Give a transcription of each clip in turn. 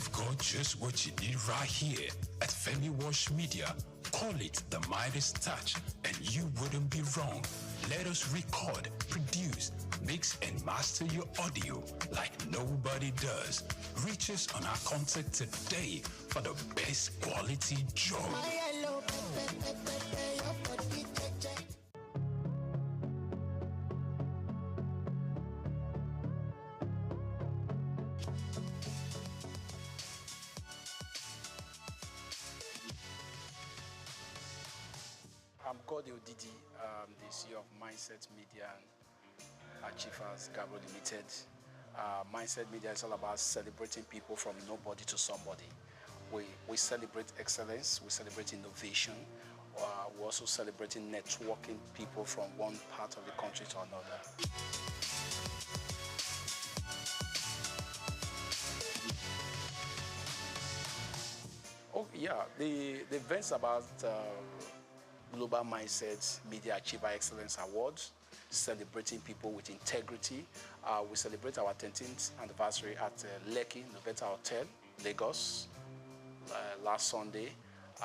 We've got just what you need right here at Femi Wash Media. Call it the Midas Touch, and you wouldn't be wrong. Let us record, produce, mix, and master your audio like nobody does. Reach us on our contact today for the best quality job. I'm Gode Odidi, the CEO of Mindset Media and Achievers Gabro Limited. Mindset Media is all about celebrating people from nobody to somebody. We celebrate excellence, we celebrate innovation, we're also celebrating networking people from one part of the country to another. Oh yeah, the events about Global Mindset Media Achiever Excellence Awards, celebrating people with integrity. We celebrate our 10th anniversary at Lekki Noventa Hotel, Lagos, last Sunday.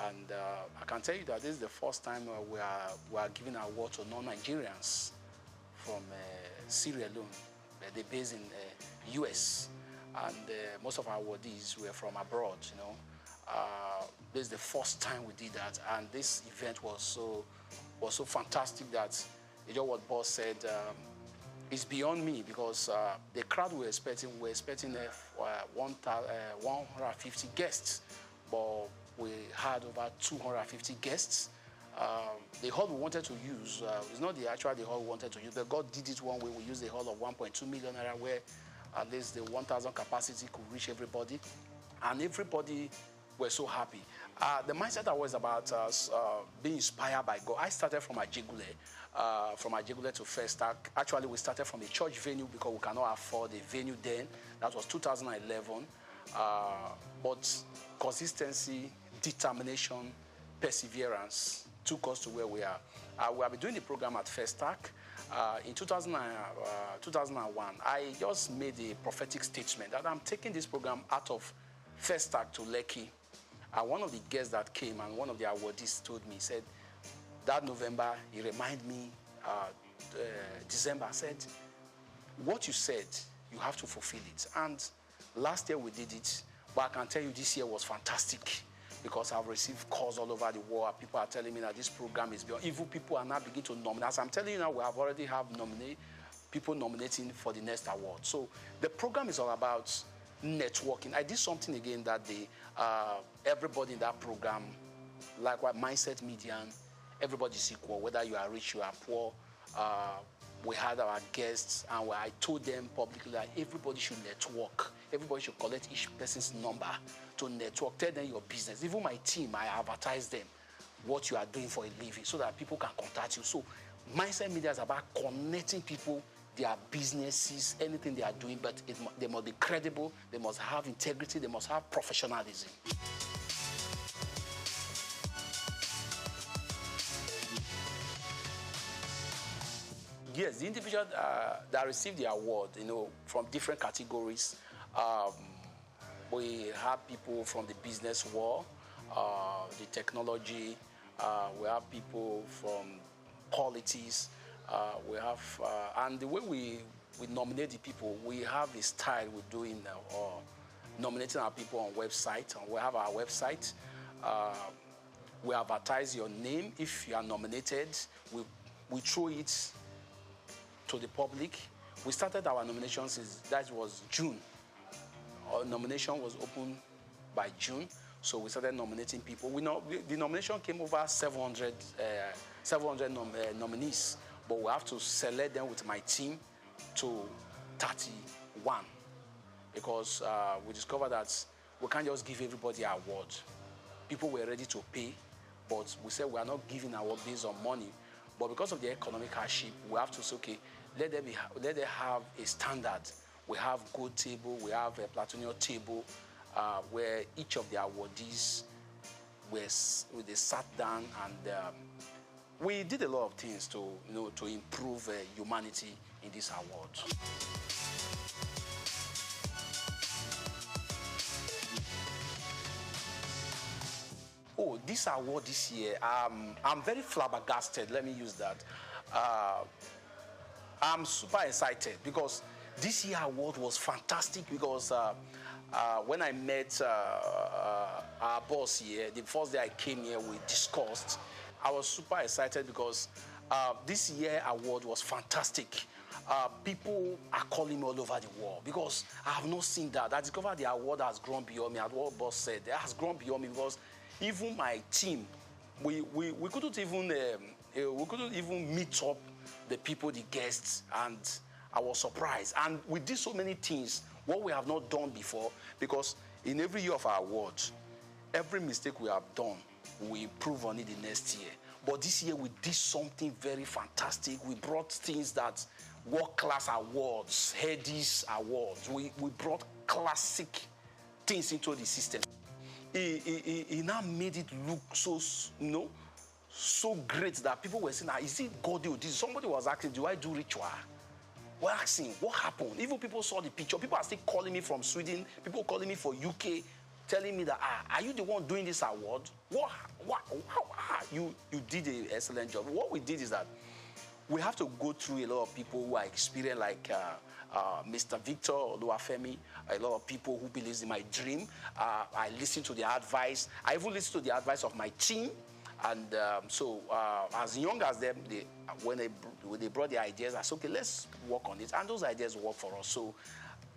And I can tell you that this is the first time we are giving an award to non-Nigerians from Syria alone. They're based in US, and most of our awardees were from abroad, you know. This is the first time we did that, and this event was so fantastic that, you know what boss said, it's beyond me, because the crowd we're expecting 150 guests, but we had over 250 guests. The hall we wanted to use is not the hall we wanted to use, but God did it one way. We used the hall of 1.2 million naira, where at least the 1,000 capacity could reach everybody, and everybody were so happy. The mindset I was about being inspired by God. I started from Ajegule to Festac. Actually, we started from a church venue because we cannot afford a venue then. That was 2011. But consistency, determination, perseverance took us to where we are. We have been doing the program at Festac. In 2001, I just made a prophetic statement that I'm taking this program out of Festac to Lekki. One of the guests that came and one of the awardees told me, said, that November, he reminded me, December, said, what you said, you have to fulfill it. And last year we did it, but I can tell you this year was fantastic, because I've received calls all over the world. People are telling me that this program is beyond. Even people are now beginning to nominate. As I'm telling you now, we have already have people nominating for the next award. So the program is all about networking. I did something again that day. Everybody in that program, like what Mindset Media, everybody's equal, whether you are rich, you are poor. We had our guests, and I told them publicly that everybody should network. Everybody should collect each person's number to network. Tell them your business. Even my team, I advertise them what you are doing for a living so that people can contact you. So Mindset Media is about connecting people, their businesses, anything they are doing, but they must be credible, they must have integrity, they must have professionalism. Yes, the individual that received the award, you know, from different categories. We have people from the business world, the technology. We have people from politics. We have, and the way we nominate the people, we have a style we do in nominating our people on website. And we have our website. We advertise your name. If you are nominated, we throw it to the public. We started our nominations, that was June. Our nomination was open by June, so we started nominating people. The nomination came over 700 nominees, but we have to select them with my team to 31, because we discovered that we can't just give everybody an award. People were ready to pay, but we said we are not giving an award based on money. But because of the economic hardship, we have to say, okay, let them have a standard. We have gold table, we have a platinum table, where each of the awardees they sat down, and we did a lot of things to improve humanity in this award. this award this year, I'm very flabbergasted. Let me use that. I'm super excited because this year award was fantastic because when I met our boss here, the first day I came here, we discussed. I was super excited because this year award was fantastic. People are calling me all over the world because I have not seen that. I discovered the award has grown beyond me. As what boss said, it has grown beyond me because even my team, we couldn't even meet up the people, the guests, and I was surprised. And we did so many things what we have not done before, because in every year of our awards, every mistake we have done, we improve on it the next year. But this year we did something very fantastic. We brought things that world-class awards, Headies awards. We brought classic things into the system. He now made it look so, so great that people were saying, is it God or this? Somebody was asking, do I do ritual? We're asking, what happened? Even people saw the picture. People are still calling me from Sweden. People calling me from UK, telling me that, are you the one doing this award? You did an excellent job. What we did is that we have to go through a lot of people who are experienced, like Mr. Victor Oluwafemi, a lot of people who believes in my dream. I listen to their advice. I even listen to the advice of my team. And so as young as them, when they brought the ideas, I said, okay, let's work on it. And those ideas work for us. So,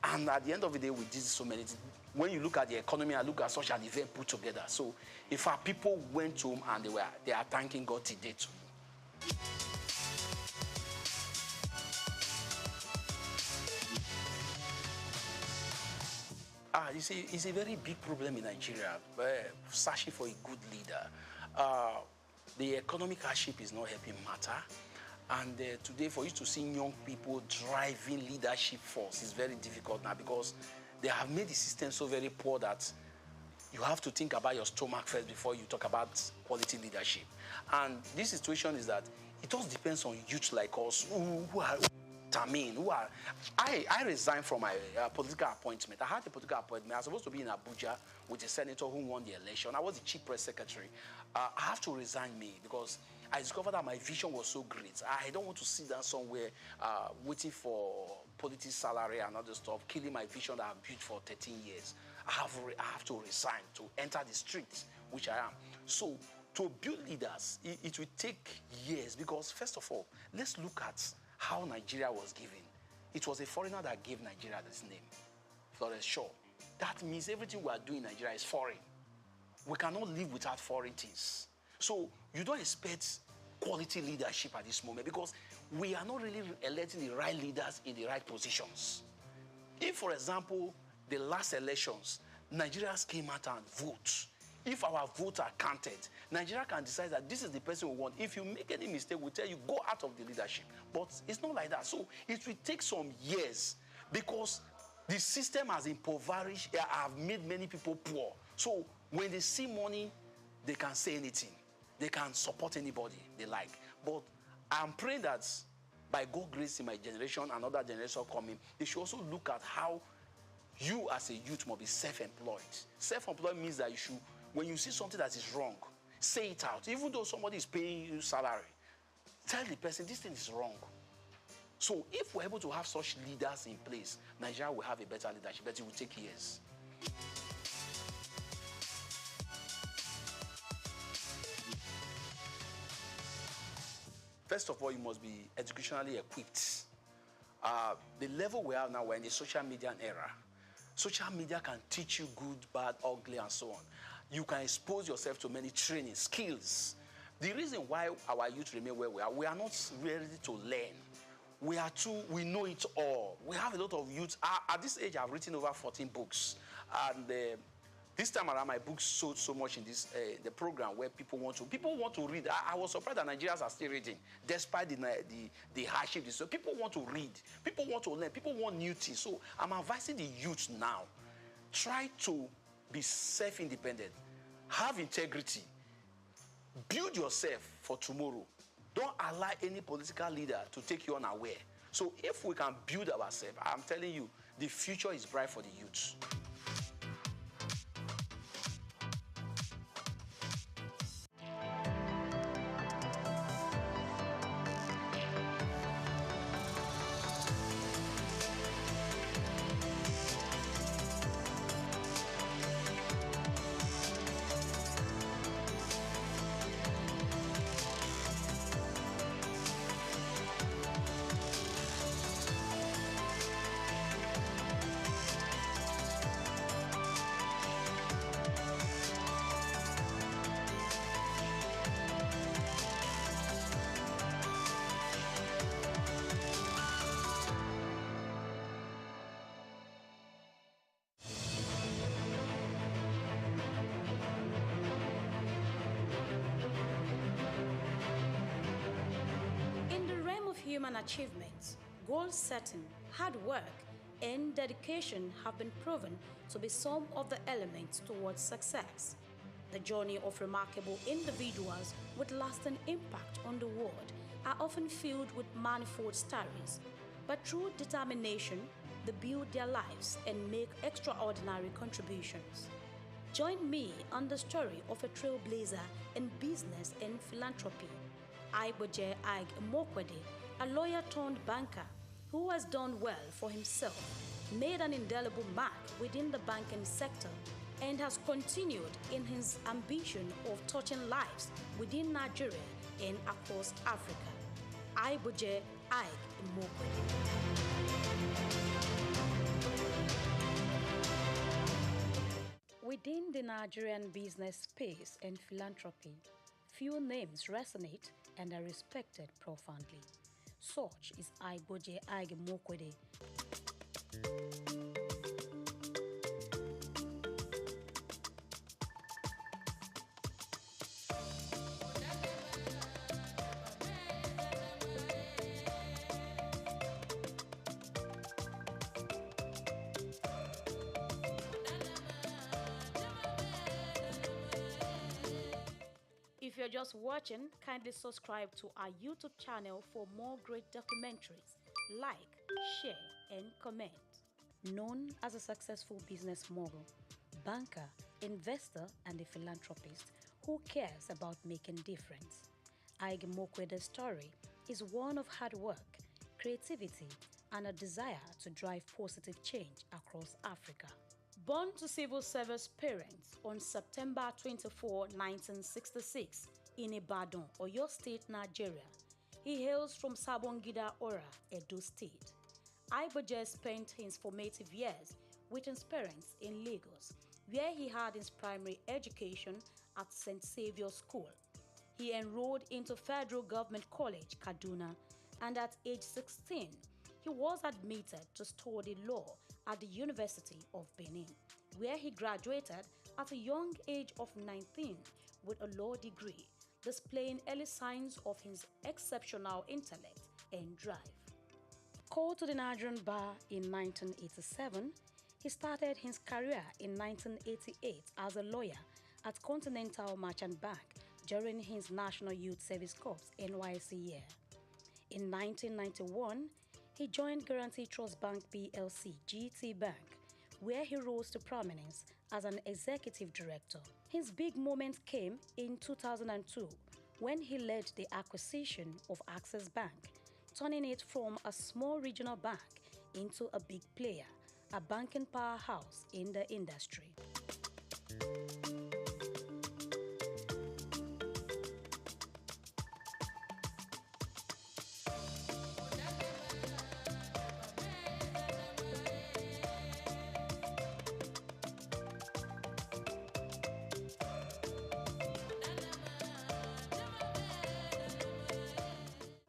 and at the end of the day, we did so many things. When you look at the economy and look at such an event put together, so if our people went home and they are thanking God today too. You see, it's a very big problem in Nigeria, searching for a good leader. The economic hardship is not helping matter. And today, for you to see young people driving leadership force is very difficult now, because they have made the system so very poor that you have to think about your stomach first before you talk about quality leadership. And this situation is that it just depends on youth like us who are determined, I resigned from my political appointment. I had a political appointment. I was supposed to be in Abuja with a senator who won the election. I was the chief press secretary. I have to resign because I discovered that my vision was so great. I don't want to sit down somewhere waiting for political salary and other stuff, killing my vision that I've built for 13 years. I have to resign to enter the streets, which I am. So to build leaders, it will take years, because first of all, let's look at how Nigeria was given. It was a foreigner that gave Nigeria this name, Florence Shaw. That means everything we are doing in Nigeria is foreign. We cannot live without foreign things. So you don't expect quality leadership at this moment, because we are not really electing the right leaders in the right positions. If, for example, the last elections, Nigerians came out and vote. If our votes are counted, Nigeria can decide that this is the person we want. If you make any mistake, we'll tell you, go out of the leadership. But it's not like that. So it will take some years, because the system has impoverished, have made many people poor. So when they see money, they can say anything. They can support anybody they like. But I'm praying that by God's grace in my generation and other generations coming, they should also look at how you as a youth must be self-employed. Self-employed means that you should, when you see something that is wrong, say it out. Even though somebody is paying you salary, tell the person this thing is wrong. So if we're able to have such leaders in place, Nigeria will have a better leadership, but it will take years. First of all, you must be educationally equipped. The level we are now, we're in the social media era. Social media can teach you good, bad, ugly, and so on. You can expose yourself to many training, skills. The reason why our youth remain where we are not ready to learn. We know it all. We have a lot of youth. At this age, I've written over 14 books. And this time around, my books sold so much in this the program where people want to read. I was surprised that Nigerians are still reading, despite the hardship. So people want to read. People want to learn. People want new things. So I'm advising the youth now, try to be self-independent. Have integrity. Build yourself for tomorrow. Don't allow any political leader to take you unaware. So if we can build ourselves, I'm telling you, the future is bright for the youth. human achievements, goal setting, hard work, and dedication have been proven to be some of the elements towards success. The journey of remarkable individuals with lasting impact on the world are often filled with manifold stories, but through determination, they build their lives and make extraordinary contributions. Join me on the story of a trailblazer in business and philanthropy, Aiboje Ig Mokwede, a lawyer turned banker who has done well for himself, made an indelible mark within the banking sector, and has continued in his ambition of touching lives within Nigeria and across Africa. Aiboje Ig Mokwede. Within the Nigerian business space and philanthropy, few names resonate and are respected profoundly. Such is Aiboje Ig Mokwede. If you're just watching, kindly subscribe to our YouTube channel for more great documentaries. Like, share, and comment. Known as a successful business mogul, banker, investor, and a philanthropist who cares about making difference, Ig Mokwede's story is one of hard work, creativity, and a desire to drive positive change across Africa. Born to civil service parents on September 24, 1966, in Ibadan, Oyo State, Nigeria, he hails from Sabongida Ora, Edo State. Aiboje spent his formative years with his parents in Lagos, where he had his primary education at St. Saviour's School. He enrolled into Federal Government College, Kaduna, and at age 16, he was admitted to study law at the University of Benin, where he graduated at a young age of 19 with a law degree, displaying early signs of his exceptional intellect and drive. Called to the Nigerian bar in 1987, he started his career in 1988 as a lawyer at Continental Merchant Bank during his National Youth Service Corps NYSC year. In 1991, he joined Guaranty Trust Bank PLC, GT Bank, where he rose to prominence as an executive director. His big moment came in 2002 when he led the acquisition of Access Bank, turning it from a small regional bank into a big player, a banking powerhouse in the industry.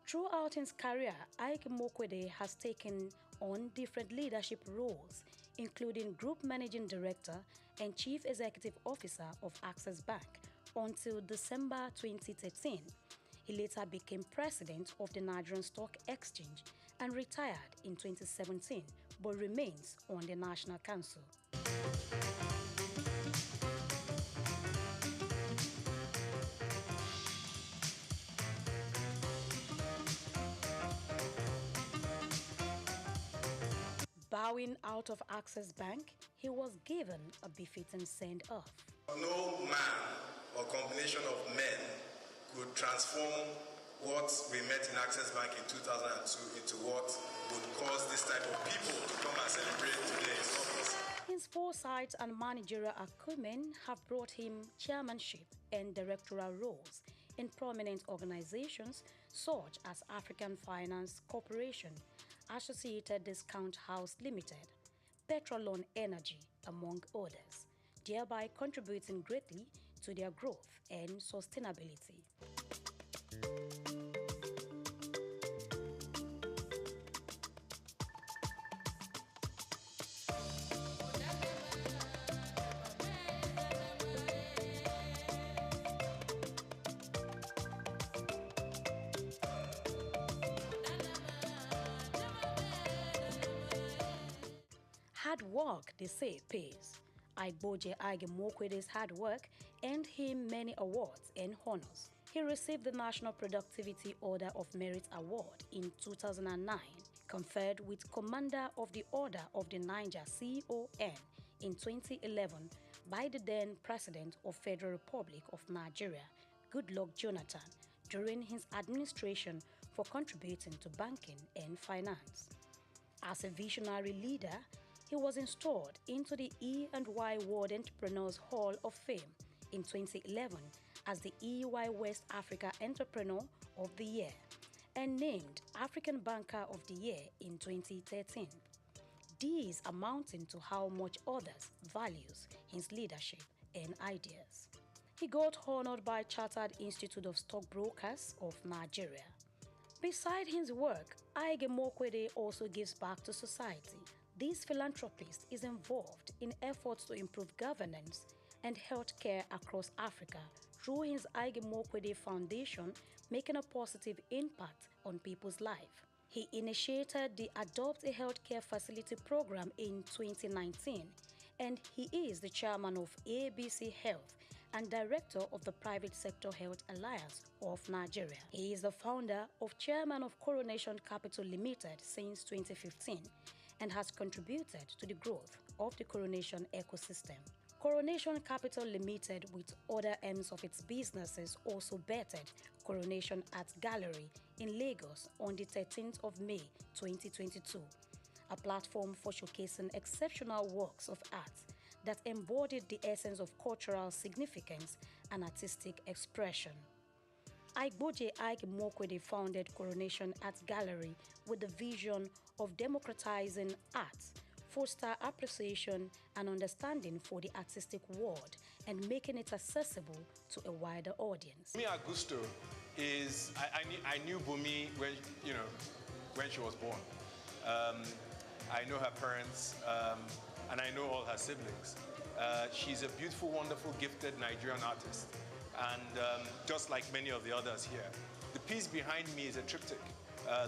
Throughout his career, Ig Mokwede has taken on different leadership roles, including Group Managing Director and Chief Executive Officer of Access Bank until December 2013. He later became President of the Nigerian Stock Exchange and retired in 2017, but remains on the National Council. Bowing out of Access Bank, he was given a befitting send-off. No man or combination of men could transform what we met in Access Bank in 2002 into what would cause this type of people to come and celebrate today's office. His foresight and managerial acumen have brought him chairmanship and directorial roles in prominent organizations such as African Finance Corporation, Associated Discount House Limited, Petrolon Energy, among others, thereby contributing greatly to their growth and sustainability. Hard work, they say, pays. Igboje Agemokwede's hard work earned him many awards and honors. He received the National Productivity Order of Merit Award in 2009, conferred with Commander of the Order of the Niger CON in 2011 by the then President of Federal Republic of Nigeria, Goodluck Jonathan, during his administration for contributing to banking and finance. As a visionary leader, he was installed into the E&Y World Entrepreneurs Hall of Fame in 2011 as the EY West Africa Entrepreneur of the Year and named African Banker of the Year in 2013. These amounting to how much others values his leadership and ideas. He got honored by Chartered Institute of Stockbrokers of Nigeria. Beside his work, Agemokwede also gives back to society. This philanthropist is involved in efforts to improve governance and healthcare across Africa through his Agemokwede Foundation, making a positive impact on people's lives. He initiated the Adopt a Healthcare Facility program in 2019, and he is the chairman of ABC Health and director of the Private Sector Health Alliance of Nigeria. He is the founder of Chairman of Coronation Capital Limited since 2015 and has contributed to the growth of the Coronation ecosystem. Coronation Capital Limited, with other arms of its businesses, also bettered Coronation Art Gallery in Lagos on the 13th of May 2022, a platform for showcasing exceptional works of art that embodied the essence of cultural significance and artistic expression. Igboje Agemokwede founded Coronation Art Gallery with the vision of democratizing art, foster appreciation and understanding for the artistic world, and making it accessible to a wider audience. Bumi Augusto is, I knew Bumi when she was born. I know her parents, and I know all her siblings. She's a beautiful, wonderful, gifted Nigerian artist. And just like many of the others here, the piece behind me is a triptych,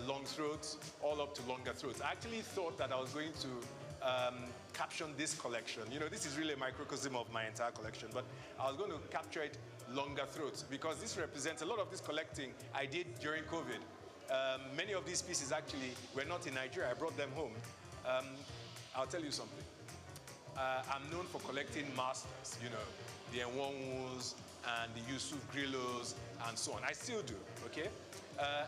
long throats, all up to longer throats. I actually thought that I was going to caption this collection. You know, this is really a microcosm of my entire collection, but I was going to capture it longer throats because this represents a lot of this collecting I did during COVID. Many of these pieces actually were not in Nigeria. I brought them home. I'll tell you something. I'm known for collecting masters, you know, the Enwonwus and the Yusuf Grillos and so on. I still do, okay?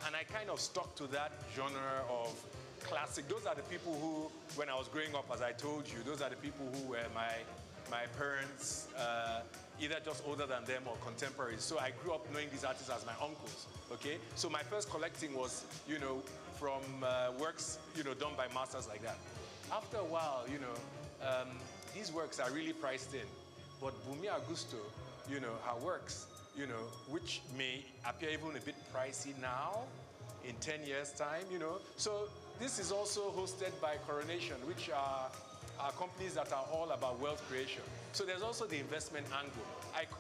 And I kind of stuck to that genre of classic. Those are the people who, when I was growing up, as I told you, those are the people who were my parents, either just older than them or contemporaries. So I grew up knowing these artists as my uncles, okay? So my first collecting was, you know, from works, you know, done by masters like that. After a while, you know, these works are really priced in. But Bumi Augusto, you know, her works, you know, which may appear even a bit pricey now, in 10 years' time, you know. So this is also hosted by Coronation, which are companies that are all about wealth creation. So there's also the investment angle.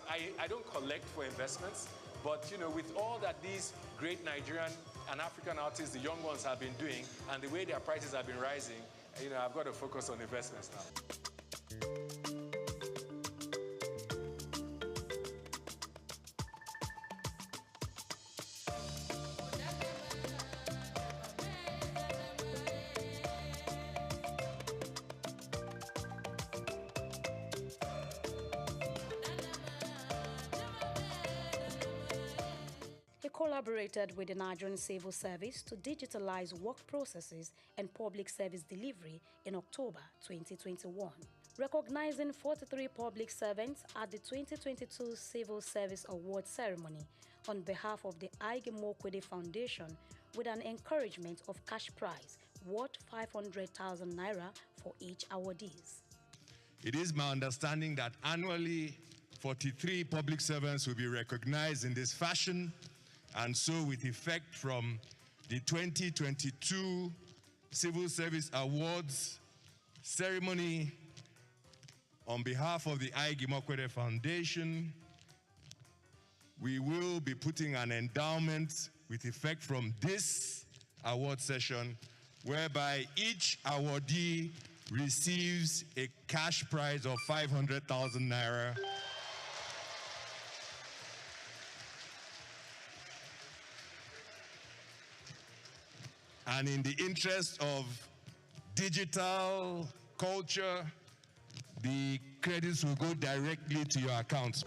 I don't collect for investments, but, you know, with all that these great Nigerian and African artists, the young ones, have been doing, and the way their prices have been rising, you know, I've got to focus on investments now. He collaborated with the Nigerian Civil Service to digitalize work processes and public service delivery in October 2021. Recognizing 43 public servants at the 2022 Civil Service Award ceremony on behalf of the Agemokwede Foundation with an encouragement of cash prize worth 500,000 naira for each awardees. It is my understanding that annually 43 public servants will be recognized in this fashion, and so with effect from the 2022 Civil Service Awards ceremony, on behalf of the Agemokwede Foundation, we will be putting an endowment with effect from this award session, whereby each awardee receives a cash prize of 500,000 naira. And in the interest of digital culture, the credits will go directly to your accounts.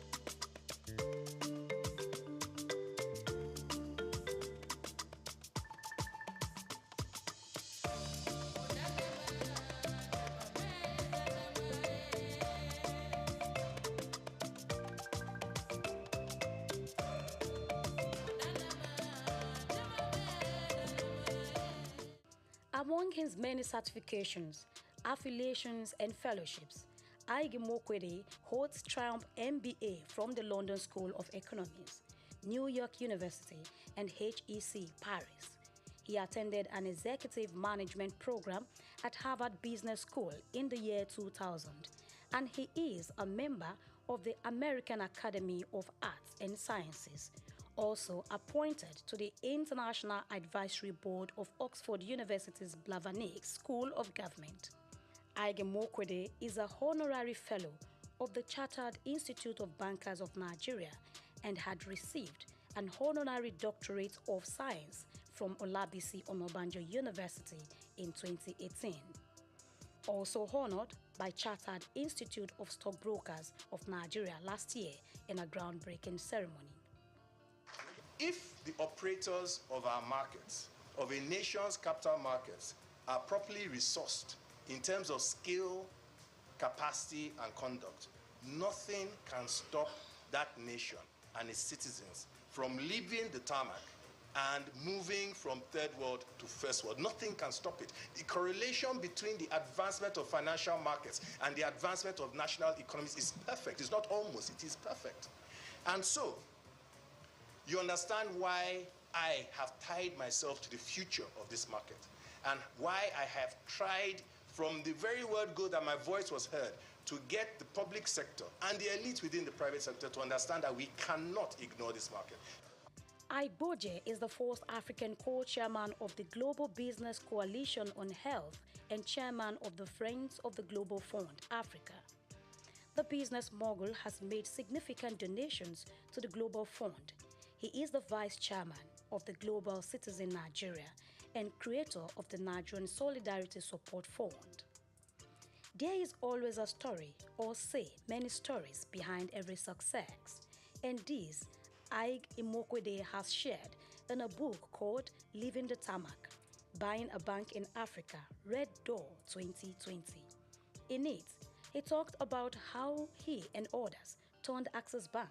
Among his many certifications, affiliations, and fellowships, Ige Mokwede holds Triumph MBA from the London School of Economics, New York University, and HEC Paris. He attended an executive management program at Harvard Business School in the year 2000, and he is a member of the American Academy of Arts and Sciences, also appointed to the International Advisory Board of Oxford University's Blavatnik School of Government. Ige Mokwede is a honorary fellow of the Chartered Institute of Bankers of Nigeria and had received an honorary doctorate of science from Olabisi Onabanjo University in 2018. Also honored by Chartered Institute of Stockbrokers of Nigeria last year in a groundbreaking ceremony. If the operators of our markets, of a nation's capital markets, are properly resourced in terms of skill, capacity, and conduct, nothing can stop that nation and its citizens from leaving the tarmac and moving from third world to first world. Nothing can stop it. The correlation between the advancement of financial markets and the advancement of national economies is perfect. It's not almost, it is perfect. And so, you understand why I have tied myself to the future of this market and why I have tried from the very word go that my voice was heard to get the public sector and the elite within the private sector to understand that we cannot ignore this market. Igboje is the first African co-chairman of the Global Business Coalition on Health and chairman of the Friends of the Global Fund, Africa. The business mogul has made significant donations to the Global Fund. He is the vice chairman of the Global Citizen Nigeria and creator of the Nigerian Solidarity Support Fund. There is always a story, or say many stories, behind every success, and this Ige Mokwede has shared in a book called Leaving the Tarmac, Buying a Bank in Africa, Red Door 2020. In it, he talked about how he and others turned Access Bank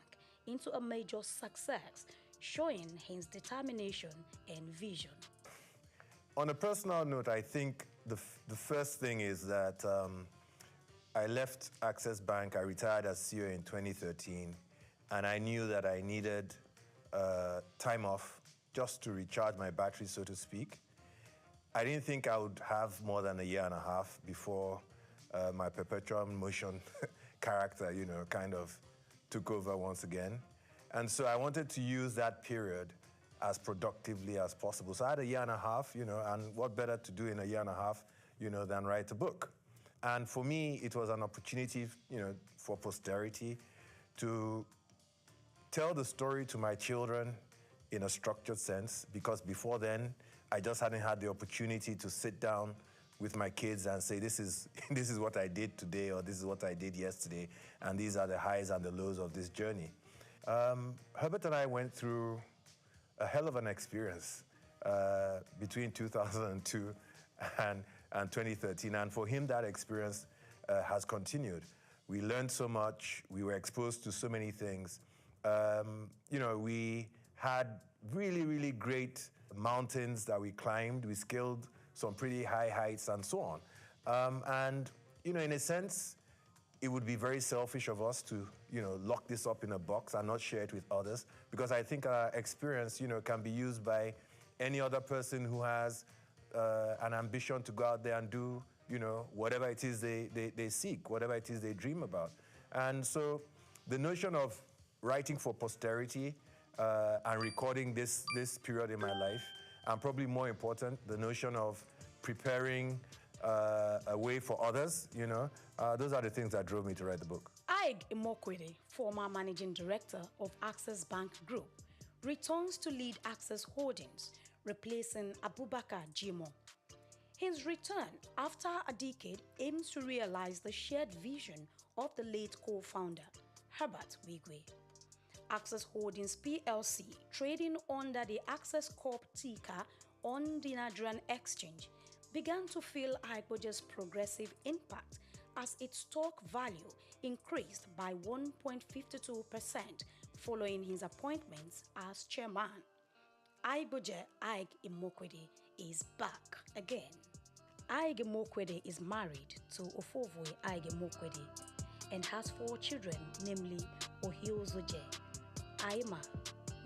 into a major success, showing his determination and vision. On a personal note, I think the first thing is that I left Access Bank. I retired as CEO in 2013, and I knew that I needed time off just to recharge my battery, so to speak. I didn't think I would have more than a year and a half before my perpetual motion character, kind of took over once again. And so I wanted to use that period as productively as possible. So I had a year and a half, and what better to do in a year and a half, than write a book. And for me, it was an opportunity, for posterity to tell the story to my children in a structured sense, because before then, I just hadn't had the opportunity to sit down with my kids and say, this is what I did today, or this is what I did yesterday, and these are the highs and the lows of this journey. Herbert and I went through a hell of an experience between 2002 and 2013, and for him, that experience has continued. We learned so much. We were exposed to so many things. We had really, really great mountains that we climbed. We scaled some pretty high heights and so on. And, in a sense, it would be very selfish of us to, lock this up in a box and not share it with others, because I think our experience, can be used by any other person who has an ambition to go out there and do, whatever it is they seek, whatever it is they dream about. And so the notion of writing for posterity and recording this period in my life, and probably more important, the notion of preparing a way for others, you know. Those are the things that drove me to write the book. Ige Imokwede, former managing director of Access Bank Group, returns to lead Access Holdings, replacing Abubakar Jimo. His return after a decade aims to realize the shared vision of the late co-founder, Herbert Wigwe. Access Holdings PLC, trading under the Access Corp ticker on the Nigerian exchange, began to feel Igboje's progressive impact as its stock value increased by 1.52% following his appointments as chairman. Igboje Ige Imokwede is back again. Ige Imokwede is married to Ofovwe Ige Imokwede and has 4 children, namely Ohiozoje, Aima,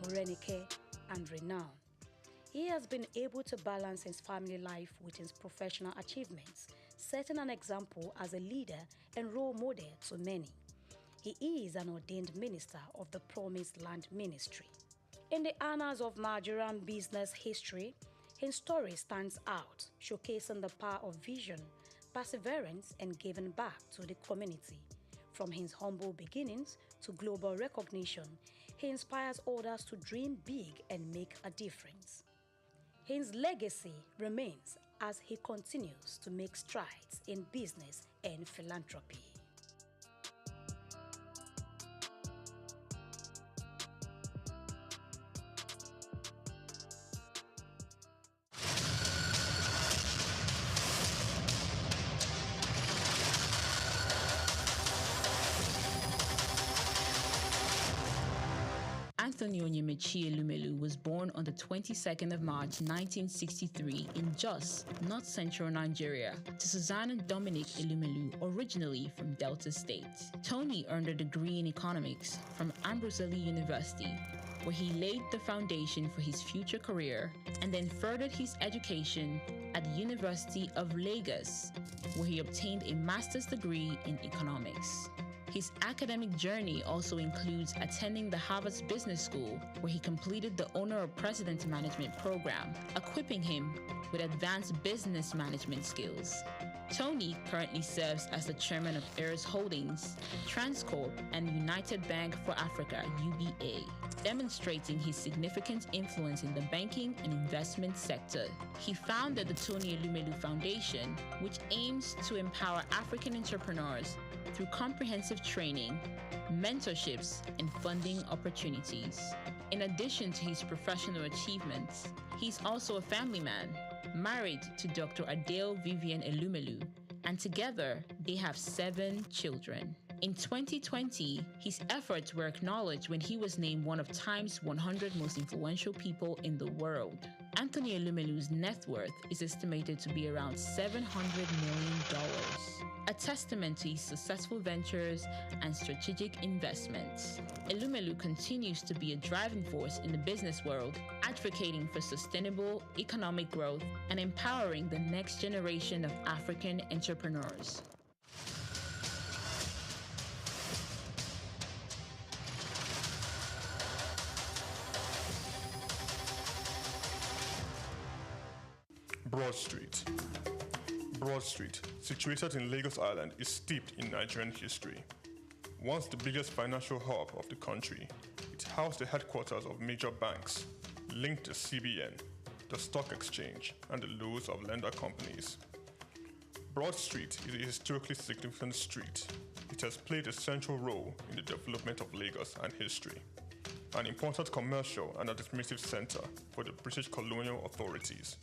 Morenike, and Renown. He has been able to balance his family life with his professional achievements, setting an example as a leader and role model to many. He is an ordained minister of the Promised Land Ministry. In the annals of Nigerian business history, his story stands out, showcasing the power of vision, perseverance, and giving back to the community. From his humble beginnings to global recognition, he inspires others to dream big and make a difference. His legacy remains as he continues to make strides in business and philanthropy. Anthony Onyemaechi Elumelu was born on the 22nd of March 1963 in Jos, North Central Nigeria, to Susanna and Dominic Elumelu, originally from Delta State. Tony earned a degree in economics from Ambrose University, where he laid the foundation for his future career, and then furthered his education at the University of Lagos, where he obtained a master's degree in economics. His academic journey also includes attending the Harvard Business School, where he completed the Owner of President Management program, equipping him with advanced business management skills. Tony currently serves as the chairman of Heirs Holdings, Transcorp, and United Bank for Africa, UBA, demonstrating his significant influence in the banking and investment sector. He founded the Tony Elumelu Foundation, which aims to empower African entrepreneurs through comprehensive training, mentorships, and funding opportunities. In addition to his professional achievements, he's also a family man, married to Dr. Adele Vivian Elumelu, and together they have 7 children. In 2020, his efforts were acknowledged when he was named one of Time's 100 most influential people in the world. Anthony Elumelu's net worth is estimated to be around $700 million, a testament to his successful ventures and strategic investments. Elumelu continues to be a driving force in the business world, advocating for sustainable economic growth and empowering the next generation of African entrepreneurs. Broad Street. Broad Street, situated in Lagos Island, is steeped in Nigerian history. Once the biggest financial hub of the country, it housed the headquarters of major banks, linked to CBN, the stock exchange, and the loads of lender companies. Broad Street is a historically significant street. It has played a central role in the development of Lagos and history, an important commercial and administrative center for the British colonial authorities.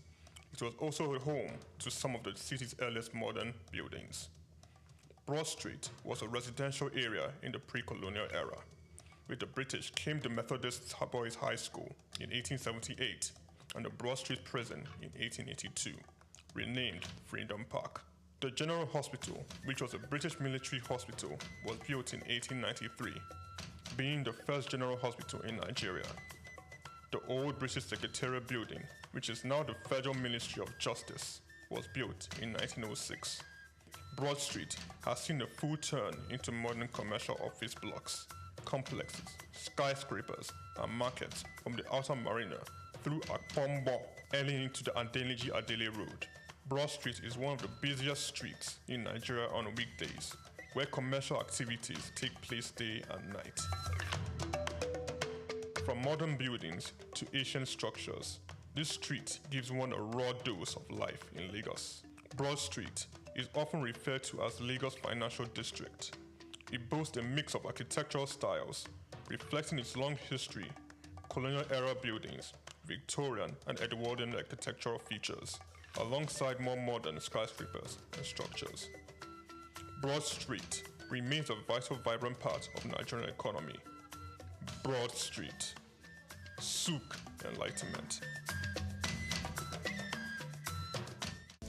It was also a home to some of the city's earliest modern buildings. Broad Street was a residential area in the pre-colonial era. With the British came the Methodist Boys High School in 1878 and the Broad Street Prison in 1882, renamed Freedom Park. The General Hospital, which was a British military hospital, was built in 1893, being the first general hospital in Nigeria. The old British Secretariat building, which is now the Federal Ministry of Justice, was built in 1906. Broad Street has seen a full turn into modern commercial office blocks, complexes, skyscrapers, and markets from the outer marina through Akpombo, early into the Adeniji Adele Road. Broad Street is one of the busiest streets in Nigeria on weekdays, where commercial activities take place day and night. From modern buildings to ancient structures, this street gives one a raw dose of life in Lagos. Broad Street is often referred to as Lagos Financial District. It boasts a mix of architectural styles, reflecting its long history, colonial-era buildings, Victorian and Edwardian architectural features, alongside more modern skyscrapers and structures. Broad Street remains a vital, vibrant part of the Nigerian economy. Broad Street. Souq Enlightenment.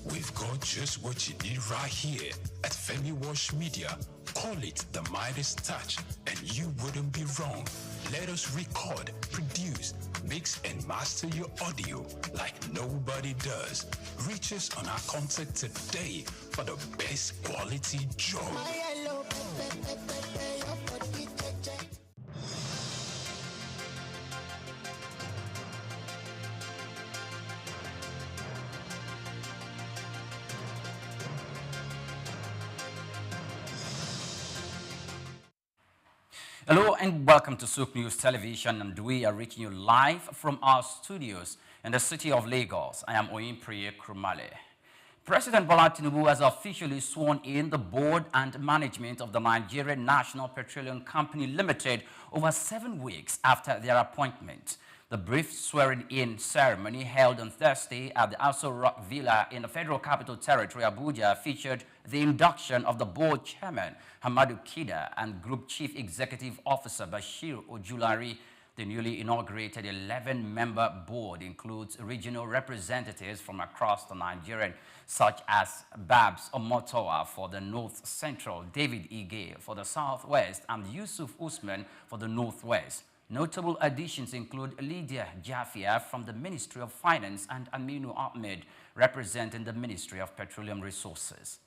We've got just what you need right here at Femi Wash Media. Call it the Midas Touch, and you wouldn't be wrong. Let us record, produce, mix, and master your audio like nobody does. Reach us on our contact today for the best quality job. Hello and welcome to Souq News Television, and we are reaching you live from our studios in the city of Lagos. I am Oyinpriye Krumale. President Bola Tinubu has officially sworn in the board and management of the Nigerian National Petroleum Company Limited over 7 weeks after their appointment. The brief swearing-in ceremony held on Thursday at the Aso Rock Villa in the Federal Capital Territory, Abuja, featured the induction of the board chairman, Hamadu Kida, and Group Chief Executive Officer Bashir Ojulari. The newly inaugurated 11-member board includes regional representatives from across the Nigerian, such as Babs Omotowa for the North Central, David Ige for the Southwest, and Yusuf Usman for the Northwest. Notable additions include Lydia Jafia from the Ministry of Finance and Aminu Ahmed representing the Ministry of Petroleum Resources.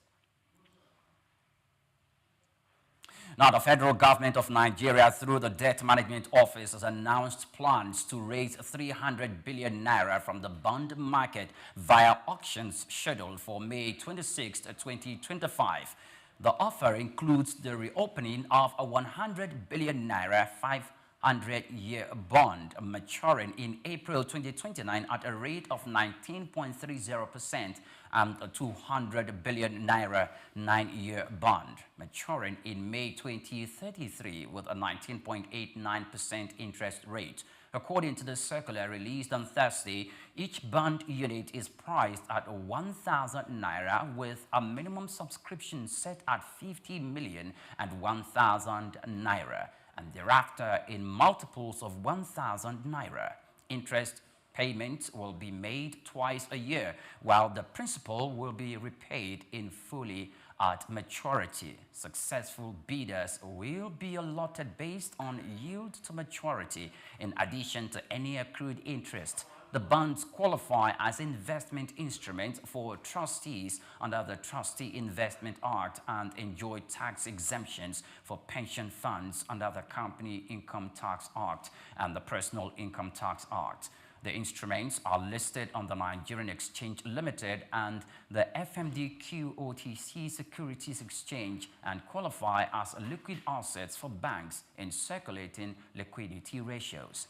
Now, the federal government of Nigeria, through the Debt Management Office, has announced plans to raise 300 billion naira from the bond market via auctions scheduled for May 26, 2025. The offer includes the reopening of a 100 billion naira 500-year bond maturing in April 2029 at a rate of 19.30% and a 200 billion naira 9-year bond maturing in May 2033 with a 19.89% interest rate. According to the circular released on Thursday, each bond unit is priced at 1,000 naira with a minimum subscription set at 50 million and 1,000 naira, and thereafter in multiples of 1,000 naira. Interest payments will be made twice a year, while the principal will be repaid in fully at maturity. Successful bidders will be allotted based on yield to maturity in addition to any accrued interest. The bonds qualify as investment instruments for trustees under the Trustee Investment Act and enjoy tax exemptions for pension funds under the Company Income Tax Act and the Personal Income Tax Act. The instruments are listed on the Nigerian Exchange Limited and the FMDQ OTC Securities Exchange and qualify as liquid assets for banks in circulating liquidity ratios.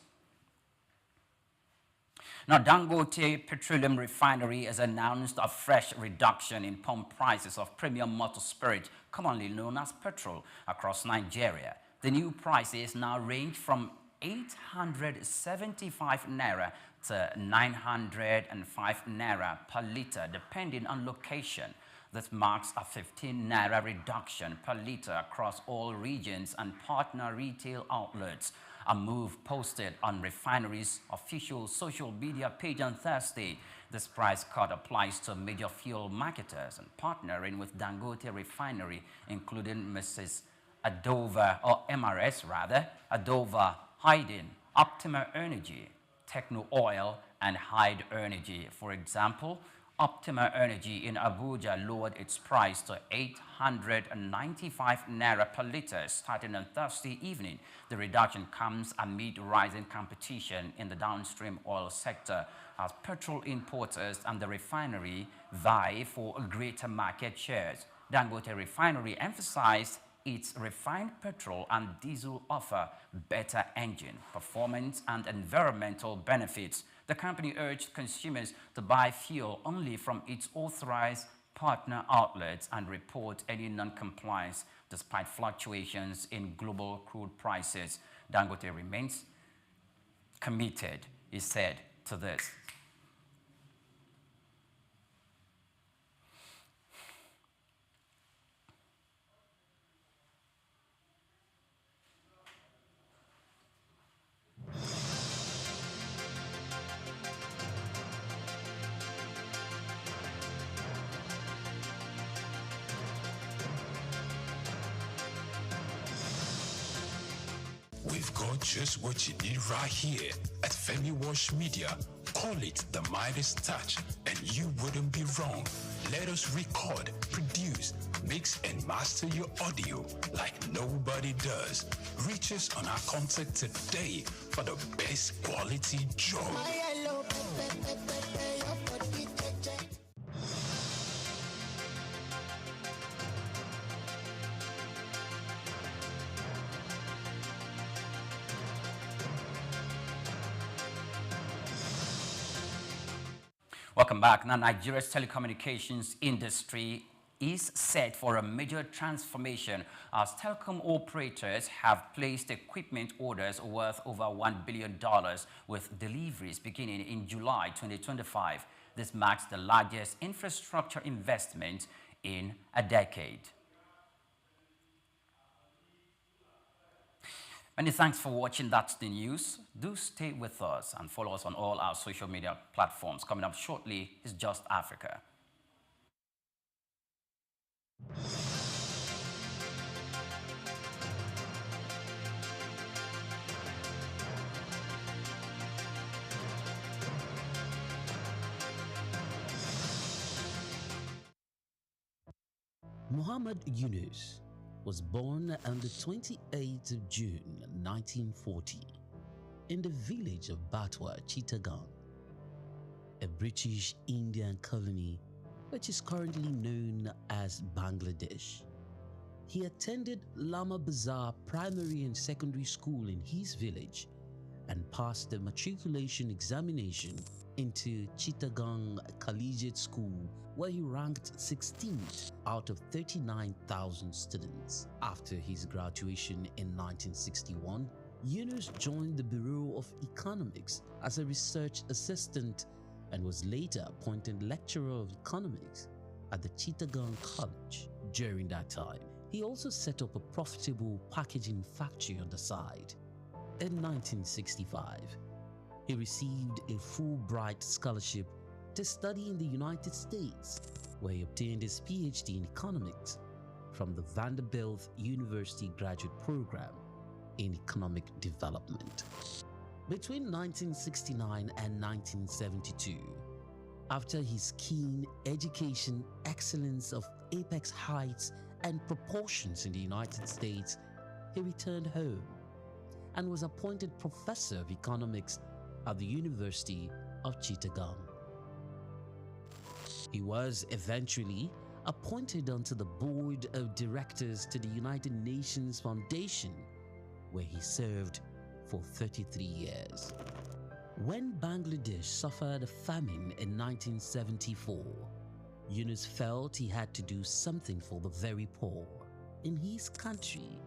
Now, Dangote Petroleum Refinery has announced a fresh reduction in pump prices of premium motor spirit, commonly known as petrol, across Nigeria. The new prices now range from 875 naira to 905 naira per litre, depending on location. This marks a 15 naira reduction per litre across all regions and partner retail outlets. A move posted on refinery's official social media page on Thursday. This price cut applies to major fuel marketers and partnering with Dangote Refinery, including Mrs. Adova, or MRS rather, Adova Hydin, Optima Energy, Techno Oil, and Hyde Energy. For example, Optima Energy in Abuja lowered its price to 895 naira per litre starting on Thursday evening. The reduction comes amid rising competition in the downstream oil sector as petrol importers and the refinery vie for greater market shares. Dangote Refinery emphasized its refined petrol and diesel offer better engine performance and environmental benefits. The company urged consumers to buy fuel only from its authorized partner outlets and report any non-compliance despite fluctuations in global crude prices. Dangote remains committed, he said, to this. We've got just what you need right here at Femi Wash Media. Call it the Midas Touch, and you wouldn't be wrong. Let us record, produce, mix, and master your audio like nobody does. Reach us on our contact today for the best quality job. Welcome back. Now, Nigeria's telecommunications industry is set for a major transformation as telecom operators have placed equipment orders worth over $1 billion with deliveries beginning in July 2025. This marks the largest infrastructure investment in a decade. Many thanks for watching That's the News. Do stay with us and follow us on all our social media platforms. Coming up shortly is Just Africa. Muhammad Yunus was born on the 28th of June 1940 in the village of Batwa, Chittagong, a British Indian colony which is currently known as Bangladesh. He attended Lama Bazar Primary and Secondary School in his village and passed the matriculation examination into Chittagong Collegiate School, where he ranked 16th out of 39,000 students. After his graduation in 1961, Yunus joined the Bureau of Economics as a research assistant and was later appointed lecturer of economics at the Chittagong College. During that time, he also set up a profitable packaging factory on the side. In 1965, he received a Fulbright scholarship to study in the United States, where he obtained his PhD in economics from the Vanderbilt University Graduate Program in Economic Development. Between 1969 and 1972, after his keen education excellence of apex heights and proportions in the United States, he returned home and was appointed professor of economics at the University of Chittagong. He was eventually appointed onto the board of directors to the United Nations Foundation, where he served for 33 years. When Bangladesh suffered a famine in 1974, Yunus felt he had to do something for the very poor. In his country,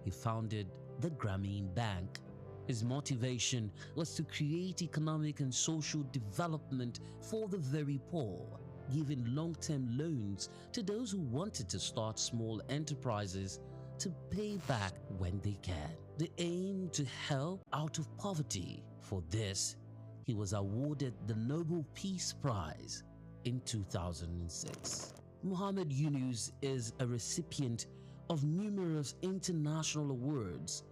he founded the Grameen Bank. His motivation was to create economic and social development for the very poor, giving long-term loans to those who wanted to start small enterprises to pay back when they can. The aim to help out of poverty. For this, he was awarded the Nobel Peace Prize in 2006. Muhammad Yunus is a recipient of numerous international awards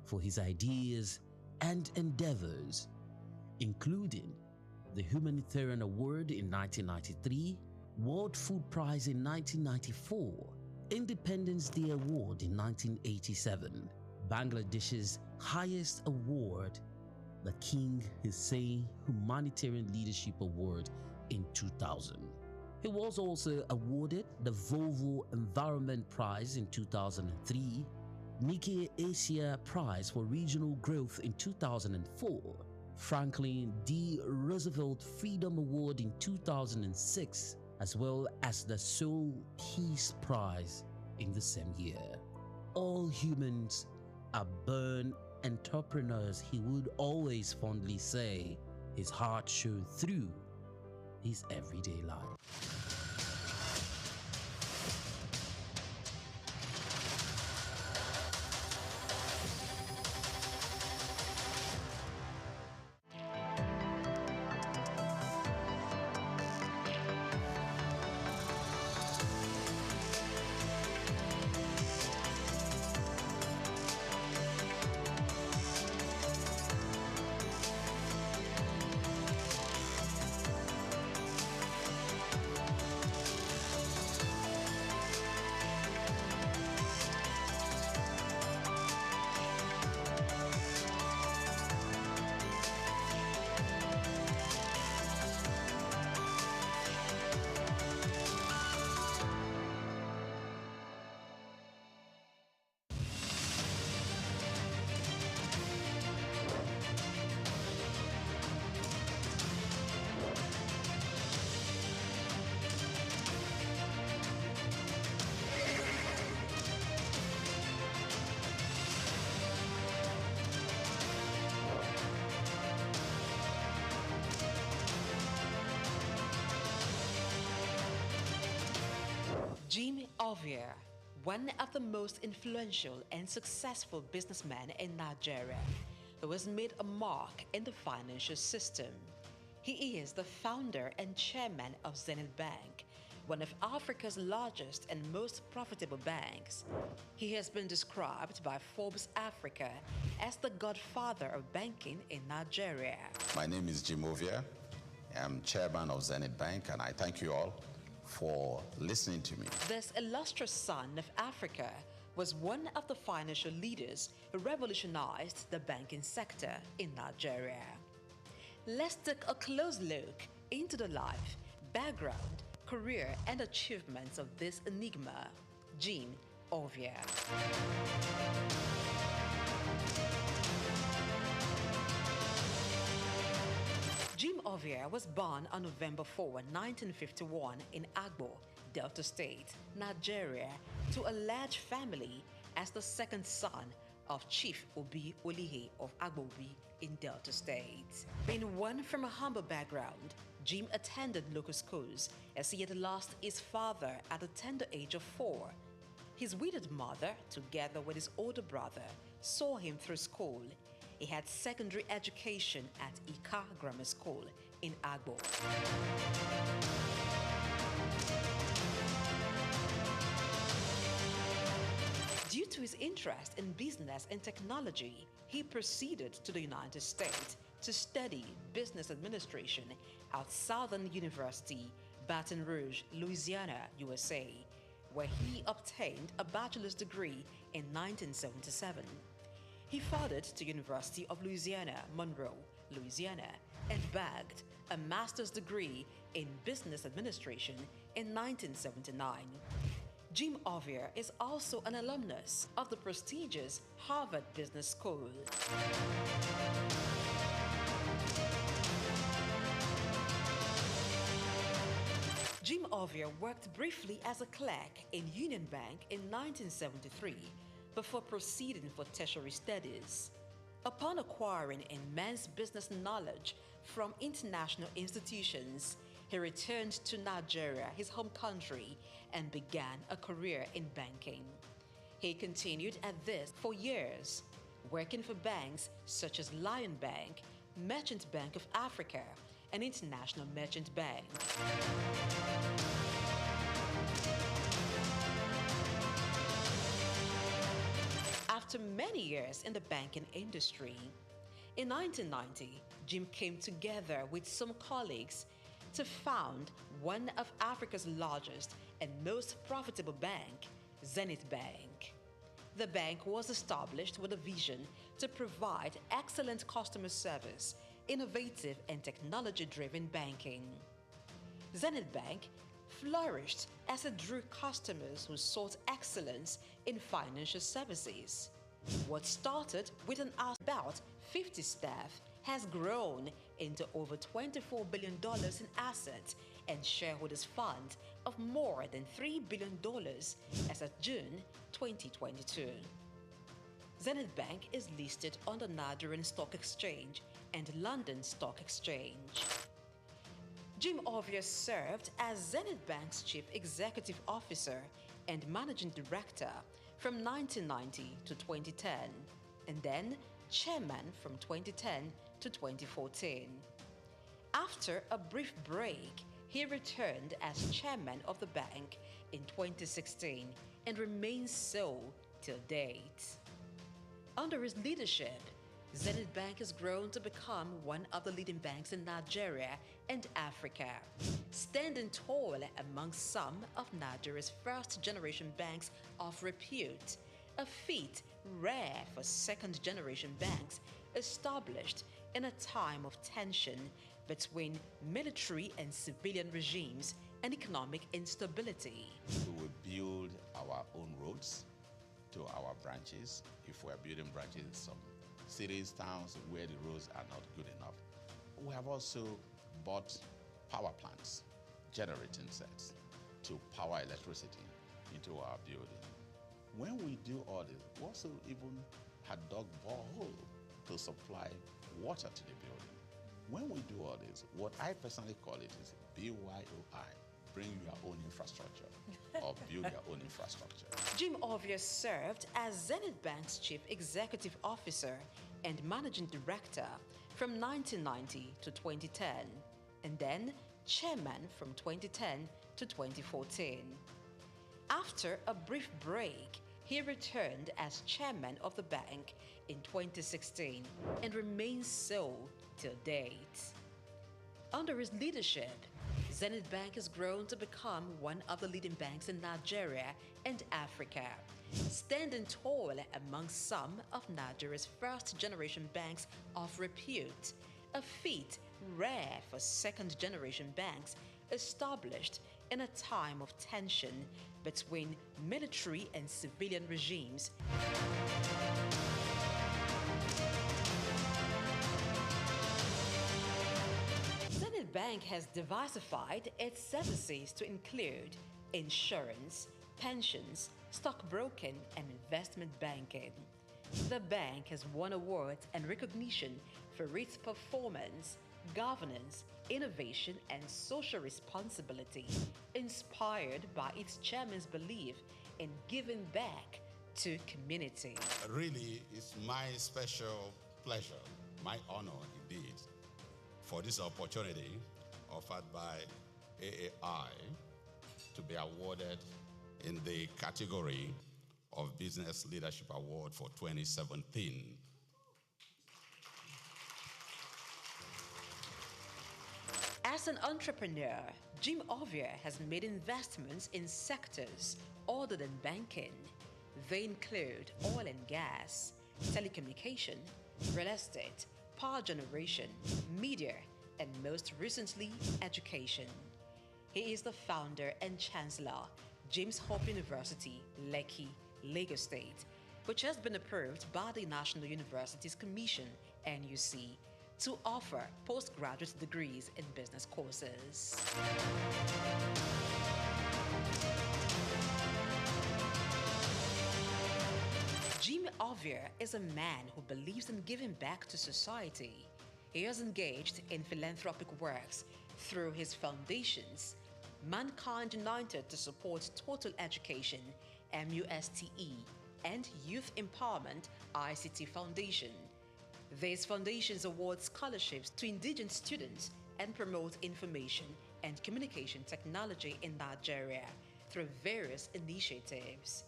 for his ideas and endeavors, including the Humanitarian Award in 1993, World Food Prize in 1994, Independence Day Award in 1987, Bangladesh's highest award, the King Hussein Humanitarian Leadership Award in 2000. He was also awarded the Volvo Environment Prize in 2003, Nikkei Asia Prize for Regional Growth in 2004, Franklin D. Roosevelt Freedom Award in 2006, as well as the Seoul Peace Prize in the same year. All humans are born entrepreneurs, he would always fondly say. His heart shone through his everyday life. Jim Ovia, one of the most influential and successful businessmen in Nigeria, who has made a mark in the financial system. He is the founder and chairman of Zenith Bank, one of Africa's largest and most profitable banks. He has been described by Forbes Africa as the godfather of banking in Nigeria. My name is Jim Ovia. I'm chairman of Zenith Bank, and I thank you all for listening to me. This illustrious son of Africa was one of the financial leaders who revolutionized the banking sector in Nigeria. Let's take a close look into the life, background, career, and achievements of this enigma, Jim Ovia. Jim Ovia was born on November 4, 1951 in Agbo, Delta State, Nigeria, to a large family as the second son of Chief Obi Olihe of Agbobi in Delta State. Being one from a humble background, Jim attended local schools as he had lost his father at the tender age of 4. His widowed mother, together with his older brother, saw him through school. He had secondary education at Ika Grammar School in Agbo. Due to his interest in business and technology, he proceeded to the United States to study business administration at Southern University, Baton Rouge, Louisiana, USA, where he obtained a bachelor's degree in 1977. He furthered to University of Louisiana, Monroe, Louisiana, and bagged a master's degree in business administration in 1979. Jim Ovia is also an alumnus of the prestigious Harvard Business School. Jim Ovia worked briefly as a clerk in Union Bank in 1973 before proceeding for tertiary studies. Upon acquiring immense business knowledge from international institutions, he returned to Nigeria, his home country, and began a career in banking. He continued at this for years, working for banks such as Lion Bank, Merchant Bank of Africa, and International Merchant Bank. After many years in the banking industry, In 1990, Jim came together with some colleagues to found one of Africa's largest and most profitable bank, Zenith Bank. The bank was established with a vision to provide excellent customer service, innovative and technology-driven banking. Zenith Bank flourished as it drew customers who sought excellence in financial services. What started with about 50 staff has grown into over $24 billion in assets and shareholders' fund of more than $3 billion as of June 2022. Zenith Bank is listed on the Nigerian Stock Exchange and London Stock Exchange. Jim Ovia served as Zenith Bank's Chief Executive Officer and Managing Director from 1990 to 2010, and then Chairman from 2010 to 2014. After a brief break, he returned as Chairman of the bank in 2016 and remains so till date. Under his leadership, Zenith Bank has grown to become one of the leading banks in Nigeria and Africa, standing tall among some of Nigeria's first-generation banks of repute, a feat rare for second-generation banks established in a time of tension between military and civilian regimes and economic instability. We will build our own roads to our branches if we're building branches in some cities, towns where the roads are not good enough. We have also bought power plants, generating sets to power electricity into our building. When we do all this, we also even had dug borehole to supply water to the building. When we do all this, what I personally call it is BYOI, bring your own infrastructure or build your own infrastructure. Jim Ovia served as Zenith Bank's Chief Executive Officer and Managing Director from 1990 to 2010, and then Chairman from 2010 to 2014. After a brief break, he returned as Chairman of the bank in 2016 and remains so till date. Under his leadership, Zenith Bank has grown to become one of the leading banks in Nigeria and Africa, standing tall among some of Nigeria's first-generation banks of repute, a feat rare for second-generation banks established in a time of tension between military and civilian regimes. Zenith Bank has diversified its services to include insurance, pensions, stockbroking, and investment banking. The bank has won awards and recognition for its performance, governance, innovation, and social responsibility, inspired by its chairman's belief in giving back to community. Really, it's my special pleasure, my honor indeed, for this opportunity offered by AAI to be awarded in the category of Business Leadership Award for 2017. As an entrepreneur, Jim Ovia has made investments in sectors other than banking. They include oil and gas, telecommunication, real estate, power generation, media, and most recently, education. He is the founder and chancellor, James Hope University, Lekki, Lagos State, which has been approved by the National Universities Commission, NUC, to offer postgraduate degrees in business courses. Jim Ovia is a man who believes in giving back to society. He has engaged in philanthropic works through his foundations, Mankind United to support total education, MUSTE, and Youth Empowerment, ICT Foundation. These foundations award scholarships to indigenous students and promote information and communication technology in Nigeria through various initiatives.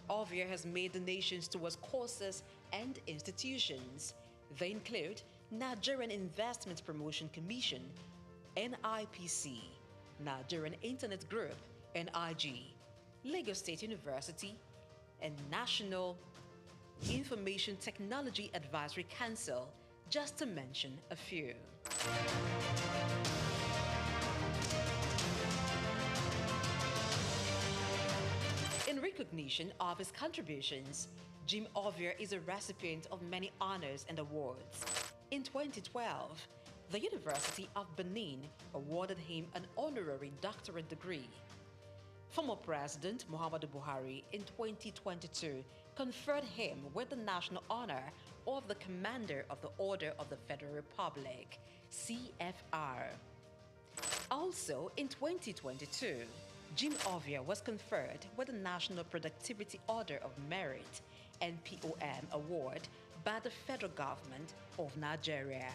Ovia has made donations towards courses and institutions, They include Nigerian Investment Promotion Commission, NIPC, Nigerian Internet Group, NIG, Lagos State University, and National Information Technology Advisory Council, just to mention a few. In recognition of his contributions, Jim Ovia is a recipient of many honors and awards. In 2012, the University of Benin awarded him an honorary doctorate degree. Former President Muhammadu Buhari in 2022 conferred him with the national honor of the Commander of the Order of the Federal Republic, CFR. Also in 2022, Jim Ovia was conferred with the National Productivity Order of Merit, NPOM award by the federal government of Nigeria.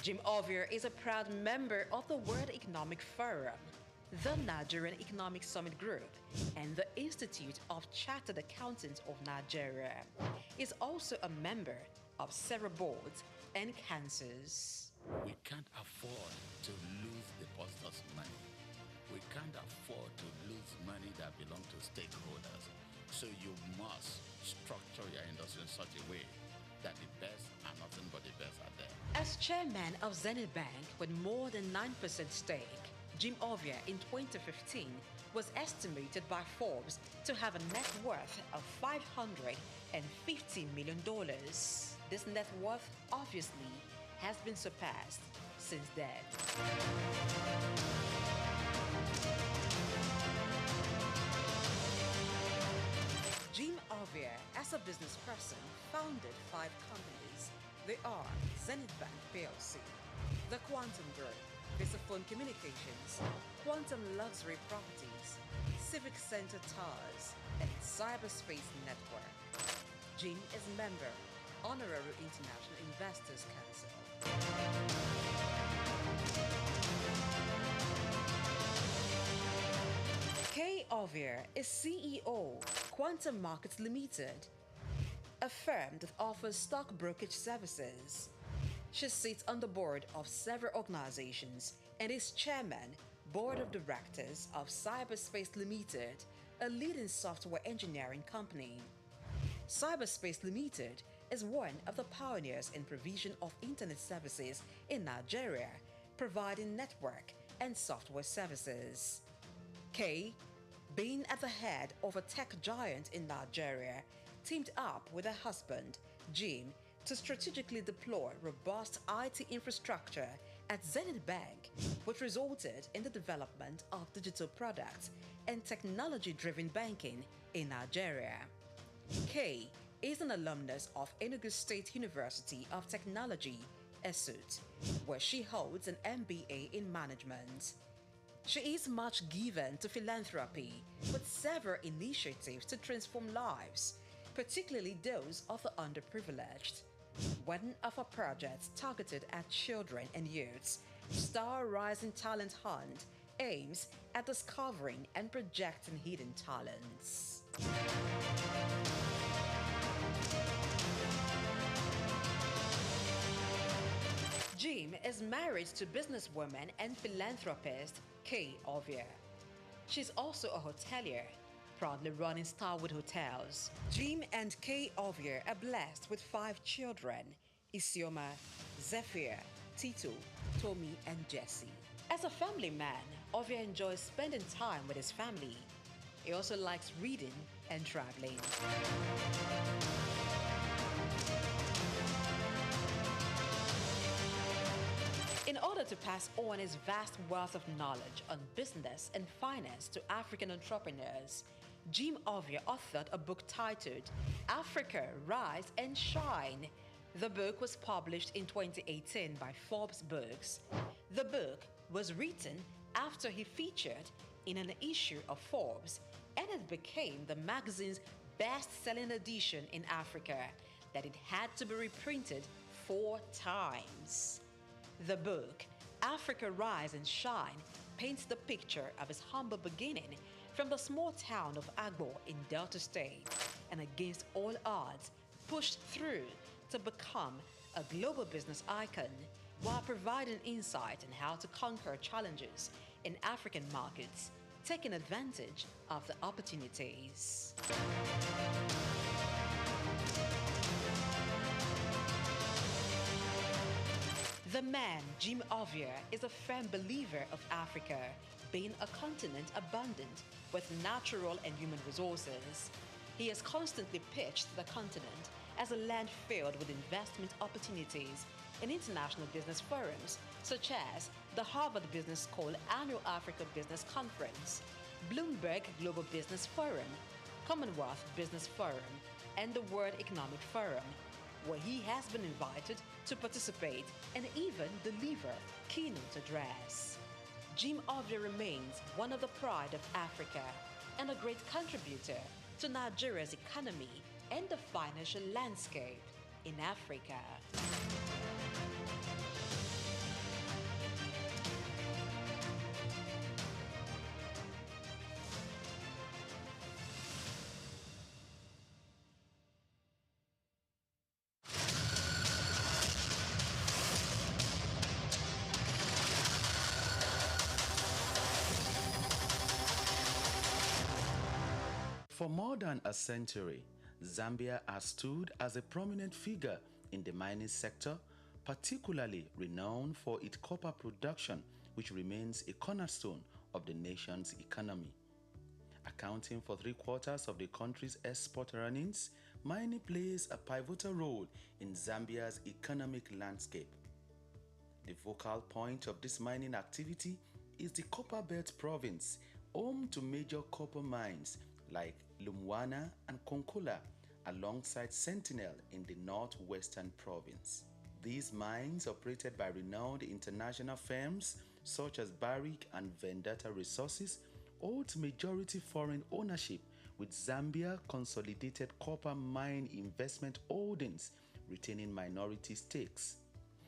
Jim Ovia is a proud member of the World Economic Forum, the Nigerian Economic Summit Group, and the Institute of Chartered Accountants of Nigeria. He is also a member of several boards and councils. We can't afford to lose depositors' money. We can't afford to lose money that belongs to stakeholders. So you must structure your industry in such a way that the best and nothing but the best are there. As chairman of Zenith Bank with more than 9% stake, Jim Ovia in 2015 was estimated by Forbes to have a net worth of $550 million. This net worth obviously has been surpassed since then. Jim Ovia, as a business person, founded 5 companies. They are Zenith Bank PLC, the Quantum Group, Visaphone Communications, Quantum Luxury Properties, Civic Center Towers, and Cyberspace Network. Jim is member, Honorary International Investors Council. Kay Ovia is CEO, Quantum Markets Limited, a firm that offers stock brokerage services. She sits on the board of several organizations and is chairman, board of directors of Cyberspace Limited, a leading software engineering company. Cyberspace Limited is one of the pioneers in provision of internet services in Nigeria, providing network and software services. Kay, being at the head of a tech giant in Nigeria, teamed up with her husband, Jim, to strategically deploy robust IT infrastructure at Zenith Bank, which resulted in the development of digital products and technology-driven banking in Nigeria. Kay is an alumnus of Enugu State University of Technology, Souq, where she holds an MBA in management. She is much given to philanthropy, with several initiatives to transform lives, particularly those of the underprivileged. One of her projects targeted at children and youths, Star Rising Talent Hunt, aims at discovering and projecting hidden talents. Jim is married to businesswoman and philanthropist Kay Ovia. She's also a hotelier, proudly running Starwood Hotels. Jim and Kay Ovia are blessed with 5 children: Isioma, Zephyr, Tito, Tommy, and Jesse. As a family man, Ovia enjoys spending time with his family. He also likes reading and traveling. In order to pass on his vast wealth of knowledge on business and finance to African entrepreneurs, Jim Ovia authored a book titled Africa, Rise and Shine. The book was published in 2018 by Forbes Books. The book was written after he featured in an issue of Forbes, and it became the magazine's best-selling edition in Africa, that it had to be reprinted 4 times. The book, Africa Rise and Shine, paints the picture of his humble beginning From the small town of Agbo in Delta State, and against all odds, pushed through to become a global business icon while providing insight on how to conquer challenges in African markets, taking advantage of the opportunities. The man, Jim Ovia, is a firm believer of Africa being a continent abundant with natural and human resources. He has constantly pitched the continent as a land filled with investment opportunities in international business forums such as the Harvard Business School Annual Africa Business Conference, Bloomberg Global Business Forum, Commonwealth Business Forum, and the World Economic Forum, where he has been invited to participate and even deliver keynote address. Jim Ovia remains one of the pride of Africa and a great contributor to Nigeria's economy and the financial landscape in Africa. For more than a century, Zambia has stood as a prominent figure in the mining sector, particularly renowned for its copper production, which remains a cornerstone of the nation's economy. Accounting for 3/4 of the country's export earnings, mining plays a pivotal role in Zambia's economic landscape. The focal point of this mining activity is the Copperbelt province, home to major copper mines like Lumwana and Konkola, alongside Sentinel in the northwestern province. These mines, operated by renowned international firms such as Barrick and Vendetta Resources, hold majority foreign ownership, with Zambia Consolidated Copper Mine Investment Holdings retaining minority stakes.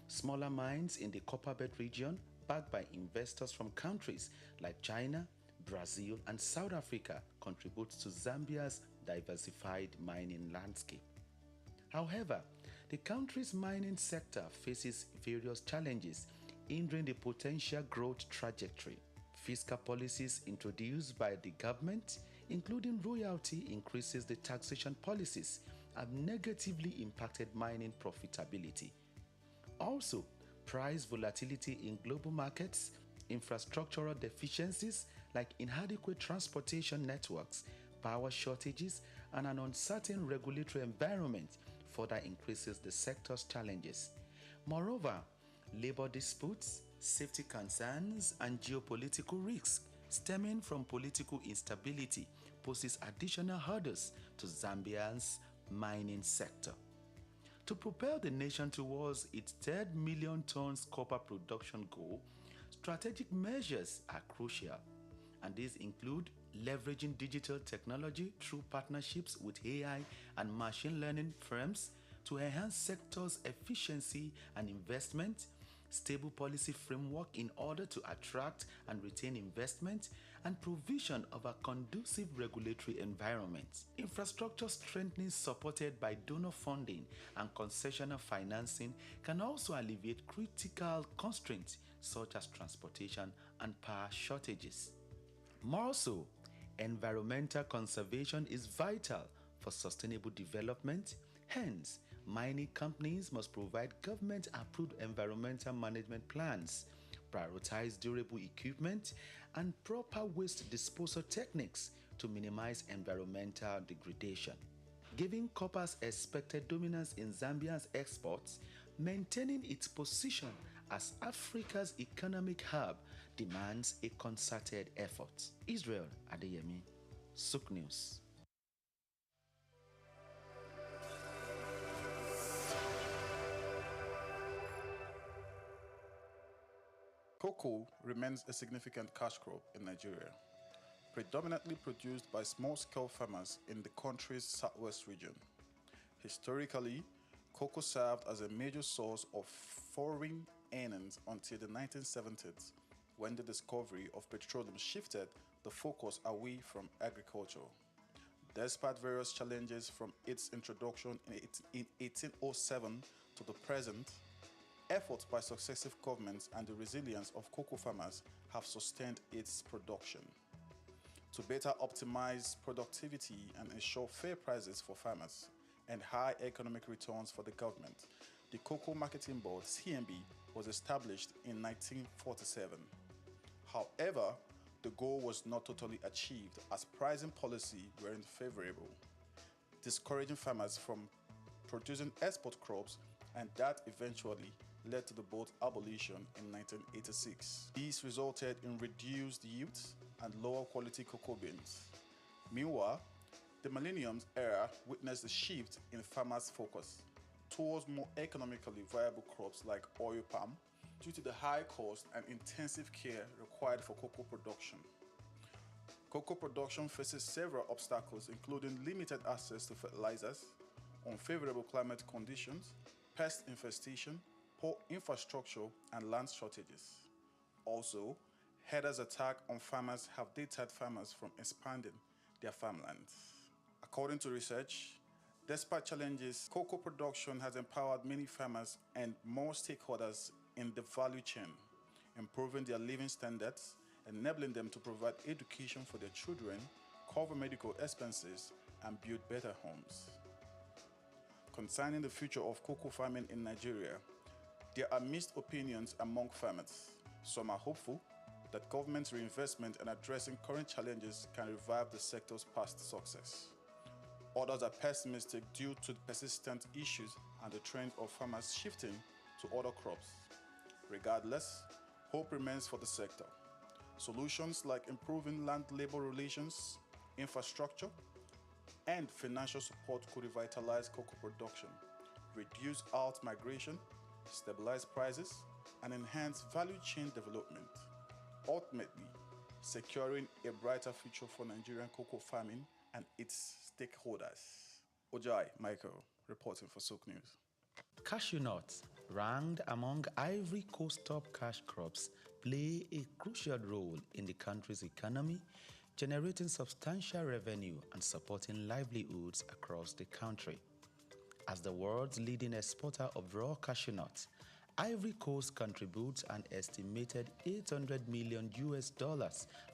Smaller mines in the Copperbelt region, backed by investors from countries like China, Brazil, and South Africa, contribute to Zambia's diversified mining landscape. However, the country's mining sector faces various challenges hindering the potential growth trajectory. Fiscal policies introduced by the government, including royalty increases, the taxation policies, have negatively impacted mining profitability. Also, price volatility in global markets, infrastructural deficiencies like inadequate transportation networks, power shortages, and an uncertain regulatory environment further increases the sector's challenges. Moreover, labor disputes, safety concerns, and geopolitical risks stemming from political instability poses additional hurdles to Zambia's mining sector. To propel the nation towards its 3 million tons copper production goal, strategic measures are crucial, and these include leveraging digital technology through partnerships with AI and machine learning firms to enhance sector's efficiency and investment, stable policy framework in order to attract and retain investment, and provision of a conducive regulatory environment. Infrastructure strengthening supported by donor funding and concessional financing can also alleviate critical constraints such as transportation and power shortages. More so, environmental conservation is vital for sustainable development. Hence, mining companies must provide government-approved environmental management plans, prioritize durable equipment, and proper waste disposal techniques to minimize environmental degradation. Given copper's expected dominance in Zambia's exports, maintaining its position as Africa's economic hub demands a concerted effort. Israel Adeyemi, Souq News. Cocoa remains a significant cash crop in Nigeria, predominantly produced by small-scale farmers in the country's southwest region. Historically, cocoa served as a major source of foreign earnings until the 1970s, when the discovery of petroleum shifted the the focus away from agriculture. Despite various challenges from its introduction in 1807 to the present, efforts by successive governments and the resilience of cocoa farmers have sustained its production. To better optimize productivity and ensure fair prices for farmers and high economic returns for the government, the Cocoa Marketing Board (CMB) was established in 1947. However, the goal was not totally achieved as pricing policy weren't favorable, discouraging farmers from producing export crops, and that eventually led to the board's abolition in 1986. This resulted in reduced yields and lower quality cocoa beans. Meanwhile, the Millennium era witnessed a shift in farmers' focus towards more economically viable crops like oil palm due to the high cost and intensive care required for cocoa production. Cocoa production faces several obstacles, including limited access to fertilizers, unfavorable climate conditions, pest infestation, poor infrastructure, and land shortages. Also, herders' attacks on farmers have deterred farmers from expanding their farmlands. According to research, despite challenges, cocoa production has empowered many farmers and more stakeholders in the value chain, improving their living standards, enabling them to provide education for their children, cover medical expenses, and build better homes. Concerning the future of cocoa farming in Nigeria, there are mixed opinions among farmers. Some are hopeful that government's reinvestment in addressing current challenges can revive the sector's past success. Others are pessimistic due to persistent issues and the trend of farmers shifting to other crops. Regardless, hope remains for the sector. Solutions like improving land-labor relations, infrastructure, and financial support could revitalize cocoa production, reduce out migration, stabilize prices, and enhance value chain development, ultimately securing a brighter future for Nigerian cocoa farming and its stakeholders. Ojai Michael, reporting for Souq News. Cashew nuts, ranked among Ivory Coast top cash crops, play a crucial role in the country's economy, generating substantial revenue and supporting livelihoods across the country. As the world's leading exporter of raw cashew nuts, Ivory Coast contributes an estimated $800 million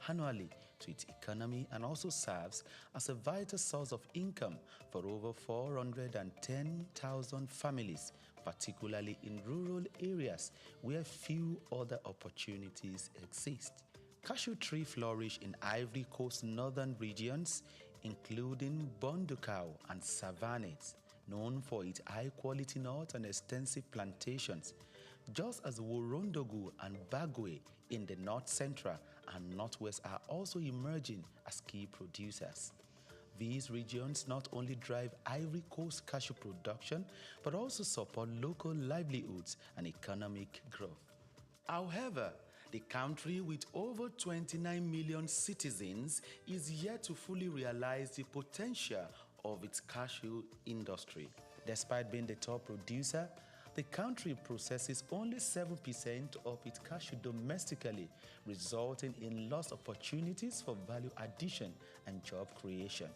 annually to its economy and also serves as a vital source of income for over 410,000 families, particularly in rural areas where few other opportunities exist. Cashew trees flourish in Ivory Coast northern regions, including Bondukau and Savannah, known for its high-quality nuts and extensive plantations, just as Worondogu and Bagwe in the north central and northwest are also emerging as key producers. These regions not only drive Ivory Coast cashew production, but also support local livelihoods and economic growth. However, the country with over 29 million citizens is yet to fully realize the potential of its cashew industry. Despite being the top producer, the country processes only 7% of its cashew domestically, resulting in lost opportunities for value addition and job creation.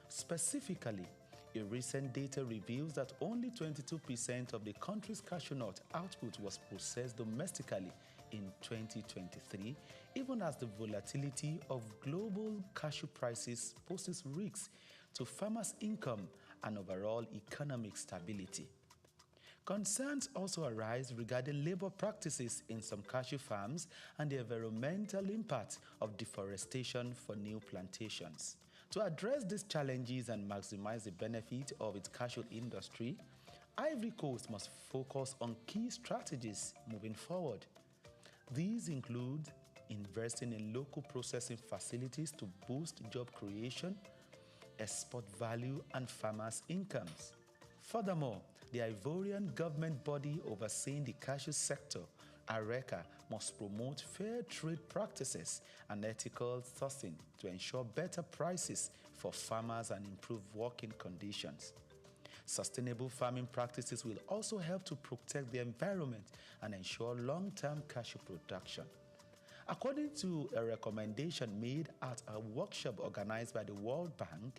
Specifically, a recent data reveals that only 22% of the country's cashew nut output was processed domestically in 2023, even as the volatility of global cashew prices poses risks to farmers' income and overall economic stability. Concerns also arise regarding labor practices in some cashew farms and the environmental impact of deforestation for new plantations. To address these challenges and maximize the benefit of its cashew industry, Ivory Coast must focus on key strategies moving forward. These include investing in local processing facilities to boost job creation, export value, and farmers' incomes. Furthermore, the Ivorian government body overseeing the cashew sector, ARECA, must promote fair trade practices and ethical sourcing to ensure better prices for farmers and improve working conditions. Sustainable farming practices will also help to protect the environment and ensure long-term cashew production. According to a recommendation made at a workshop organized by the World Bank,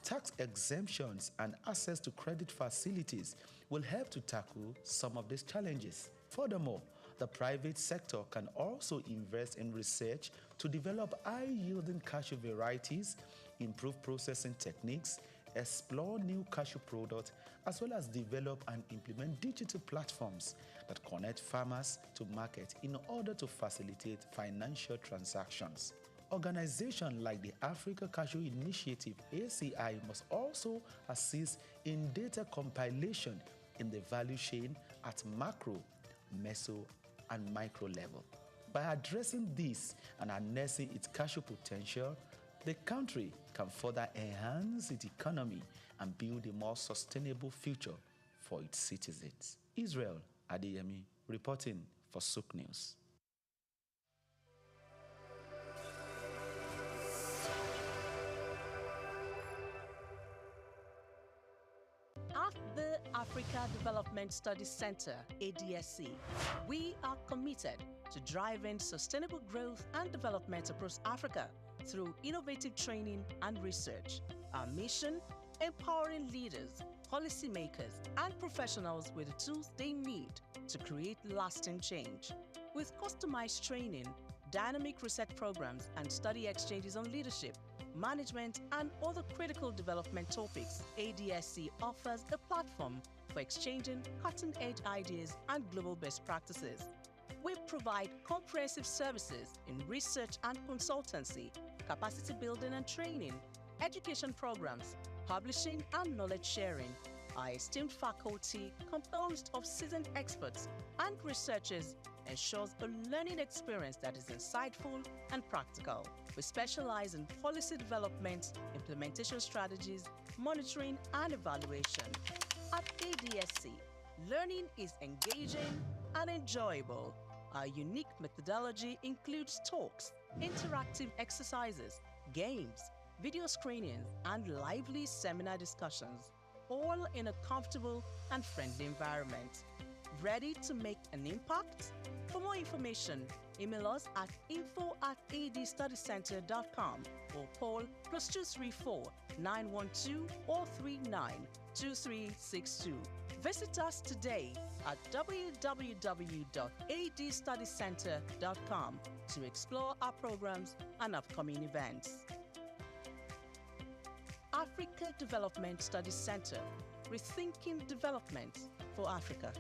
tax exemptions and access to credit facilities will help to tackle some of these challenges. Furthermore, the private sector can also invest in research to develop high-yielding cashew varieties, improve processing techniques, explore new cashew products, as well as develop and implement digital platforms that connect farmers to market in order to facilitate financial transactions. Organizations like the Africa Cashew Initiative (ACI) must also assist in data compilation in the value chain at macro, meso, and micro level. By addressing this and harnessing its cashew potential, the country can further enhance its economy and build a more sustainable future for its citizens. Israel Adeyemi reporting for Souq News. At the Africa Development Studies Center, ADSC, we are committed to driving sustainable growth and development across Africa through innovative training and research. Our mission: empowering leaders, policymakers, and professionals with the tools they need to create lasting change. With customized training, dynamic research programs, and study exchanges on leadership, management, and other critical development topics, ADSC offers a platform for exchanging cutting-edge ideas and global best practices. We provide comprehensive services in research and consultancy, capacity building and training, education programs, publishing, and knowledge sharing. Our esteemed faculty, composed of seasoned experts and researchers, ensures a learning experience that is insightful and practical. We specialize in policy development, implementation strategies, monitoring, and evaluation. At ADSC, learning is engaging and enjoyable. Our unique methodology includes talks, interactive exercises, games, video screenings, and lively seminar discussions, all in a comfortable and friendly environment. Ready to make an impact? For more information, email us at info@adstudycenter.com or call +234 912 439 2362. Visit us today at www.adstudycenter.com to explore our programs and upcoming events. Africa Development Studies Center, rethinking development for Africa.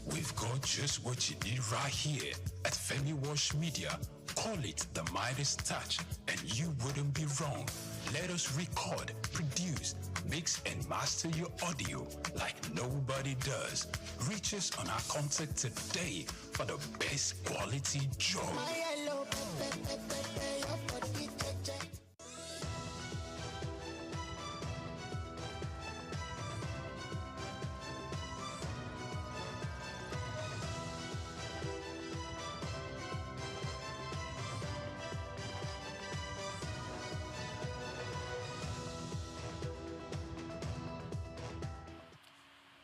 We've got just what you need right here at Femi Wash Media. Call it the Midas Touch and you wouldn't be wrong. Let us record, produce, mix and master your audio like nobody does. Reach us on our contact today for the best quality job.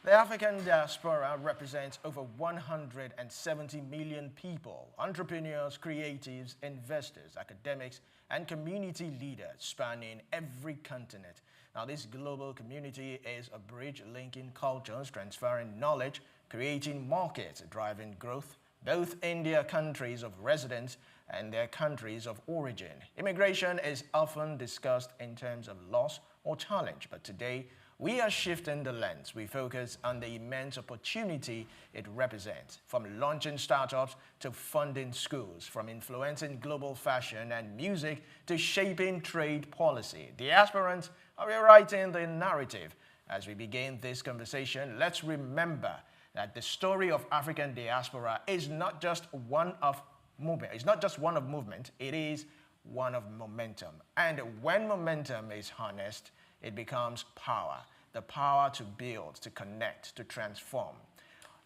The African diaspora represents over 170 million people, entrepreneurs, creatives, investors, academics, and community leaders spanning every continent. Now, this global community is a bridge linking cultures, transferring knowledge, creating markets, driving growth, both in their countries of residence and their countries of origin. Immigration is often discussed in terms of loss or challenge, but today, we are shifting the lens. We focus on the immense opportunity it represents, from launching startups to funding schools, from influencing global fashion and music to shaping trade policy. Diasporans are rewriting the narrative. As we begin this conversation, let's remember that the story of African diaspora is not just one of movement. It's not just one of movement. It is one of momentum. And when momentum is harnessed, it becomes power, the power to build, to connect, to transform.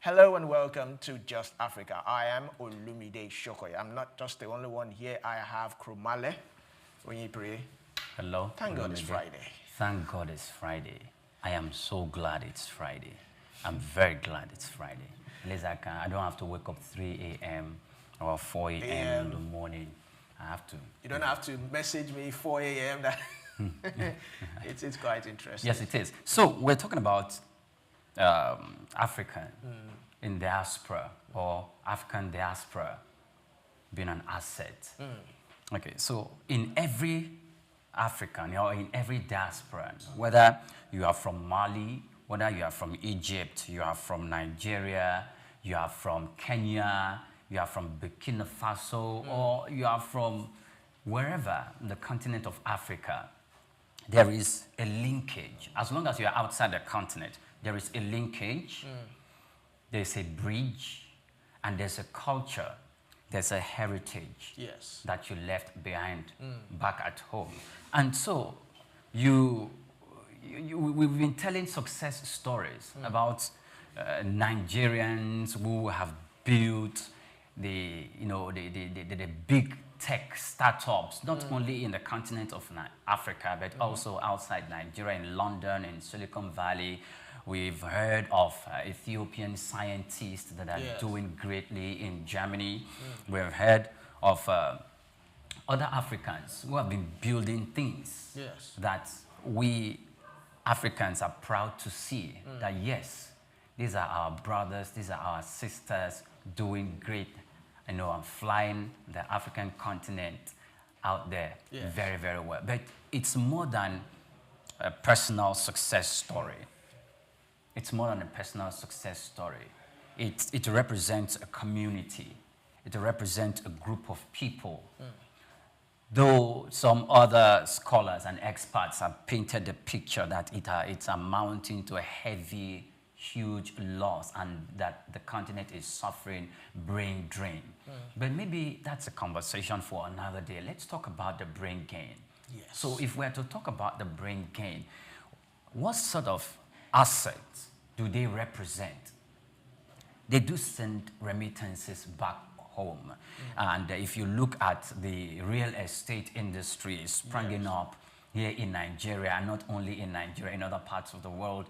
Hello and welcome to Just Africa. I am Olumide Shokoye. I'm not just the only one here. I have Krumale. Hello. Thank God it's Friday. Thank God it's Friday. I am so glad it's Friday. I'm very glad it's Friday. At least I don't have to wake up 3 a.m. or 4 a.m. in the morning. I have to. You don't have to message me 4 a.m. It's quite interesting. Yes, it is. So we're talking about African in diaspora or African diaspora being an asset. Okay, so in every African or in every diaspora, whether you are from Mali, whether you are from Egypt, you are from Nigeria, you are from Kenya, you are from Burkina Faso, or you are from wherever in the continent of Africa, there is a linkage. As long as you are outside the continent, there is a linkage, there's a bridge, and there's a culture, there's a heritage that you left behind back at home. And so we've been telling success stories about Nigerians who have built the big tech startups, not only in the continent of Africa, but also outside Nigeria, in London, in Silicon Valley. We've heard of Ethiopian scientists that are doing greatly in Germany. We've heard of other Africans who have been building things that we Africans are proud to see. That yes, these are our brothers, these are our sisters doing great, and flying the African continent out there very, very well. But it's more than a personal success story. It's more than a personal success story. It represents a community. It represents a group of people. Though some other scholars and experts have painted the picture that it's amounting to a heavy, huge loss and that the continent is suffering brain drain. But maybe that's a conversation for another day. Let's talk about the brain gain. So if we're to talk about the brain gain, what sort of assets do they represent? They do send remittances back home. And if you look at the real estate industry springing up here in Nigeria, not only in Nigeria, in other parts of the world,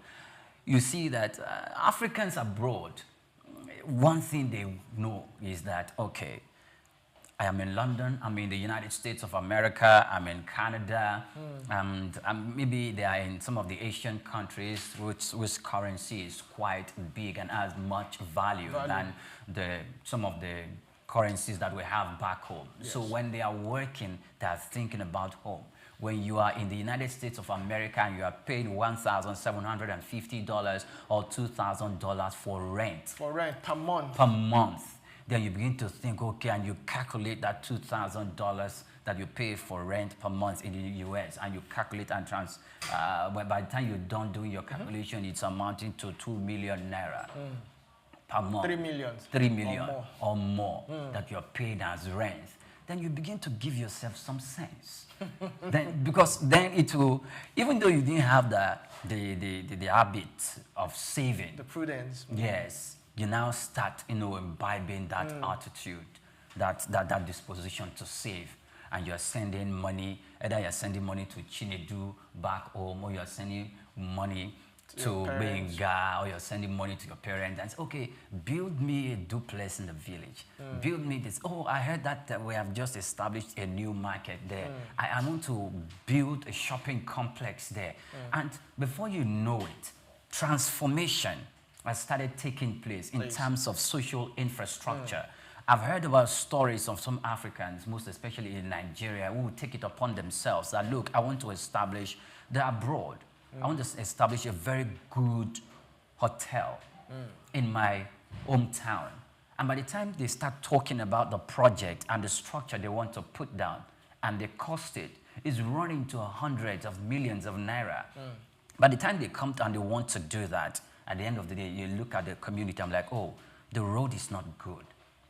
you see that Africans abroad, one thing they know is that, okay, I am in London, I'm in the United States of America, I'm in Canada, and maybe they are in some of the Asian countries which currency is quite big and has much value than some of the currencies that we have back home. So when they are working, they are thinking about home. When you are in the United States of America and you are paying $1,750 or $2,000 for rent. For rent per month. Per month. Then you begin to think, okay, and you calculate that $2,000 that you pay for rent per month in the US, and you calculate and by the time you're done doing your calculation, it's amounting to 2 million naira per month. 3 million. 3 million or more that you're paid as rent. Then you begin to give yourself some sense. Because then it will, even though you didn't have the habit of saving. The prudence. Yes. You now start, imbibing that attitude, that disposition to save. And you're sending money, either you're sending money to Chinedu back home, or you're sending money to Benga, or you're sending money to your parents and say, okay, build me a duplex in the village. Build me this. Oh, I heard that we have just established a new market there. I want to build a shopping complex there. And before you know it, transformation has started taking place in terms of social infrastructure. I've heard about stories of some Africans, most especially in Nigeria, who would take it upon themselves that, look, I want to establish, they're abroad. I want to establish a very good hotel in my hometown. And by the time they start talking about the project and the structure they want to put down, and the cost is running to hundreds of millions of naira. By the time they come down, they want to do that. At the end of the day, you look at the community, I'm like, oh, the road is not good.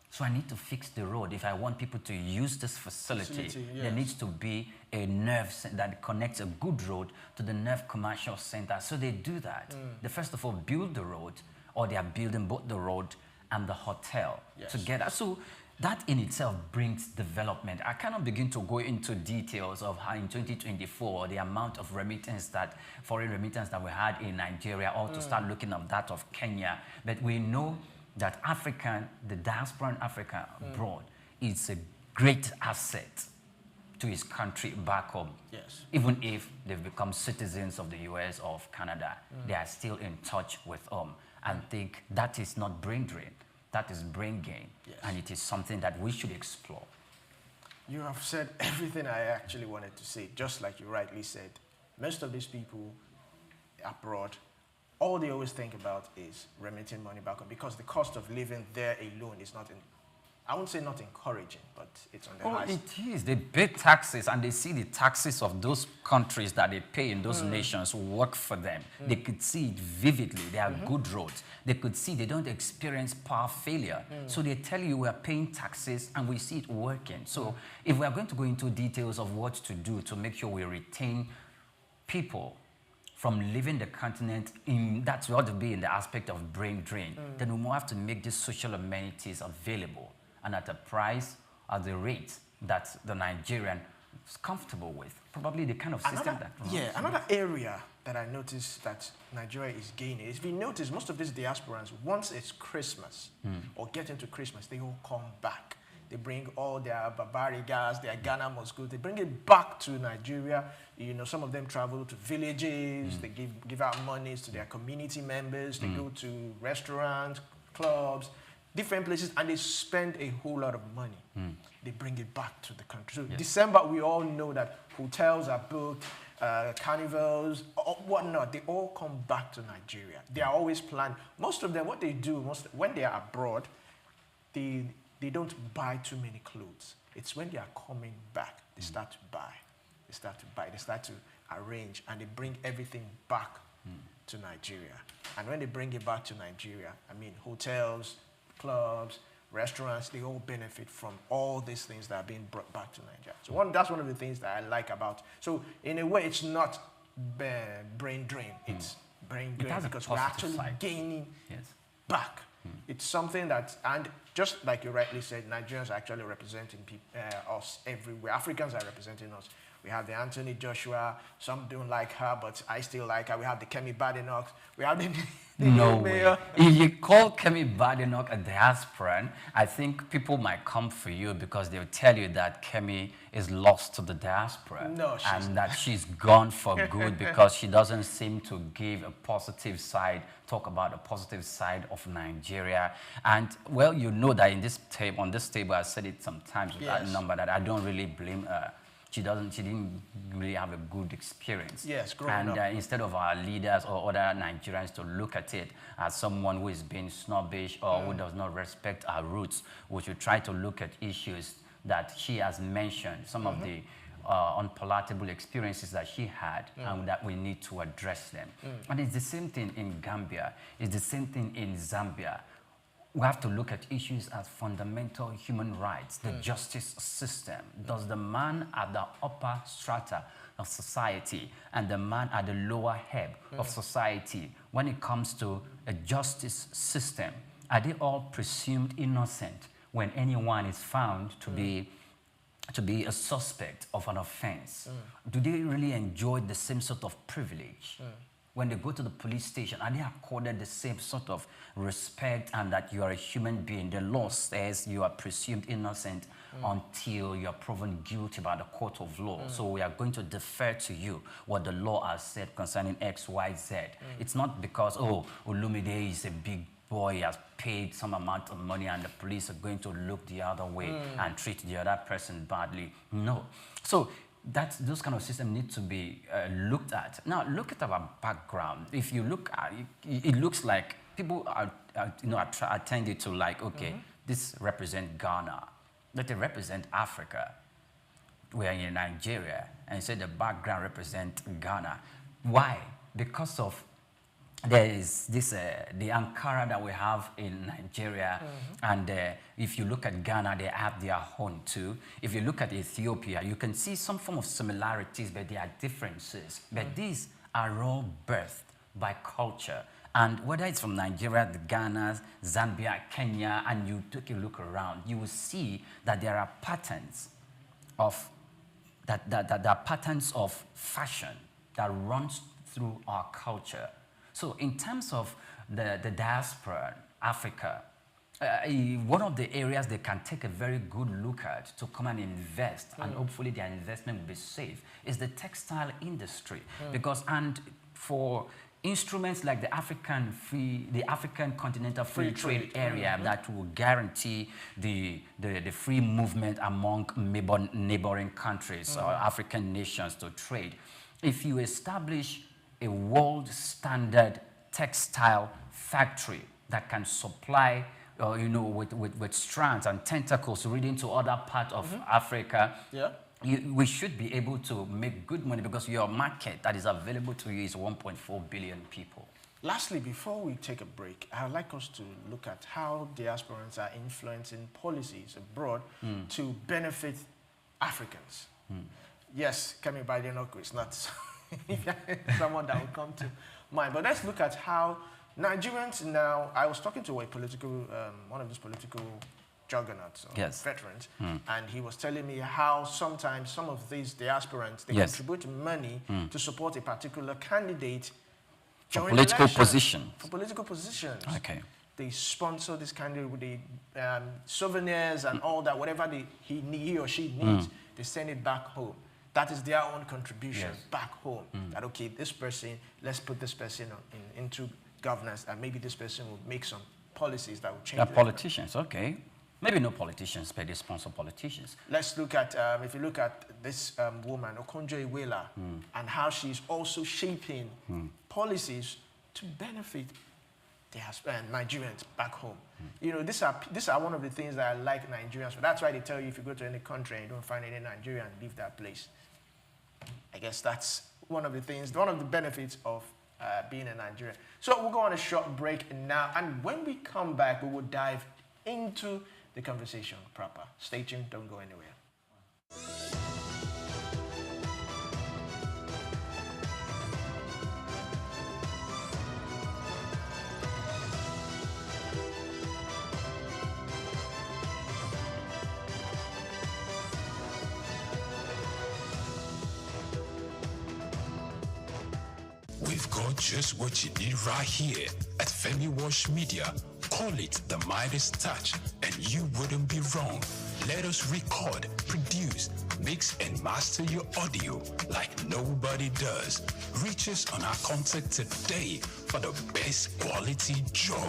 So I need to fix the road. If I want people to use this facility, there needs to be a nerve that connects a good road to the Nerve Commercial Center. So they do that. They first of all build the road, or they are building both the road and the hotel together. So that in itself brings development. I cannot begin to go into details of how in 2024, the amount of foreign remittance that we had in Nigeria, or to start looking at that of Kenya. But we know that the diaspora in Africa abroad is a great asset to his country back home. Yes. Even if they've become citizens of the US or of Canada, they are still in touch with home and think that is not brain drain, that is brain gain. Yes. And it is something that we should explore. You have said everything I actually wanted to say, just like you rightly said. Most of these people abroad, all they always think about is remitting money back home because the cost of living there alone is not, I won't say not encouraging, but it's on the high side. It is. They pay taxes and they see the taxes of those countries that they pay in those nations work for them. They could see it vividly. They have good roads. They could see they don't experience power failure. So they tell you we are paying taxes and we see it working. So if we are going to go into details of what to do to make sure we retain people from leaving the continent, that's what to be in the aspect of brain drain, then we will have to make these social amenities available and at a price, at the rate that the Nigerian is comfortable with. Probably the kind of system another area that I noticed that Nigeria is gaining is, if you notice, most of these diasporans, once it's Christmas or get into Christmas, they all come back. They bring all their barbarigas, their Ghana Moscow, they bring it back to Nigeria. You know, some of them travel to villages, they give out monies to their community members, they go to restaurants, clubs, different places, and they spend a whole lot of money. They bring it back to the country. So December, we all know that hotels are booked, carnivals, whatnot, they all come back to Nigeria. They are always planned. Most of them, what they do, when they are abroad, they don't buy too many clothes. It's when they are coming back, they start to buy. They start to buy, they start to arrange, and they bring everything back to Nigeria. And when they bring it back to Nigeria, I mean, hotels, clubs, restaurants, they all benefit from all these things that are being brought back to Nigeria. So that's one of the things that I like about. So in a way, it's not brain drain. It's brain drain because we're actually gaining back. It's something that, and just like you rightly said, Nigerians are actually representing us everywhere. Africans are representing us. We have the Anthony Joshua. Some don't like her, but I still like her. We have the Kemi Badenoch. We have the no way. If you call Kemi Badenoch a diasporan, I think people might come for you because they'll tell you that Kemi is lost to the diaspora. No, and that she's gone for good because she doesn't seem to give a positive side, talk about a positive side of Nigeria. And well, you know that in this tape, on this table, I said it sometimes with that number that I don't really blame her. She didn't really have a good experience. Yes, growing up. And instead of our leaders or other Nigerians to look at it as someone who is being snobbish or who does not respect our roots, we should try to look at issues that she has mentioned, some of the unpalatable experiences that she had and that we need to address them. And it's the same thing in Gambia. It's the same thing in Zambia. We have to look at issues as fundamental human rights, the justice system. Does the man at the upper strata of society and the man at the lower ebb of society, when it comes to a justice system, are they all presumed innocent when anyone is found to be a suspect of an offense? Do they really enjoy the same sort of privilege? When they go to the police station, are they accorded the same sort of respect and that you are a human being? The law says you are presumed innocent until you are proven guilty by the court of law. So we are going to defer to you what the law has said concerning X, Y, Z. It's not because, oh, Olumide is a big boy, he has paid some amount of money and the police are going to look the other way and treat the other person badly. No. So those kind of systems need to be looked at. Now, look at our background. If you look at it, it looks like people are attending to like, okay, this represents Ghana, but they represent Africa. We are in Nigeria, and say the background represents Ghana. Why? Because of there is this the Ankara that we have in Nigeria, and if you look at Ghana, they have their own too. If you look at Ethiopia, you can see some form of similarities, but there are differences. But these are all birthed by culture. And whether it's from Nigeria, the Ghana, Zambia, Kenya, and you take a look around, you will see that there are patterns of patterns of fashion that runs through our culture. So in terms of the diaspora, Africa, one of the areas they can take a very good look at to come and invest, and hopefully their investment will be safe, is the textile industry. Because, and for instruments like the African Continental Free Trade Area that will guarantee the free movement among neighboring countries or African nations to trade. If you establish a world standard textile factory that can supply with strands and tentacles reading to other parts of Africa, we should be able to make good money, because your market that is available to you is 1.4 billion people. Lastly, before we take a break, I would like us to look at how diasporans are influencing policies abroad to benefit Africans. Yes, Kemi Badenoku is not someone that will come to mind, but let's look at how Nigerians now. I was talking to a political, one of these political juggernauts, veterans, and he was telling me how sometimes some of these diasporans, they contribute money to support a particular candidate for political positions. Okay. They sponsor this candidate with the souvenirs and all that, whatever he or she needs, they send it back home. That is their own contribution back home. That, okay, this person, let's put this person into governance, and maybe this person will make some policies that will change. Politicians, okay. Maybe no politicians, but they sponsor politicians. Let's look at, if you look at this woman, Okonjo-Iweala, and how she's also shaping policies to benefit Nigerians back home. You know, these are one of the things that I like Nigerians for. That's why they tell you if you go to any country and you don't find any Nigerian, leave that place. I guess that's one of the things, one of the benefits of being a Nigerian. So we'll go on a short break now, and when we come back, we will dive into the conversation proper. Stay tuned, don't go anywhere. We've got just what you need right here at Femi Wash Media. Call it the Midas Touch, and you wouldn't be wrong. Let us record, produce, mix, and master your audio like nobody does. Reach us on our contact today for the best quality job.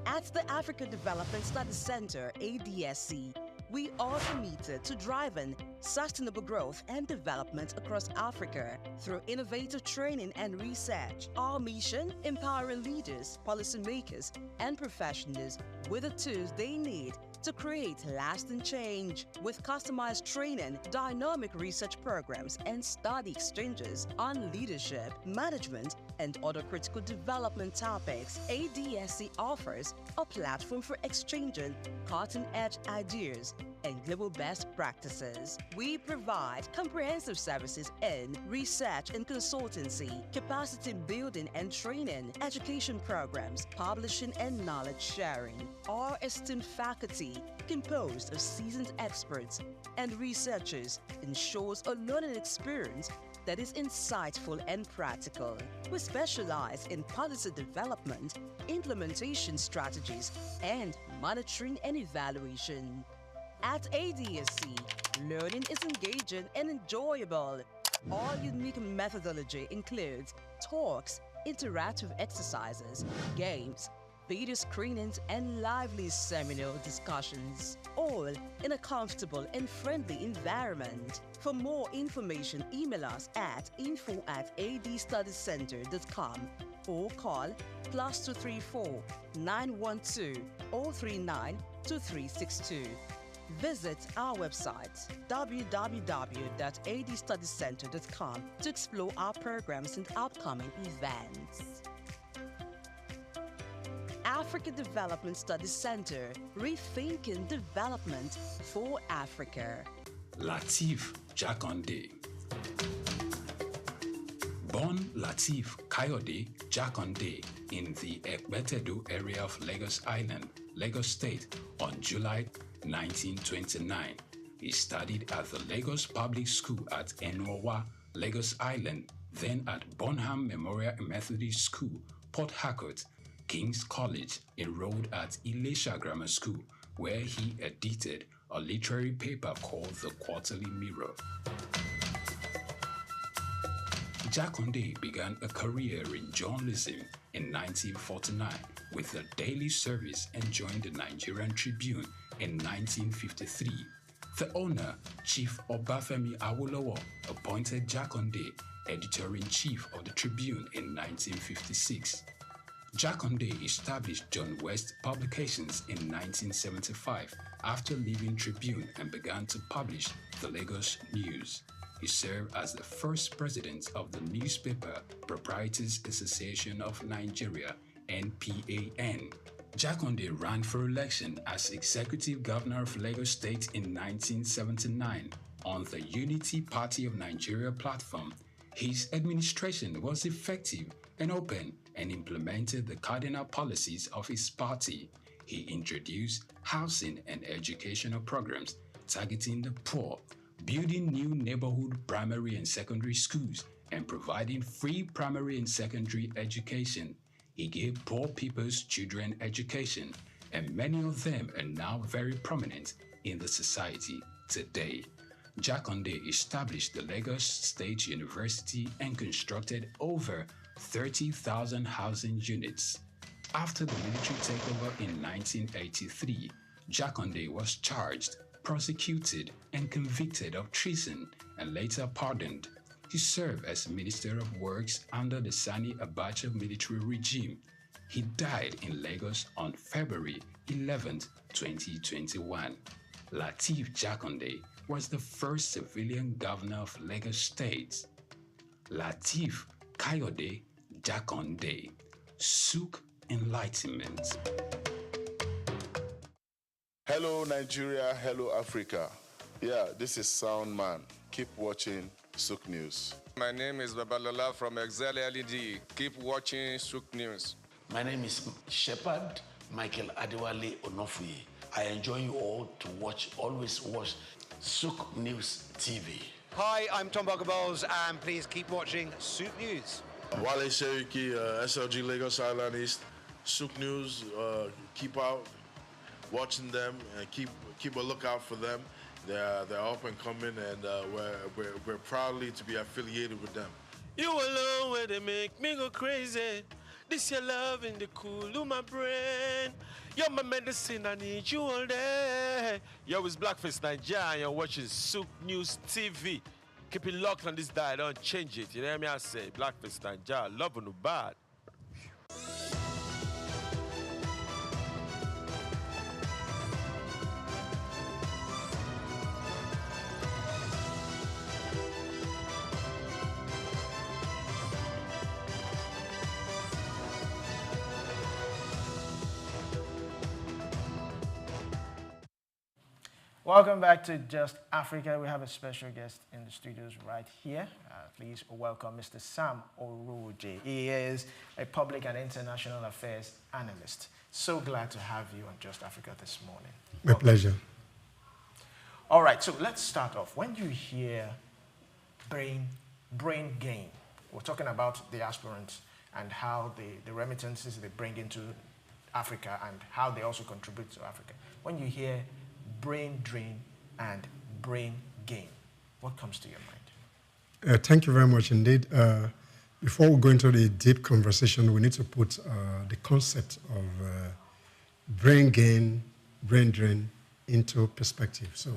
At the Africa Development Study Center, ADSC, we are committed to driving sustainable growth and development across Africa through innovative training and research. Our mission, empowering leaders, policymakers, and professionals with the tools they need to create lasting change. With customized training, dynamic research programs, and study exchanges on leadership, management, and other critical development topics, ADSC offers a platform for exchanging cutting-edge ideas and global best practices. We provide comprehensive services in research and consultancy, capacity building and training, education programs, publishing and knowledge sharing. Our esteemed faculty, composed of seasoned experts and researchers, ensures a learning experience that is insightful and practical. We specialize in policy development, implementation strategies, and monitoring and evaluation. At ADSC, learning is engaging and enjoyable. Our unique methodology includes talks, interactive exercises, games, video screenings, and lively seminar discussions, all in a comfortable and friendly environment. For more information, email us at info@adstudycenter.com or call +234 912 039 2362. Visit our website www.adstudycenter.com to explore our programs and upcoming events. Africa Development Studies Center, rethinking development for Africa. Lateef Jakande. Born Lateef Kayode Jakande in the Ekpetedo area of Lagos Island, Lagos State, on July 1929. He studied at the Lagos Public School at Enowa, Lagos Island, then at Bonham Memorial Methodist School, Port Harcourt, King's College, enrolled at Ilesha Grammar School, where he edited a literary paper called The Quarterly Mirror. Jakonde began a career in journalism in 1949 with the Daily Service and joined the Nigerian Tribune in 1953. The owner, Chief Obafemi Awolowo, appointed Jakonde editor-in-chief of the Tribune in 1956. Jakonde established John West Publications in 1975 after leaving Tribune and began to publish the Lagos News. He served as the first president of the Newspaper Proprietors Association of Nigeria, NPAN. Jakonde ran for election as executive governor of Lagos State in 1979 on the Unity Party of Nigeria platform. His administration was effective and open and implemented the cardinal policies of his party. He introduced housing and educational programs targeting the poor, building new neighborhood primary and secondary schools, and providing free primary and secondary education. He gave poor people's children education, and many of them are now very prominent in the society today. Jakonde established the Lagos State University and constructed over 30,000 housing units. After the military takeover in 1983, Jakonde was charged, prosecuted, and convicted of treason and later pardoned. He served as Minister of Works under the Sani Abacha military regime. He died in Lagos on February 11, 2021. Lateef Jakonde was the first civilian governor of Lagos State. Lateef Kayode Jakonde, Souq Enlightenment. Hello Nigeria, hello Africa. Yeah, this is Sound Man. Keep watching Souq News. My name is Babalola from Excel LED. Keep watching Souq News. My name is Shepherd Michael Adewale Onofuye. I enjoy you all to watch, always watch Souq News TV. Hi, I'm Tom Boggaballs, and please keep watching Souq News. Wale Seriki, SLG Lagos Island East, Souq News. Keep out watching them and keep a lookout for them. They're up and coming, and we're proudly to be affiliated with them. You alone where they make me go crazy. This your love in the cool of my brain. You're my medicine, I need you all day. Yo, it's Blackface Nigeria, and you're watching Souq News TV. Keep it locked on this dial, don't change it. You know what I say? Blackface Nigeria, love no bad. Welcome back to Just Africa. We have a special guest in the studios right here. Please welcome Mr. Sam Oroje. He is a public and international affairs analyst. So glad to have you on Just Africa this morning. My pleasure. All right, so let's start off. When you hear brain gain, we're talking about the aspirants and how the remittances they bring into Africa and how they also contribute to Africa. When you hear brain drain and brain gain, what comes to your mind? Thank you very much indeed. Before we go into the deep conversation, we need to put the concept of brain gain, brain drain into perspective. So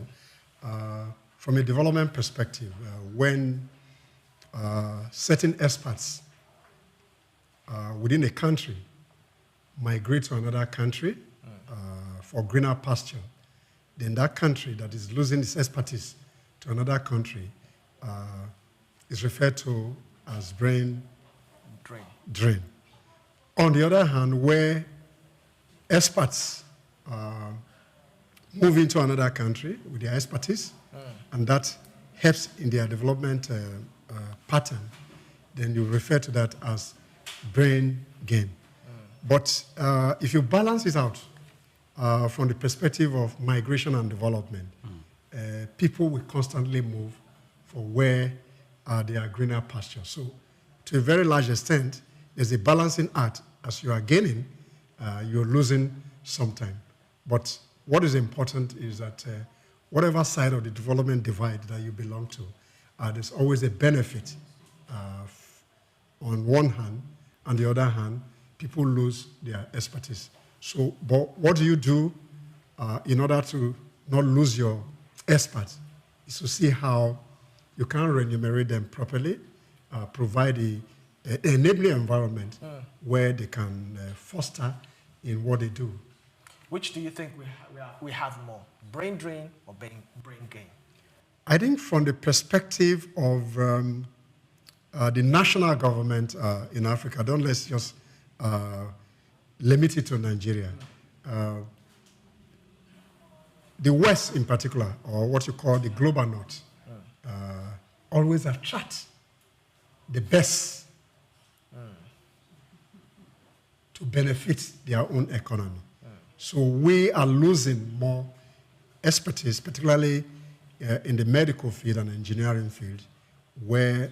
from a development perspective, when certain experts within a country migrate to another country for greener pasture, then that country that is losing its expertise to another country is referred to as brain drain. On the other hand, where experts move into another country with their expertise, and that helps in their development pattern, then you refer to that as brain gain. But if you balance it out, from the perspective of migration and development, people will constantly move for where there are greener pastures. So to a very large extent, there's a balancing act. As you are gaining, you're losing some time. But what is important is that whatever side of the development divide that you belong to, there's always a benefit on one hand. On the other hand, people lose their expertise. So, but what do you do in order to not lose your experts? Is to see how you can remunerate them properly, provide an enabling environment where they can foster in what they do. Which do you think we have more, brain drain or brain gain? I think from the perspective of the national government in Africa, don't let's just limit it to Nigeria. The West in particular, or what you call the global North, always attract the best to benefit their own economy. So we are losing more expertise, particularly in the medical field and engineering field, where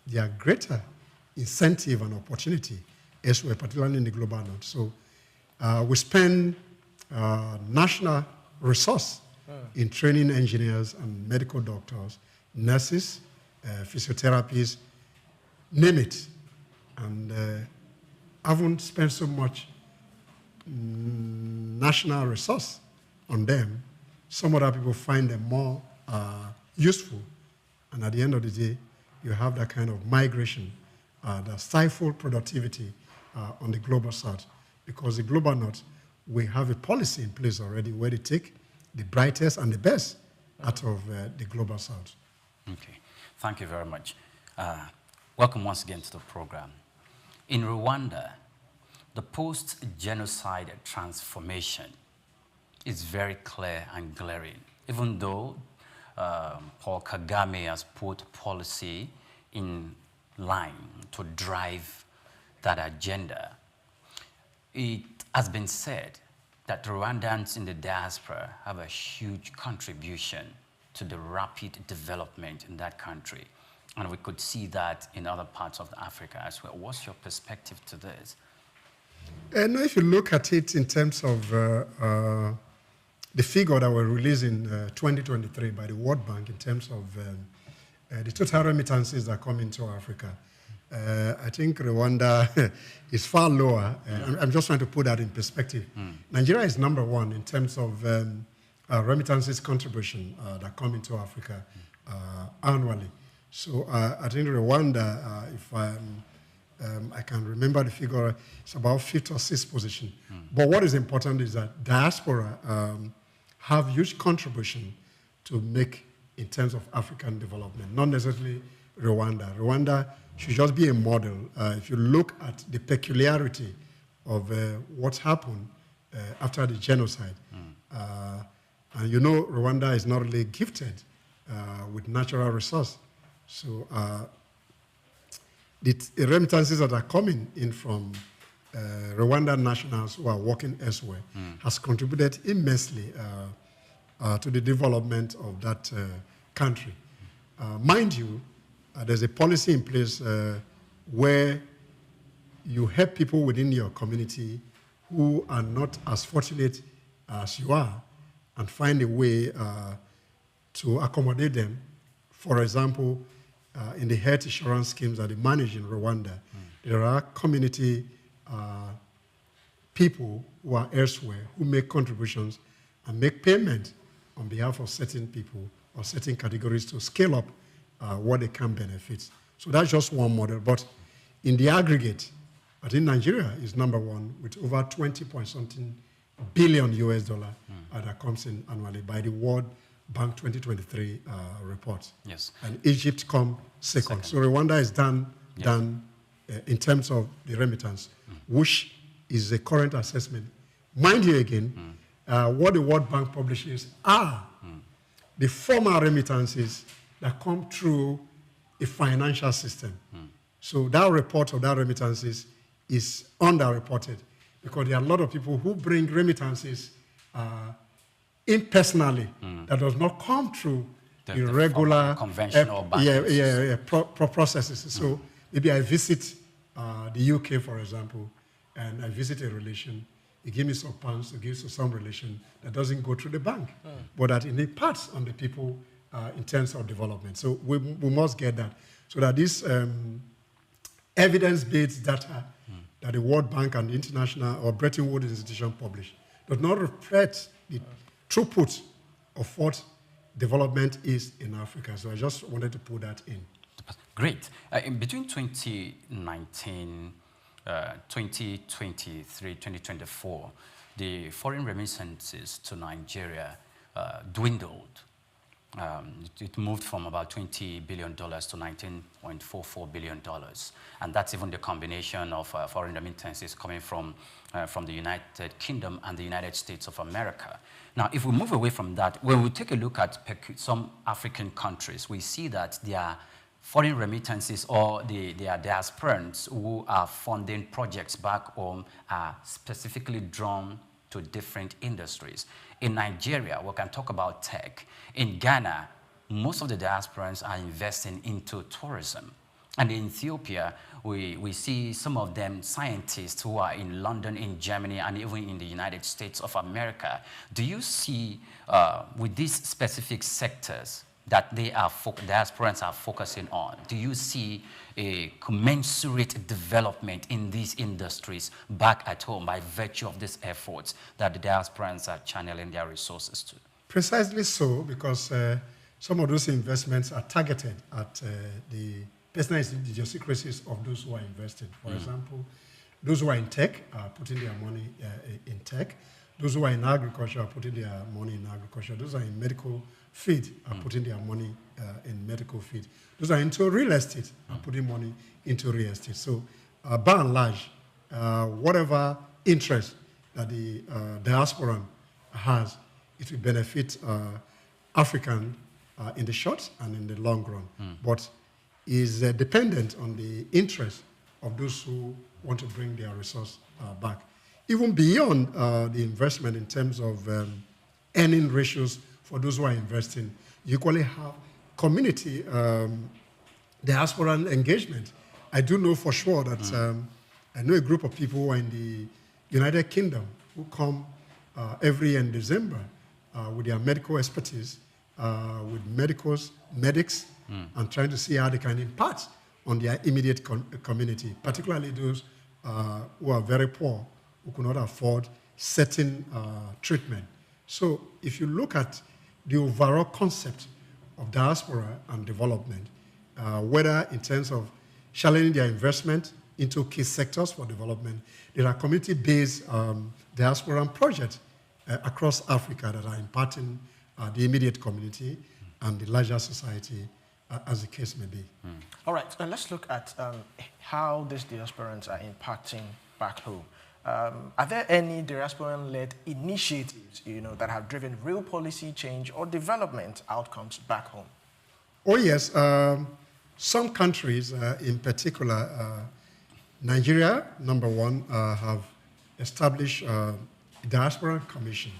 there are greater incentive and opportunity elsewhere, particularly in the global north. So we spend national resource in training engineers and medical doctors, nurses, physiotherapists, name it, and haven't spent so much national resource on them. Some other people find them more useful, and at the end of the day, you have that kind of migration that stifle productivity on the global south, because the global north, we have a policy in place already where they take the brightest and the best out of the global south. Okay, thank you very much. Welcome once again to the program. In Rwanda, the post-genocide transformation is very clear and glaring. Even though Paul Kagame has put policy in line to drive that agenda, it has been said that Rwandans in the diaspora have a huge contribution to the rapid development in that country. And we could see that in other parts of Africa as well. What's your perspective to this? And if you look at it in terms of the figure that were released in 2023 by the World Bank in terms of the total remittances that come into Africa, I think Rwanda is far lower. I'm just trying to put that in perspective. Nigeria is number one in terms of remittances contribution that come into Africa annually. So I think Rwanda, if I can remember the figure, it's about 5th or 6th position. But what is important is that diaspora have huge contribution to make in terms of African development, not necessarily Rwanda. Rwanda should just be a model. If you look at the peculiarity of what happened after the genocide, and you know Rwanda is not really gifted with natural resource. So the remittances that are coming in from Rwandan nationals who are working elsewhere has contributed immensely to the development of that country. Mind you, there's a policy in place where you help people within your community who are not as fortunate as you are and find a way to accommodate them. For example, in the health insurance schemes that they manage in Rwanda, there are community people who are elsewhere who make contributions and make payment on behalf of certain people or certain categories to scale up what they can benefit. So that's just one model. But in the aggregate, I think Nigeria is number one with over 20-point-something billion US dollar that comes in annually by the World Bank 2023 report. Yes. And Egypt come second. So Rwanda is done in terms of the remittance, which is a current assessment. Mind you again, what the World Bank publishes are the former remittances that come through a financial system. So that report of that remittances is underreported because there are a lot of people who bring remittances impersonally that does not come through the regular conventional processes. So maybe I visit the UK, for example, and I visit a relation, he gives me some pounds to give to some relation that doesn't go through the bank, but that it imparts on the people in terms of development. So we must get that, so that this evidence-based data that the World Bank and the International or Bretton Woods institution publish does not reflect the throughput of what development is in Africa. So I just wanted to put that in. Great. In between 2019, 2023, 2024, the foreign remittances to Nigeria dwindled. It moved from about $20 billion to $19.44 billion. And that's even the combination of foreign remittances coming from the United Kingdom and the United States of America. Now, if we move away from that, when we take a look at some African countries, we see that their foreign remittances or their diasporans who are funding projects back home are specifically drawn to different industries. In Nigeria, we can talk about tech. In Ghana, most of the diasporans are investing into tourism. And in Ethiopia, we see some of them scientists who are in London, in Germany, and even in the United States of America. Do you see, with these specific sectors that diasporans are focusing on, do you see a commensurate development in these industries back at home by virtue of these efforts that the diasporans are channeling their resources to? Precisely so, because some of those investments are targeted at the personal idiosyncrasies of those who are investing. For example, those who are in tech are putting their money in tech. Those who are in agriculture are putting their money in agriculture. Those who are in medical field are putting their money in medical field. Those are into real estate are putting money into real estate. So by and large, whatever interest that the diaspora has, it will benefit African in the short and in the long run. But is dependent on the interest of those who want to bring their resource back. Even beyond the investment in terms of earning ratios for those who are investing, you equally have community diaspora engagement. I do know for sure that I know a group of people who are in the United Kingdom who come every year in December with their medical expertise, with medics, and trying to see how they can impart on their immediate community, particularly those who are very poor, who cannot afford certain treatment. So if you look at the overall concept of diaspora and development, whether in terms of channeling their investment into key sectors for development, there are community-based diaspora projects across Africa that are imparting the immediate community and the larger society, as the case may be. All right, and let's look at how these diasporans are impacting back home. Are there any diasporan-led initiatives, that have driven real policy change or development outcomes back home? Oh yes, some countries, in particular, Nigeria, number one, have established a diaspora commission,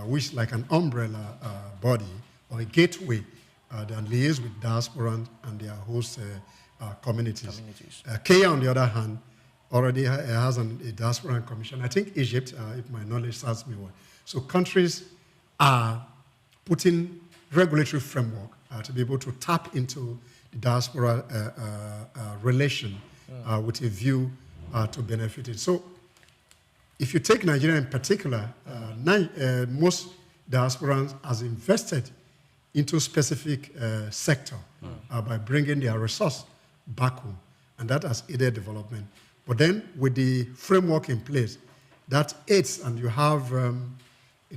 which is like an umbrella body or a gateway that liaises with diaspora and their host communities. Kenya, on the other hand, already has a diaspora commission. I think Egypt, if my knowledge serves me well. So countries are putting regulatory framework to be able to tap into the diaspora relation with a view to benefit it. So if you take Nigeria in particular, most diasporans has invested into specific sector by bringing their resource back home, and that has aided development. But then with the framework in place, that aids, and you have a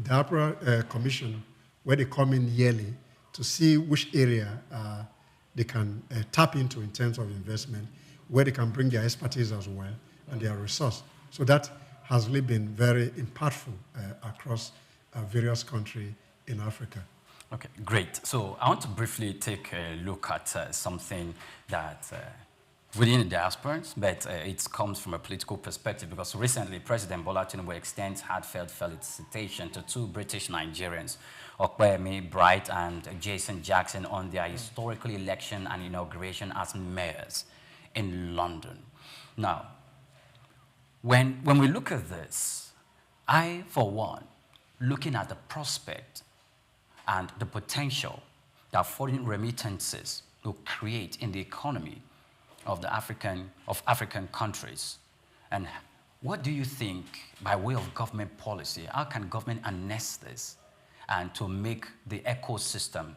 diaspora commission where they come in yearly to see which area they can tap into in terms of investment, where they can bring their expertise as well and their resource. So that has really been very impactful across various countries in Africa. Okay, great. So I want to briefly take a look at something that within the diasporans, but it comes from a political perspective, because recently President Bola Tinubu extends heartfelt felicitation to two British Nigerians, Okpeyemi Bright and Jason Jackson, on their historical election and inauguration as mayors in London. Now, When we look at this, I, for one, looking at the prospect and the potential that foreign remittances will create in the economy of African countries. And what do you think, by way of government policy, how can government harness this and to make the ecosystem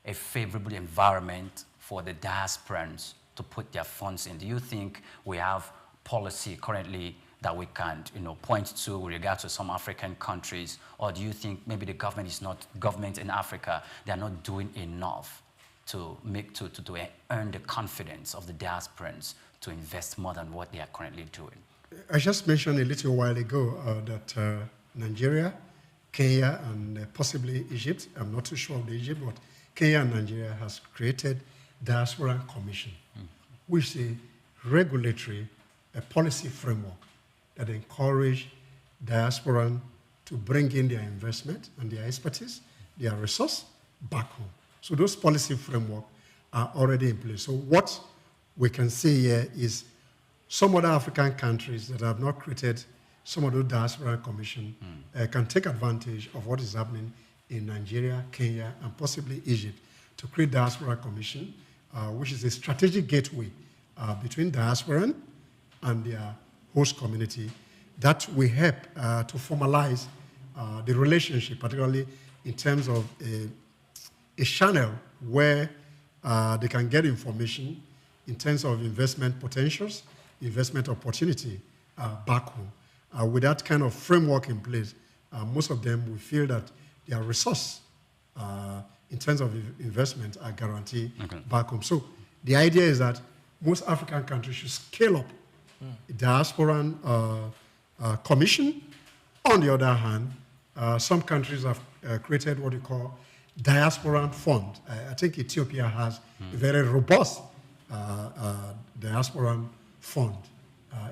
a favorable environment for the diasporans to put their funds in? Do you think we have policy currently that we can point to with regard to some African countries? Or do you think maybe the government in Africa, they're not doing enough to earn the confidence of the diasporans to invest more than what they are currently doing? I just mentioned a little while ago that Nigeria, Kenya, and possibly Egypt, I'm not too sure of the Egypt, but Kenya and Nigeria has created Diaspora Commission, which is a regulatory, a policy framework that encourage diaspora to bring in their investment and their expertise, their resource back home. So those policy framework are already in place. So what we can see here is some other African countries that have not created some of those diaspora commission can take advantage of what is happening in Nigeria, Kenya, and possibly Egypt to create diaspora commission, which is a strategic gateway between diaspora and their host community that will help to formalize the relationship, particularly in terms of a channel where they can get information in terms of investment potentials, investment opportunity back home. With that kind of framework in place, most of them will feel that their resource in terms of investment are guaranteed back home. So the idea is that most African countries should scale up diaspora commission. On the other hand, some countries have created what we call diaspora fund. I think Ethiopia has a very robust diaspora fund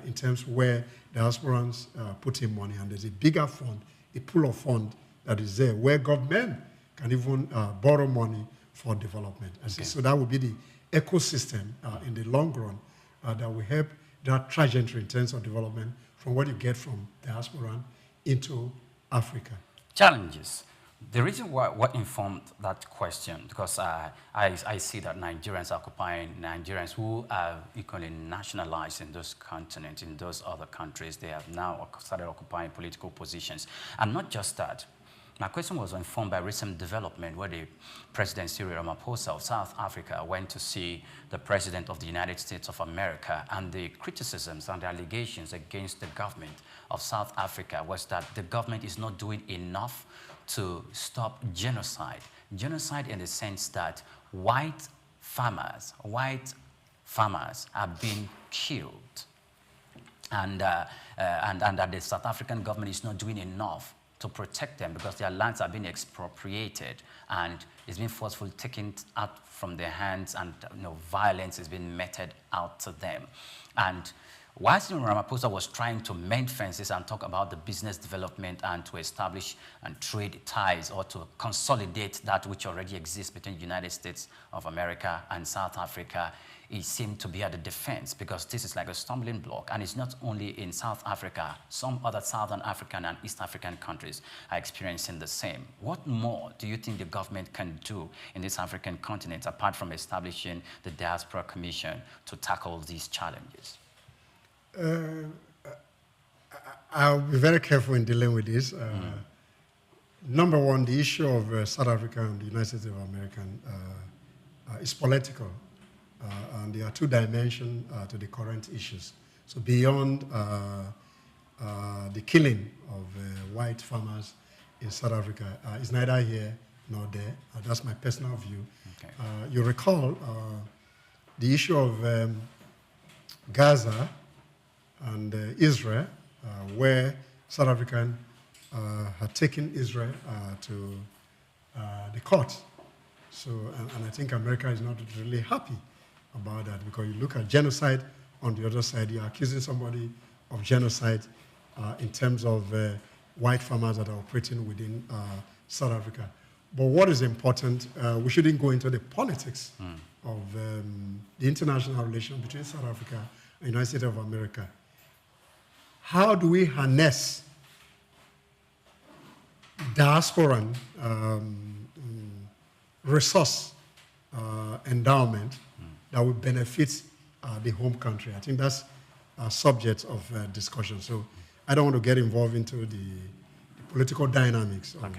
in terms where diasporans put in money, and there's a bigger fund, a pool of fund that is there where government can even borrow money for development. Okay. So that would be the ecosystem in the long run that will help that trajectory in terms of development from what you get from diaspora into Africa. Challenges. The reason why what informed that question, because I see that Nigerians who are equally nationalized in those continents, in those other countries, they have now started occupying political positions. And not just that. My question was informed by recent development where the President Cyril Ramaphosa of South Africa went to see the President of the United States of America, and the criticisms and the allegations against the government of South Africa was that the government is not doing enough to stop genocide. Genocide in the sense that white farmers are being killed, and that the South African government is not doing enough to protect them because their lands are being expropriated and it's being forcefully taken out from their hands, and violence is being meted out to them. And whilst Ramaphosa was trying to mend fences and talk about the business development and to establish and trade ties or to consolidate that which already exists between the United States of America and South Africa, he seemed to be at the defense because this is like a stumbling block. And it's not only in South Africa, some other Southern African and East African countries are experiencing the same. What more do you think the government can do in this African continent apart from establishing the Diaspora Commission to tackle these challenges? I'll be very careful in dealing with this. Number one, the issue of South Africa and the United States of America is political. And there are two dimensions to the current issues. So beyond the killing of white farmers in South Africa, it's neither here nor there. That's my personal view. Okay. You recall the issue of Gaza and Israel, where South Africa had taken Israel to the court. So, and I think America is not really happy about that, because you look at genocide on the other side, you're accusing somebody of genocide in terms of white farmers that are operating within South Africa. But what is important, we shouldn't go into the politics of the international relation between South Africa and the United States of America. how do we harness diasporan resource endowment that will benefit the home country? I think that's a subject of discussion. So I don't want to get involved into the political dynamics of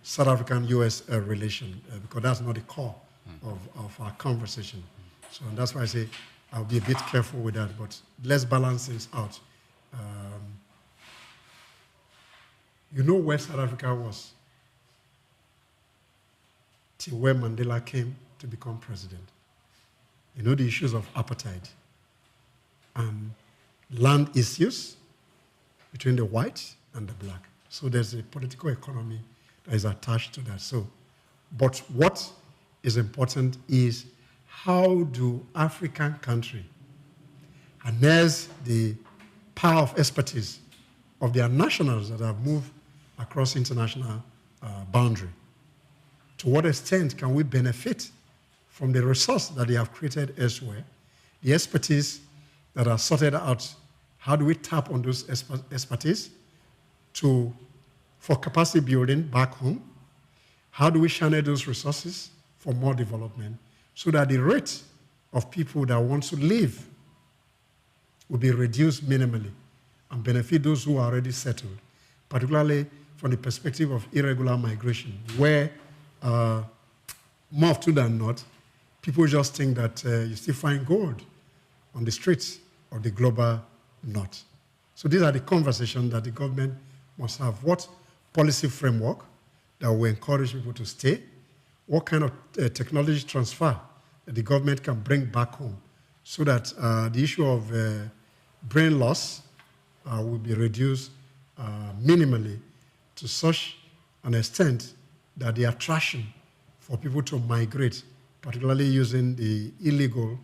South African-U.S. relation because that's not the core of our conversation. So and that's why I say I'll be a bit careful with that, but let's balance things out. You know where South Africa was till where Mandela came to become president. You know the issues of apartheid and land issues between the white and the black. So there's a political economy that is attached to that. So, but what is important is how do African countries harness the power of expertise of their nationals that have moved across international boundary? To what extent can we benefit from the resource that they have created elsewhere, the expertise that are sorted out? How do we tap on those expertise for capacity building back home? How do we channel those resources for more development so that the rate of people that want to leave will be reduced minimally and benefit those who are already settled, particularly from the perspective of irregular migration, where more often than not, people just think that you still find gold on the streets of the global north. So these are the conversations that the government must have. What policy framework that will encourage people to stay? What kind of technology transfer that the government can bring back home so that the issue of brain loss will be reduced minimally to such an extent that the attraction for people to migrate, particularly using the illegal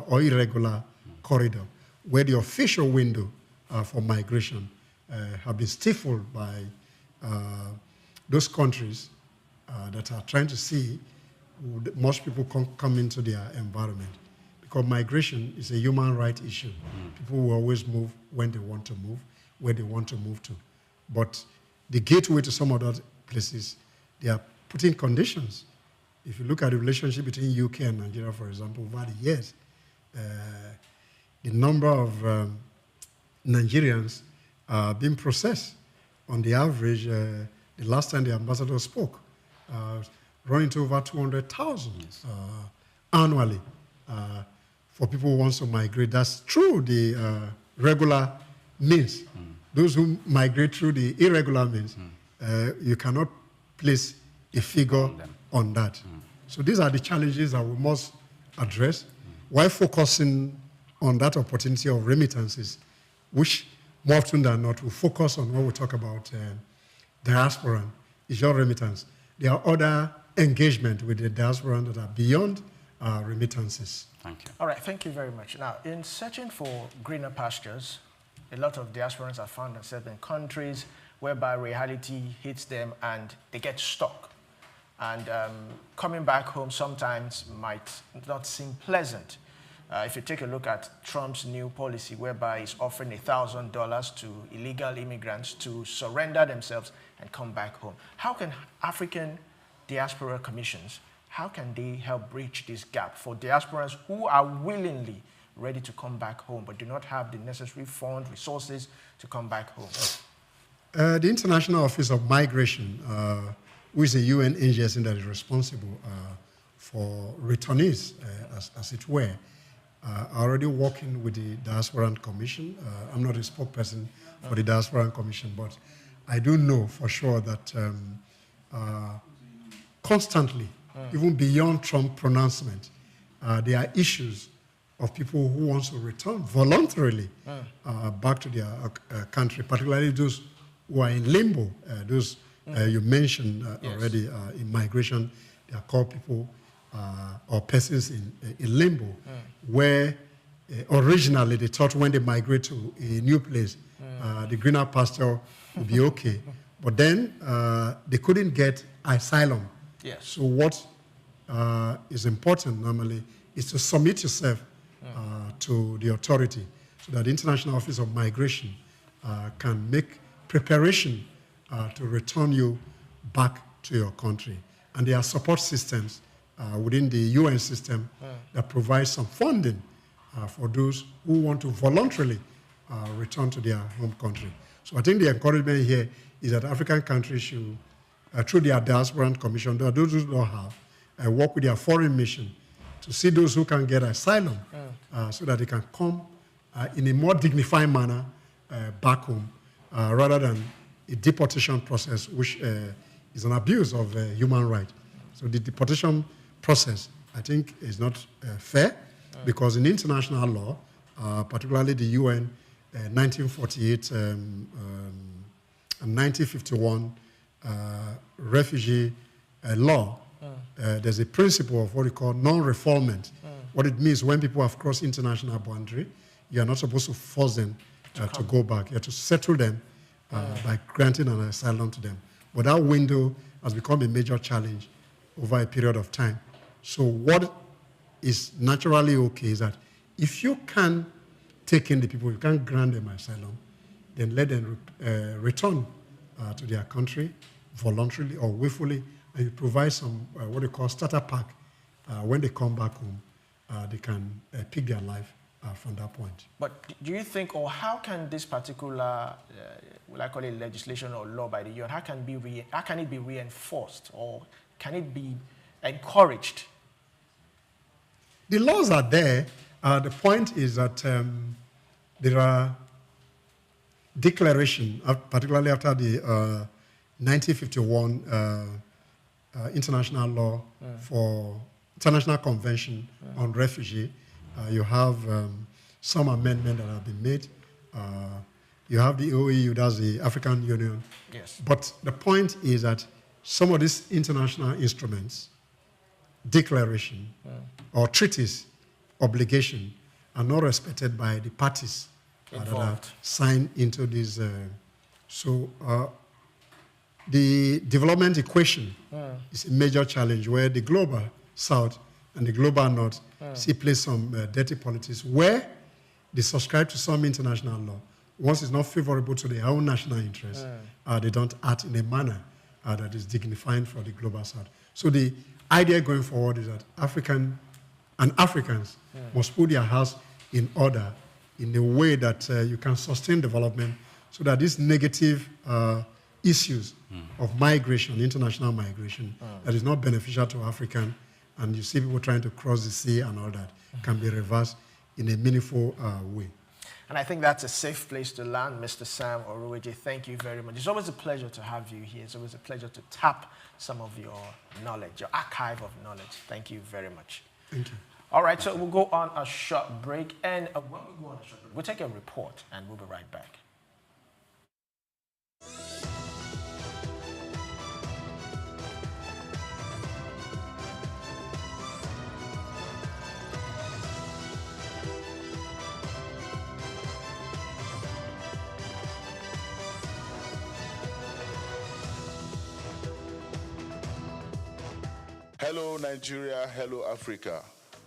or irregular corridor, where the official window for migration have been stifled by those countries that are trying to see most people come into their environment. Because migration is a human rights issue. People will always move when they want to move, where they want to move to. But the gateway to some other places, they are putting conditions. If you look at the relationship between UK and Nigeria, for example, over the years, the number of Nigerians being processed, on the average, the last time the ambassador spoke, running to over 200,000 annually for people who want to migrate. That's through the regular means. Those who migrate through the irregular means, you cannot place a figure on that. So these are the challenges that we must address while focusing on that opportunity of remittances, which more often than not will focus on what we talk about diaspora, is your remittance. There are other engagement with the diaspora that are beyond remittances. Thank you. All right, thank you very much. Now, in searching for greener pastures, a lot of diasporans are found in certain countries whereby reality hits them and they get stuck. And coming back home sometimes might not seem pleasant. If you take a look at Trump's new policy whereby he's offering $1,000 to illegal immigrants to surrender themselves and come back home, how can African diaspora commissions, how can they help bridge this gap for diasporans who are willingly ready to come back home but do not have the necessary funds, resources to come back home? The International Office of Migration, which is a UN agency that is responsible for returnees, as it were, are already working with the Diasporan Commission. I'm not a spokesperson for the Diasporan Commission, but I do know for sure that constantly, even beyond Trump pronouncement, there are issues of people who want to return voluntarily back to their country, particularly those who are in limbo. Those you mentioned already in migration, they are called people or persons in limbo, where originally they thought when they migrate to a new place, the greener pasture would be okay. But then they couldn't get asylum. Yes. So what is important normally is to submit yourself to the authority so that the International Office of Migration can make preparation to return you back to your country. And there are support systems within the UN system that provide some funding for those who want to voluntarily return to their home country. So I think the encouragement here is that African countries should, through their diaspora commission, those who don't have, work with their foreign mission to see those who can get asylum so that they can come in a more dignified manner back home rather than a deportation process, which is an abuse of human rights. So the deportation process, I think, is not fair because in international law, particularly the UN 1948 and 1951 refugee law, there's a principle of what we call non-refoulement. What it means when people have crossed international boundary, you are not supposed to force them to go back. You have to settle them by granting an asylum to them. But that window has become a major challenge over a period of time. So what is naturally okay is that if you can take in the people, you can't grant them asylum, then let them return to their country voluntarily or willfully, and you provide some what they call starter pack. When they come back home, they can pick their life from that point. But do you think, or how can this particular, will I call it legislation or law by the UN, how can it be reinforced or can it be encouraged? The laws are there. The point is that there are declarations, particularly after the 1951 international law for International Convention on Refugee. You have some amendments that have been made. You have the OEU, that's the African Union. Yes. But the point is that some of these international instruments, declaration or treaties, obligation, are not respected by the parties that are signed into this. So the development equation is a major challenge where the global south and the global north see play some dirty politics where they subscribe to some international law. Once it's not favorable to their own national interests, they don't act in a manner that is dignifying for the global south. So the idea going forward is that Africans must put their house in order in a way that you can sustain development so that these negative issues of migration, international migration, that is not beneficial to African, and you see people trying to cross the sea and all that, can be reversed in a meaningful way. And I think that's a safe place to land, Mr. Sam Oruweje. Thank you very much. It's always a pleasure to have you here. It's always a pleasure to tap some of your knowledge, your archive of knowledge. Thank you very much. Thank you. All right, so we'll go on a short break. And when we go on a short break, we'll take a report and we'll be right back. Hello, Nigeria. Hello, Africa.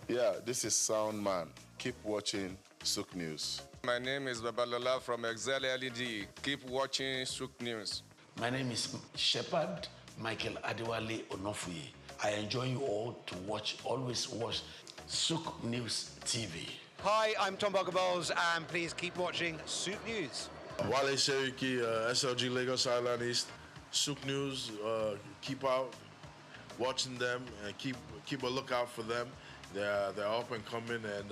Yeah, this is Sound Man. Keep watching Souq News. My name is Babalola from Excel LED. Keep watching Souq News. My name is Shepherd Michael Adewale Onofuye. I enjoy you all to always watch Souq News TV. Hi, I'm Tom Boggables, and please keep watching Souq News. Wale Seriki, SLG Lagos Island East, Souq News, keep out watching them and keep a lookout for them. They're up and coming, and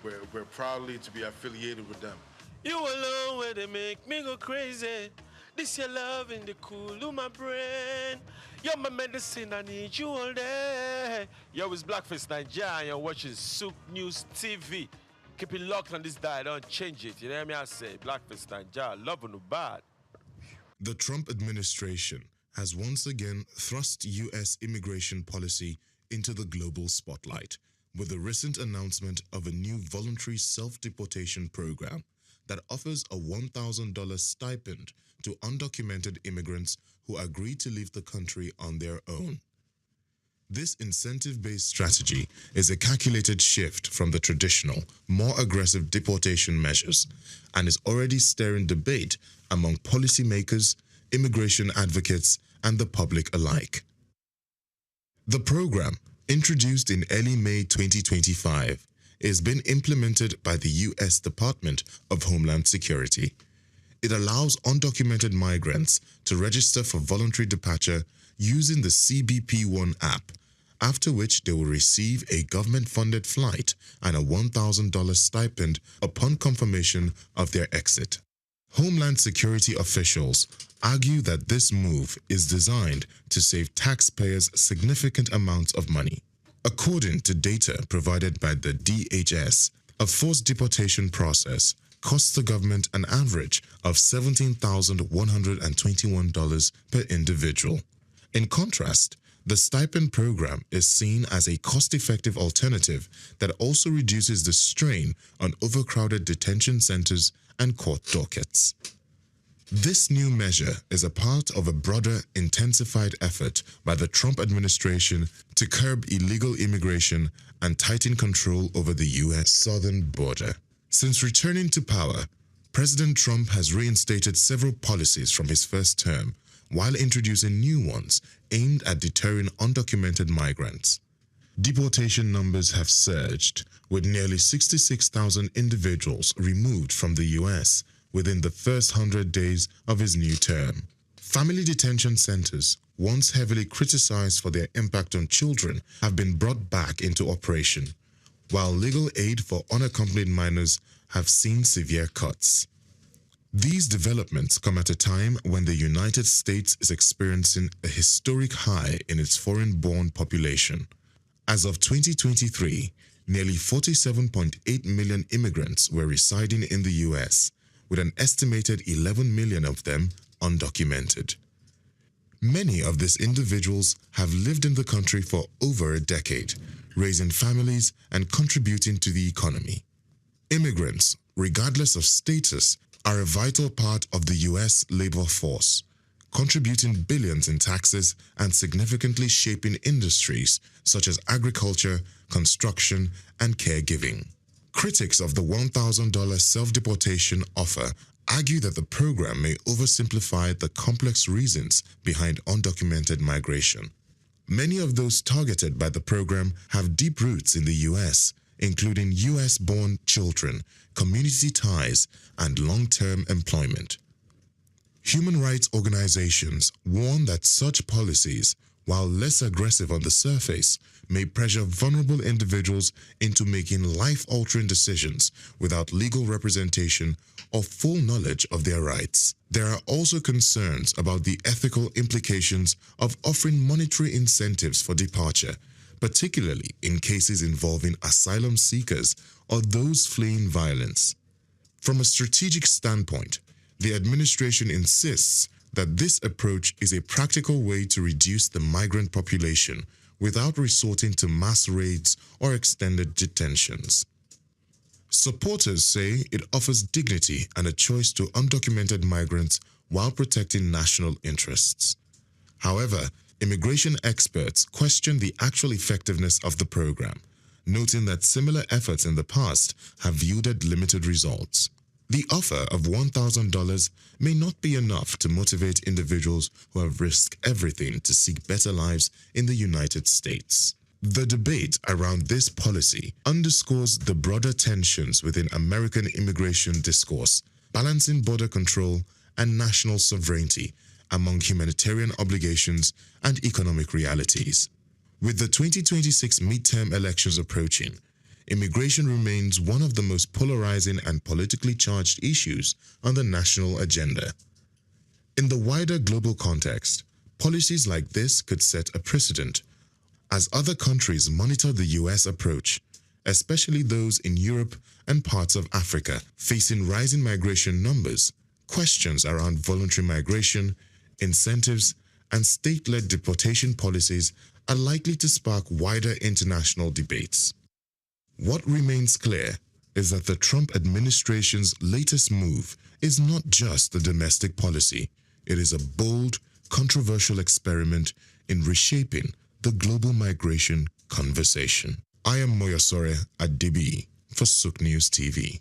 we're proudly to be affiliated with them. You alone where they make me go crazy. This your love in the cool of my brain. You're my medicine, I need you all day. Yo, it's Blackface Nigeria, and you're watching Souq News TV. Keep it locked on this dial, don't change it. You know what I say? Blackface Nigeria, love no bad. The Trump administration has once again thrust U.S. immigration policy into the global spotlight with the recent announcement of a new voluntary self-deportation program that offers a $1,000 stipend to undocumented immigrants who agree to leave the country on their own. This incentive-based strategy is a calculated shift from the traditional, more aggressive deportation measures and is already stirring debate among policymakers, immigration advocates, and the public alike. The program, introduced in early May 2025, is being implemented by the U.S. Department of Homeland Security. It allows undocumented migrants to register for voluntary departure using the CBP-1 app, after which they will receive a government-funded flight and a $1,000 stipend upon confirmation of their exit. Homeland Security officials argue that this move is designed to save taxpayers significant amounts of money. According to data provided by the DHS, a forced deportation process costs the government an average of $17,121 per individual. In contrast, the stipend program is seen as a cost-effective alternative that also reduces the strain on overcrowded detention centers and court dockets. This new measure is a part of a broader, intensified effort by the Trump administration to curb illegal immigration and tighten control over the U.S. southern border. Since returning to power, President Trump has reinstated several policies from his first term, while introducing new ones aimed at deterring undocumented migrants. Deportation numbers have surged, with nearly 66,000 individuals removed from the U.S. within the first 100 days of his new term. Family detention centers, once heavily criticized for their impact on children, have been brought back into operation, while legal aid for unaccompanied minors have seen severe cuts. These developments come at a time when the United States is experiencing a historic high in its foreign-born population. As of 2023, nearly 47.8 million immigrants were residing in the U.S., with an estimated 11 million of them undocumented. Many of these individuals have lived in the country for over a decade, raising families and contributing to the economy. Immigrants, regardless of status, are a vital part of the U.S. labor force, contributing billions in taxes and significantly shaping industries such as agriculture, construction, and caregiving. Critics of the $1,000 self-deportation offer argue that the program may oversimplify the complex reasons behind undocumented migration. Many of those targeted by the program have deep roots in the U.S., including U.S.-born children, community ties, and long-term employment. Human rights organizations warn that such policies, while less aggressive on the surface, may pressure vulnerable individuals into making life-altering decisions without legal representation or full knowledge of their rights. There are also concerns about the ethical implications of offering monetary incentives for departure, particularly in cases involving asylum seekers or those fleeing violence. From a strategic standpoint, the administration insists that this approach is a practical way to reduce the migrant population without resorting to mass raids or extended detentions. Supporters say it offers dignity and a choice to undocumented migrants while protecting national interests. However, immigration experts question the actual effectiveness of the program, noting that similar efforts in the past have yielded limited results. The offer of $1,000 may not be enough to motivate individuals who have risked everything to seek better lives in the United States. The debate around this policy underscores the broader tensions within American immigration discourse, balancing border control and national sovereignty among humanitarian obligations and economic realities. With the 2026 midterm elections approaching, immigration remains one of the most polarizing and politically charged issues on the national agenda. In the wider global context, policies like this could set a precedent as other countries monitor the U.S. approach, especially those in Europe and parts of Africa facing rising migration numbers. Questions around voluntary migration, incentives, and state-led deportation policies are likely to spark wider international debates. What remains clear is that the Trump administration's latest move is not just a domestic policy. It is a bold, controversial experiment in reshaping the global migration conversation. I am Moyosore Adibi for Souq News TV.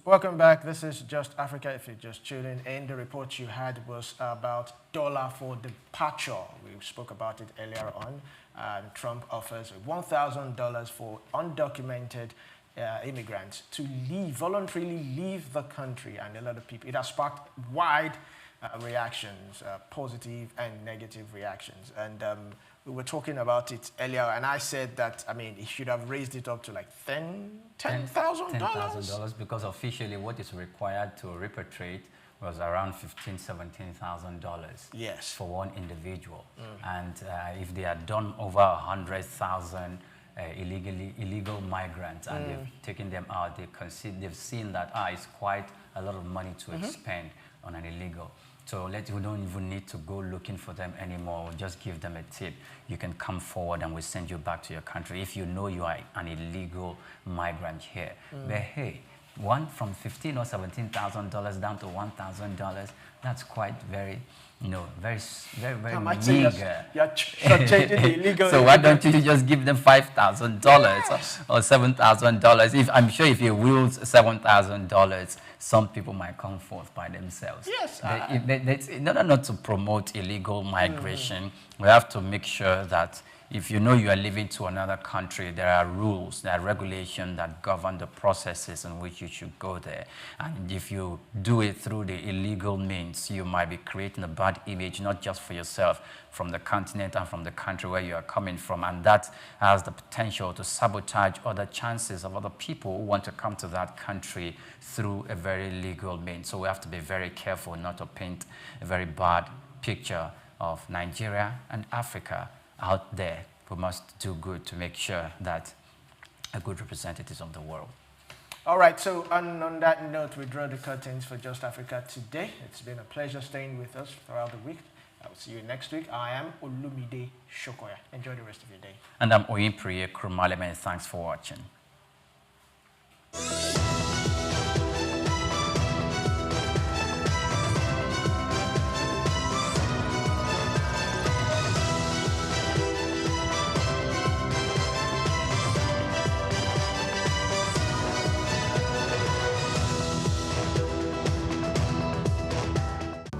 Welcome back. This is Just Africa. If you're just tuning in, the report you had was about dollar for departure. We spoke about it earlier on. Trump offers $1,000 for undocumented immigrants to voluntarily leave the country, and a lot of people. It has sparked wide reactions, positive and negative reactions. And we were talking about it earlier, and I said that, I mean, he should have raised it up to like $10,000. $10,000, because officially what is required to repatriate was around $15,000, $17,000. Yes. For one individual. And if they had done over 100,000 illegal migrants and they've taken them out, they've seen that it's quite a lot of money to spend on an illegal. So we don't even need to go looking for them anymore. We'll just give them a tip. You can come forward and we'll send you back to your country if you know you are an illegal migrant here. But hey, one from $15,000 or $17,000 down to $1,000, that's quite very, very meager. You're changing the illegal. So why don't you just give them $5,000 or $7,000? If I'm sure if you will $7,000, some people might come forth by themselves. Yes. In order not to promote illegal migration, we have to make sure that if you know you are living to another country, there are rules, there are regulations that govern the processes in which you should go there. And if you do it through the illegal means, you might be creating a bad image, not just for yourself, from the continent and from the country where you are coming from. And that has the potential to sabotage other chances of other people who want to come to that country through a very legal means. So we have to be very careful not to paint a very bad picture of Nigeria and Africa out there. We must do good to make sure that a good representatives of the world. All right, so on that note, we draw the curtains for Just Africa today. It's been a pleasure staying with us throughout the week. I will see you next week. I am Olumide Shokoya. Enjoy the rest of your day. And I'm Oyinpriye Krumalem, and thanks for watching.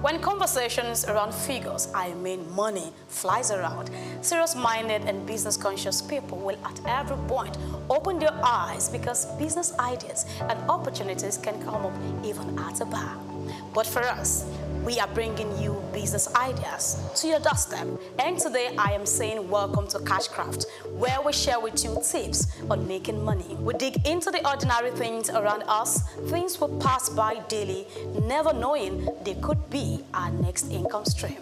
When conversations around figures, I mean money, flies around, serious-minded and business-conscious people will at every point open their eyes because business ideas and opportunities can come up even at a bar. But for us, we are bringing you business ideas to your doorstep. And today I am saying welcome to Cashcraft, where we share with you tips on making money. We dig into the ordinary things around us, things we pass by daily, never knowing they could be our next income stream.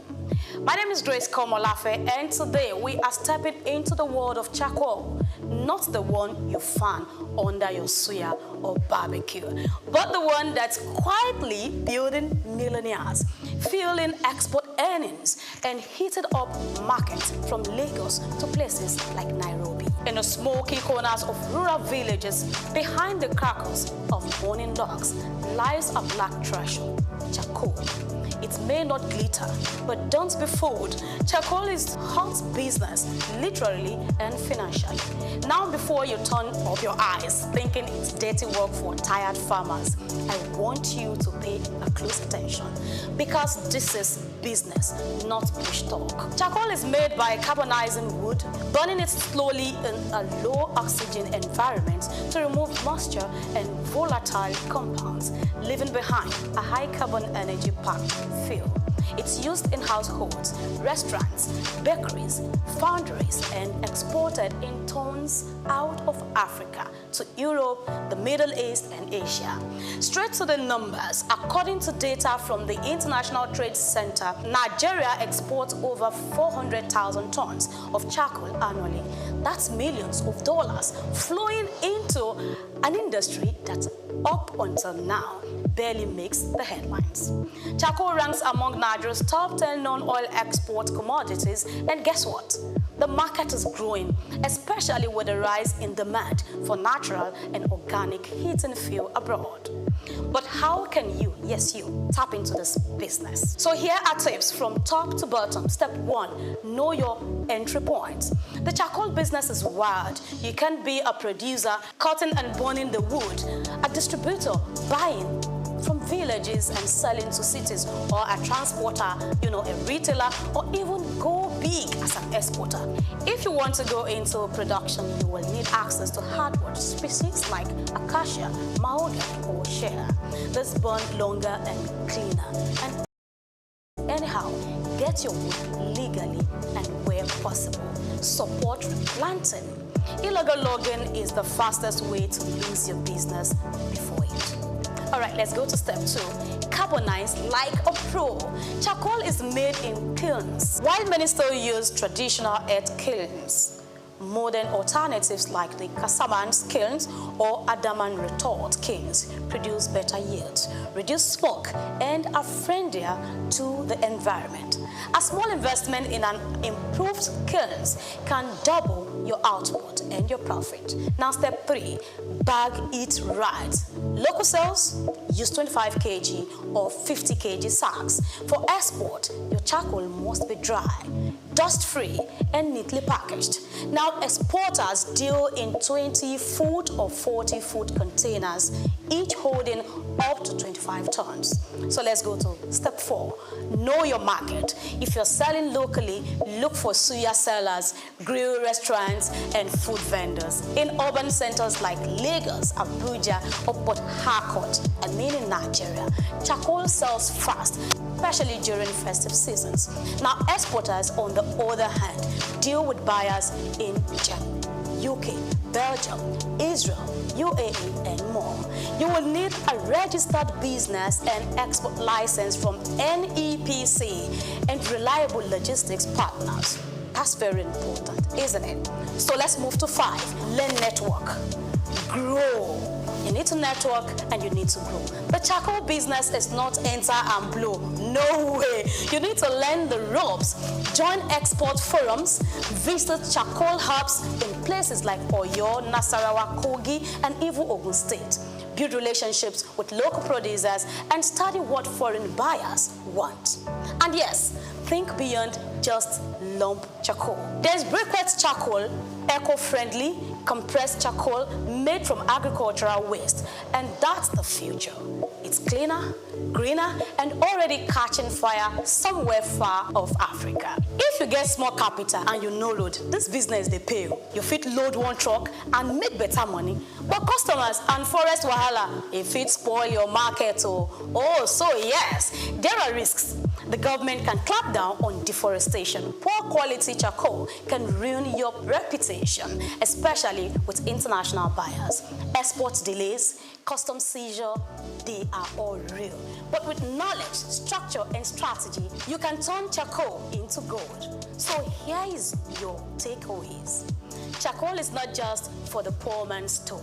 My name is Grace Komolafe, and today we are stepping into the world of charcoal, not the one you fan under your suya or barbecue, but the one that's quietly building millionaires, fueling export earnings, and heated up markets from Lagos to places like Nairobi. In the smoky corners of rural villages, behind the crackles of morning dogs, lies a black treasure, charcoal. It may not glitter, but don't be fooled. Charcoal is hot business, literally and financially. Now, before you turn up your eyes thinking it's dirty work for tired farmers, I want you to pay a close attention because this is business, not bush talk. Charcoal is made by carbonizing wood, burning it slowly in a low oxygen environment to remove moisture and volatile compounds, leaving behind a high carbon energy packed fuel. It's used in households, restaurants, bakeries, foundries, and exported in tons out of Africa to Europe, the Middle East, and Asia. Straight to the numbers, according to data from the International Trade Center, Nigeria exports over 400,000 tons of charcoal annually. That's millions of dollars flowing into an industry that up until now barely makes the headlines. Charcoal ranks among Nigeria's top 10 non-oil export commodities, and guess what? The market is growing, especially with the rise in demand for natural and organic heating fuel abroad. But how can you, yes you, tap into this business? So here are tips from top to bottom. Step 1, know your entry points. The charcoal business is wild. You can be a producer cutting and burning the wood, a distributor buying from villages and selling to cities, or a transporter, a retailer, or even go big as an exporter. If you want to go into production, you will need access to hardwood species like acacia, mahogany, or share. This burn longer and cleaner. And anyhow, get your wood legally and where possible. Support replanting. Illegal logging is the fastest way to lose your business before it. All right, let's go to step 2. Carbonize like a pro. Charcoal is made in kilns. While many still use traditional earth kilns, modern alternatives like the Casamance kilns or Adaman retort kilns produce better yields, reduce smoke, and are friendlier to the environment. A small investment in an improved kilns can double your output and your profit. Now step 3, bag it right. Local sales, use 25 kg or 50 kg sacks. For export, your charcoal must be dry, dust-free, and neatly packaged. Now exporters deal in 20-foot or 40-foot containers, each holding up to 25 tons. So let's go to step 4, know your market. If you're selling locally, look for suya sellers, grill restaurants, and food vendors. In urban centers like Lagos, Abuja, or Port Harcourt, and in Nigeria, charcoal sells fast, especially during festive seasons. Now exporters, on the other hand, deal with buyers in Germany, UK, Belgium, Israel, UAE, and more. You will need a registered business and export license from NEPC and reliable logistics partners. That's very important, isn't it? So let's move to 5. Learn network. Grow. You need to network and you need to grow. The charcoal business is not enter and blow. No way. You need to learn the ropes. Join export forums, visit charcoal hubs in places like Oyo, Nasarawa, Kogi, and even Ogun State. Build relationships with local producers and study what foreign buyers want. And yes, think beyond just lump charcoal. There's briquette charcoal, eco-friendly, compressed charcoal made from agricultural waste, and that's the future. It's cleaner, greener, and already catching fire somewhere far off Africa. If you get small capital and you no load, this business they pay you. You fit load one truck and make better money. But customers and forest wahala, if it spoil your market, oh, so yes, there are risks. The government can clamp down on deforestation. Poor quality charcoal can ruin your reputation, especially with international buyers. Export delays, customs seizure, they are all real. But with knowledge, structure, and strategy, you can turn charcoal into gold. So here is your takeaways. Charcoal is not just for the poor man's stove.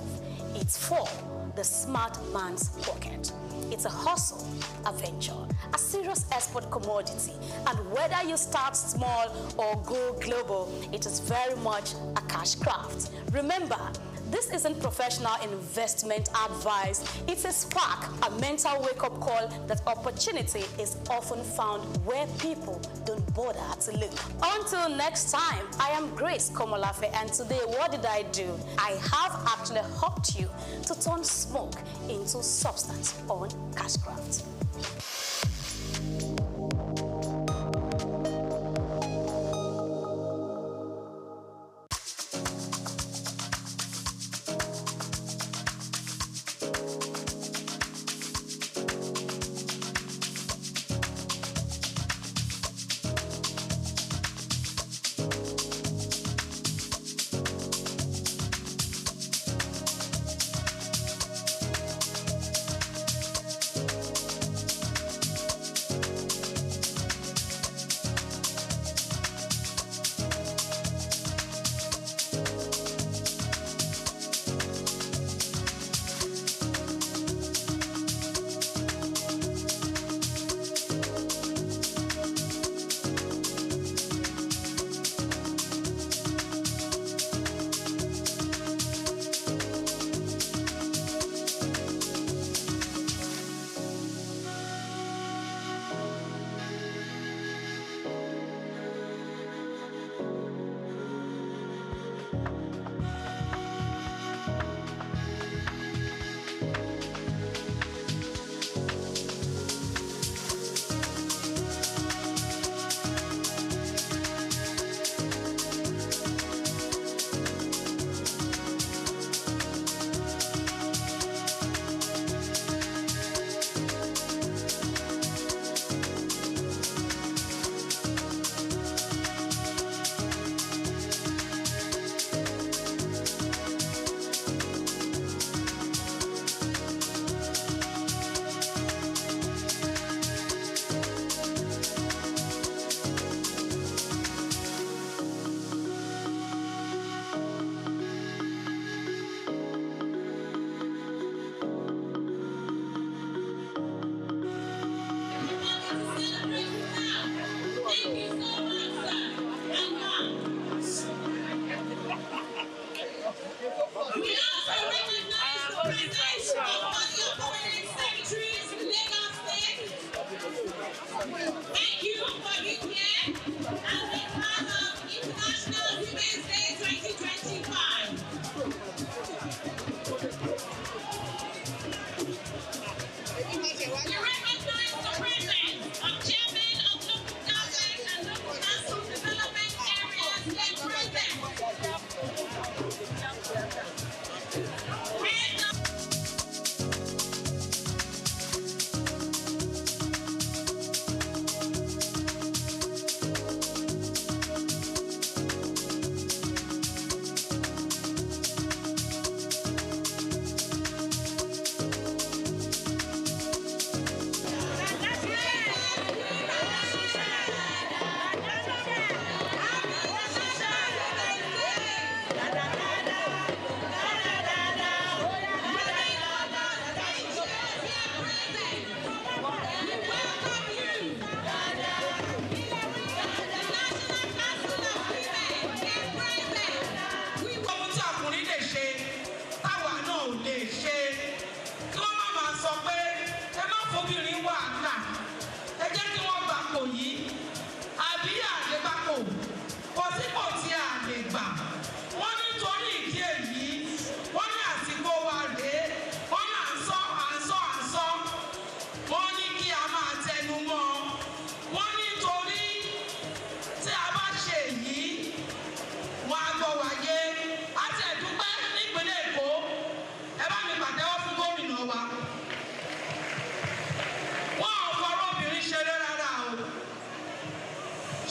It's for the smart man's pocket. It's a hustle, a venture, a serious export commodity. And whether you start small or go global, it is very much a cash craft. Remember, this isn't professional investment advice. It's a spark, a mental wake-up call that opportunity is often found where people don't bother to look. Until next time, I am Grace Komolafe, and today, what did I do? I have actually helped you to turn smoke into substance on Cashcraft.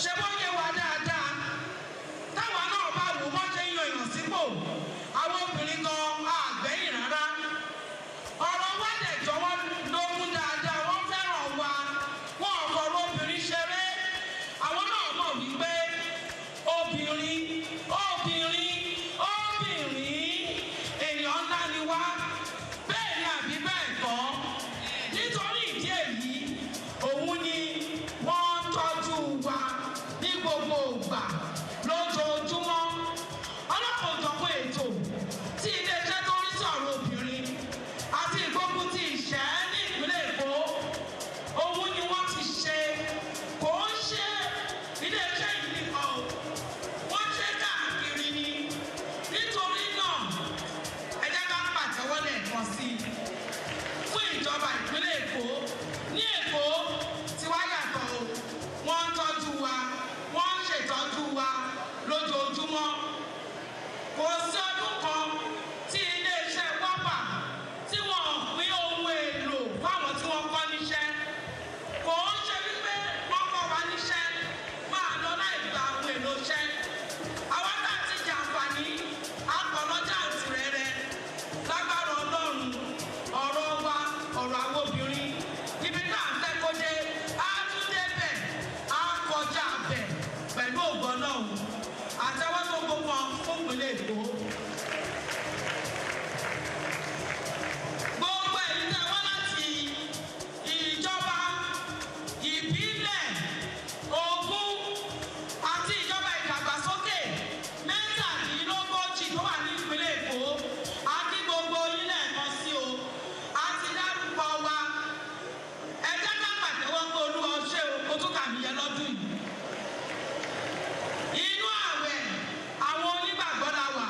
ṣé wọ́n yé wa dáadáa táwa náà bá wò wọ́n ṣe ń yan èèyàn sípò àwọn obìnrin gan àgbẹ̀yìn rárá ọ̀rọ̀ wa dẹ̀ jọ wọ́n lógún dáadáa wọ́n fẹ́ràn wa wọn ò fọ̀rọ̀ obìnrin ṣeré àwọn náà mọ̀ wípé obìnrin èèyàn ńlá ni wá bẹ́ẹ̀ ni àbí bẹ́ẹ̀ kọ́ nítorí ìdí èyí òun ni wọ́n ń tọ́jú wa ní gbogbo ìgbà lójoojúmọ́ ọlọ́pàá òjọ̀pọ̀ ètò tí iléeṣẹ́ tó rí sọ̀rọ̀ obìnrin àti ìgbógun ti ìṣẹ́ ní ìpínlẹ̀ Èkó òun ni wọ́n ti ṣe kò ń ṣe iléeṣẹ́ yìí nìkan wọ́n ṣe káàkiri ni nítorí náà ẹ jẹ́ ká pàtẹ́wọ́ lẹ́ẹ̀kan sí i fún ìjọba ìpínlẹ̀ Èkó ní Èkó tí wá yàtọ̀ o wọ́n ń tọ́jú wa wọ́n ń ṣètọ́jú wa lójoojúmọ́ kò sí ọdún kan tí iléeṣẹ́ wápà tí wọ́n pín ohun èlò fáwọn tí wọ́n kọ́ níṣẹ́ kò ń ṣe wípé wọ́n kọ́ wa níṣẹ́ máa lọ láì gba ohun èlò iṣẹ́ àwọn tá a ti jàǹfààní akọ̀lọ́jà àtìrẹ́rẹ́ lágbára Ọlọ́run ọ̀rọ̀ wa ọ̀rọ̀ àwọn obìnrin ibi tá à ń fẹ́ kó dé á tún débẹ̀ á kọjá bẹ̀ pẹ̀lú ògbọ́n náà àtẹwọ́ tó gbogbo fún ìpínlẹ̀ Èkó. Gbogbo èyí tẹ́ wá láti ìjọba ìbílẹ̀ Ògùn àti ìjọba ìdàgbàsókè mẹ́tàdínlógójì tó wà ní ìpínlẹ̀ Èkó a kí gbogbo ilé ẹ̀kan sí o a ti dárúkọ wa ẹ jẹ́ ká pàtẹ́wọ́ pé Olúwa ṣé o tún kà mí yẹ lọ́dún yìí. Inú àwẹ̀ àwọn onígbàgbọ́ la wà.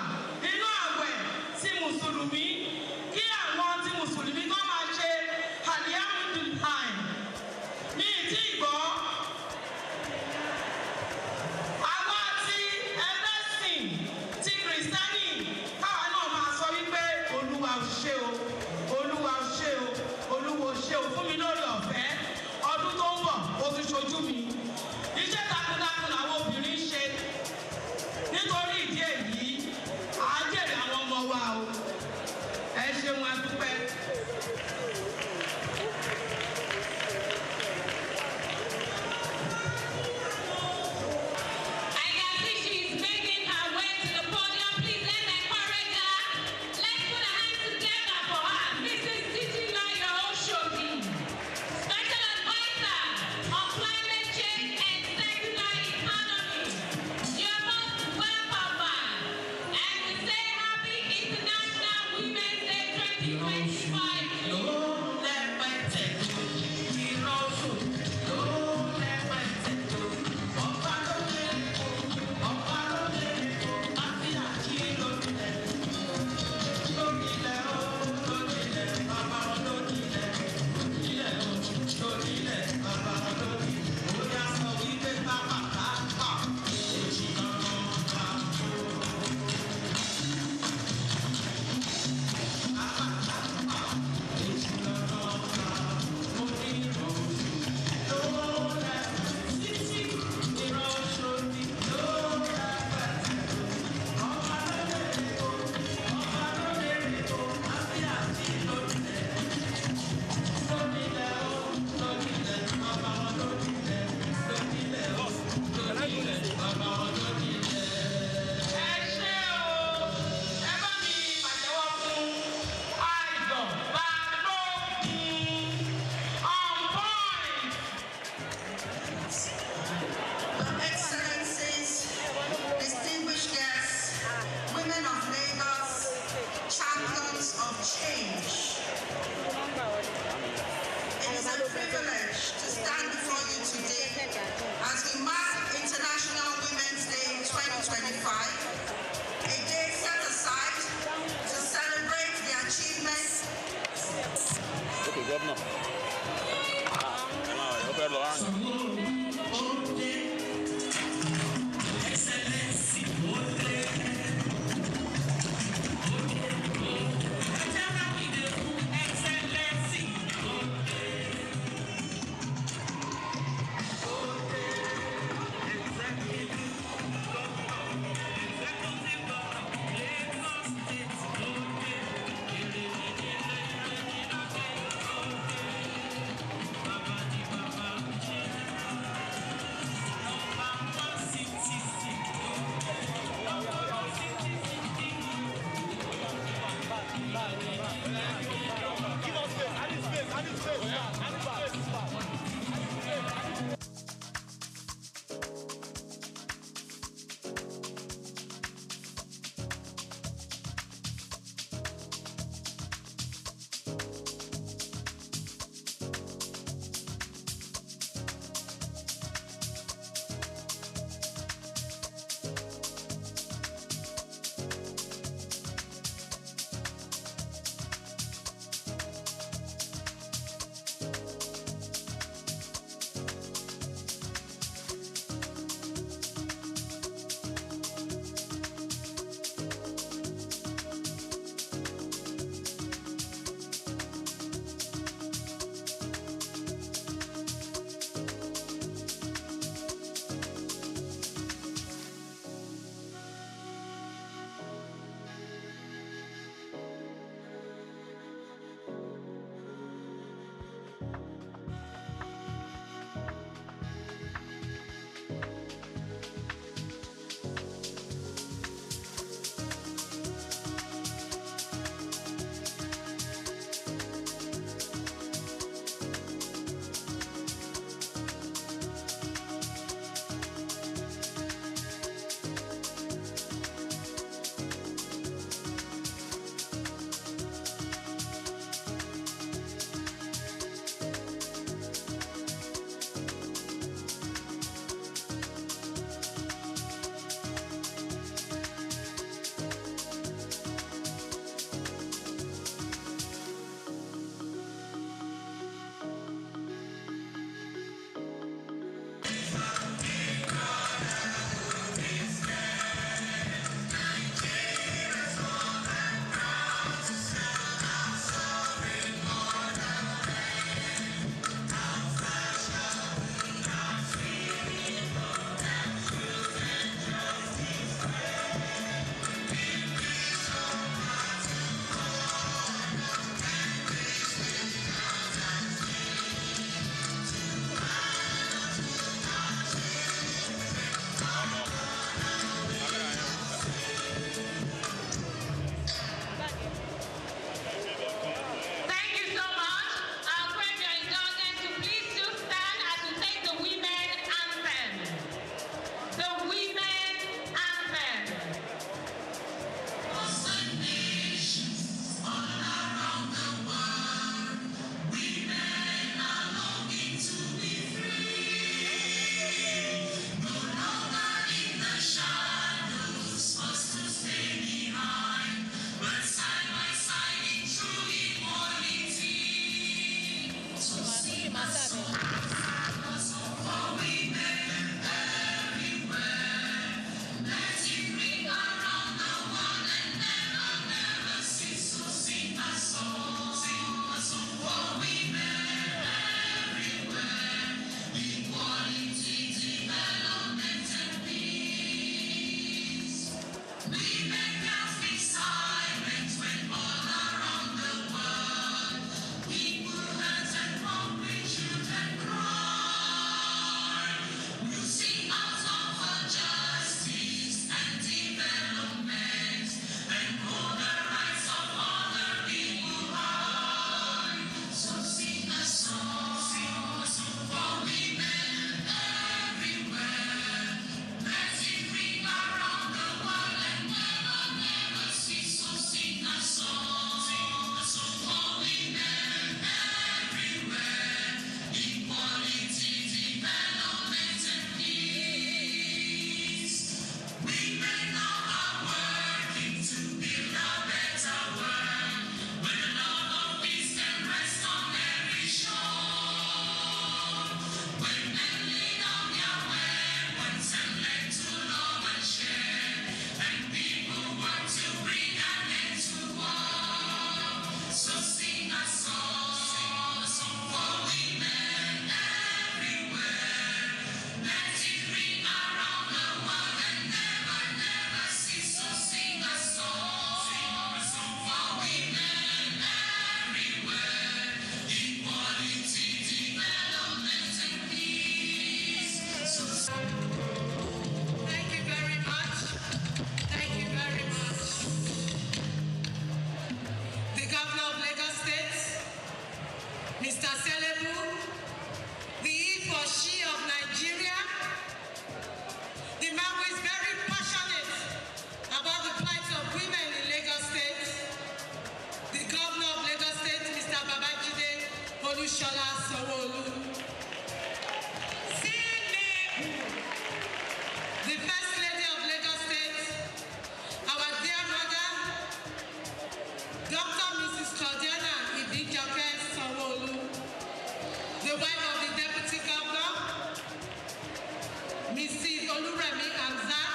Mrs. Oluremi Amzat,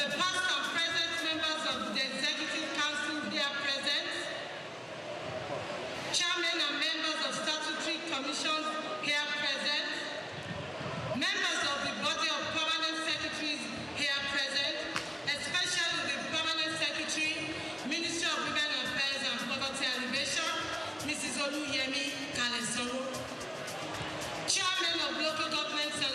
the past and present members of the Executive Council here present, chairmen and members of statutory commissions here present, members of the body of permanent secretaries here present, especially the permanent secretary, Ministry of Women Affairs and Poverty Alleviation, Mrs. Oluyemi Kalesoro, chairman of local governments and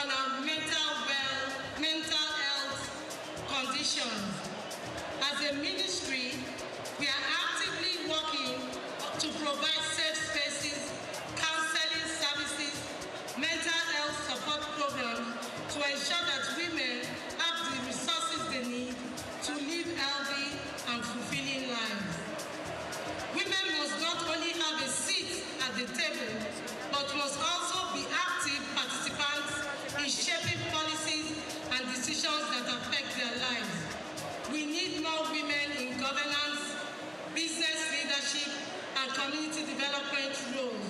on our mental health conditions. As a ministry, we are actively working to provide safe spaces, counseling services, mental health support programs to ensure that women have the resources they need to live healthy and fulfilling lives. Women must not only have a seat at the table, but must also be active participants in shaping policies and decisions that affect their lives. We need more women in governance, business leadership, and community development roles.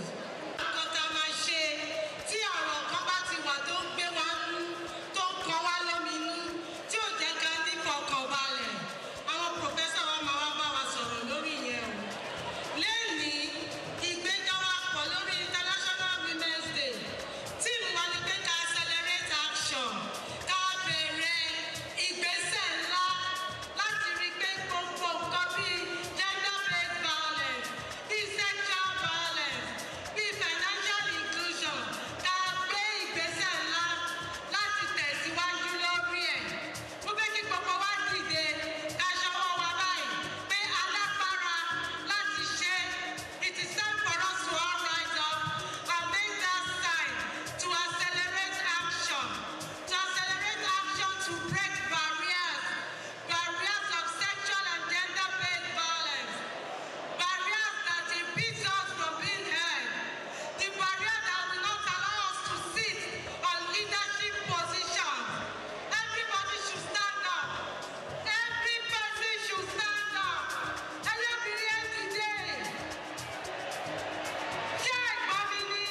Tí ọ̀rọ̀ kan bá ti wà tó ń gbé wa nú, tó ń kọ wá lóminú, tí ò jẹ́ ká ní fọkànbalẹ̀, àwọn pòfẹ́sọ̀ wa máa wá bá wa sọ̀rọ̀ lórí yẹn o. Lẹ́nìí, ìgbéga wa pọ̀ lórí International Women's Day. Tíìmù wa ni pé ká accelerate action, ká bẹ̀rẹ̀ ìgbésẹ̀ ńlá láti rí pé gbogbo nǹkan bíi gender-based violence, bíi sexual violence, bíi financial inclusion, ká gbé ìgbésẹ̀ ńlá láti tẹ̀síwájú lórí ẹ̀. Mo fẹ́ kí gbogbo wa dìde ká ṣọwọ́ wa báyìí pé alágbára láti ṣe. It is time for us to all rise up and make that sign to accelerate action to break barriers of sexual and gender-based violence, barriers that impede us from being heard, the barrier that will not allow us to sit on leadership positions. Everybody should stand up. Every person should stand up. Ẹlẹ́bìnrin ẹ dìde. Ṣé ẹ̀gbọ́n mi ni?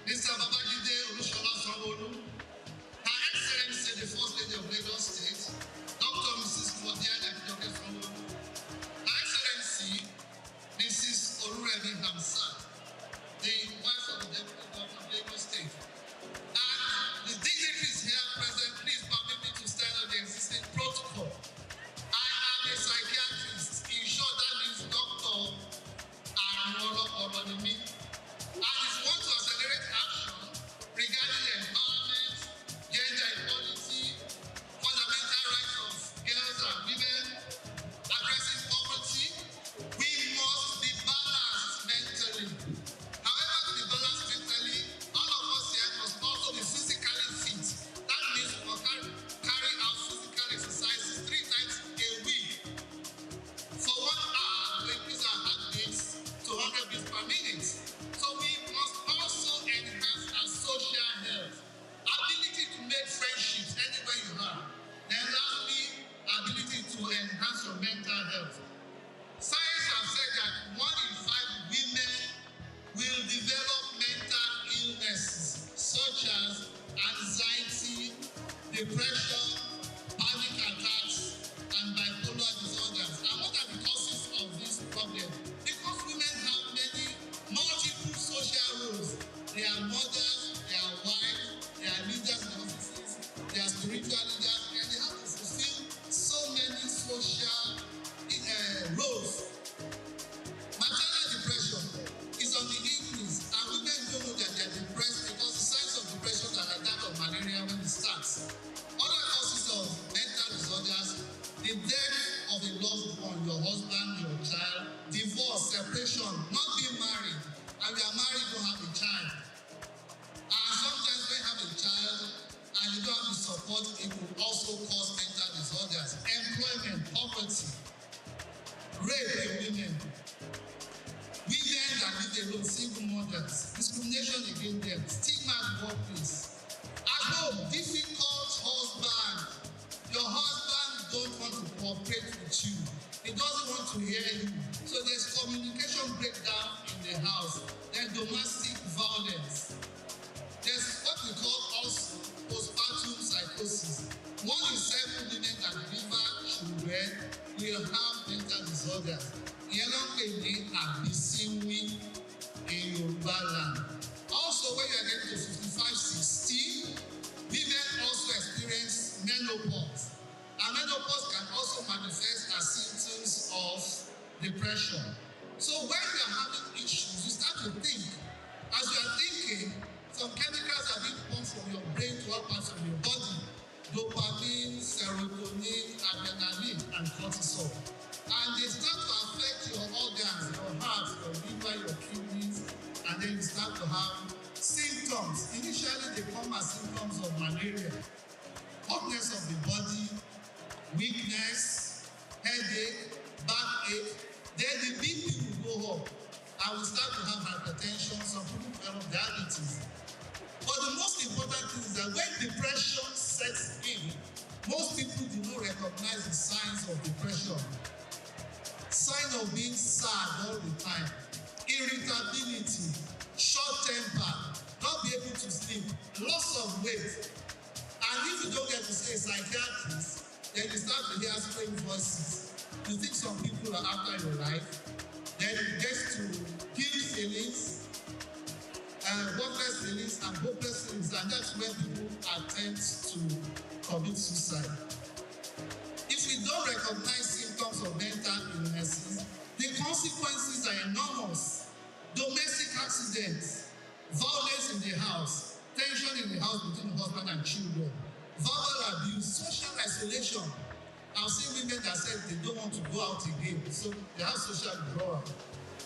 Mr. Babajide social health, ability to make friendships anywhere you are. Then lastly, ability to enhance your mental health. Science has said that 1 in 5 women will develop mental illnesses such as anxiety, depression, panic attacks, and bipolar disorders. And what are the causes of this problem? Because women have many multiple social roles. They are mothers, they are wives, they are leaders in offices, they are spiritual leaders, and they have to fulfill so many social roles. Maternal depression is on the increase, and women don't know that they are depressed because the signs of depression are like that of malaria when it starts. Other causes of mental disorders: the death of a loved one, your husband, your child, divorce, separation, not being married, and you are married, you don't have a child. And sometimes when you have a child and you don't have the support, it will also cause mental disorders. Employment, poverty, rape in women, women that live alone, single mothers, discrimination against them, stigma at the workplace. At home, difficult husband. Your husband don't want to cooperate with you. He doesn't want to hear you. So there's communication breakdown in the house. Then domestic violence. There's what we call also postpartum psychosis. 1 in 7 women that deliver children will have mental disorders. Ìyẹn ló ń pè ní àbísínwí in Yorùbá land. Also, when you are getting to 55, 60, women also experience menopause. And menopause can also manifest as symptoms of depression. So when you are having issues, you start to think. As you are thinking, some chemicals are being pumped from your brain to all parts of your body. Dopamine, serotonin, adrenaline, and cortisol. And they start to affect your organs, your heart, your liver, your kidneys, and then you start to have symptoms. Initially, they come as symptoms of malaria, hotness of the body, weakness, headache, backache. Then the BP will go up, and we start to have hypertension. Some people develop diabetes. But the most important thing is that when depression sets in, most people do not recognize the signs of depression. Sign of being sad all the time, irritability, short temper, not be able to sleep, loss of weight. And if you don't get to see a psychiatrist, then you start to hear strange voices. You think some people are after your life, then it gets to guilt feelings, worthless feelings, and hopeless feelings, and that's when people attempt to commit suicide. If we don't recognize symptoms of mental illnesses, the consequences are enormous. Domestic accidents, violence in the house, tension in the house between husband and children, verbal abuse, social isolation. I've seen women that said they don't want to go out again, so they have social withdrawal.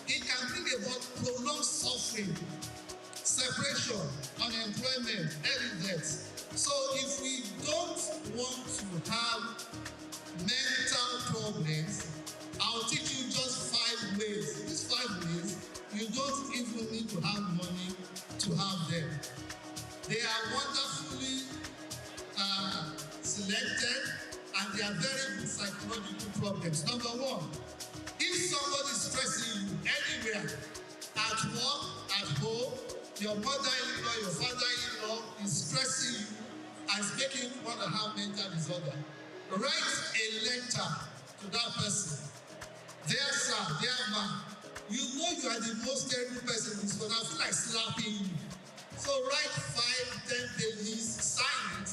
It can bring about prolonged suffering, separation, unemployment, early death. So if we don't want to have mental problems, I'll teach you just 5 ways. These 5 ways, you don't even need to have money to have them. They are wonderfully selected, and they are very good psychological problems. Number 1, if somebody is stressing you anywhere, at work, at home, your mother-in-law, your father-in-law is stressing you and is making you want to have mental disorder, write a letter to that person. Dear sir, dear man, you know you are the most terrible person in this world. I feel like slapping you. So write 5, 10 pages, sign it,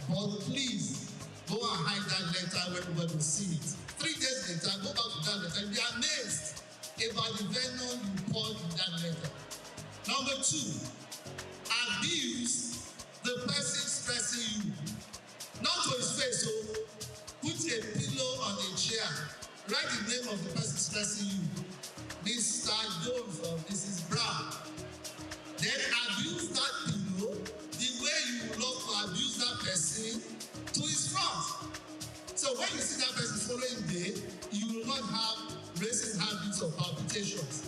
but please go and hide that letter when nobody will see it. 3 days later, go back to that letter and be amazed about the venom you poured in that letter. Number 2, abuse the person stressing you. Not to his face, so put a pillow on a chair. Write the name of the person stressing you. Mr. Jones or Mrs. Brown. Then abuse that pillow the way you would love to abuse that person to his front. So when you see that person following day, you will not have racing habits or palpitations.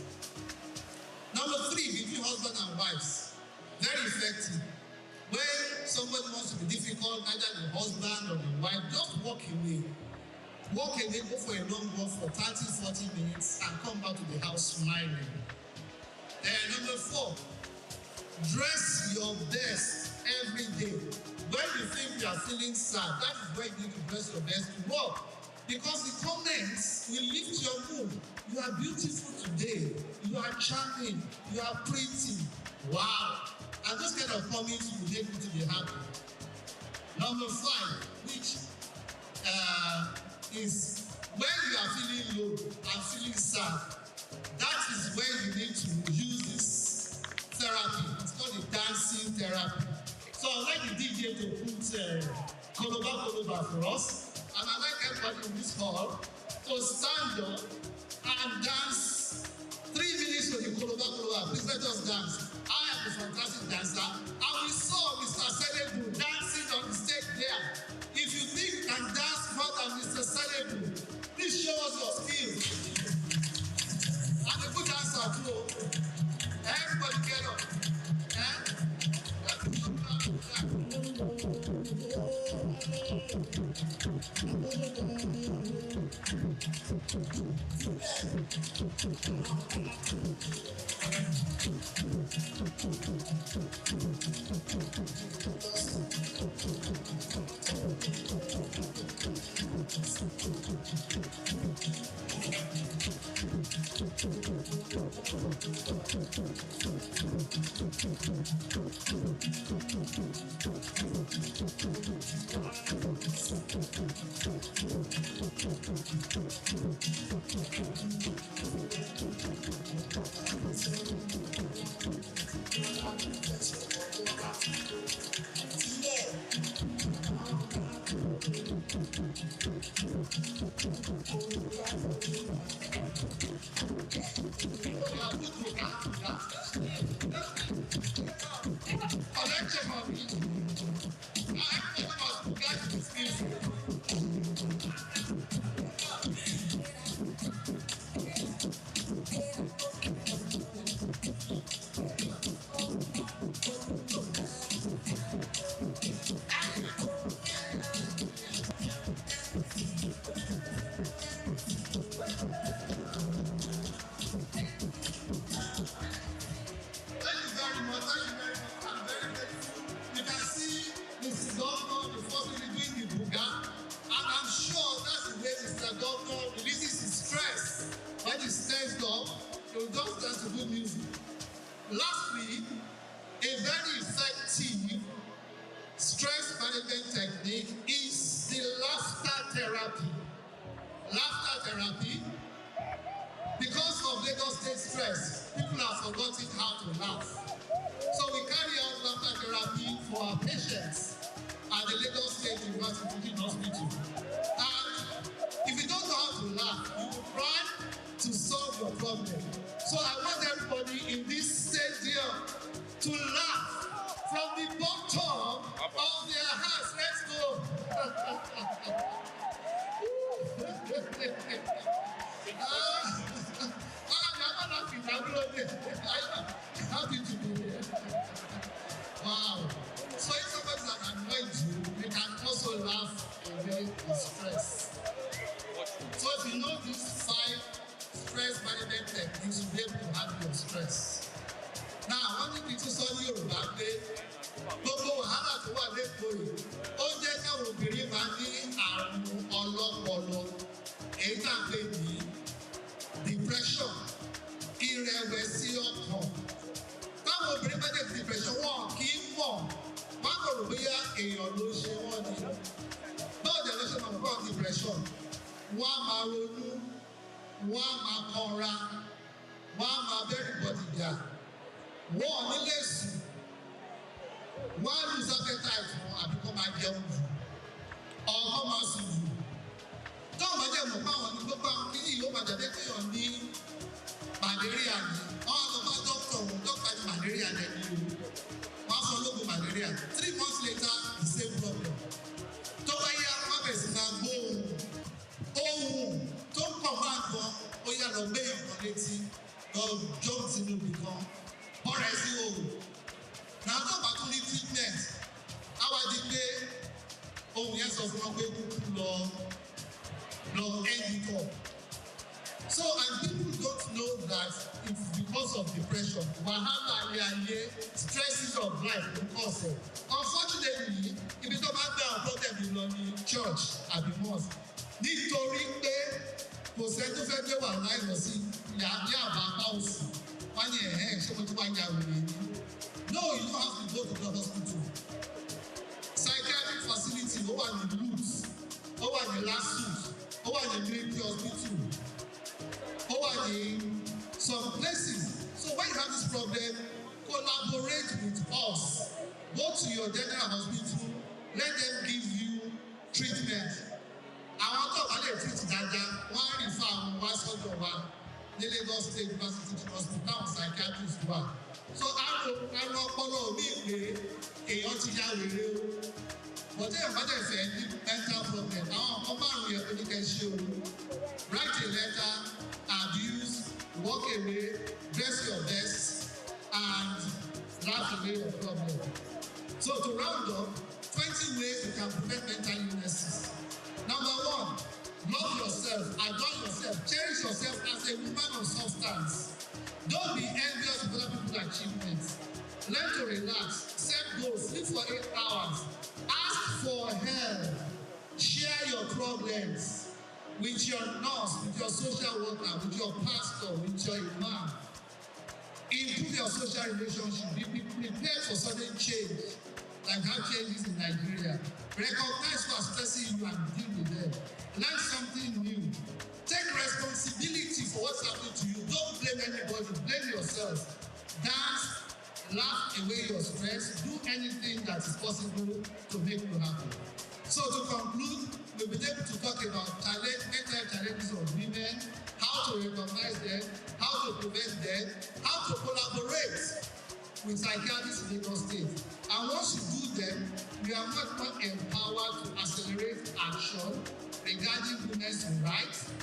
Number 3, between husband and wives. Very effective. When somebody wants to be difficult, either the husband or the wife, just walk away. Walk away, go for a long walk for 30, 40 minutes and come back to the house smiling. Number 4, dress your best every day. When you think you are feeling sad, that is where you need to dress your best to work. Because the comments will lift your mood. You are beautiful today. You are charming. You are pretty. Wow. And those kind of comments will make you to be happy. Number 5, which is when you are feeling low and feeling sad, that is when you need to use this therapy. It's called the dancing therapy. So I'd like the DJ to put Koloba for us. And I'd like everybody in this hall to stand up and dance 3 minutes with the Koloba. Please let us dance. I am a fantastic dancer. And we saw Mr. Selebu dancing on the stage there. If you think you can dance more than Mr. Selebu, please show us your skills. And a good dancer too. Everybody get up. Lastly, a very effective stress management technique is the laughter therapy. Laughter therapy, because of Lagos State stress, people have forgotten how to laugh. So we carry out laughter therapy for our patients at the Lagos State University Hospital. And if you don't know how to laugh, you will try to solve your problem. So I want everybody in this stadium to laugh from the bottom of their hearts. Let's go. I'm happy to be here. Wow. So if somebody's annoyed you, you can also laugh away the stress. So if you know these 5 stress management techniques, you'll be able to handle your stress. Now, one thing to sọ ní Yorùbá pé gbogbo wàhálà tó wà lẹ́kọ̀ọ́ yìí, ó jẹ́ káwọn obìnrin máa ní àrùn ọlọ́pọlọ, èyí tá à ń pè ní depression, ìrẹ̀wẹ̀sì ọkàn. Táwọn obìnrin bá dé depression, wọn kì í mọ̀, wọn kò rò bóyá èèyàn ló ṣe wọ́n ni. Báwo dẹ̀ ló ṣe máa bọ̀ depression? Wọ́n á máa ronú, wọ́n á máa kanra, wọ́n á máa bẹ́rù bọ̀dìjà, wọ́n ò ní lè sùn, wọ́n á lose appetite fún àbíkọ́ máa jẹun jù, ọ̀kọ́ máa sùn jù. Táwọn bá jẹ́ mọ̀ báwọn ní gbogbo àwọn kí yìí ó máa jẹ́ kéèyàn ní malaria ni. Wọ́n á lọ bá dókítà òun, dókítà ní malaria lẹ́ni o. Wọ́n á fọ lóògùn malaria. 3 months later, the same problem. Tó bá yá, wọ́n bẹ̀rẹ̀ sí máa gbóhùn. Ohun tó ń pọ̀ máa gan, ó yá lọ gbé ìyàn kan létí, lọ jọ́ sínú ibì kan, bọ́ra ẹ sí ohun. Now, tó bá ohun yẹn sọ fún wọn pé kúkú lọ end it up. So, and people don't know that it's because of depression. Wahala ayé, stresses of life will cause it. Unfortunately, ibi tó bá gbé àwọn problem yìí lọ ní church àbí mosque. Nítorí pé kò sẹ́ni tó fẹ́ gbé wàhálà ìlọ sí ní àbápá òsì. Wọ́n ní ṣé mo ti wá ya wèrè ni? No, you don't have to go to the hospital. Psychiatric facility ó wà ní Roots, ó wà ní Lasuth, ó wà ní Military Hospital. In some places. So when you have this problem, collaborate with us. Go to your general hospital, let them give you treatment. Àwọn tó bá lè treat dáadáa, wọ́n á refer àwọn wá sọ́dọ̀ wa ní Lagos State University Hospital àwọn psychiatrist wà. So àwọn ọpọlọ mi pé èèyàn ti ya wèrè o. Bọ̀dé ìbádẹ́ fẹ́ ní mental problem. Àwọn ọmọ márùn-ún yẹn kò ní kẹ́ ṣe o. Write a letter. Abuse, walk away, dress your best, and laugh away your problem. So to round up, 20 ways you can prevent mental illnesses. Number 1, love yourself, adore yourself, cherish yourself as a woman of substance. Don't be envious of other people's achievements. Learn to relax, set goals, sleep for 8 hours, ask for help, share your problems with your nurse, with your social worker, with your pastor, with your imam. Improve your social relationship. Be prepared for sudden change, like how changes in Nigeria. Recognize who are stressing you and deal with them. Learn something new. Take responsibility for what's happening to you. Don't blame anybody, blame yourself. Dance, laugh away your stress. Do anything that is possible to make you happy. So to conclude, we've been able to talk about mental challenges of women, how to recognize them, how to prevent them, how to collaborate with psychiatrists in Lagos State. And once you do them, you are much more empowered to accelerate action regarding women's rights,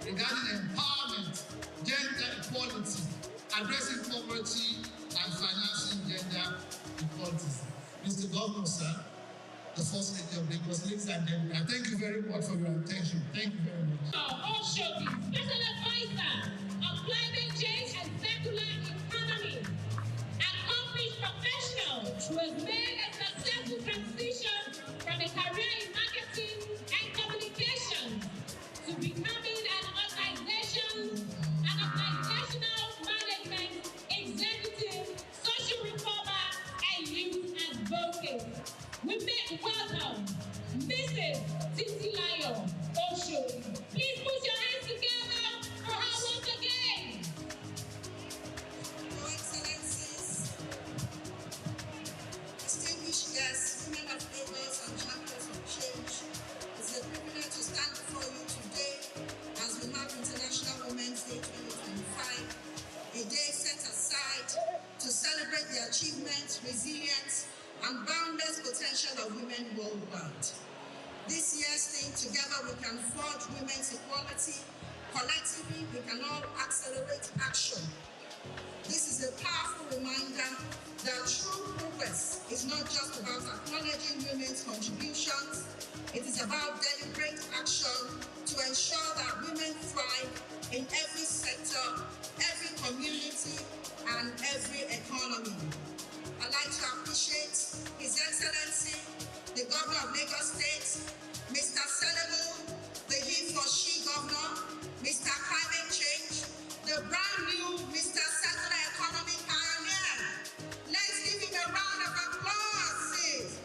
regarding empowerment, gender equality, addressing poverty, and financing gender equality. Mr. Governor, sir, the First Lady of Lagos, ladies and gentlemen, thank you very much for your attention. Thank you very much. Also, Special Advisor of Climate Change and Circular Economy, accomplished professional who has made a successful transition from a career in marketing and communication to becoming an organizational management executive, social reformer, and youth advocate. We make welcome Mrs. Titilayo Osho. Please put your hands together for her once again. Your Excellencies, distinguished guests, women of Lagos and champions of change, it's a privilege to stand before you today as we mark International Women's Day 2025, a day set aside to celebrate the achievements, resilience, and boundless potential of women worldwide. This year's theme, Together We Can Forge Women's Equality. Collectively, we can all accelerate action. This is a powerful reminder that true progress is not just about acknowledging women's contributions, it is about deliberate action to ensure that women thrive in every sector, every community, and every economy. I'd like to appreciate His Excellency, the Governor of Lagos State, Mr. Senable, the he for she Governor, Mr. Climate Change, the brand new Mr. Circular Economy Pioneer. Let's give him a round of applause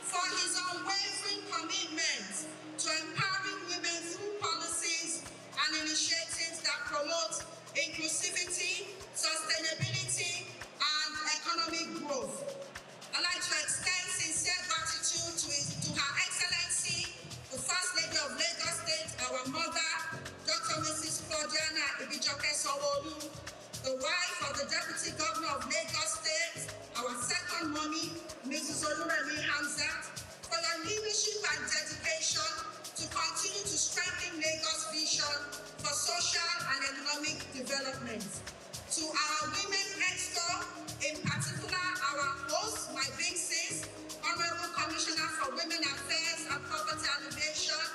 for his unwavering commitment to empowering women through policies and initiatives that promote inclusivity, sustainability, and economic growth. I'd like to extend sincere gratitude to Her Excellency, the First Lady of Lagos State, our mother, Dr. Mrs. Claudiana Ibijoke Sanwo-Olu, the wife of the Deputy Governor of Lagos State, our second mommy, Mrs. Oluremi Hamzat, for their leadership and dedication to continue to strengthen Lagos' vision for social and economic development. To our women exco, in particular our host, my big sis, Honorable Commissioner for Women Affairs, Faculty Elevation,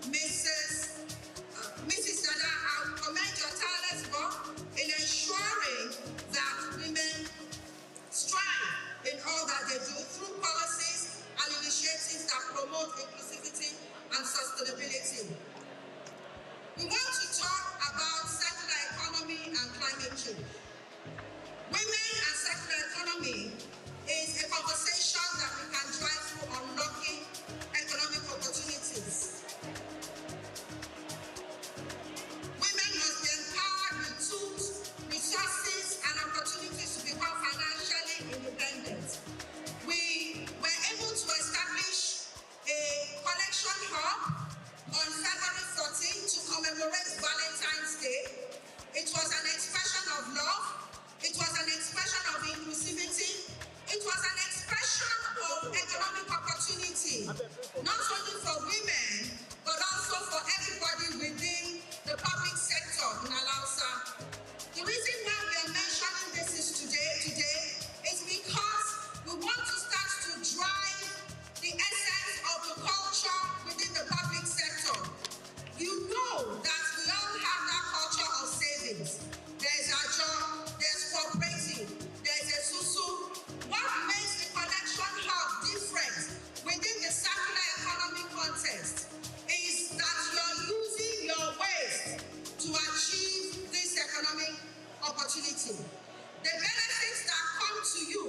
Mrs. Dada, I commend your tireless work in ensuring that women strive in all that they do through policies and initiatives that promote inclusivity and sustainability. We want to talk about circular economy and climate change. Women and circular economy is a conversation that we can drive through unlocking economic opportunities. Women must be empowered with tools, resources, and opportunities to become financially independent. We were able to establish a collection hub on February 14 to commemorate Valentine's Day. It was an expression of love. It was an expression of inclusivity. It was an expression of economic opportunity, not only for women, but also for everybody within the public sector in Alausa. The reason why we are mentioning this today is because we want to start to drive the essence of the culture within the public sector. You know that we all have that culture of savings. There's a job, there's cooperative, there's a susu. What makes the connection hub different within the circular economy context is that you're using your waste to achieve this economic opportunity. The benefits that come to you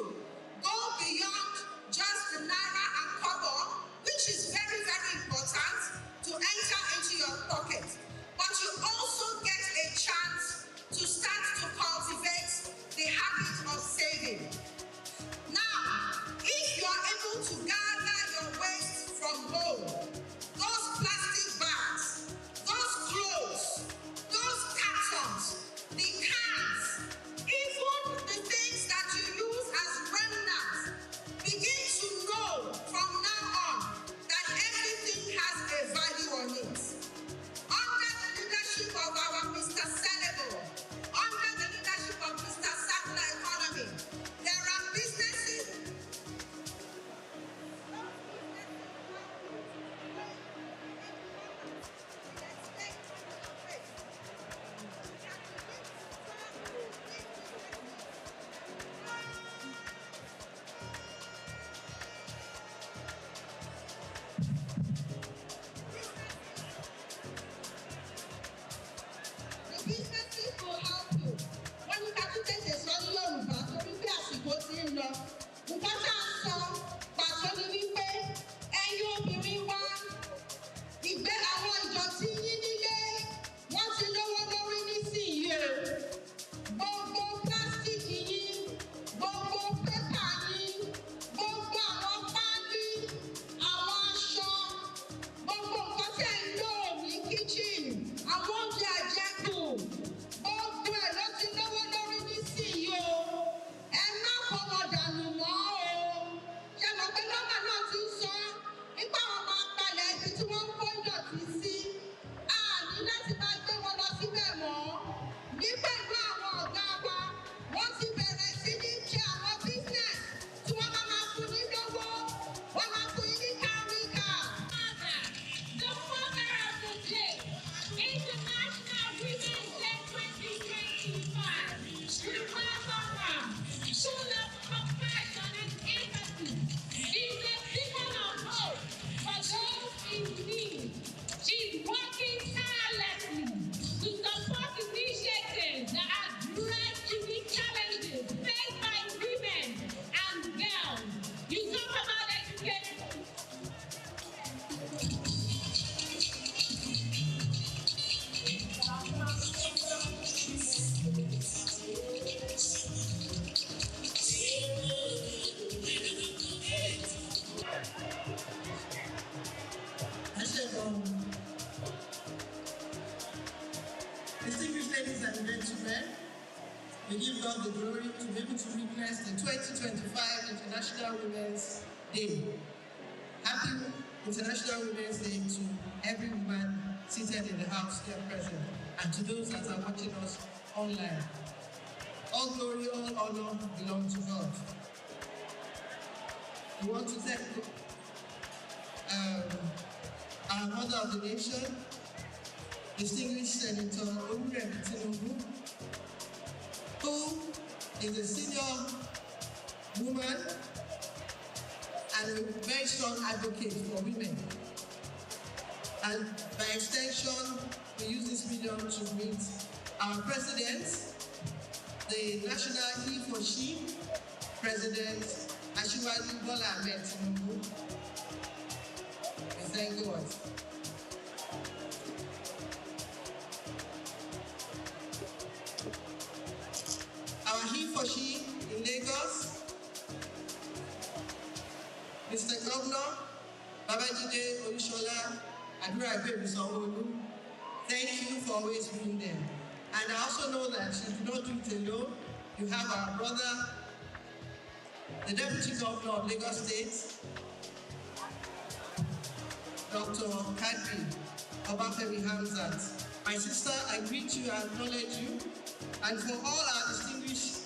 go beyond just the naira and kobo, which is very, very important to enter into your pocket. But you also get a chance to start to cultivate the habit of saving. Now, if you are able to gather your waste from home, those plastic bags, those clothes, those cartons, the cans, even the things that you use as remnants, begin to know from now on that everything has a value on it. Under the leadership of our Mr. Senable, under the leadership of Mr. Circular Economy, there are businesses. The businesses will help you. When you can tètè sọ ní Yorùbá torí bí àsìkò ti ń lọ. Nǹkan tá a sọ pàtó ni wípé ẹ̀yin obìnrin wa ìgbé àwọn ìdọ̀tí yín nílé wọ́n ti lówó lórí nísìnyí o. Gbogbo pílásítìkì yín, gbogbo pépà yín, gbogbo àwọn páálí, àwọn aṣọ, gbogbo nǹkan tẹ̀ ń lò ní kíchìn, àwọn oúnjẹ àjẹkù, gbogbo ẹ̀ ló ti lówó lórí nísìnyí o. Ẹ má kó wọn dànù mọ́ o. Ṣé mo pé nọ́mbà náà ti ń sọ nípa àwọn máa palẹ̀ ibi tí wọ́n ń kó ìdọ̀tí sí? A ní láti máa gbé wọn lọ síbẹ̀ mọ́. Ní pẹ̀lú àwọn ọ̀gá wa, wọ́n ti bẹ̀rẹ̀ sí ní ṣe àwọn business tí wọ́n máa fún ní lówó. Wọ́n máa fún yín ní káríkà. The father of the day, International Women's Day 2025. We welcome her, full of compassion and empathy. She's a beacon of hope for those in need. She's working tirelessly to support initiatives that address unique challenges faced by women and girls. You talk about education. Distinguished ladies and gentlemen, we give God the glory to be able to witness the 2025 International Women's Day. Happy International Women's Day to every woman seated in the house here present, and to those that are watching us online. All glory, all honor belong to God. We want to thank our mother of the nation, distinguished Senator Oluremi Tinubu, who is a senior woman and a very strong advocate for women. And by extension, we use this medium to meet our president, the National He for She President Asiwaju Bola Ahmed Tinubu. We thank God. Our He for She in Lagos, Mr. Governor Babajide Olushola Adurabe Sanwo-Olu, thank you for always being there. And I also know that you do not do it alone. You have our brother, the Deputy Governor of Lagos State, Dr. Kadri Obafemi Hamzat. My sister, I greet you and acknowledge you. And for all our distinguished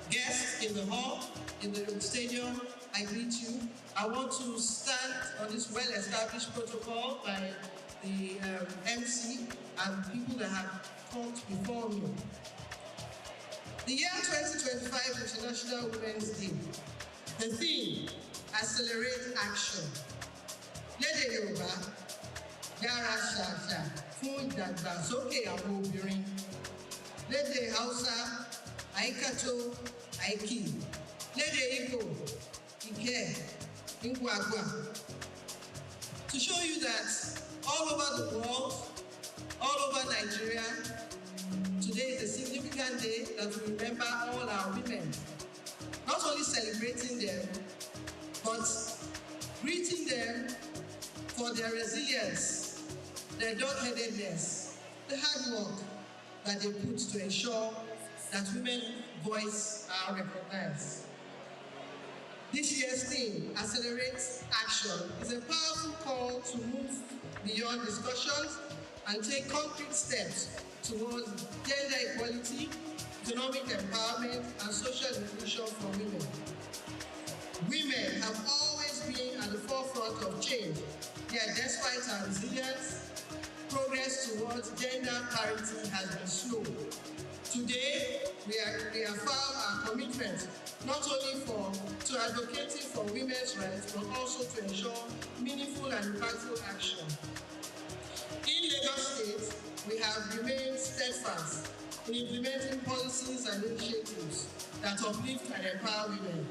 guests in the hall, in the stadium, I greet you. I want to stand on this well-established protocol by the MC and people that have talked before me. The year 2025 International Women's Day. The theme, Accelerate Action. Lédè Yorùbá, yára ṣàṣà fún ìdàgbàsókè àwọn obìnrin. Lédè Hausa, Àìkàtó, Àìkì. Lédè Igbo, Ike, Ngwagwa. To show you that all over the world, all over Nigeria, today is a significant day that we remember all our women. Not only celebrating them, but greeting them for their resilience, their dog-headedness, the hard work that they put to ensure that women's voice are recognized. This year's theme, Accelerate Action, is a powerful call to move beyond discussions and take concrete steps towards gender equality, economic empowerment, and social inclusion for women. Women have always been at the forefront of change, yet despite our resilience, progress towards gender parity has been slow. Today, we reaffirm our commitment not only to advocating for women's rights, but also to ensure meaningful and impactful action. In Lagos State, we have remained steadfast in implementing policies and initiatives that uplift and empower women.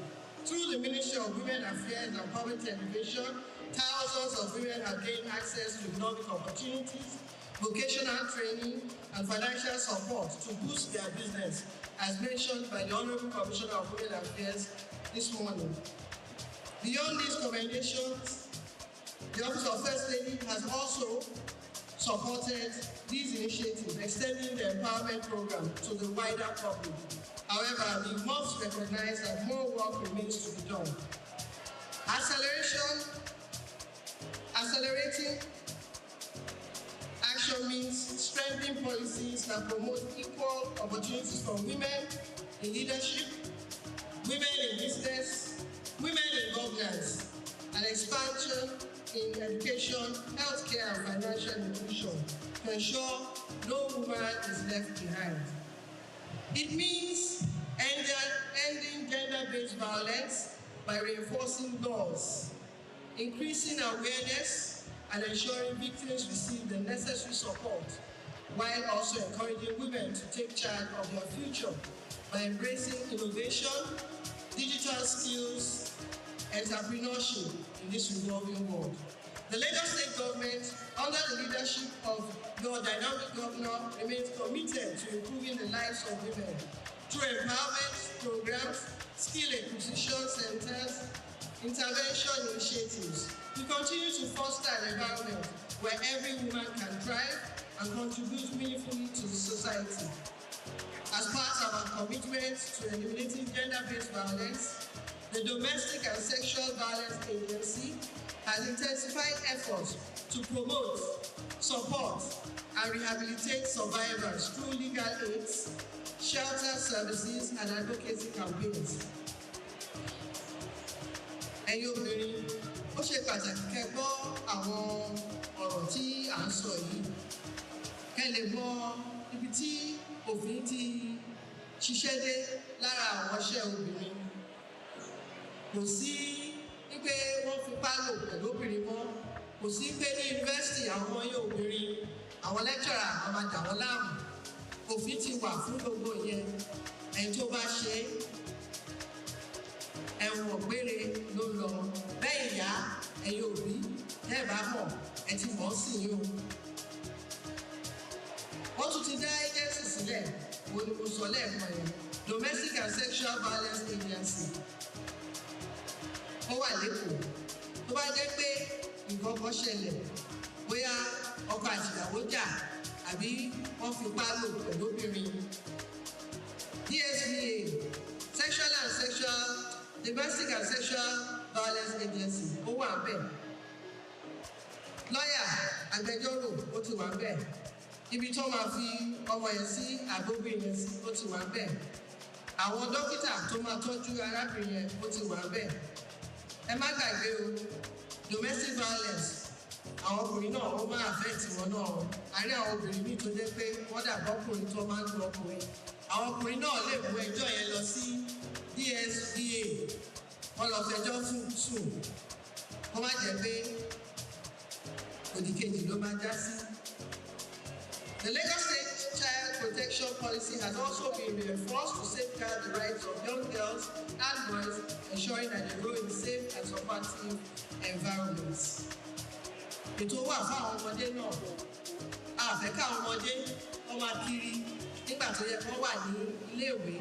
Through the Ministry of Women Affairs and Poverty Alleviation, thousands of women have gained access to economic opportunities, vocational training, and financial support to boost their business, as mentioned by the Honorable Commissioner of Women Affairs this morning. Beyond these commendations, the Office of First Lady has also supported these initiatives, extending the empowerment program to the wider public. However, we must recognize that more work remains to be done. Accelerating action means strengthening policies that promote equal opportunities for women in leadership, women in business, women in governance, and expansion in education, healthcare, and financial inclusion to ensure no woman is left behind. It means ending gender-based violence by reinforcing laws, increasing awareness, and ensuring victims receive the necessary support, while also encouraging women to take charge of their future by embracing innovation, digital skills, entrepreneurship in this evolving world. The Lagos State government, under the leadership of your dynamic governor, remains committed to improving the lives of women through empowerment programs, skill acquisition centers, intervention initiatives. We continue to foster an environment where every woman can thrive and contribute meaningfully to the society. As part of our commitment to eliminating gender-based violence, the Domestic and Sexual Violence Agency has intensified efforts to promote, support, and rehabilitate survivors through legal aids, shelter services, and advocacy campaigns. Ẹ̀yin obìnrin, ó ṣe pàtàkì kẹ́ gbọ́ àwọn ọ̀rọ̀ tí à ń sọ yìí kẹ́ lè mọ ibi tí òfin ti ṣiṣẹ́ dé lára àwọn iṣẹ́ obìnrin. Kò sí wípé wọ́n fipá lò pẹ̀lú obìnrin mọ́. Kò sí pé ní yunifásitì àwọn ọmọ yẹn obìnrin àwọn lẹ́kítọ̀rà àwọn máa dà wọ́n láàmú. Òfin ti wà fún gbogbo yẹn. Ẹni tó bá ṣe ẹ̀wọ̀n gbére ló lọ. Bẹ́ẹ̀ ìyá ẹ̀yin òbí tẹ́ ẹ̀ bá mọ̀ ẹ ti mọ̀ ọ́ sí yín o. Wọ́n tún ti dá agency sílẹ̀ wo ni mo sọ lẹ́ẹ̀kan yẹn Domestic and Sexual Violence Agency. Ó wà lẹ́kọ̀ọ́. Tó bá jẹ́ pé nǹkan kan ṣẹlẹ̀ bóyá ọkọ àti ìyàwó jà àbí wọ́n fipá lò pẹ̀lú obìnrin. DSVA Domestic and Sexual Violence Agency ó wà bẹ́ẹ̀. Lọ́yà agbẹjọ́rò ó ti wà bẹ́ẹ̀. Ibi tó máa fi ọmọ yẹn sí àgbóbìnrin yẹn sí ó ti wà bẹ́ẹ̀. Àwọn dókítà tó máa tọ́jú arábìnrin yẹn ó ti wà bẹ́ẹ̀. Ẹ má gbàgbé o domestic violence àwọn ọkùnrin náà ó máa affect wọn náà o. A rí àwọn obìnrin míì tó jẹ́ pé wọ́n dàbọ̀ ọkùnrin tó máa ń lu ọkùnrin. Àwọn ọkùnrin náà lè mú ẹjọ́ yẹn lọ sí DSVA wọ́n lọ fẹjọ́ sùn wọ́n má jẹ́ pé òdìkejì ló máa já sí. The Lagos State Child Protection Policy has also been reinforced to safeguard the rights of young girls and boys, ensuring that they grow in safe and supportive environments. Ètò wà fún àwọn ọmọdé náà. Àfẹ́ káwọn ọmọdé wọ́n máa kiri nígbà tó yẹ kó wà ní iléèwé.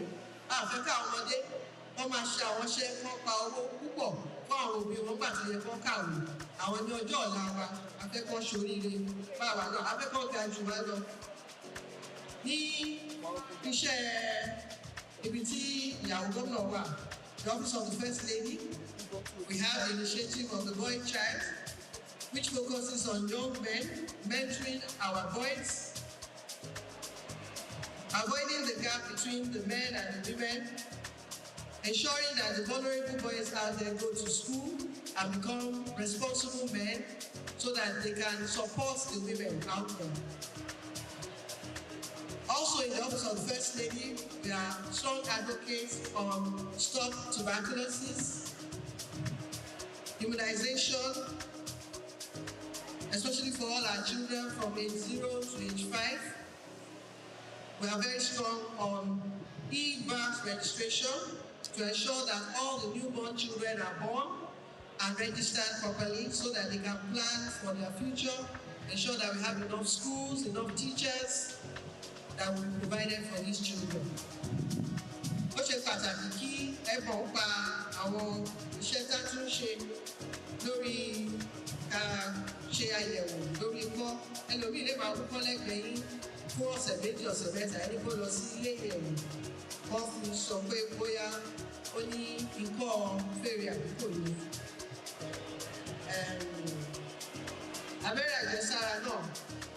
Àfẹ́ káwọn ọmọdé wọ́n máa ṣe àwọn iṣẹ́ kán pa owó púpọ̀ fún àwọn òbí wọn gbà tó yẹ kán kàwé. Àwọn ní ọjọ́ ọ̀la wa afẹ́kọ́ ṣoríire báwa náà afẹ́kọ́ ga jù wá lọ. Ní iṣẹ́ ibi tí ìyàwó gómìnà wà, the office of the First Lady, we have the initiative of the Boy Child, which focuses on young men, mentoring our boys, avoiding the gap between the men and the women, ensuring that the vulnerable boys out there go to school and become responsible men so that they can support the women out there. Also in the office of the First Lady, we are strong advocates on stop tuberculosis, immunization, especially for all our children from age 0 to age 5. We are very strong on e-birth registration to ensure that all the newborn children are born and registered properly so that they can plan for their future, ensure that we have enough schools, enough teachers that will be provided for these children. Ó ṣe pàtàkì kí ẹ̀bùn pa àwọn iṣẹ́ tá a tún ṣe lórí ṣe àyẹ̀wò lórí ikọ́. Ẹlòmíì lè máa kúkọ́ lẹ́gbẹ̀ẹ́ yín fún ọ̀sẹ̀ méjì ọ̀sẹ̀ mẹ́ta ẹni kó lọ sí ilé ìyẹ̀wò. Wọ́n fi sọ pé bóyá ó ní ikọ́ fèrè àdúgbò ni. Abẹ́rẹ́ àjẹsára náà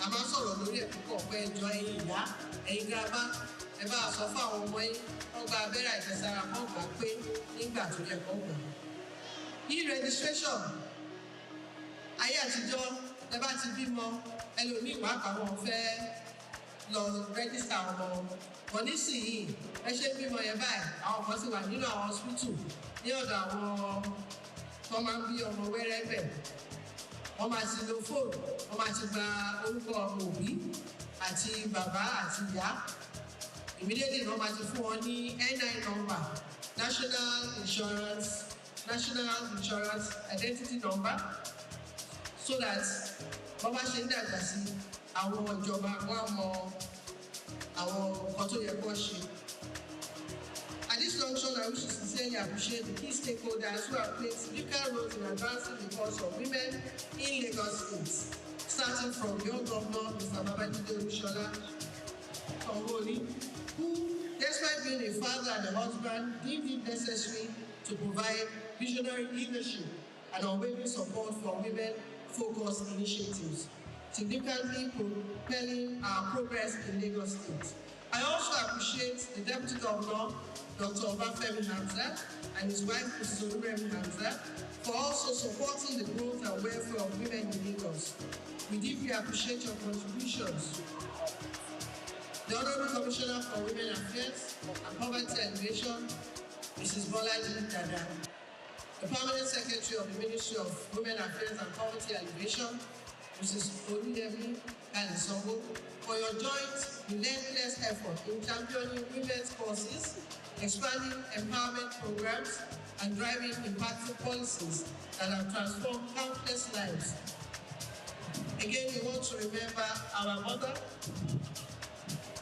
a máa ń sọ̀rọ̀ lórí ẹ̀ púpọ̀ pé ẹjọ́ ẹ̀yin ìyá ẹ̀yin girama ẹ bá a sọ fún àwọn ọmọ yín wọ́n gba abẹ́rẹ́ àjẹsára kan gbà pé nígbà tó yẹ kó gbà. E-registration ayé àtijọ́ ẹ bá ti bímọ ẹlòmíì pàápàá wọn fẹ́ lọ rẹ́gísítà ọmọ wọn nísìnyí ẹ ṣe bímọ yẹn báyìí àwọn kan sì wà nínú àwọn hospital ní ọ̀dọ̀ àwọn tó máa ń bí ọmọ wẹ́rẹ́ bẹ̀. Wọ́n máa ti lo fóònù, wọ́n máa ti gba orúkọ òbí àti bàbá àti ìyá. Immediately wọ́n máa ti fún wọn ní NI number, National Insurance Identity Number, so that wọ́n bá ṣe ń dàgbà sí àwọn ìjọba wọn mọ àwọn nǹkan tó yẹ kó ṣe. At this junction, I wish to sincerely appreciate the key stakeholders who have played significant roles in advancing the cause of women in Lagos State, starting from young governor Mr. Babajide Olushola Sanwo-Olu, who, despite being a father and a husband, deemed it necessary to provide visionary leadership and unwavering support for women-focused initiatives, significantly propelling our progress in Lagos State. I also appreciate the Deputy Governor Dr. Obafemi Hamza, and his wife, Mrs. Oluremi Hamza, for also supporting the growth and welfare of women in Lagos. We deeply appreciate your contributions. The Honorable Commissioner for Women Affairs and Poverty Alleviation, Mrs. Bolaji Dada. The Permanent Secretary of the Ministry of Women Affairs and Poverty Alleviation, Mrs. Oluyemi Kalisongo, for your joint, relentless effort in championing women's causes, expanding empowerment programs, and driving impactful policies that have transformed countless lives. Again, we want to remember our mother,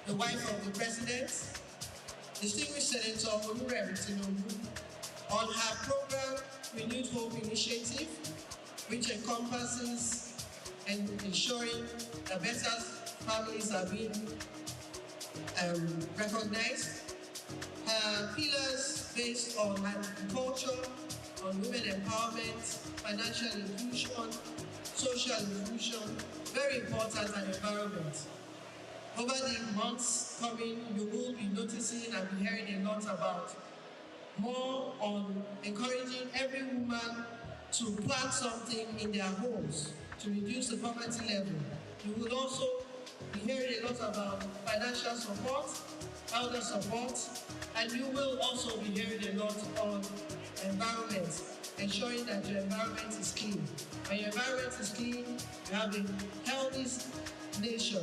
the wife of the President, distinguished Senator Oluremi Tinubu, on her program Renewed Hope Initiative, which encompasses and ensuring that better families are being recognized. Her pillars based on agriculture, on women empowerment, financial inclusion, social inclusion, very important, and environment. Over the months coming, you will be noticing and be hearing a lot about more on encouraging every woman to plant something in their homes to reduce the poverty level. You will also be hearing a lot about financial support, elder support, and you will also be hearing a lot on environment, ensuring that your environment is clean. When your environment is clean, you have a healthy nation.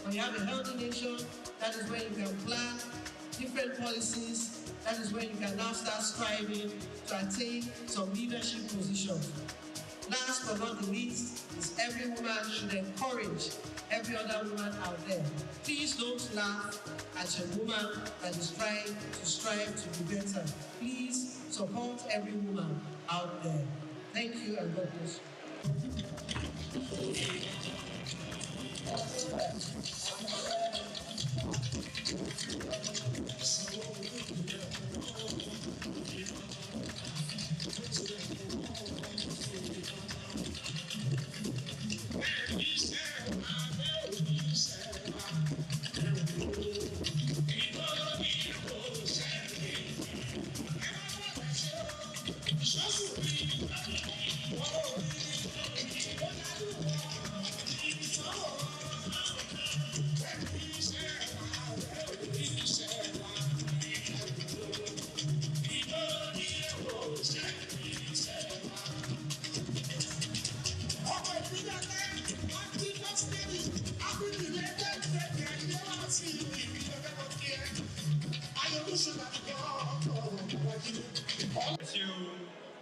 When you have a healthy nation, that is when you can plan different policies. That is when you can now start striving to attain some leadership positions. Last but not the least, is every woman should encourage every other woman out there. Please don't laugh at a woman that is trying to strive to be better. Please support every woman out there. Thank you and God bless you.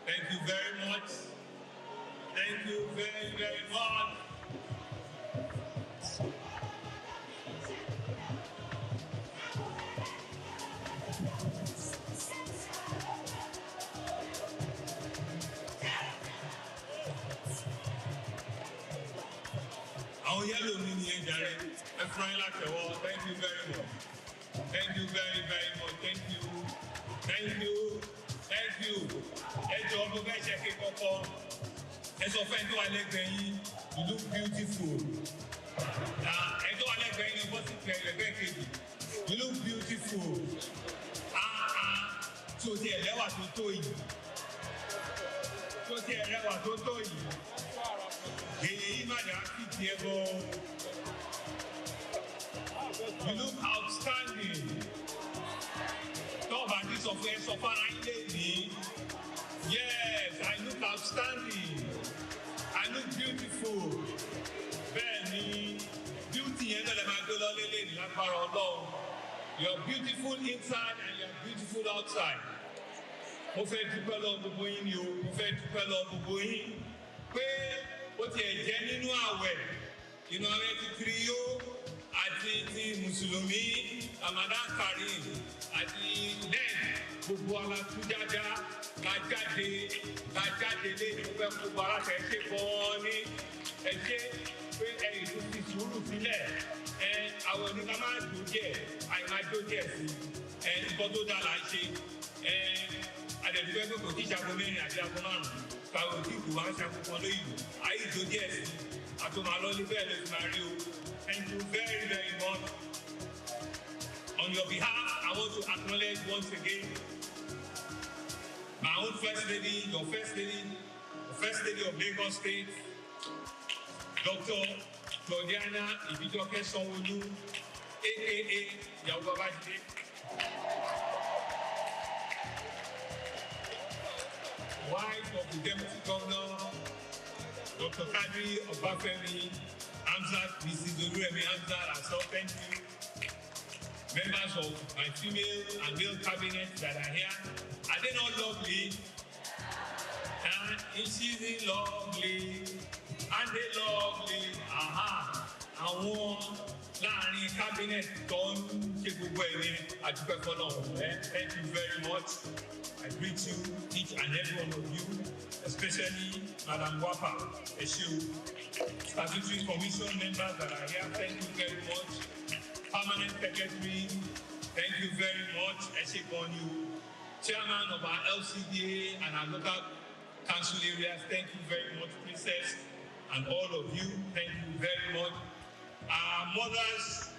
Thank you very much. Thank you very, very much. Àwọn yellow mi ni ẹ jàre. Ẹ fún ẹ láti ẹ̀wọ̀. Thank you very much. Thank you very, very much. Thank you. Thank you. Thank you. Ẹ jọ̀ọ́ mo fẹ́ ṣe kíkọ́kọ́. Ẹ sọ fún ẹ tó wà lẹ́gbẹ̀ẹ́ yín, you look beautiful. Ẹ tó wà lẹ́gbẹ̀ẹ́ yín, bọ́sì ẹgbẹ́ kejì, you look beautiful. Tí o ti ẹ̀ lẹ́wà tó tó yìí. Tí o ti ẹ̀ lẹ́wà tó tó yìí. Èyí yìí má dà sí tiẹ̀ bọ́. You look outstanding. Tọ́ọ̀bù àti sọ fún ẹ sọ fún ara ilé ní. Yes, I look outstanding. I look beautiful. Bẹ́ẹ̀ni, beauty yẹn náà lè máa gbé lọ lélẹ̀ ní lágbára Ọlọ́run. You're beautiful inside and you're beautiful outside. Mo fẹ́ dúpẹ́ lọ gbogbo yín ni o. Mo fẹ́ dúpẹ́ lọ gbogbo yín. Pé ó tiẹ̀ jẹ́ nínú àwẹ̀. Inú àwẹ̀ ti kiri yó. Àti ti Mùsùlùmí, Ramadan Kareem. Àti lẹ́yìn gbogbo alákújájá ká jáde lé ní pẹ́ gbogbo aláṣẹ ṣe gan-an ní ẹ̀ṣẹ́ pé ẹ̀yìn tó ti sùúrù sílẹ̀ àwọn oníkà máa ń dùn díẹ̀ àìmájó díẹ̀ sí nǹkan tó dáa là ń ṣe àdẹ̀dúgbẹ́ pé kò tí ìṣàkó mẹ́rin àti àkó márùn-ún káwọn tí ìlú wa ń ṣàkóso lóyìnbó ayé ìjó díẹ̀ sí àtòmálọ́lé bẹ́ẹ̀ ló ti máa rí o. Thank you very, very much. On your behalf, I want to acknowledge once again my own First Lady, your First Lady, the First Lady of Lagos State, Dr. Claudiana Ibijoke Sanwo-Olu, a.k.a. Yahoo Babajide. Wife of the Deputy Governor, Dr. Kadri Obafemi Hamzat, Mrs. Oluremi Hamzat, as well, thank you. Members of my female and male cabinet that are here, are they not lovely? And is she lovely? And they lovely? Aha! I want láàrin cabinet tó ń ṣe gbogbo ẹni àdúpẹ́ fọlọ́run. Thank you very much. I greet you, each and every one of you, especially Madam Wapa, Eshu, statutory commission members that are here. Thank you very much. Permanent Secretary, thank you very much. Eshegonyu, Chairman of our LCDA and our local council areas, thank you very much, Princess, and all of you, thank you very much. Our mothers,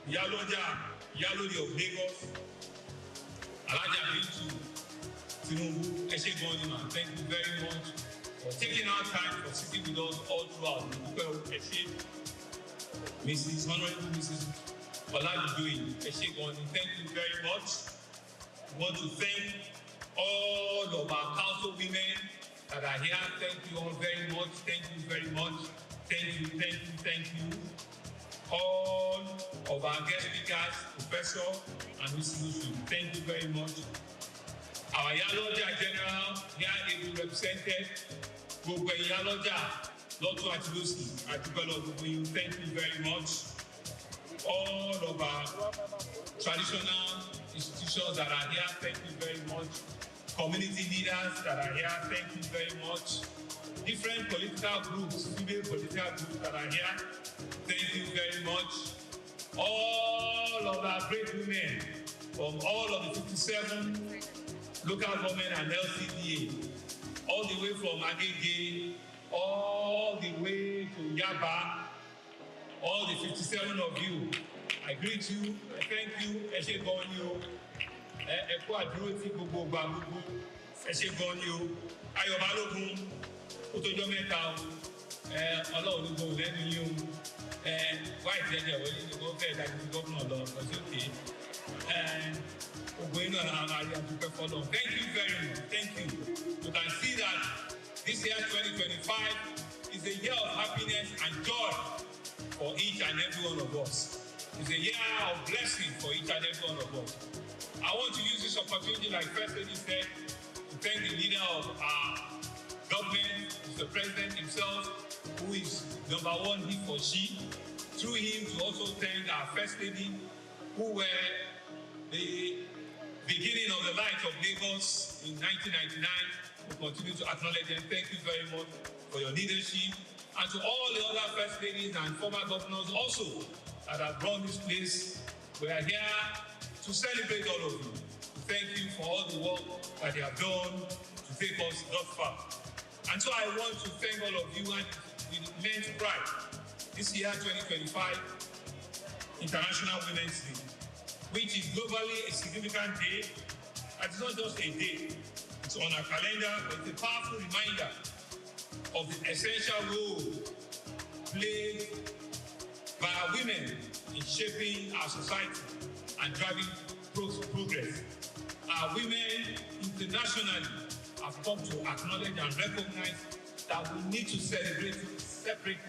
Yalodi of Lagos, Alaja Bintu, Tinubu, Eshegonyu, man, thank you very much for taking our time for sitting with us all throughout. Mrs. Honorable Mrs. Olajudoyin, Eshegonyu, thank you very much. I want to thank all of our council women that are here. Thank you all very much. Thank you very much. Thank you, thank you, thank you. All of our guest speakers, Professor and Mrs. Lucy, thank you very much. Our Yaloja General here is represented. Gbogbo Yaloja, Lotto Atilusi, Atibelo Gbogbo, thank you very much. All of our traditional institutions that are here, thank you very much. Community leaders that are here, thank you very much. Different political groups, female political groups that are here, thank you very much. All of our great women from all of the 57 local government and LCDA, all the way from Agege, all the way to Yaba, all the 57 of you, I greet you, I thank you, Eshegonyu, Eko Aduroti Gbogbo Gbagbo, Eshegonyu, Ayo Balogun, Otojo Meta, Ọlọ́run ló lẹ́nu yín o, white jẹjẹ wọlé ní kò fẹ́ dájú gómìnà lọ lọ́sí òkè, gbogbo inú àwọn àrí àdúpẹ́ fọlọ́. Thank you very much, thank you. You can see that this year 2025 is a year of happiness and joy for each and every one of us. It's a year of blessing for each and every one of us. I want to use this opportunity, like First Lady said, to thank the leader of our government, Mr. President himself, who is number one, he for she. Through him, to also thank our First Lady, who were the beginning of the light of Lagos in 1999. We continue to acknowledge them. Thank you very much for your leadership. And to all the other First Ladies and former governors also that have run this place, we are here to celebrate all of you. Thank you for all the work that you have done to take us thus far. And so I want to thank all of you and with immense pride. This year, 2025, International Women's Day, which is globally a significant day. It's not just a day. It's on our calendar, but it's a powerful reminder of the essential role played by our women in shaping our society and driving progress. Our women internationally have come to acknowledge and recognize that we need to celebrate separately,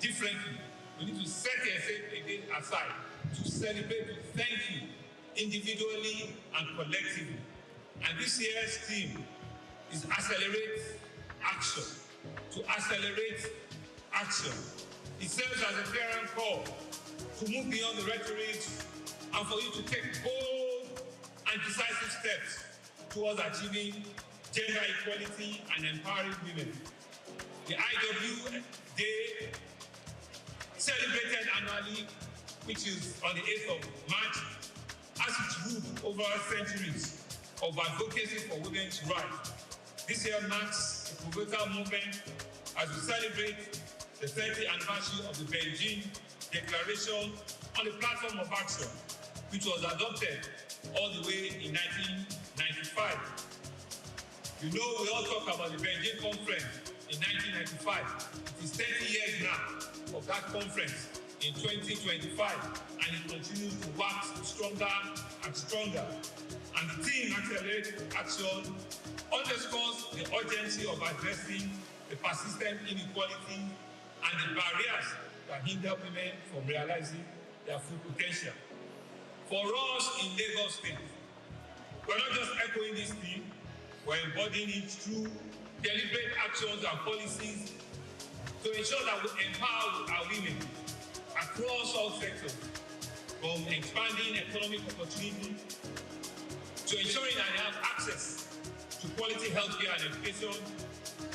differently. We need to set a day aside to celebrate, to thank you individually and collectively. And this year's theme is Accelerate Action. To accelerate action. It serves as a clearing call to move beyond the rhetoric and for you to take bold and decisive steps towards achieving gender equality and empowering women. The IW Day, celebrated annually, which is on the 8th of March, has its root over centuries of advocacy for women's rights. This year marks a pivotal moment as we celebrate the 30th anniversary of the Beijing Declaration on the platform of action which was adopted all the way in 1995. You know, we all talk about the Beijing Conference in 1995. It is 30 years now of that conference in 2025, and it continues to wax stronger and stronger. And the theme, Accelerate Action, underscores the urgency of addressing the persistent inequality and the barriers that hinder women from realizing their full potential. For us in Lagos State, we're not just echoing this theme, we're embodying it through deliberate actions and policies to ensure that we empower our women across all sectors, from expanding economic opportunity to ensuring that they have access to quality healthcare and education.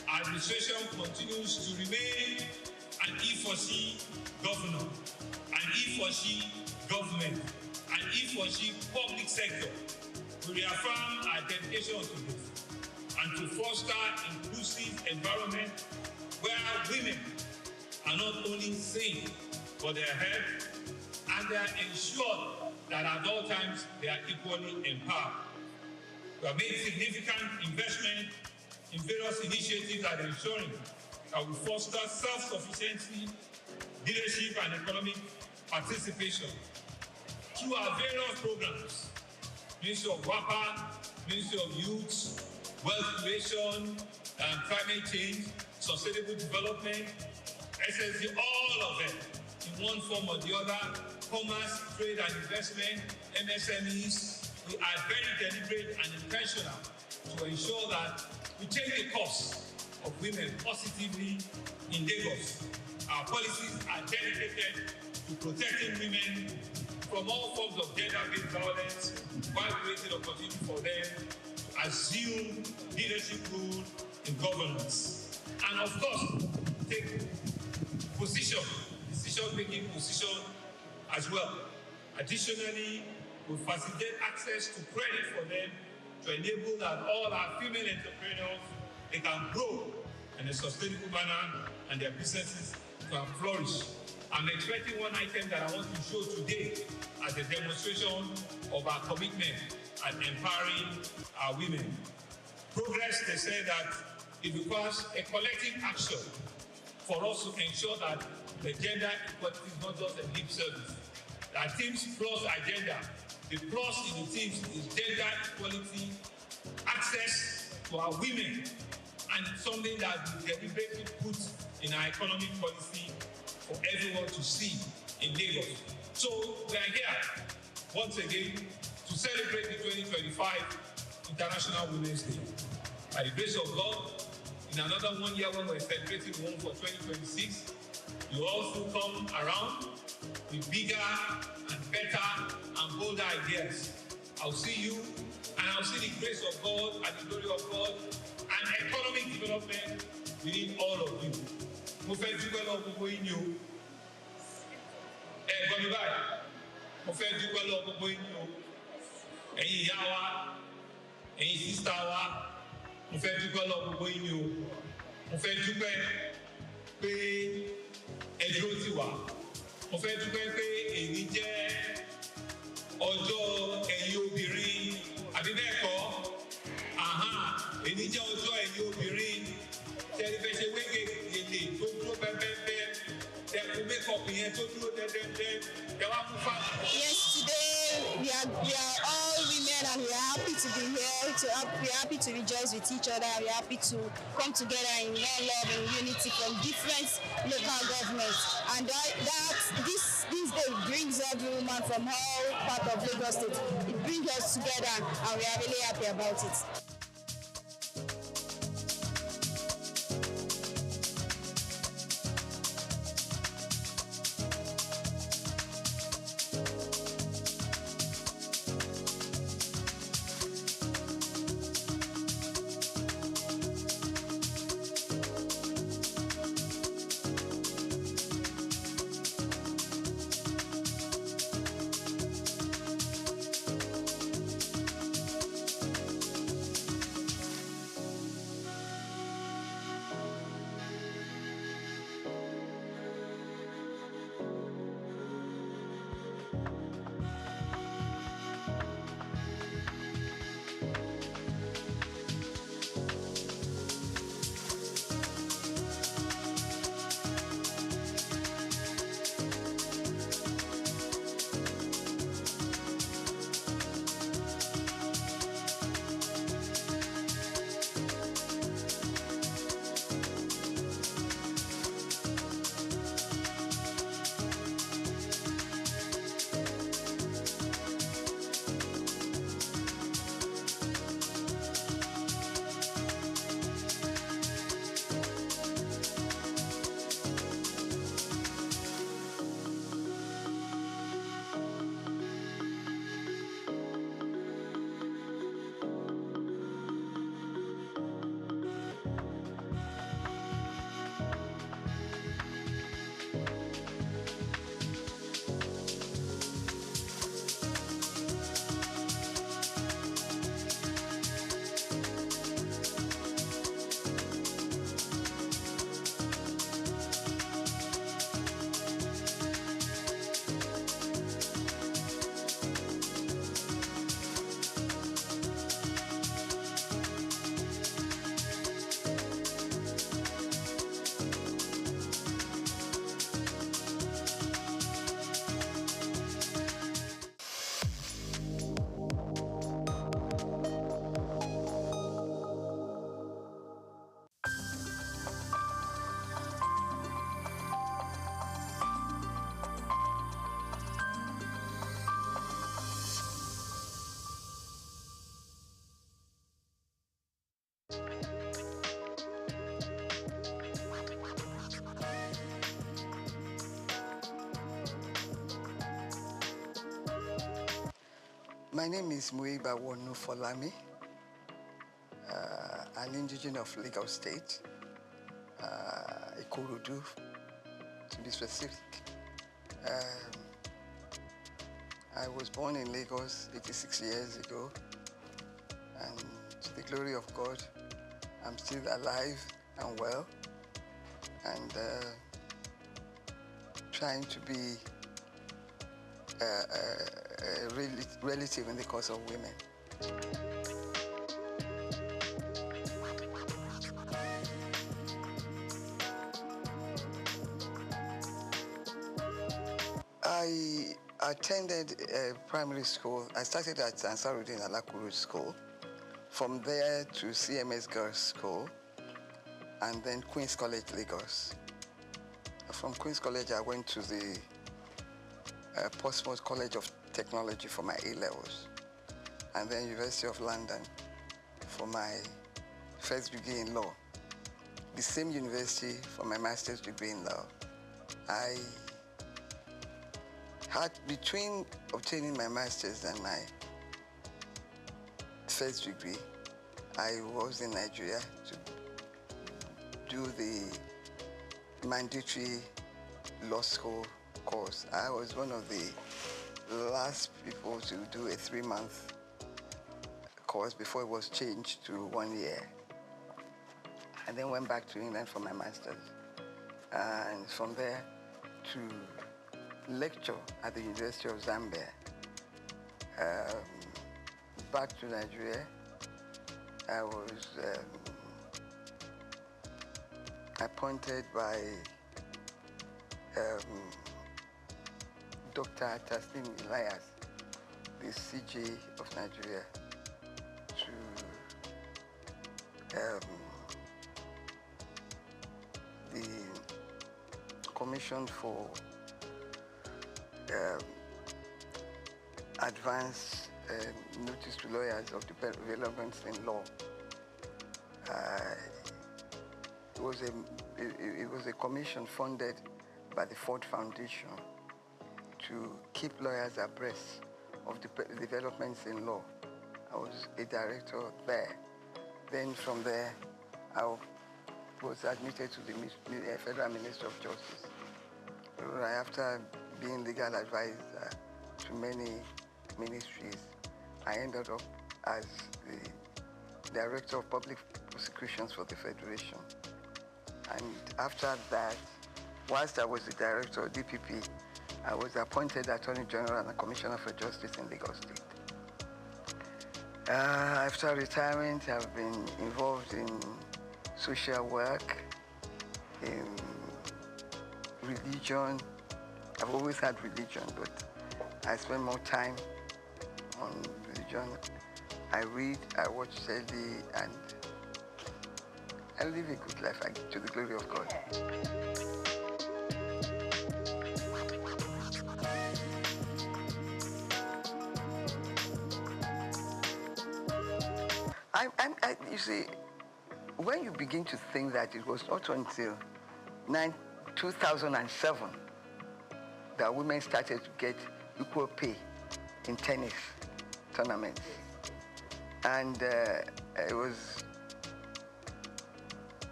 Our administration continues to remain an E4C governor, an E4C government, an E4C public sector. We reaffirm our dedication to this and to foster inclusive environment where women are not only seen for their head, and they are ensured that at all times they are equally empowered. We have made significant investment in various initiatives that are ensuring that we foster self-sufficiency, leadership, and economic participation through our various programs: Ministry of WAPA, Ministry of Youth, Wealth Creation, Climate Change, Sustainable Development, SSD, all of them in one form or the other, commerce, trade and investment, MSMEs. We are very deliberate and intentional to ensure that we take the cause of women positively in Lagos. Our policies are dedicated to protecting women from all forms of gender-based violence while creating opportunity for them to assume leadership role in governance. And of course, take decision-making position as well. Additionally, we facilitate access to credit for them to enable that all our female entrepreneurs, they can grow in a sustainable manner and their businesses can flourish. I'm expecting one item that I want to show today as a demonstration of our commitment at empowering our women. Progress, they say that it requires a collective action for us to ensure that the gender equality is not just a lip service. Our team's plus agenda, the plus in the teams is gender equality, access to our women, and it's something that we deliberately put in our economic policy for everyone to see in Lagos. So we are here once again to celebrate the 2025 International Women's Day. By the grace of God, in another 1 year when we're celebrating one for 2026, you also come around with bigger and better and bolder ideas. I'll see you, and I'll see the grace of God and the glory of God and economic development within all of you. Mo fẹ́ dúpẹ́ lọ́wọ́ gbogbo yín ni o. Gbọ́ mi báyìí. Mo fẹ́ dúpẹ́ lọ́wọ́ gbogbo yín ni o. Ẹ̀yin ìyá wa, ẹ̀yin sísá wa, mo fẹ́ dúpẹ́ lọ́wọ́ gbogbo yín ni o. Mo fẹ́ dúpẹ́ pé ẹ dúró tì wá. Mo fẹ́ dúpẹ́ pé èyí jẹ́ ọjọ́ ẹ̀yin obìnrin, àbí bẹ́ẹ̀ kọ́? Èyí jẹ́ ọjọ́ ẹ̀yin obìnrin. Tẹ́lẹ̀ fẹ́ ṣe wége gèlè tó dúró bẹ́ẹ̀bẹ́ẹ̀. Tẹ́kùn mékọ̀pù yẹn tó dúró dẹ́dẹ́dẹ́. Ẹ wá fún fáwọn. Yes, today we are all women and we are happy to be here. We are happy to rejoice with each other. We are happy to come together in one love and unity from different local governments. And this day brings every woman from all part of Lagos State. It brings us together and we are really happy about it. My name is Muiba Wonu Folami, an indigenous of Lagos State, Ikorodu, to be specific. I was born in Lagos 86 years ago, and to the glory of God, I'm still alive and well, and trying to be a relative in the cause of women. I attended primary school. I started at Ansarudin Alakuru School. From there to CMS Girls School, and then Queen's College, Lagos. From Queen's College, I went to the Portsmouth College of Technology for my A-levels, and then University of London for my first degree in law. The same university for my master's degree in law. I had, between obtaining my master's and my first degree, I was in Nigeria to do the mandatory law school course. I was one of the last people to do a 3-month course before it was changed to 1 year. And then went back to England for my master's. And from there to lecture at the University of Zambia. Back to Nigeria, I was appointed by Dr. Taslim Elias, the CJ of Nigeria, to the Commission for Advance Notice to Lawyers of Developments in Law. It was a commission funded by the Ford Foundation to keep lawyers abreast of the developments in law. I was a director there. Then from there, I was admitted to the Federal Ministry of Justice. Right after being legal advisor to many ministries, I ended up as the Director of Public Prosecutions for the Federation. And after that, whilst I was the Director of DPP, I was appointed Attorney General and Commissioner for Justice in Lagos State. After retirement, I've been involved in social work, in religion. I've always had religion, but I spend more time on religion. I read, I watch telly, and I live a good life to the glory of God. You see, when you begin to think that it was not until 2007 that women started to get equal pay in tennis tournaments. And it was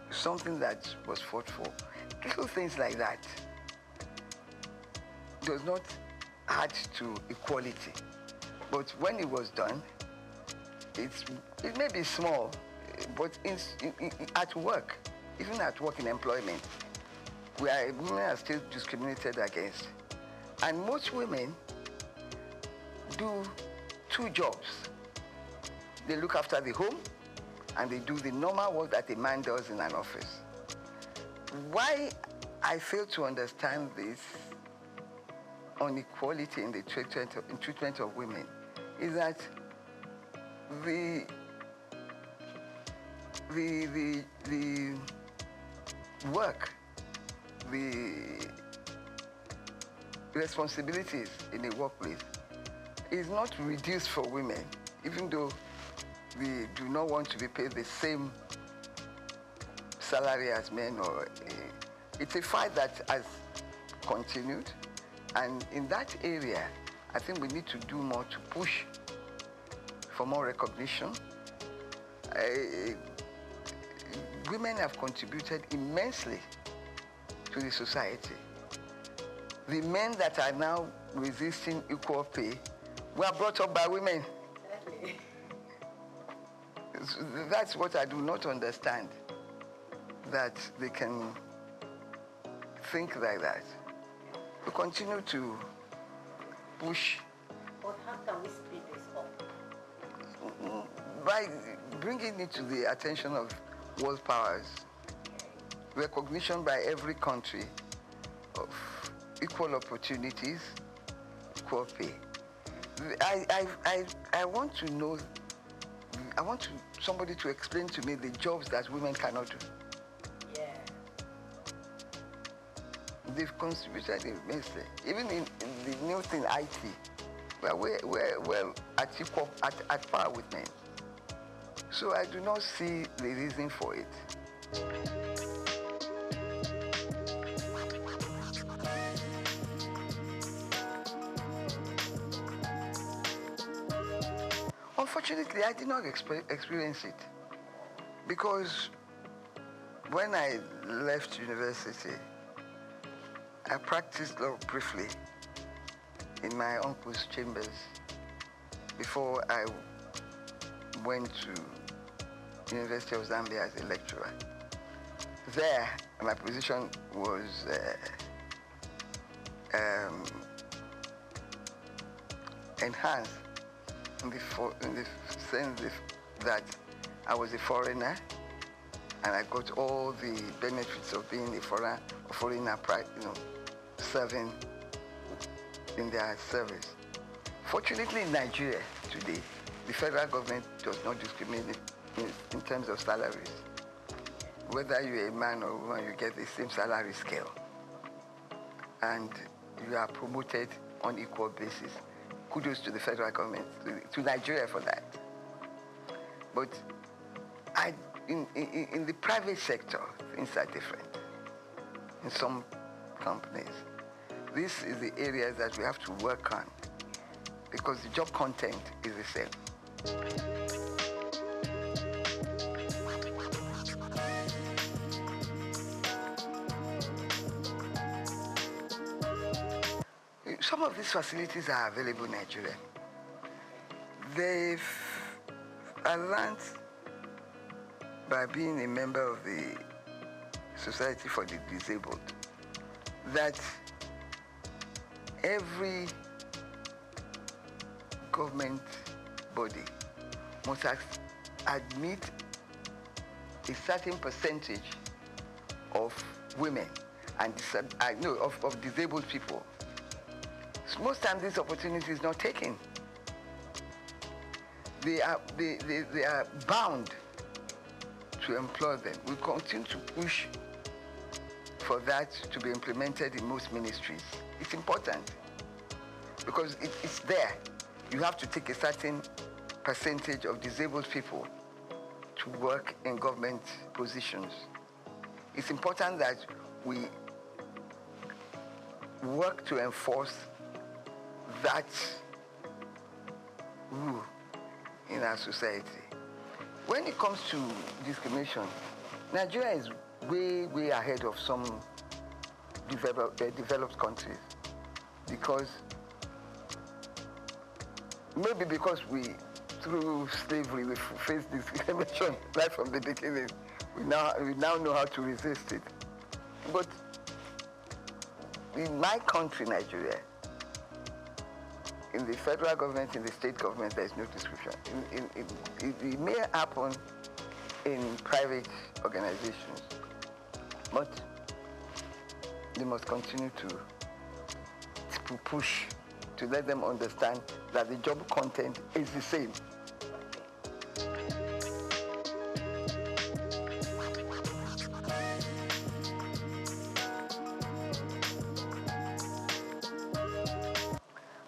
something that was fought for. Little things like that does not add to equality. But when it was done, it may be small, but at work, even at work in employment, women are still discriminated against. And most women do 2 jobs. They look after the home, and they do the normal work that a man does in an office. Why I fail to understand this inequality in the treatment of women is that the work, the responsibilities in the workplace is not reduced for women, even though we do not want to be paid the same salary as men. It's a fight that has continued, and in that area, I think we need to do more to push for more recognition. Women have contributed immensely to the society. The men that are now resisting equal pay were brought up by women. That's what I do not understand, that they can think like that. We continue to push. But how can we speed this up? By bringing it to the attention of world powers, recognition by every country of equal opportunities, equal pay. I want to know, I want somebody to explain to me the jobs that women cannot do. Yeah. They've contributed immensely. Even in the new thing, IT, we're well at par with men. So I do not see the reason for it. Unfortunately, I did not experience it, because when I left university, I practiced law briefly in my uncle's chambers before I went to University of Zambia as a lecturer. There, my position was enhanced in the sense that I was a foreigner, and I got all the benefits of being a foreigner, serving in their service. Fortunately, in Nigeria today, the federal government does not discriminate in terms of salaries. Whether you're a man or a woman, you get the same salary scale, and you are promoted on equal basis. Kudos to the federal government, to Nigeria for that. But in the private sector, things are different. In some companies, this is the areas that we have to work on, because the job content is the same. Some of these facilities are available in Nigeria. I learned by being a member of the Society for the Disabled that every government body must admit a certain percentage of women and of disabled people. Most times this opportunity is not taken. They are bound to employ them. We continue to push for that to be implemented in most ministries. It's important because it's there. You have to take a certain percentage of disabled people to work in government positions. It's important that we work to enforce that rule in our society. When it comes to discrimination, Nigeria is way, way ahead of some developed countries, because maybe because through slavery, we faced discrimination right from the beginning. We now know how to resist it. But in my country, Nigeria, in the federal government, in the state government, there is no discrimination. It may happen in private organizations, but they must continue to push to let them understand that the job content is the same.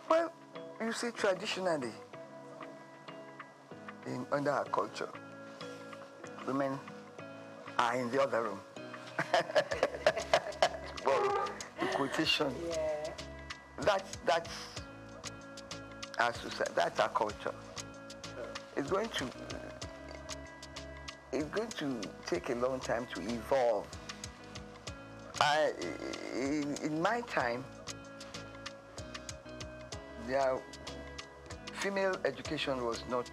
Well, you see, traditionally, under our culture, women are in the other room. To borrow the quotation. Yeah. That's our society, that's our culture. it's going to take a long time to evolve. In my time, female education was not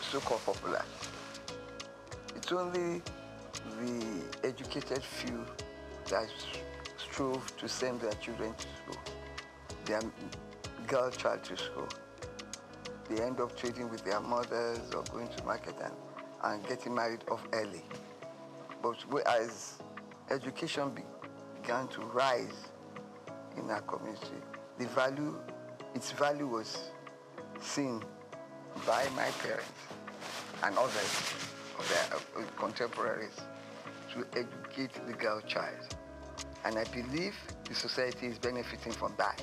so popular. It's only the educated few that strove to send their children to school, their girl child to school. They end up trading with their mothers or going to market and getting married off early. But as education began to rise in our community, its value was seen by my parents and others of their contemporaries to educate the girl child. And I believe the society is benefiting from that.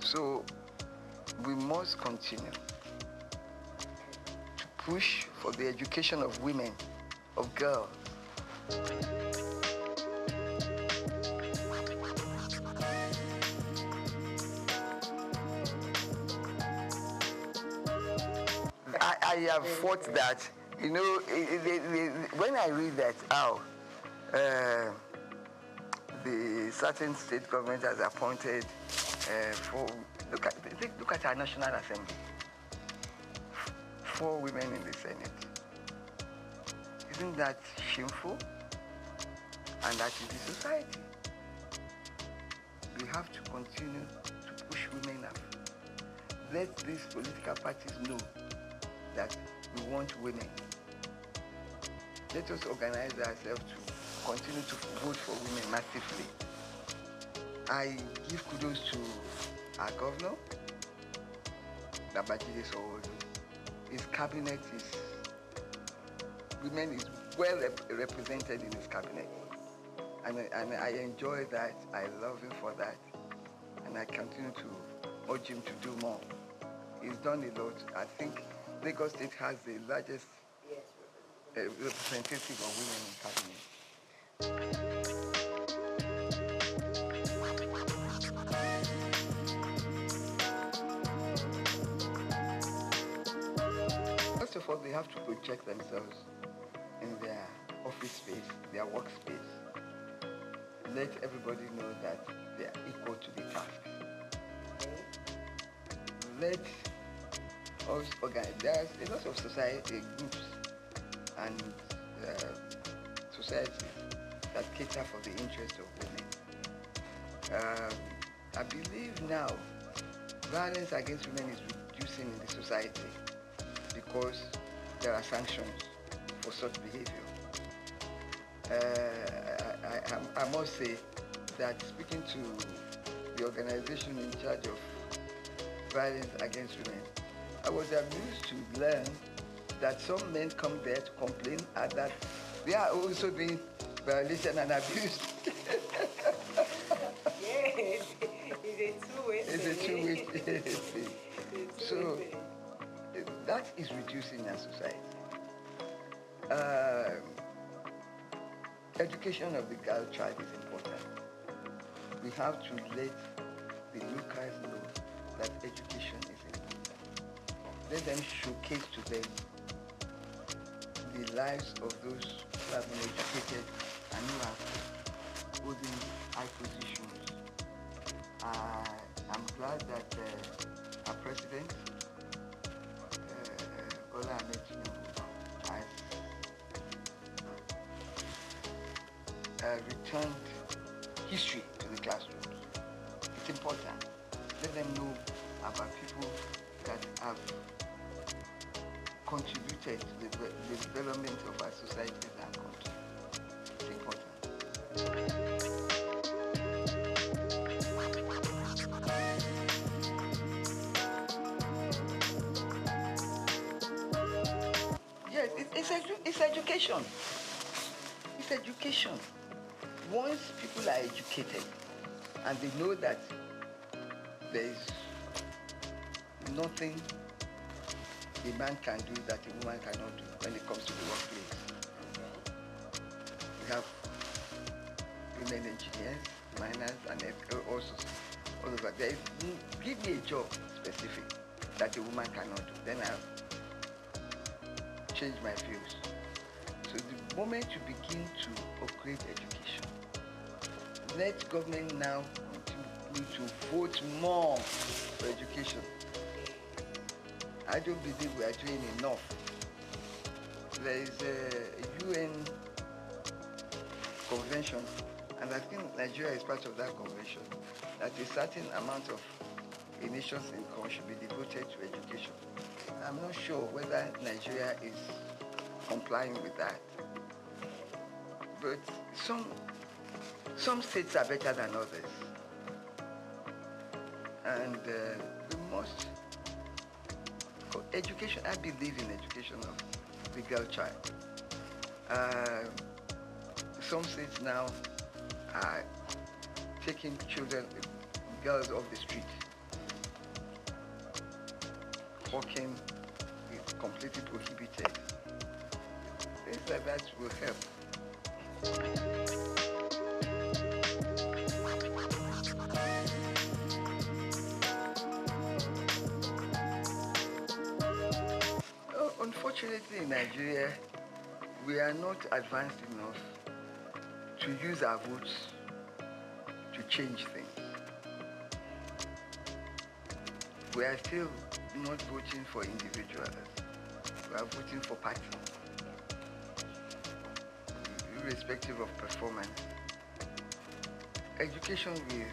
So we must continue to push for the education of women, of girls. I have thought that, you know, when I read that, the certain state government has appointed look at our National Assembly, 4 women in the Senate. Isn't that shameful? And that is the society. We have to continue to push women up. Let these political parties know that we want women. Let us organize ourselves to continue to vote for women massively. I give kudos to our governor, Babajide Sanwo-Olu. His cabinet women is well represented in his cabinet. And I enjoy that, I love him for that. And I continue to urge him to do more. He's done a lot. I think Lagos State has the largest representative of women in cabinet. First of all, they have to project themselves in their office space, their workspace. Let everybody know that they are equal to the task. Let us organize. There's a lot of society groups and societies that cater for the interest of women. I believe now violence against women is reducing in the society because there are sanctions for such behavior. I must say that speaking to the organization in charge of violence against women, I was amused to learn that some men come there to complain and that they are also being violated and abused. Yes, it's a two-way thing. It's a two-way thing. So that is reducing our society. Education of the girl child is important. We have to let the locals know that education is important. Let them showcase to them the lives of those who have been educated and who are holding high positions. I'm glad that our president, Bola Ahmed Tinubu, has returned history to the classrooms. It's important. Let them know about people that have contributed to the development of our societies and country. It's important. Yes, it's education. It's education. Once people are educated and they know that there is nothing a man can do that a woman cannot do when it comes to the workplace. We have women engineers, miners, and also all of that. Give me a job specific. that a woman cannot do. Then I've changed my views. So the moment you begin to upgrade education, let government now continue to vote more for education. I don't believe we are doing enough. There is a UN convention, and I think Nigeria is part of that convention, that a certain amount of a nation's income should be devoted to education. I'm not sure whether Nigeria is complying with that. But some states are better than others. And we must, education, I believe in education of the girl child. Some states now are taking children, girls off the street. Walking is completely prohibited. Things like that will help. Unfortunately, in Nigeria, we are not advanced enough to use our votes to change things. We are still not voting for individuals. We are voting for parties, irrespective of performance. Education will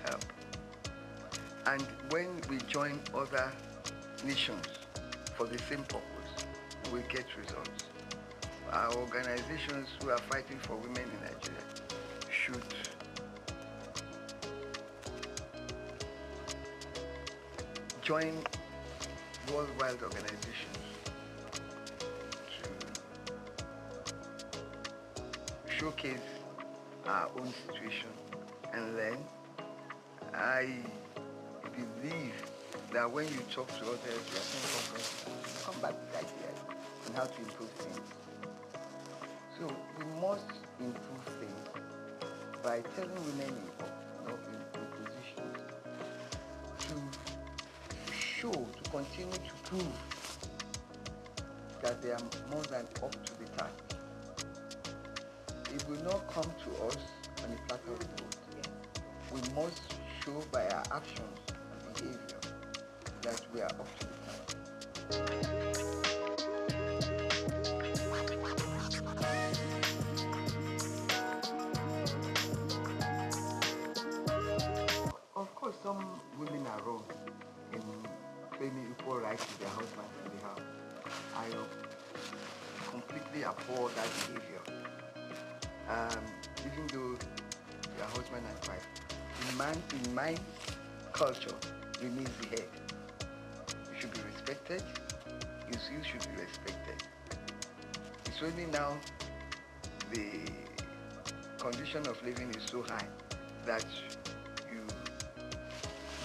help. And when we join other nations for the same purpose, we get results. Our organizations who are fighting for women in Nigeria should join worldwide organizations to showcase our own situation and learn. I believe that when you talk to others, you come back with ideas on how to improve things. So we must improve things by telling women in positions to show, to continue to prove that they are more than up to the task. It will not come to us on a platter of gold. We must show by our actions and behavior that we are up to the task. Of course, some women are wrong in claiming equal rights to their husbands in the house. I completely abhor that behavior. Even though they are husband and wife, in my culture, remains the head. You should be respected. You should be respected. It's only now the condition of living is so high that you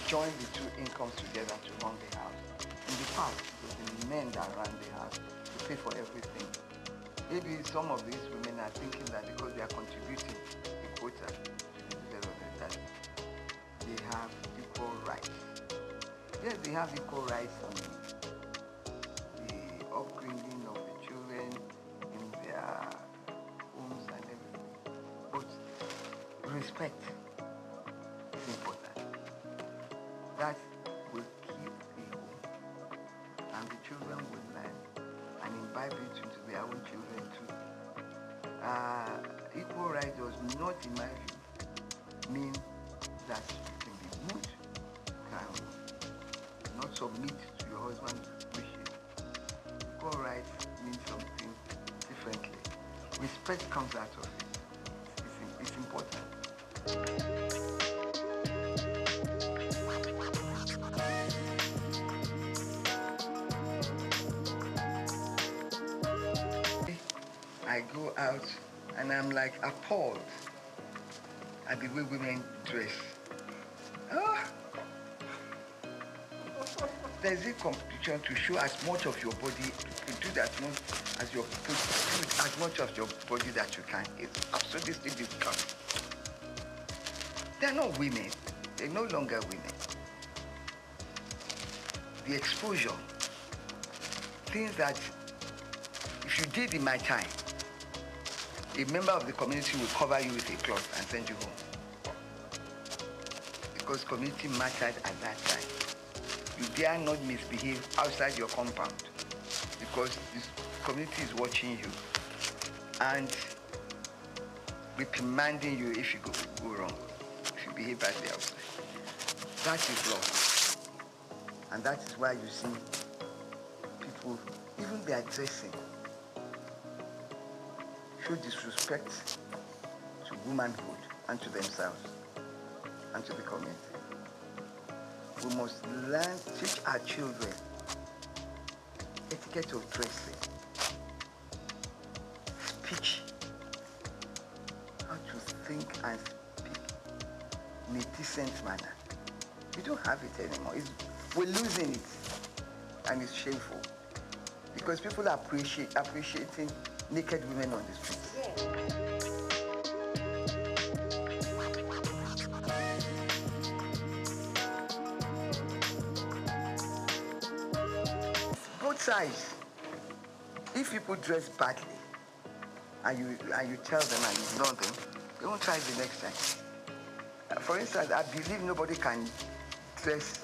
join the two incomes together to run the house. In the past, it was the men that ran the house to pay for everything. Maybe some of these women are thinking that because they are contributing a quota to the development, that they have equal rights. Yes, they have equal rights in the upbringing of the children, in their homes and everything. But respect is important. That will keep the home, and the children will learn and imbibe it into their own children too. Equal right does not, in my view, mean that you can be rude, can not submit to your husband's wishes. Equal right means something differently. Respect comes out of it. It's important. I go out and I'm like appalled at the way women dress. There's a competition to show as much of your body, to do that much as your, to do as much of your body that you can. It's absolutely disgusting. They're not women. They're no longer women. the exposure, things that if you did in my time, a member of the community will cover you with a cloth and send you home. Because community mattered at that time. You dare not misbehave outside your compound because this community is watching you and reprimanding you if you go wrong, if you behave badly outside. That is law. And that is why you see people, even their dressing, show disrespect to womanhood and to themselves and to the community. We must learn, teach our children etiquette of dressing, speech, how to think and speak in a decent manner. We don't have it anymore. We're losing it, and it's shameful because people are appreciating naked women on the streets. Yes. Both sides. If people dress badly and you tell them and ignore them, they won't try the next time. For instance, I believe nobody can dress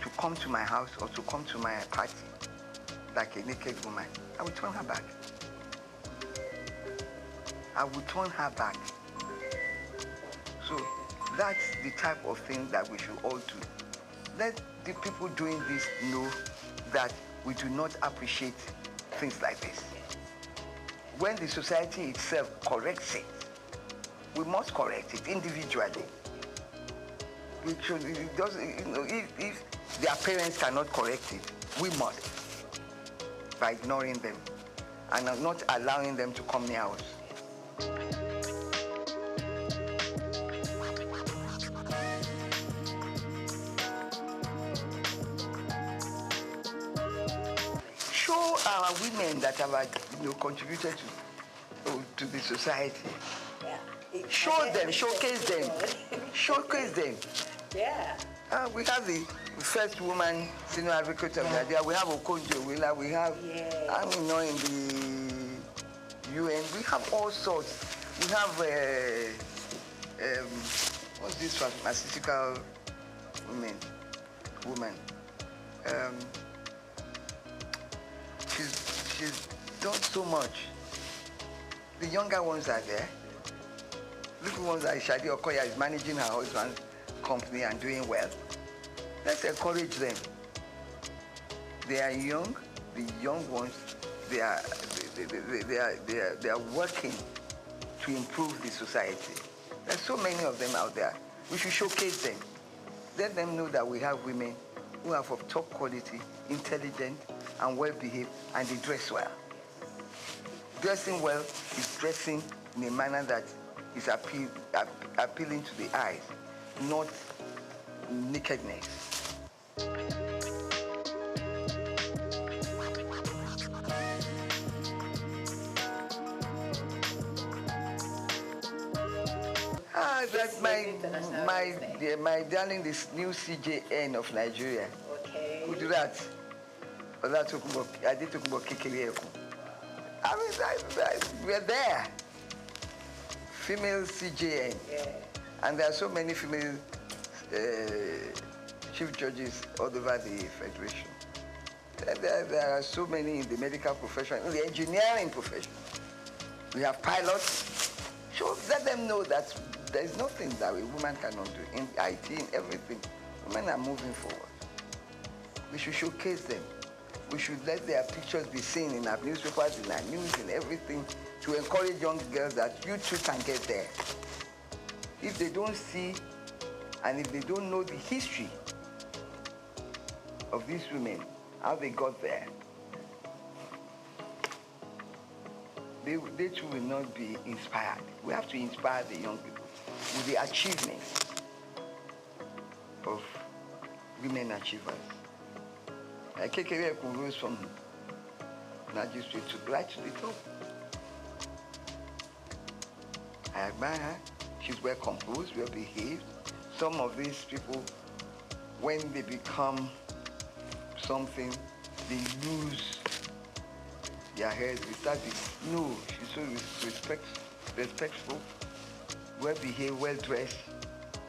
to come to my house or to come to my party like a naked woman. I will turn her back. I will turn her back. So that's the type of thing that we should all do. Let the people doing this know that we do not appreciate things like this. When the society itself corrects it, we must correct it individually. It does, if their parents cannot correct it, we must, by ignoring them and not allowing them to come near us. Show our women that have contributed to the society. Yeah. Show them, showcase them, showcase them. Yeah. We have the first woman senior advocate of Nigeria. We have Okonjo Iweala. We have, in the UN. We have all sorts. We have what's this pharmaceutical woman? She's done so much. The younger ones are there. Little ones like Shadi Okoya is managing her husband's company and doing well. Let's encourage them. They are young. The young ones, they are working to improve the society. There's so many of them out there. We should showcase them. Let them know that we have women who are of top quality, intelligent, and well-behaved, and they dress well. Dressing well is dressing in a manner that is appealing to the eyes, not nakedness. That's my darling, this new CJN of Nigeria. Okay. Who do that? I did talk about Kikili. I mean, we're there. Female CJN. Yeah. And there are so many female chief judges all over the Federation. There are so many in the medical profession, in the engineering profession. We have pilots. So let them know that there is nothing that a woman cannot do. In IT, in everything, women are moving forward. We should showcase them. We should let their pictures be seen in our newspapers, in our news, in everything, to encourage young girls that you too can get there. If they don't see, and if they don't know the history of these women, how they got there, they too will not be inspired. We have to inspire the young people with the achievements of women achievers. Kekere rose from magistrate to right to the top. I admire her. She's well composed, well behaved. Some of these people, when they become something, they lose their heads. They start to, no, she's so respectful, well behaved, well dressed.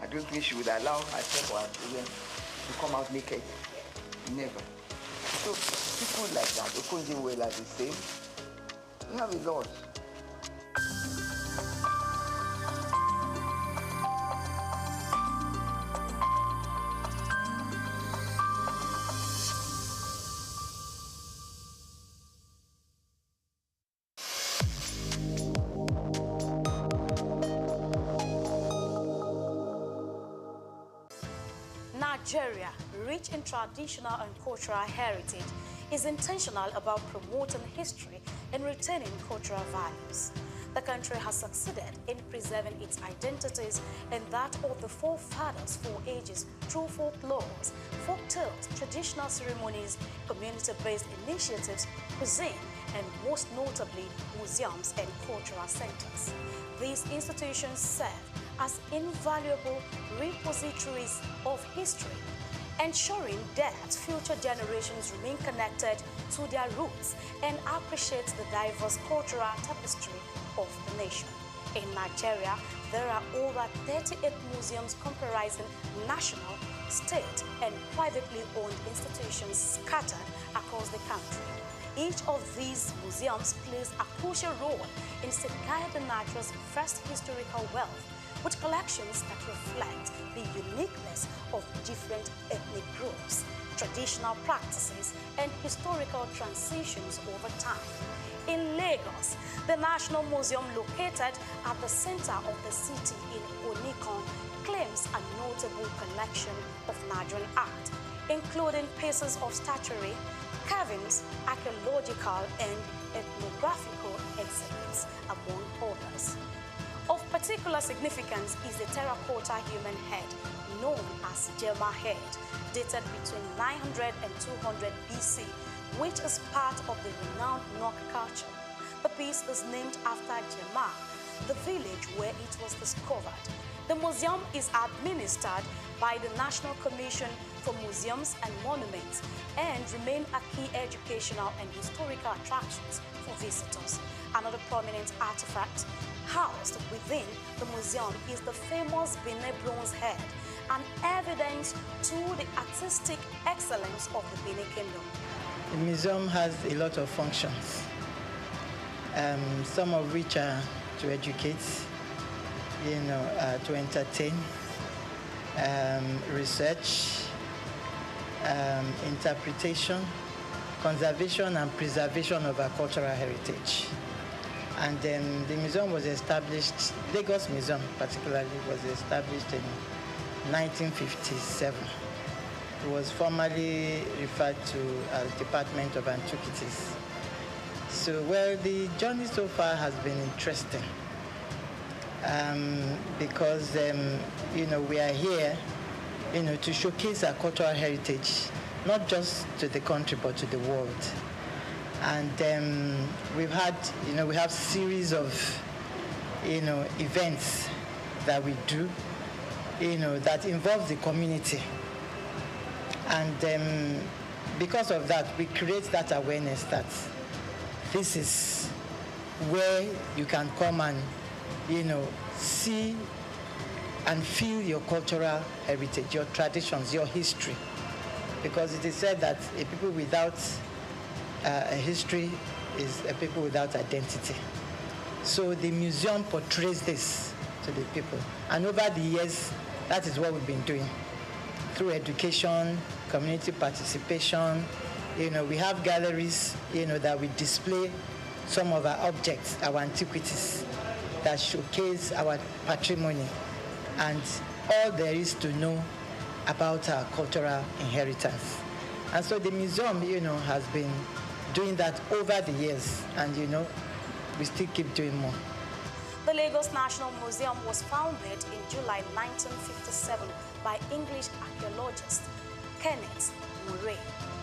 I don't think she would allow herself or her children to come out naked. Never. So people like that, Okonjo well are the same. We have a lot. Nigeria, rich in traditional and cultural heritage, is intentional about promoting history and retaining cultural values. The country has succeeded in preserving its identities and that of the forefathers for ages through folklores, folk tales, traditional ceremonies, community-based initiatives, cuisine, and most notably, museums and cultural centers. These institutions serve as invaluable repositories of history, ensuring that future generations remain connected to their roots and appreciate the diverse cultural tapestry of the nation. In Nigeria, there are over 38 museums comprising national, state, and privately owned institutions scattered across the country. Each of these museums plays a crucial role in safeguarding Nigeria's vast historical wealth, with collections that reflect the uniqueness of different ethnic groups, traditional practices, and historical transitions over time. In Lagos, the National Museum, located at the center of the city in Onikon, claims a notable collection of Nigerian art, including pieces of statuary, carvings, archaeological, and ethnographical exhibits, among others. Of particular significance is the terracotta human head, known as Jema head, dated between 900 and 200 BC, which is part of the renowned Nok culture. The piece is named after Jema, the village where it was discovered. The museum is administered by the National Commission for Museums and Monuments and remain a key educational and historical attractions for visitors. Another prominent artifact housed within the museum is the famous Benin bronze head, an evidence to the artistic excellence of the Benin Kingdom. The museum has a lot of functions, some of which are to educate, to entertain, research, interpretation, conservation and preservation of our cultural heritage. And then the museum was established, Lagos Museum particularly, was established in 1957. It was formerly referred to as Department of Antiquities. So, well, the journey so far has been interesting because, we are here, to showcase our cultural heritage, not just to the country, but to the world. And we've had, we have series of, events that we do, that involve the community. And because of that, we create that awareness that this is where you can come and, see and feel your cultural heritage, your traditions, your history. Because it is said that a people without a history is a people without identity. So the museum portrays this to the people. And over the years, that is what we've been doing. Through education, community participation, we have galleries, that we display some of our objects, our antiquities, that showcase our patrimony and all there is to know about our cultural inheritance. And so the museum, has been doing that over the years, and, we still keep doing more. The Lagos National Museum was founded in July 1957 by English archaeologist Kenneth Murray,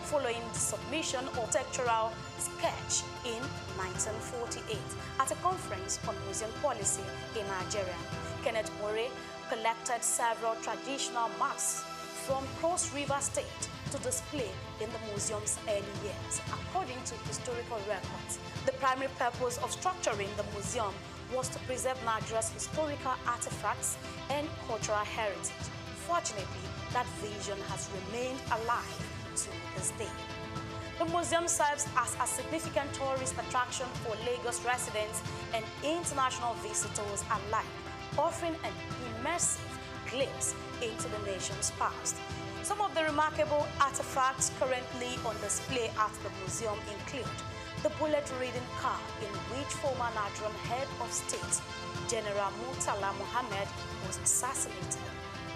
following the submission of textural sketch in 1948 at a conference on museum policy in Nigeria. Kenneth Murray collected several traditional masks from Cross River State to display in the museum's early years. According to historical records, the primary purpose of structuring the museum was to preserve Nigeria's historical artifacts and cultural heritage. Fortunately, that vision has remained alive to this day. The museum serves as a significant tourist attraction for Lagos residents and international visitors alike, offering an immersive glimpse into the nation's past. Some of the remarkable artifacts currently on display at the museum include the bullet-ridden car in which former Nigerian head of state, General Murtala Muhammad, was assassinated,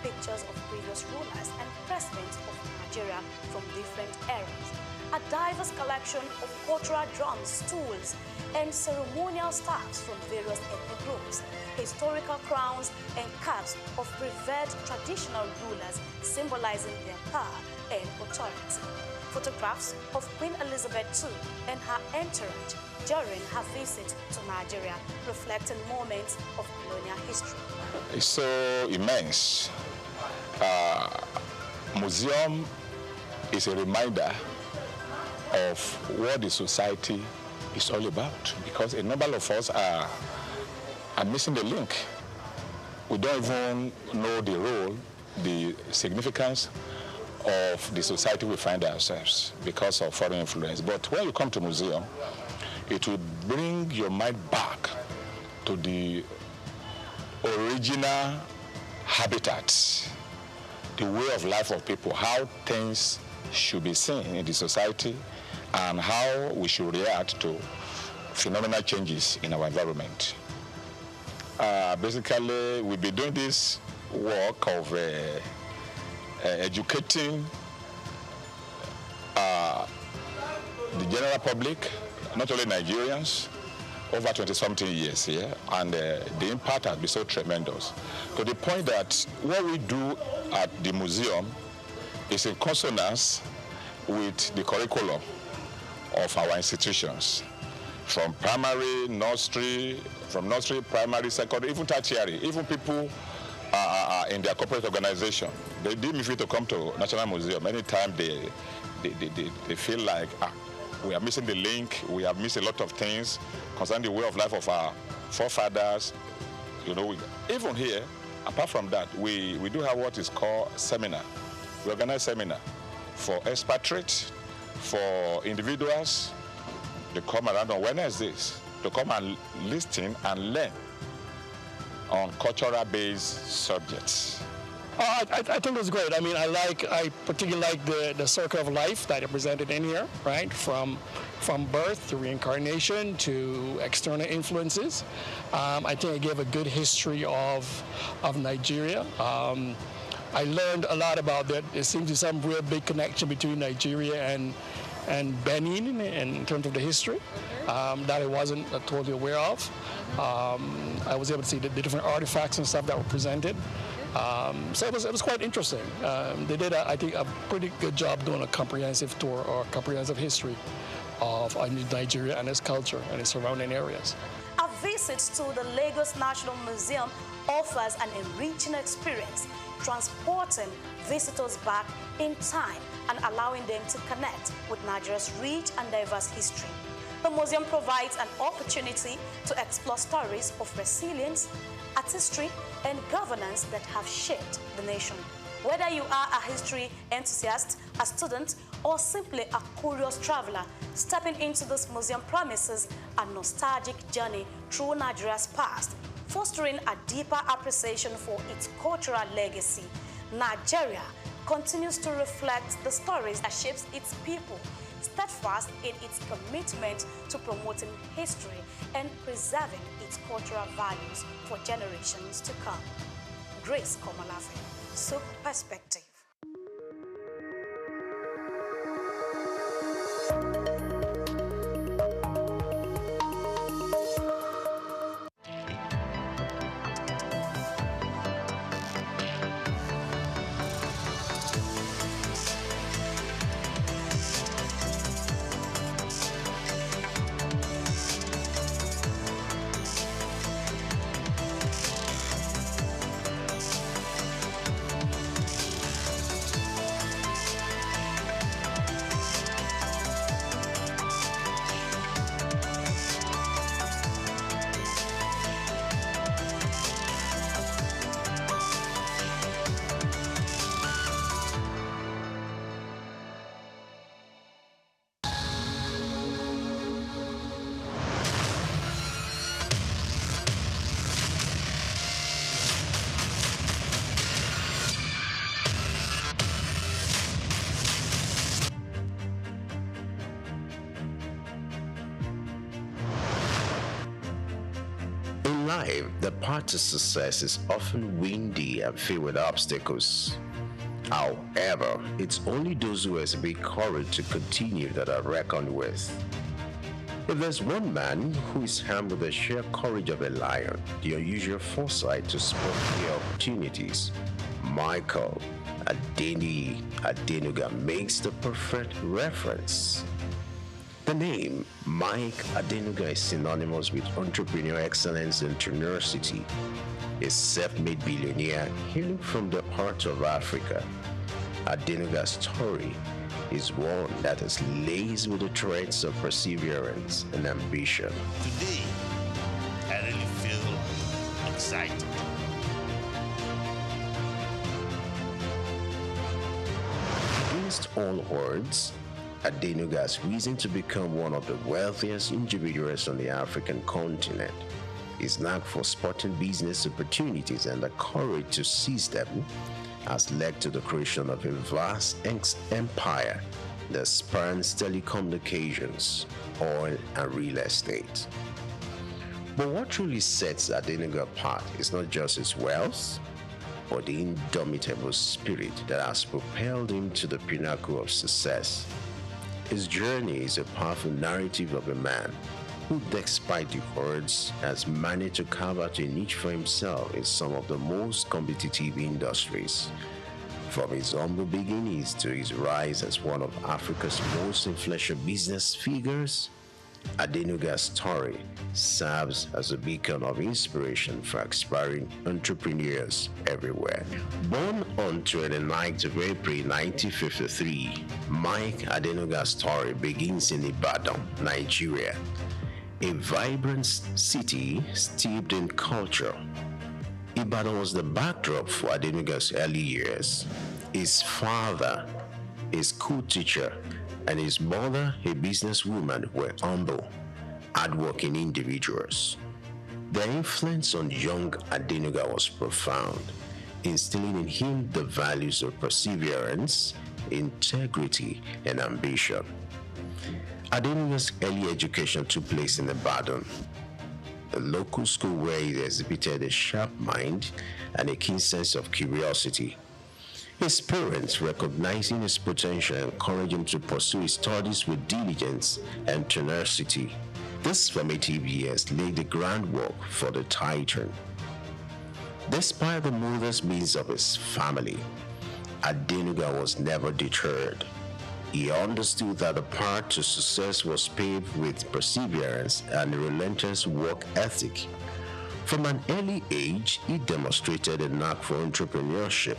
pictures of previous rulers and presidents of Nigeria from different eras, a diverse collection of cultural drums, stools, and ceremonial staffs from various ethnic groups, historical crowns and caps of revered traditional rulers symbolizing their power and authority, photographs of Queen Elizabeth II and her entourage during her visit to Nigeria, reflecting moments of colonial history. It's so immense. Museum is a reminder of what the society is all about, because a number of us are missing the link. We don't even know the role, the significance of the society we find ourselves because of foreign influence. But when you come to museum, it will bring your mind back to the original habitat, the way of life of people, how things should be seen in the society, and how we should react to phenomenal changes in our environment. Basically, we'll be doing this work of educating the general public, not only Nigerians, over 20-something years here, and the impact has been so tremendous, to the point that what we do at the museum is in consonance with the curriculum of our institutions, from primary, nursery, primary, secondary, even tertiary, even people in their corporate organization. They deem free to come to National Museum anytime they feel like we are missing the link, we have missed a lot of things concerning the way of life of our forefathers. You know, even here, apart from that, we do have what is called seminar. We organize seminar for expatriates, for individuals. They come around on Wednesdays to come and listen and learn on cultural-based subjects. I think it was great. I mean, I particularly like the circle of life that are presented in here, right? From birth to reincarnation to external influences. I think it gave a good history of Nigeria. I learned a lot about that. There seems to be some real big connection between Nigeria and Benin in terms of the history that I wasn't totally aware of. I was able to see the different artifacts and stuff that were presented. So it was quite interesting. They did, I think, a pretty good job doing a comprehensive tour or comprehensive history of Nigeria and its culture and its surrounding areas. A visit to the Lagos National Museum offers an enriching experience, transporting visitors back in time and allowing them to connect with Nigeria's rich and diverse history. The museum provides an opportunity to explore stories of resilience, artistry, and governance that have shaped the nation. Whether you are a history enthusiast, a student, or simply a curious traveler, stepping into this museum promises a nostalgic journey through Nigeria's past, fostering a deeper appreciation for its cultural legacy. Nigeria continues to reflect the stories that shapes its people, steadfast in its commitment to promoting history and preserving its cultural values for generations to come. Grace Komalafe, Souq Perspective. In life, the path to success is often windy and filled with obstacles. However, it's only those who exhibit courage to continue that are reckoned with. If there's one man who is armed with the sheer courage of a lion, the unusual foresight to spot the opportunities, Michael Adenuga makes the perfect reference. The name Mike Adenuga is synonymous with entrepreneurial excellence and tenacity. A self-made billionaire hailing from the heart of Africa, Adenuga's story is one that is laced with the threads of perseverance and ambition. Today, I really feel excited. Against all odds, Adenuga has risen to become one of the wealthiest individuals on the African continent. His knack for spotting business opportunities and the courage to seize them has led to the creation of a vast empire that spans telecommunications, oil, and real estate. But what truly sets Adenuga apart is not just his wealth, but the indomitable spirit that has propelled him to the pinnacle of success. His journey is a powerful narrative of a man who, despite the odds, has managed to carve out a niche for himself in some of the most competitive industries. From his humble beginnings to his rise as one of Africa's most influential business figures, Adenuga's story serves as a beacon of inspiration for aspiring entrepreneurs everywhere. Born on 29th of April 1953, Mike Adenuga's story begins in Ibadan, Nigeria, a vibrant city steeped in culture. Ibadan was the backdrop for Adenuga's early years. His father, a school teacher, and his mother, a businesswoman, were humble, hardworking individuals. Their influence on young Adenuga was profound, instilling in him the values of perseverance, integrity, and ambition. Adenuga's early education took place in Ibadan, a local school where he exhibited a sharp mind and a keen sense of curiosity. His parents, recognizing his potential, encouraged him to pursue his studies with diligence and tenacity. These formative years laid the groundwork for the titan. Despite the modest means of his family, Adenuga was never deterred. He understood that the path to success was paved with perseverance and a relentless work ethic. From an early age, he demonstrated a knack for entrepreneurship.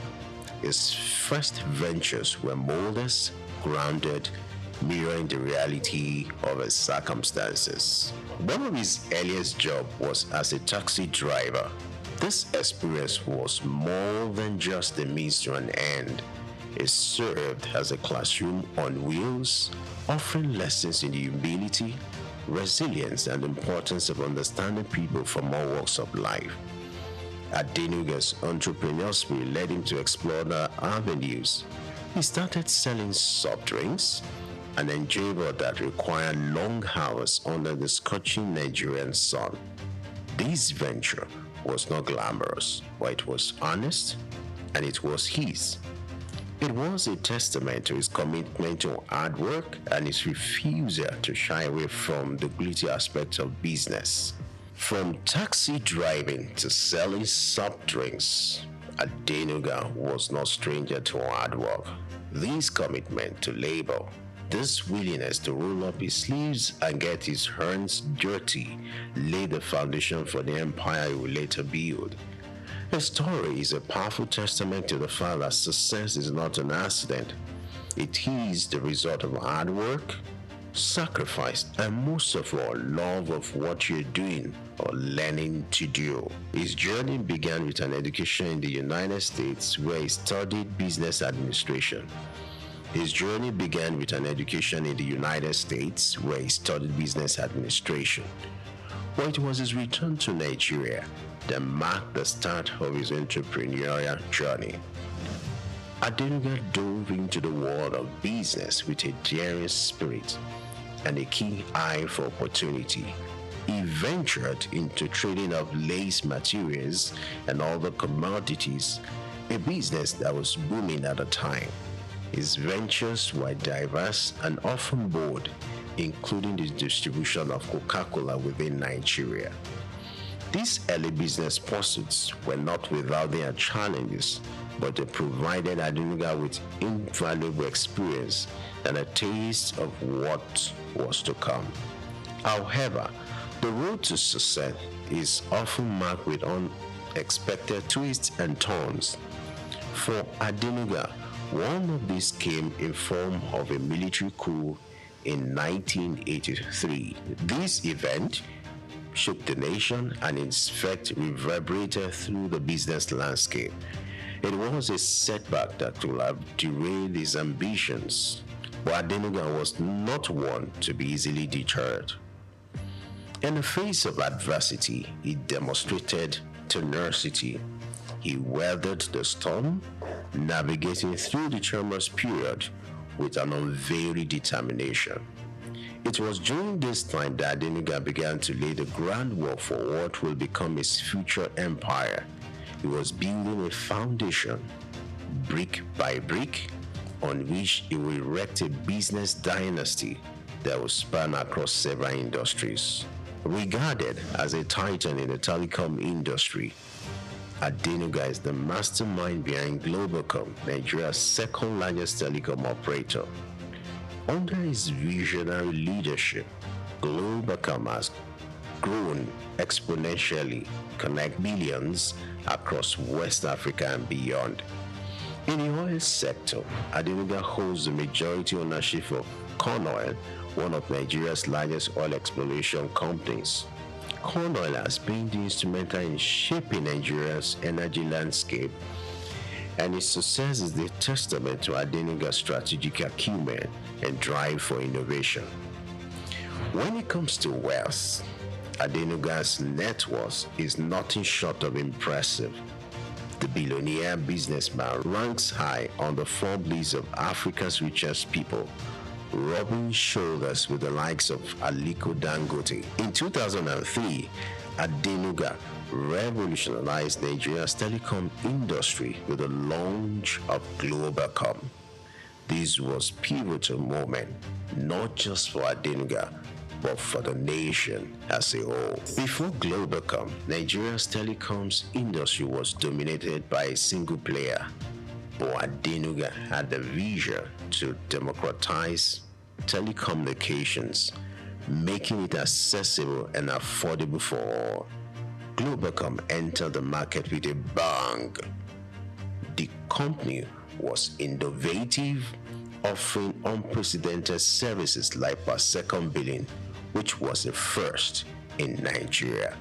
His first ventures were modest, grounded, mirroring the reality of his circumstances. One of his earliest jobs was as a taxi driver. This experience was more than just a means to an end. It served as a classroom on wheels, offering lessons in humility, resilience, and the importance of understanding people from all walks of life. Adenuga's entrepreneurial spirit led him to explore the avenues. He started selling soft drinks, an endeavor that required long hours under the scorching Nigerian sun. This venture was not glamorous, but it was honest, and it was his. It was a testament to his commitment to hard work and his refusal to shy away from the gritty aspects of business. From taxi driving to selling soft drinks, Adenuga was no stranger to hard work. This commitment to labor, this willingness to roll up his sleeves and get his hands dirty, laid the foundation for the empire he would later build. His story is a powerful testament to the fact that success is not an accident. It is the result of hard work, sacrifice, and most of all, love of what you're doing or learning to do. His journey began with an education in the United States where he studied business administration. But it was his return to Nigeria that marked the start of his entrepreneurial journey. Adenuga dove into the world of business with a daring spirit and a keen eye for opportunity. He ventured into trading of lace materials and other commodities, a business that was booming at the time. His ventures were diverse and often bold, including the distribution of Coca-Cola within Nigeria. These early business pursuits were not without their challenges, but they provided Adenuga with invaluable experience and a taste of what was to come. However, the road to success is often marked with unexpected twists and turns. For Adenuga, one of these came in form of a military coup in 1983. This event shook the nation and its effect reverberated through the business landscape. It was a setback that would have derailed his ambitions, but Adenuga was not one to be easily deterred. In the face of adversity, he demonstrated tenacity. He weathered the storm, navigating through the tumultuous period with an unvarying determination. It was during this time that Adenuga began to lay the groundwork for what will become his future empire. He was building a foundation, brick by brick, on which he will erect a business dynasty that will span across several industries. Regarded as a titan in the telecom industry, Adenuga is the mastermind behind Globalcom, Nigeria's second largest telecom operator. Under his visionary leadership, Globalcom has grown exponentially, connect billions across West Africa and beyond. In the oil sector, Adenuga holds the majority ownership of Cornoil, one of Nigeria's largest oil exploration companies. Cornoil has been instrumental in shaping Nigeria's energy landscape, and its success is the testament to Adenuga's strategic acumen and drive for innovation. When it comes to wealth, Adenuga's net worth is nothing short of impressive. The billionaire businessman ranks high on the Forbes list of Africa's richest people, rubbing shoulders with the likes of Aliko Dangote. In 2003, Adenuga revolutionized Nigeria's telecom industry with the launch of Globalcom. This was a pivotal moment, not just for Adenuga, but for the nation as a whole. Before Globalcom, Nigeria's telecoms industry was dominated by a single player, but Adenuga had the vision to democratize telecommunications, making it accessible and affordable for all. Globalcom entered the market with a bang. The company was innovative, offering unprecedented services like per second billing, which was a first in Nigeria.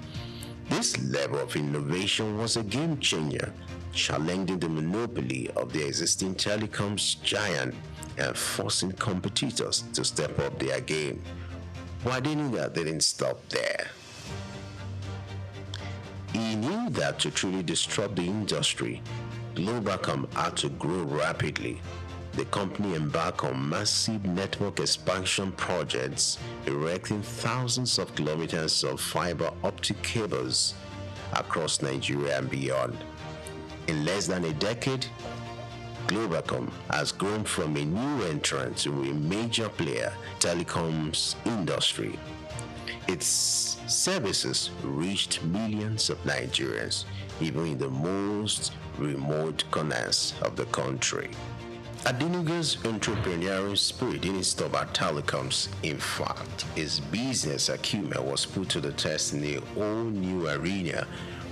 This level of innovation was a game changer, challenging the monopoly of the existing telecoms giant and forcing competitors to step up their game. But Adenuga didn't stop there. He knew that to truly disrupt the industry, Globalcom had to grow rapidly. The company embarked on massive network expansion projects, erecting thousands of kilometers of fiber optic cables across Nigeria and beyond. In less than a decade, Globalcom has grown from a new entrant to a major player in the telecoms industry. Its services reached millions of Nigerians, even in the most remote corners of the country. Adenuga's entrepreneurial spirit didn't stop at telecoms. In fact, his business acumen was put to the test in a whole new arena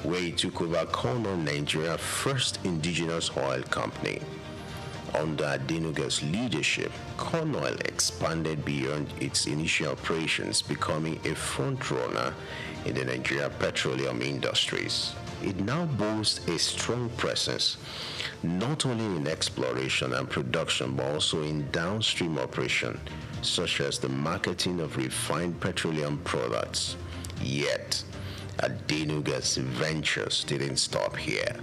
where he took over Cornell, Nigeria's first indigenous oil company. Under Adenuga's leadership, Cornell expanded beyond its initial operations, becoming a frontrunner in the Nigerian petroleum industries. It now boasts a strong presence, not only in exploration and production, but also in downstream operation, such as the marketing of refined petroleum products. Yet, Adenuga's ventures didn't stop here.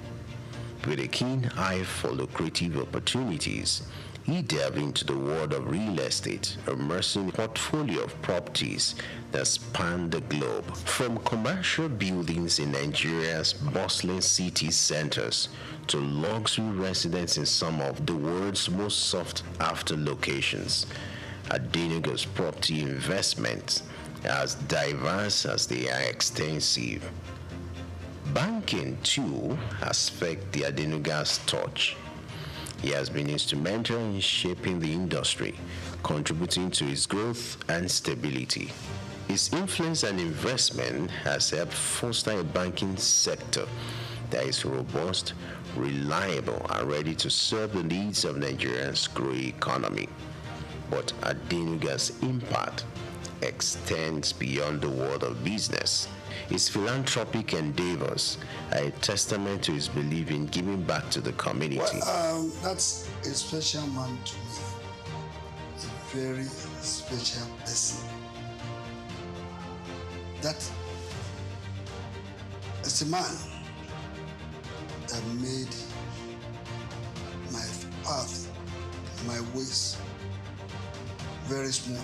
With a keen eye for lucrative opportunities, He delved into the world of real estate, immersing a portfolio of properties that span the globe, from commercial buildings in Nigeria's bustling city centers to luxury residences in some of the world's most sought-after locations. Adenuga's property investments are as diverse as they are extensive. Banking, too, has felt the Adenuga's touch. He has been instrumental in shaping the industry, contributing to its growth and stability. His influence and investment has helped foster a banking sector that is robust, reliable, and ready to serve the needs of Nigeria's growing economy. But Adenuga's impact extends beyond the world of business. His philanthropic endeavors are a testament to his belief in giving back to the community. Well, that's a special man to me. A very special person. That is a man that made my path, my ways very smooth.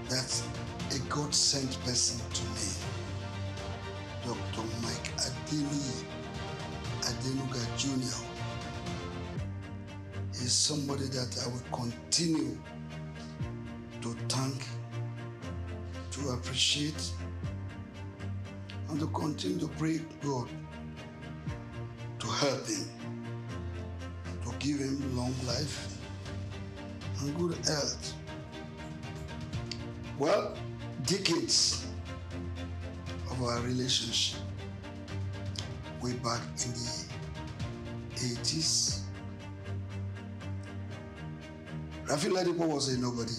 That's a God-sent person to me. Dr. Mike Adenuga Jr. is somebody that I will continue to thank, to appreciate, and to continue to pray God to help him, to give him long life and good health. Well, decades of our relationship, way back in the 80s. Rafi Ladipo was a nobody,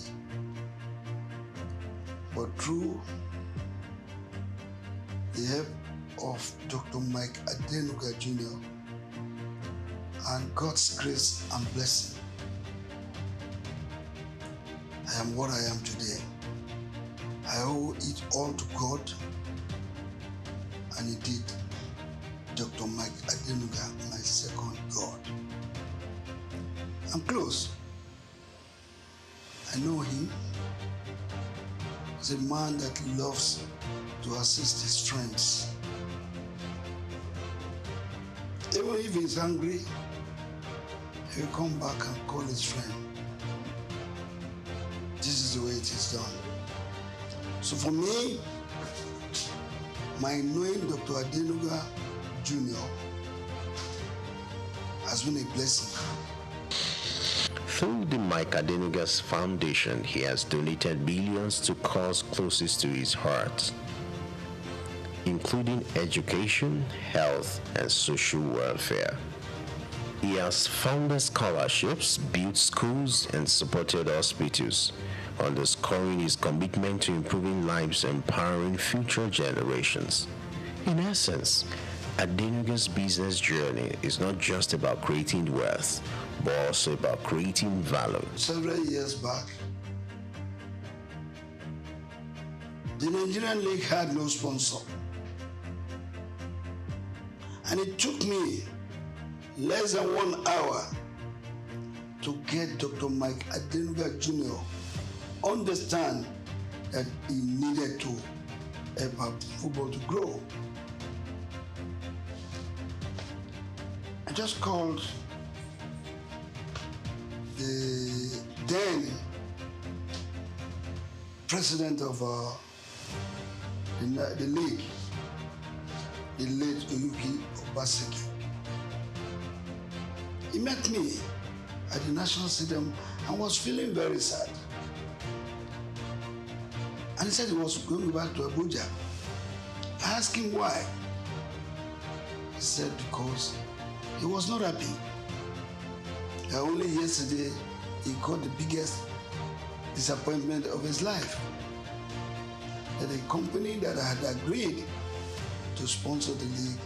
but through the help of Dr. Mike Adenuga Jr. and God's grace and blessing, I am what I am today. I owe it all to God, and indeed, Dr. Mike Adenuga, my second God. I'm close. I know him as a man that loves to assist his friends. Even if he's hungry, he'll come back and call his friend. This is the way it is done. So for me, my knowing Dr. Adenuga Jr. has been a blessing. Through the Mike Adenuga's Foundation, he has donated billions to causes closest to his heart, including education, health, and social welfare. He has founded scholarships, built schools, and supported hospitals, underscoring his commitment to improving lives and empowering future generations. In essence, Adenuga's business journey is not just about creating wealth, but also about creating value. Several years back, the Nigerian League had no sponsor. And it took me less than 1 hour to get Dr. Mike Adenuga Jr. understand that he needed to help our football to grow. I just called the then president of the league, the late Oyuki Obaseki. He met me at the National Stadium and was feeling very sad. And he said he was going back to Abuja. I asked him why. He said because he was not happy. Only yesterday he got the biggest disappointment of his life. That a company that had agreed to sponsor the league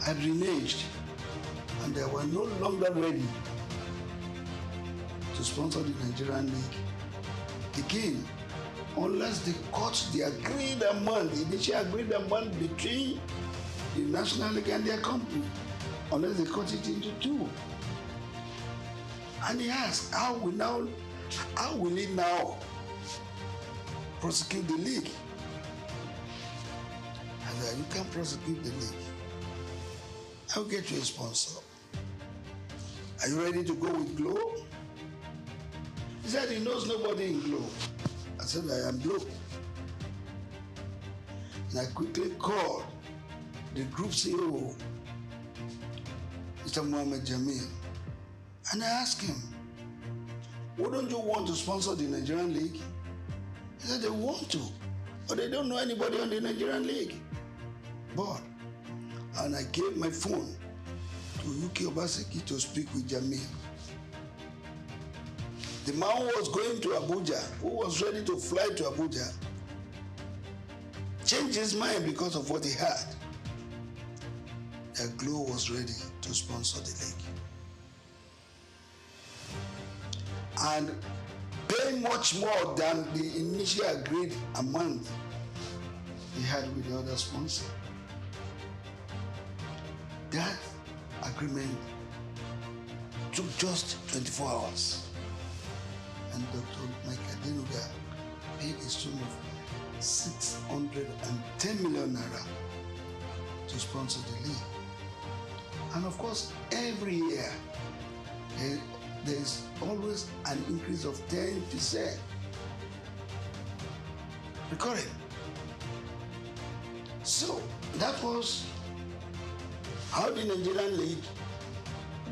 had reneged, and they were no longer ready to sponsor the Nigerian league again, unless they cut the agreed amount, the initial agreed amount between the National League and their company, unless they cut it into two. And he asked, how will he now prosecute the league? I said, you can't prosecute the league. I'll get you a sponsor. Are you ready to go with Glow? He said he knows nobody in Glow. I said, I am Glow. And I quickly called the group CEO, Mr. Mohammed Jamil, and I asked him, wouldn't you want to sponsor the Nigerian League? He said they want to, but they don't know anybody on the Nigerian League. And I gave my phone to Yuki Obaseki to speak with Jamil. The man who was going to Abuja, who was ready to fly to Abuja, changed his mind because of what he heard. That Glow was ready to sponsor the league. And paying much more than the initially agreed amount he had with the other sponsor. That agreement took just 24 hours. And Dr. Mike Adenuga paid a sum of 610 million naira to sponsor the league. And of course, every year, there is always an increase of 10%. Recording. So that was how the Nigerian League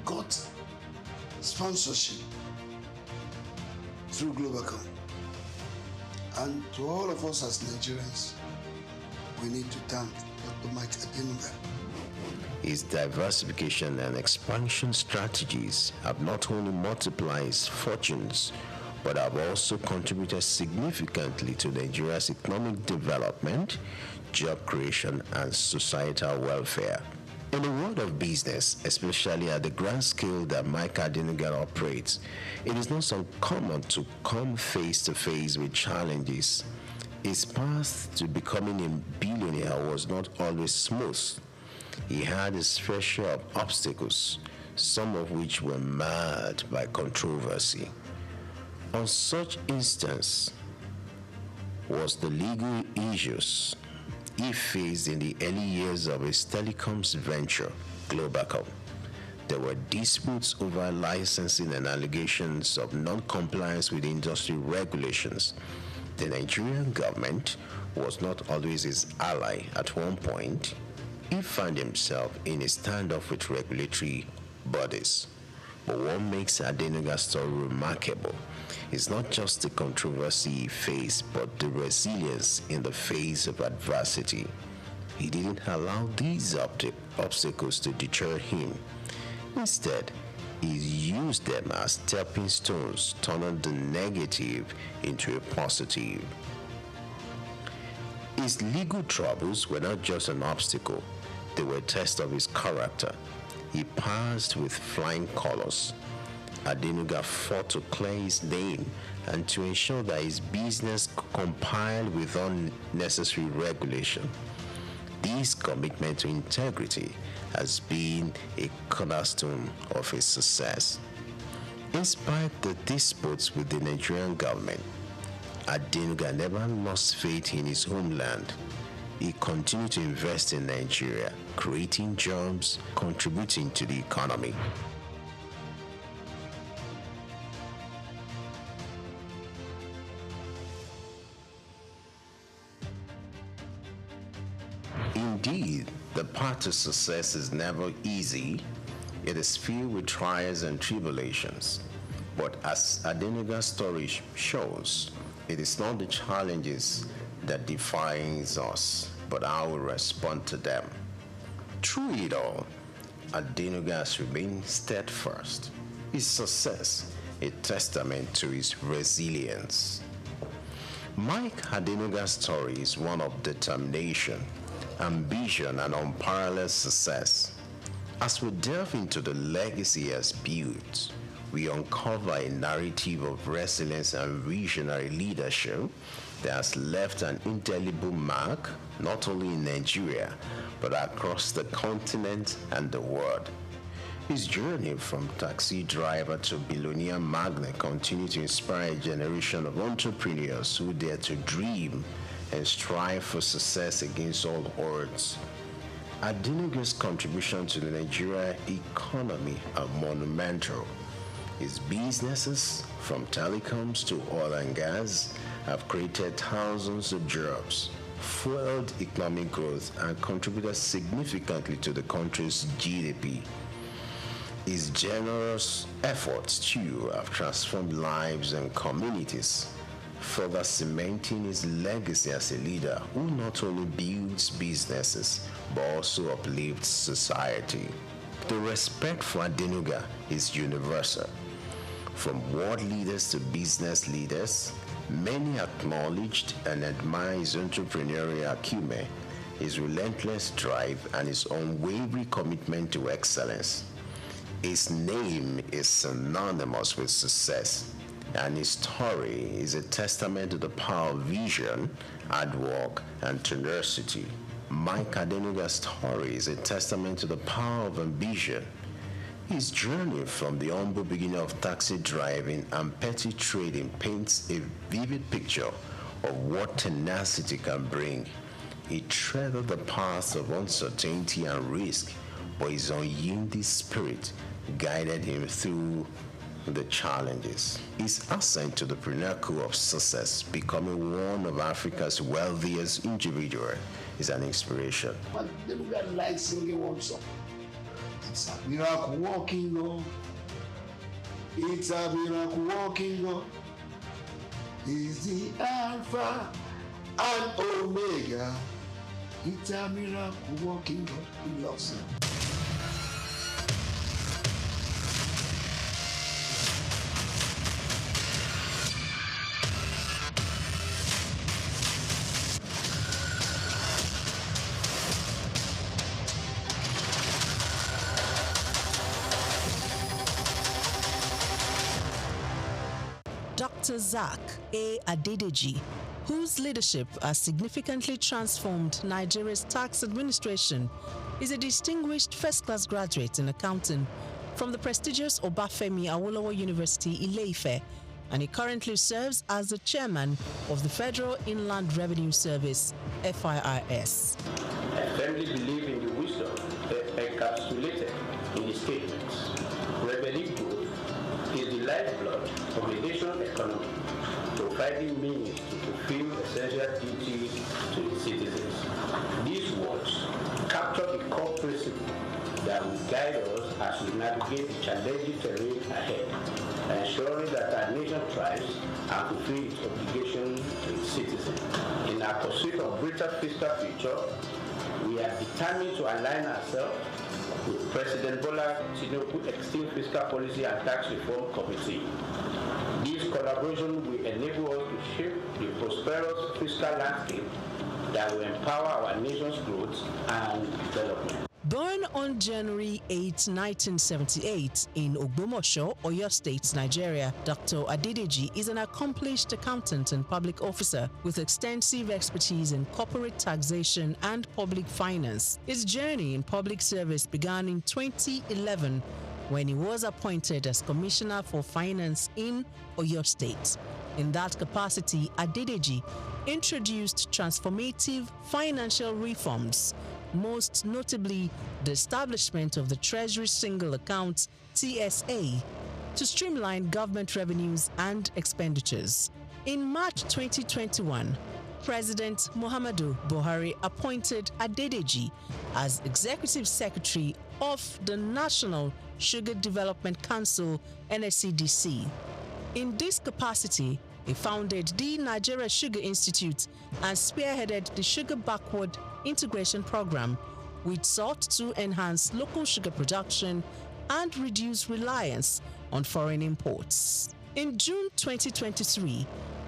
got sponsorship through Globacom. And to all of us as Nigerians, we need to thank Dr. Mike Adenuga. His diversification and expansion strategies have not only multiplied his fortunes, but have also contributed significantly to Nigeria's economic development, job creation, and societal welfare. In the world of business, especially at the grand scale that Mike Adenuga operates, it is not uncommon to come face to face with challenges. His path to becoming a billionaire was not always smooth. He had his fair share of obstacles, some of which were marred by controversy. On such instance was the legal issues he faced in the early years of his telecoms venture, Globacom. There were disputes over licensing and allegations of non-compliance with industry regulations. The Nigerian government was not always his ally. At one point, he found himself in a standoff with regulatory bodies. But what makes Adenuga's story remarkable is not just the controversy he faced, but the resilience in the face of adversity. He didn't allow these obstacles to deter him. Instead, he used them as stepping stones, turning the negative into a positive. His legal troubles were not just an obstacle, they were a test of his character. He passed with flying colors. Adenuga fought to clear his name and to ensure that his business complied with unnecessary regulation. This commitment to integrity has been a cornerstone of his success. Despite the disputes with the Nigerian government, Adenuga never lost faith in his homeland. He continued to invest in Nigeria, creating jobs, contributing to the economy. Indeed, the path to success is never easy. It is filled with trials and tribulations. But as Adenuga's story shows, it is not the challenges that defines us, but how we respond to them. Through it all, Adenuga has remained steadfast. His success, a testament to his resilience. Mike Adenuga's story is one of determination, ambition, and unparalleled success. As we delve into the legacy he has built, we uncover a narrative of resilience and visionary leadership that has left an indelible mark not only in Nigeria, but across the continent and the world. His journey from taxi driver to billionaire magnate continues to inspire a generation of entrepreneurs who dare to dream and strive for success against all odds. Adenuga's contribution to the Nigerian economy are monumental. His businesses, from telecoms to oil and gas, have created thousands of jobs, fueled economic growth, and contributed significantly to the country's GDP. His generous efforts, too, have transformed lives and communities, further cementing his legacy as a leader who not only builds businesses, but also uplifts society. The respect for Adenuga is universal. From world leaders to business leaders, many acknowledged and admire his entrepreneurial acumen, his relentless drive, and his unwavering commitment to excellence. His name is synonymous with success, and his story is a testament to the power of vision, hard work, and tenacity. Mike Adenuga's story is a testament to the power of ambition. His journey from the humble beginning of taxi driving and petty trading paints a vivid picture of what tenacity can bring. He treaded the paths of uncertainty and risk, but his unyielding spirit guided him through the challenges. His ascent to the pinnacle of success, becoming one of Africa's wealthiest individuals, is an inspiration. Adenuga likes singing one song. It's a miracle walking God. It's a miracle walking God. He's the Alpha and Omega. It's a miracle walking God. He loves him. Dr. Souq A. Adedeji, whose leadership has significantly transformed Nigeria's tax administration, is a distinguished first-class graduate in accounting from the prestigious Obafemi Awolowo University, Ile-Ife, and he currently serves as the chairman of the Federal Inland Revenue Service, FIRS. I firmly believe in the wisdom encapsulated in the statements. Revenue growth is the lifeblood of the national economy, providing means to fulfill essential duties to the citizens. These words capture the core principle that will guide us as we navigate the challenging terrain ahead, ensuring that our nation thrives and fulfills its obligations to its citizens. In our pursuit of greater fiscal future, we are determined to align ourselves with President Bola Tinubu's Extreme Fiscal Policy and Tax Reform Committee. This collaboration will enable us to shape the prosperous fiscal landscape that will empower our nation's growth and development. Born on January 8, 1978 in Ogbomoso, Oyo State, Nigeria, Dr. Adedeji is an accomplished accountant and public officer with extensive expertise in corporate taxation and public finance. His journey in public service began in 2011 when he was appointed as Commissioner for Finance in Oyo State. In that capacity, Adedeji introduced transformative financial reforms, most notably the establishment of the Treasury Single Account (TSA) to streamline government revenues and expenditures. In March 2021, President Muhammadu Buhari appointed Adedeji as Executive Secretary of the National Sugar Development Council (NSCDC). In this capacity, he founded the Nigeria Sugar Institute and spearheaded the Sugar Backward Integration Program, which sought to enhance local sugar production and reduce reliance on foreign imports. In June 2023,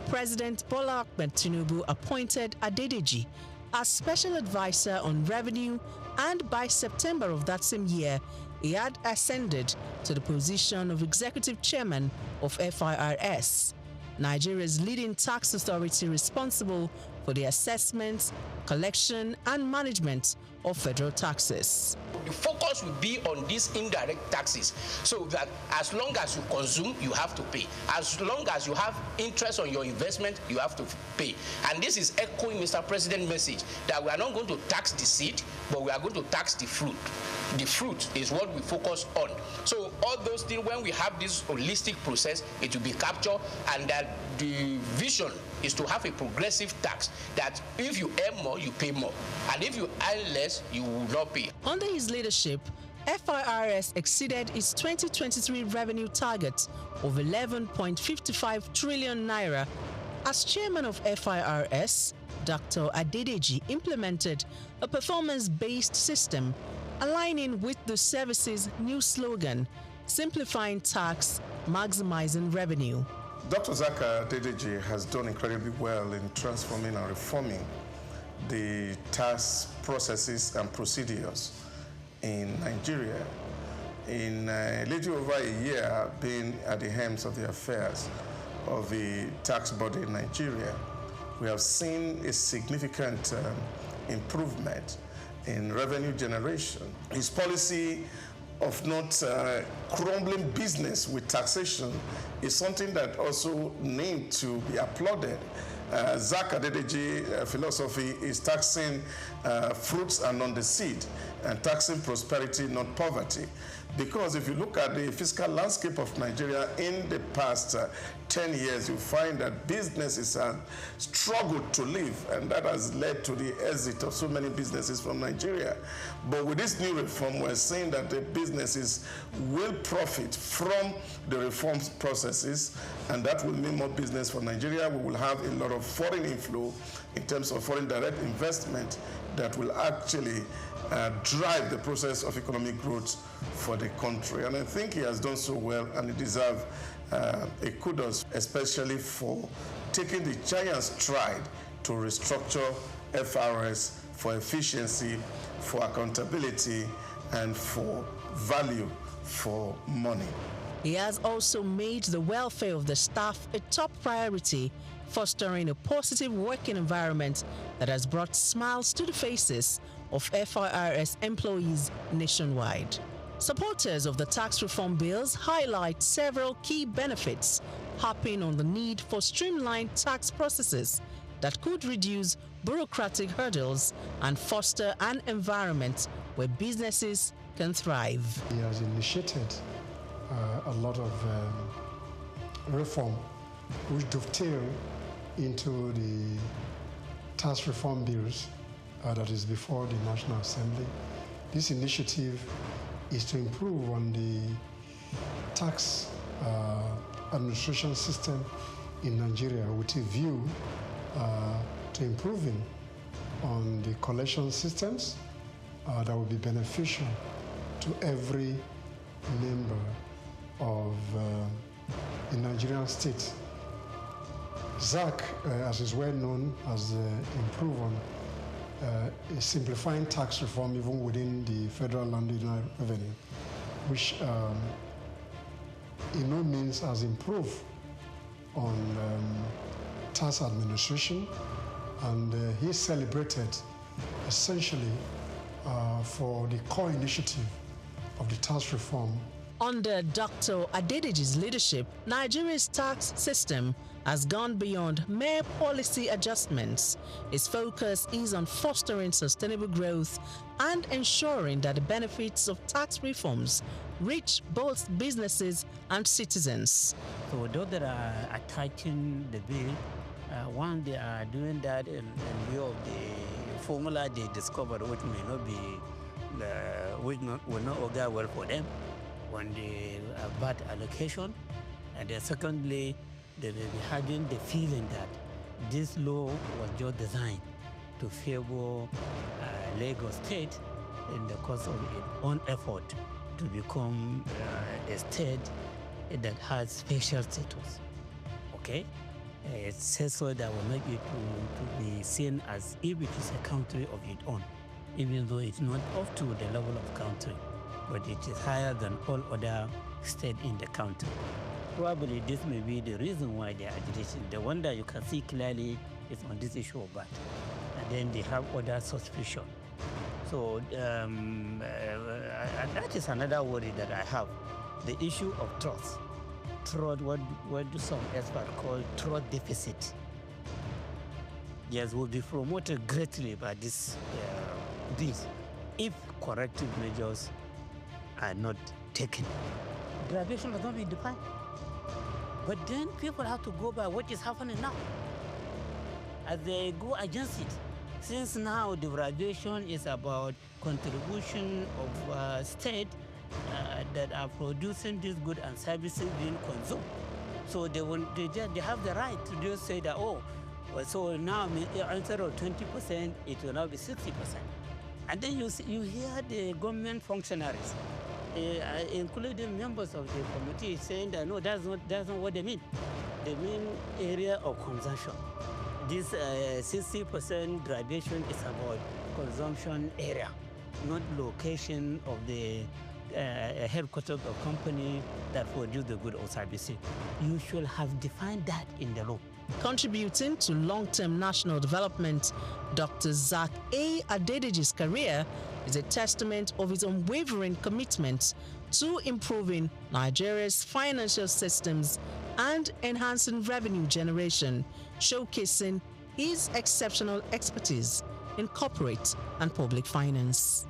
President Bola Ahmed Tinubu appointed Adedeji as Special Advisor on Revenue, and by September of that same year, he had ascended to the position of Executive Chairman of FIRS, Nigeria's leading tax authority responsible for the assessment, collection, and management of federal taxes. the focus will be on these indirect taxes, so that as long as you consume, you have to pay. As long as you have interest on your investment, you have to pay. And this is echoing Mr. President's message that we are not going to tax the seed, but we are going to tax the fruit. The fruit is what we focus on. So all those things, when we have this holistic process, it will be captured, and that the vision is to have a progressive tax, that if you earn more, you pay more, and if you earn less, you will not pay. Under his leadership, FIRS exceeded its 2023 revenue target of 11.55 trillion naira. As chairman of FIRS, Dr. Adedeji implemented a performance-based system aligning with the service's new slogan, simplifying tax, maximizing revenue. Dr. Souq Adedeji has done incredibly well in transforming and reforming the tax processes and procedures in Nigeria. In a little over a year being at the helm of the affairs of the tax body in Nigeria, we have seen a significant improvement in revenue generation. His policy of not crumbling business with taxation is something that also needs to be applauded. Souq Adedeji philosophy is taxing fruits and not the seed, and taxing prosperity, not poverty. Because if you look at the fiscal landscape of Nigeria in the past 10 years, you find that businesses have struggled to live, and that has led to the exit of so many businesses from Nigeria. But with this new reform, we're saying that the businesses will profit from the reform processes, and that will mean more business for Nigeria. We will have a lot of foreign inflow in terms of foreign direct investment that will actually drive the process of economic growth for the country. And I think he has done so well, and he deserves a kudos, especially for taking the giant stride to restructure FRS for efficiency, for accountability, and for value for money. He has also made the welfare of the staff a top priority, fostering a positive working environment that has brought smiles to the faces of FIRS employees nationwide. Supporters of the tax reform bills highlight several key benefits, harping on the need for streamlined tax processes that could reduce bureaucratic hurdles and foster an environment where businesses can thrive. He has initiated a lot of reform which dovetail into the tax reform bills that is before the National Assembly. This initiative is to improve on the tax administration system in Nigeria with a view to improving on the collection systems that will be beneficial to every member of the Nigerian state. Souq, as is well known, has improved on simplifying tax reform even within the federal land revenue, which in no means has improved on tax administration, and he celebrated essentially for the core initiative of the tax reform. Under Dr. Adedeji's leadership, Nigeria's tax system has gone beyond mere policy adjustments. Its focus is on fostering sustainable growth and ensuring that the benefits of tax reforms reach both businesses and citizens. So those that are attacking the bill, one, they are doing that in view of the formula they discovered, which may not be, will not augur well for them when the bad allocation. And then secondly, they may be having the feeling that this law was just designed to favor Lagos State in the course of its own effort to become a state that has special status. Okay? It says so that will make it to be seen as if it is a country of its own, even though it's not up to the level of country, but it is higher than all other states in the country. Probably this may be the reason why they are agitating. The one that you can see clearly is on this issue of VAT. And then they have other suspicion. So that is another worry that I have. The issue of trust. What do some experts call trust deficit. Yes, will be promoted greatly by this if corrective measures are not taken. Graduation has not been defined. But then people have to go by what is happening now. As they go against it. Since now the graduation is about contribution of state that are producing these goods and services being consumed. So they have the right to just say that, oh, well, so now instead of 20%, it will now be 60%. And then you hear the government functionaries, including members of the committee, saying that no, that's not what they mean. They mean area of consumption. This 60% graduation is about consumption area, not location of the headquarters of company that produce the good or services. You should have defined that in the law. Contributing to long-term national development, Dr. Souq A. Adedeji's career is a testament of his unwavering commitment to improving Nigeria's financial systems and enhancing revenue generation, showcasing his exceptional expertise in corporate and public finance.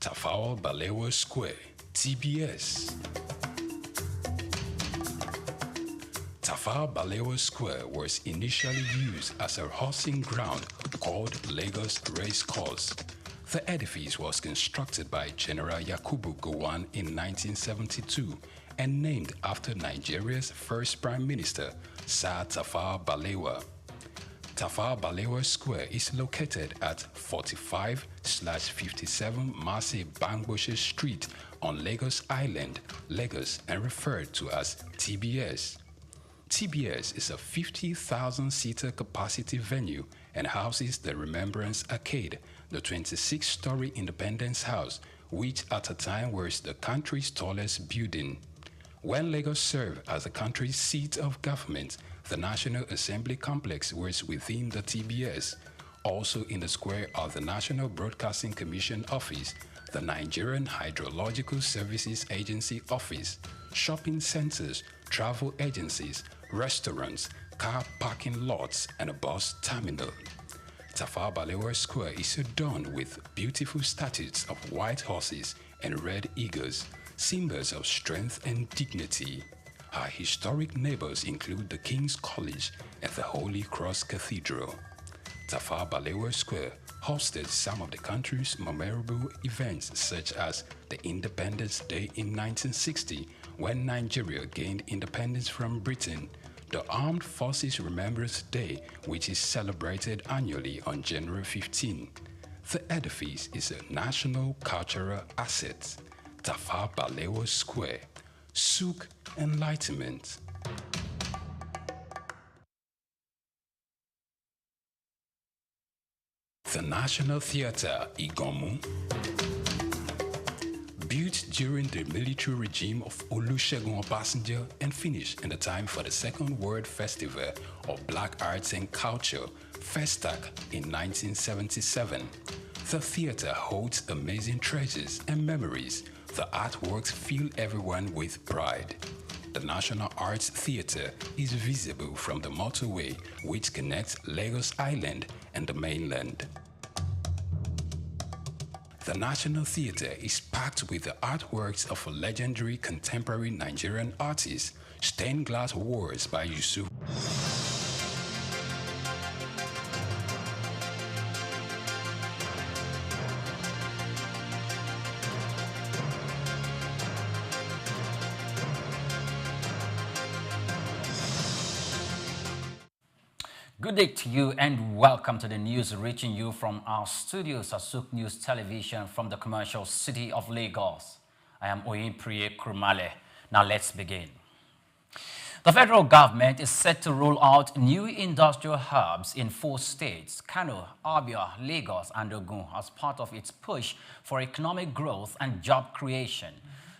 Tafawa Balewa Square, TBS. Tafawa Balewa Square was initially used as a horsing ground called Lagos Race Course. The edifice was constructed by General Yakubu Gowon in 1972 and named after Nigeria's first Prime Minister, Sir Tafawa Balewa. Tafawa Balewa Square is located at 45/57 Mase Bangboshe Street on Lagos Island, Lagos, and referred to as TBS. TBS is a 50,000-seater capacity venue and houses the Remembrance Arcade, the 26-story Independence House, which at a time was the country's tallest building. When Lagos served as the country's seat of government, the National Assembly Complex was within the TBS. Also in the square are the National Broadcasting Commission Office, the Nigerian Hydrological Services Agency Office, shopping centers, travel agencies, restaurants, car parking lots, and a bus terminal. Tafawa Balewa Square is adorned with beautiful statues of white horses and red eagles, symbols of strength and dignity. Our historic neighbors include the King's College and the Holy Cross Cathedral. Tafawa Balewa Square hosted some of the country's memorable events, such as the Independence Day in 1960, when Nigeria gained independence from Britain, the Armed Forces Remembrance Day, which is celebrated annually on January 15. The edifice is a national cultural asset. Tafawa Balewa Square, Souq Enlightenment. The National Theatre, Igomu. Built during the military regime of Olusegun Obasanjo and finished in the time for the Second World Festival of Black Arts and Culture, Festac, in 1977. The theatre holds amazing treasures and memories. The artworks fill everyone with pride. The National Arts Theatre is visible from the motorway which connects Lagos Island and the mainland. The National Theatre is packed with the artworks of a legendary contemporary Nigerian artist, Stained Glass Wars by Yusuf. Good day to you and welcome to the news reaching you from our studios at Souq News Television from the commercial city of Lagos. I am Oyinpriye Krumale. Now let's begin. The federal government is set to roll out new industrial hubs in 4 states, Kano, Abia, Lagos, and Ogun, as part of its push for economic growth and job creation.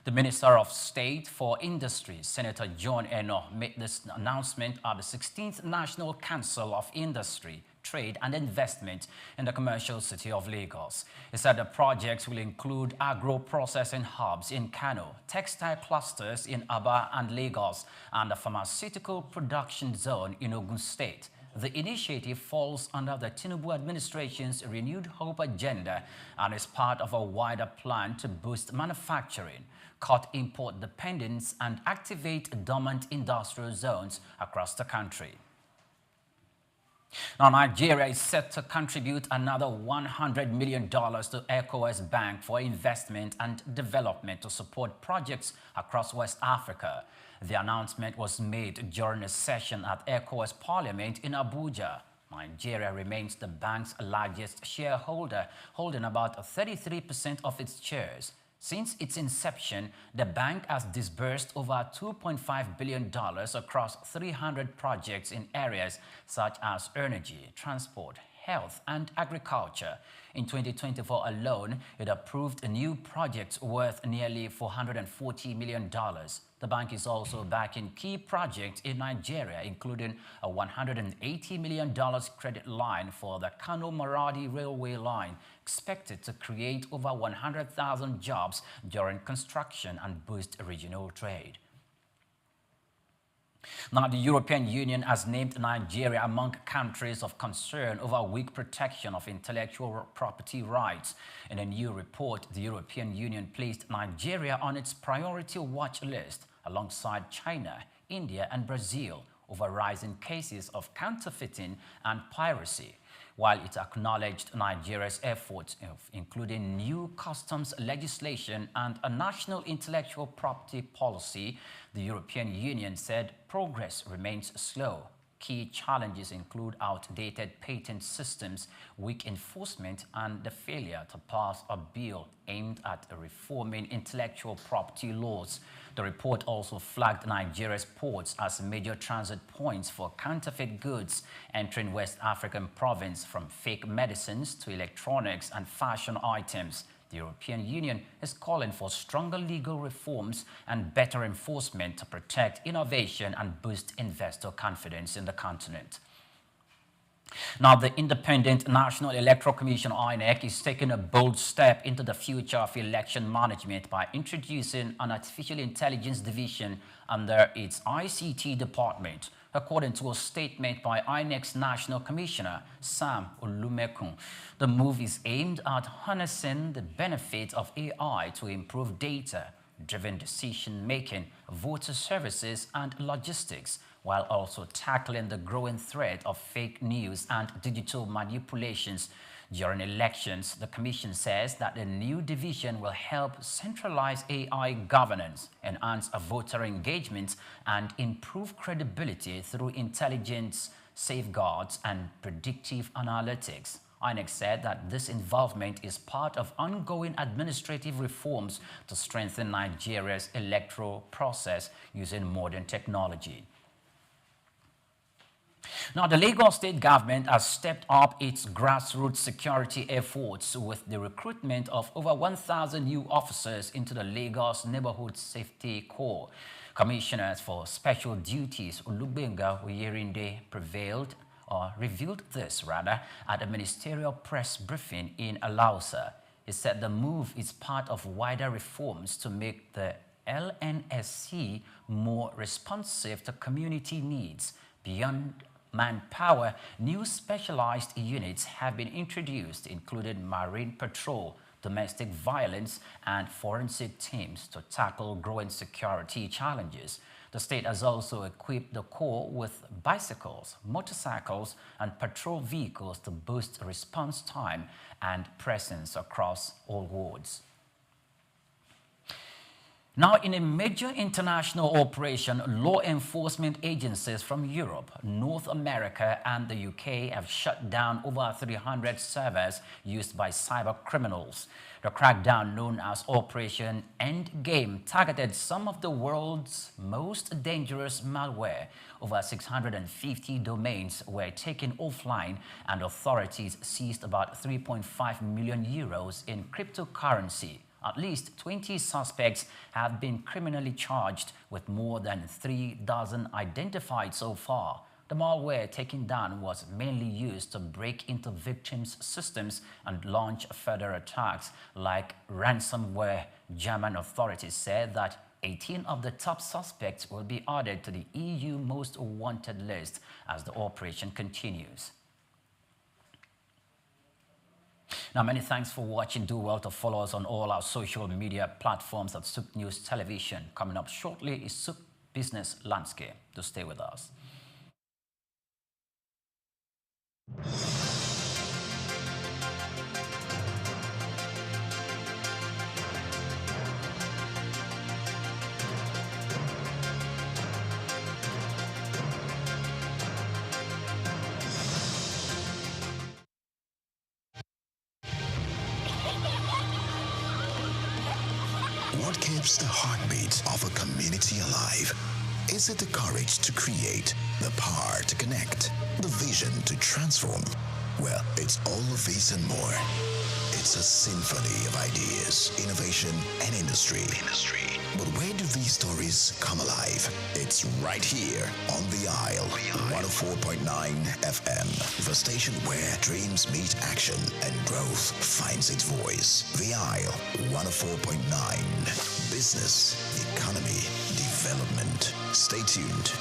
The The Minister of State for Industry, Senator John Eno, made this announcement at the 16th National Council of Industry, Trade and Investment in the commercial city of Lagos. He said the projects will include agro-processing hubs in Kano, textile clusters in Aba and Lagos, and the pharmaceutical production zone in Ogun State. The initiative falls under the Tinubu administration's Renewed Hope agenda and is part of a wider plan to boost manufacturing, cut import dependence, and activate dormant industrial zones across the country. Now, Nigeria is set to contribute another $100 million to ECOWAS Bank for investment and development to support projects across West Africa. The announcement was made during a session at ECOWAS Parliament in Abuja. Nigeria remains the bank's largest shareholder, holding about 33% of its shares. Since its inception, the bank has disbursed over $2.5 billion across 300 projects in areas such as energy, transport, health, and agriculture. In 2024 alone, it approved new projects worth nearly $440 million. The bank is also backing key projects in Nigeria, including a $180 million credit line for the Kano-Maradi railway line, expected to create over 100,000 jobs during construction and boost regional trade. Now, the European Union has named Nigeria among countries of concern over weak protection of intellectual property rights. In a new report, the European Union placed Nigeria on its priority watch list alongside China, India, and Brazil over rising cases of counterfeiting and piracy. While it acknowledged Nigeria's efforts, including new customs legislation and a national intellectual property policy, the European Union said progress remains slow. Key challenges include outdated patent systems, weak enforcement, and the failure to pass a bill aimed at reforming intellectual property laws. The report also flagged Nigeria's ports as major transit points for counterfeit goods entering West African province, from fake medicines to electronics and fashion items. The European Union is calling for stronger legal reforms and better enforcement to protect innovation and boost investor confidence in the continent. Now, the Independent National Electoral Commission, INEC, is taking a bold step into the future of election management by introducing an artificial intelligence division under its ICT department. According to a statement by INEC's National Commissioner, Sam Olumekun, the move is aimed at harnessing the benefit of AI to improve data-driven decision-making, voter services, and logistics, while also tackling the growing threat of fake news and digital manipulations during elections. The Commission says that the new division will help centralize AI governance, enhance voter engagement, and improve credibility through intelligence, safeguards, and predictive analytics. INEC said that this involvement is part of ongoing administrative reforms to strengthen Nigeria's electoral process using modern technology. Now, the Lagos State government has stepped up its grassroots security efforts with the recruitment of over 1,000 new officers into the Lagos Neighborhood Safety Corps. Commissioners for Special Duties Olubenga Uyerinde revealed this at a ministerial press briefing in Alausa. He said the move is part of wider reforms to make the LNSC more responsive to community needs. Beyond manpower, new specialized units have been introduced, including marine patrol, domestic violence, and forensic teams to tackle growing security challenges. The state has also equipped the Corps with bicycles, motorcycles, and patrol vehicles to boost response time and presence across all wards. Now, in a major international operation, law enforcement agencies from Europe, North America, and the UK have shut down over 300 servers used by cyber criminals. The crackdown, known as Operation Endgame, targeted some of the world's most dangerous malware. Over 650 domains were taken offline, and authorities seized about 3.5 million euros in cryptocurrency. At least 20 suspects have been criminally charged, with more than 3,000 identified so far. The malware taken down was mainly used to break into victims' systems and launch further attacks like ransomware. German authorities said that 18 of the top suspects will be added to the EU Most Wanted list as the operation continues. Now, many thanks for watching. Do well to follow us on all our social media platforms at Souq News Television. Coming up shortly is Souq Business Landscape. Do stay with us. What keeps the heartbeat of a community alive? Is it the courage to create, the power to connect, the vision to transform? Well, it's all of these and more. It's a symphony of ideas, innovation, and industry. But where do these stories come alive? It's right here on The Isle, 104.9 FM, the station where dreams meet action and growth finds its voice. The Isle, 104.9. Business, economy, development. Stay tuned.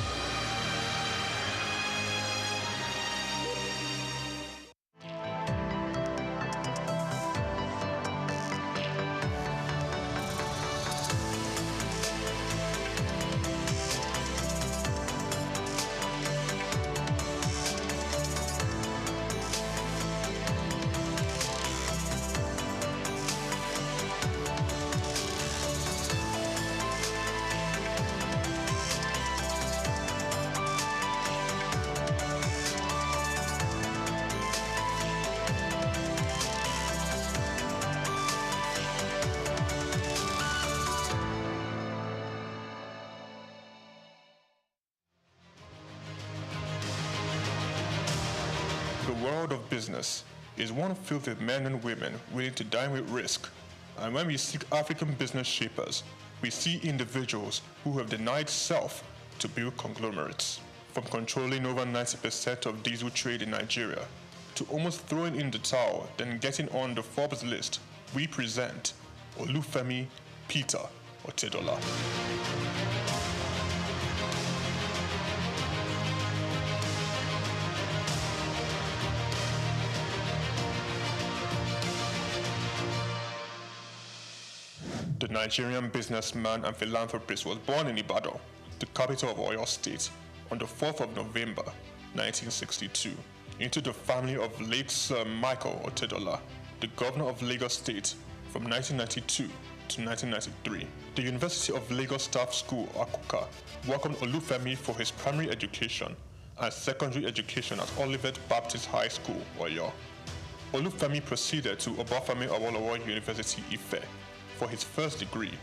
The world of business is one filled with men and women willing to dine with risk. And when we seek African business shapers, we see individuals who have denied self to build conglomerates. From controlling over 90% of diesel trade in Nigeria to almost throwing in the towel, then getting on the Forbes list, we present Olufemi Peter Otedola. The Nigerian businessman and philanthropist was born in Ibadan, the capital of Oyo State, on the 4th of November, 1962, into the family of late Sir Michael Otedola, the governor of Lagos State from 1992 to 1993. The University of Lagos Staff School, Akuka, welcomed Olufemi for his primary education and secondary education at Olivet Baptist High School, Oyo. Olufemi proceeded to Obafemi Awolowo University, Ife, for his first degree,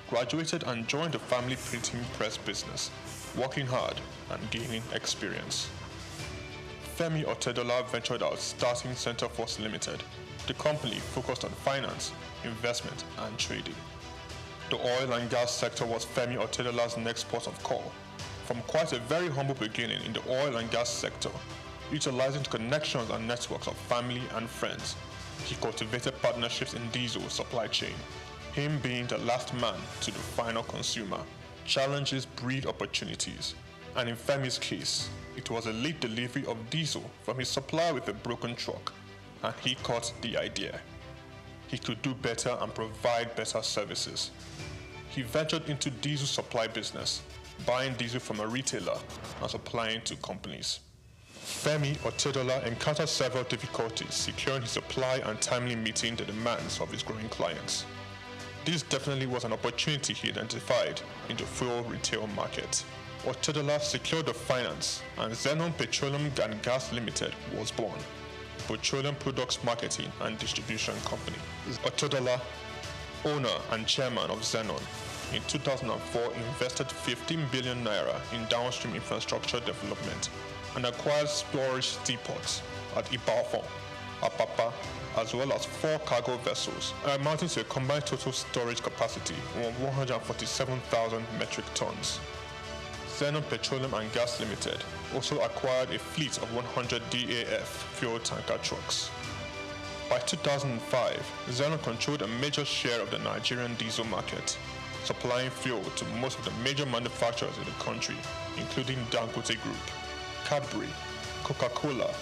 graduated and joined the family printing press business, working hard and gaining experience. Femi Otedola ventured out starting Center Force Limited. The company focused on finance, investment, and trading. The oil and gas sector was Femi Otedola's next port of call. From quite a very humble beginning in the oil and gas sector, utilizing connections and networks of family and friends, he cultivated partnerships in diesel supply chain, him being the last man to the final consumer. Challenges breed opportunities, and in Femi's case, it was a late delivery of diesel from his supplier with a broken truck, and he caught the idea. He could do better and provide better services. He ventured into diesel supply business, buying diesel from a retailer and supplying to companies. Femi Otedola encountered several difficulties securing his supply and timely meeting the demands of his growing clients. This definitely was an opportunity he identified in the fuel retail market. Otedola secured the finance, and Zenon Petroleum and Gas Limited was born, petroleum products marketing and distribution company. Otedola, owner and chairman of Zenon, in 2004 invested 15 billion naira in downstream infrastructure development and acquired storage depots at Ibadan, Apapa, as well as 4 cargo vessels, amounting to a combined total storage capacity of 147,000 metric tons. Zenon Petroleum and Gas Limited also acquired a fleet of 100 DAF fuel tanker trucks. By 2005, Zenon controlled a major share of the Nigerian diesel market, supplying fuel to most of the major manufacturers in the country, including Dangote Group, Cadbury, Coca-Cola,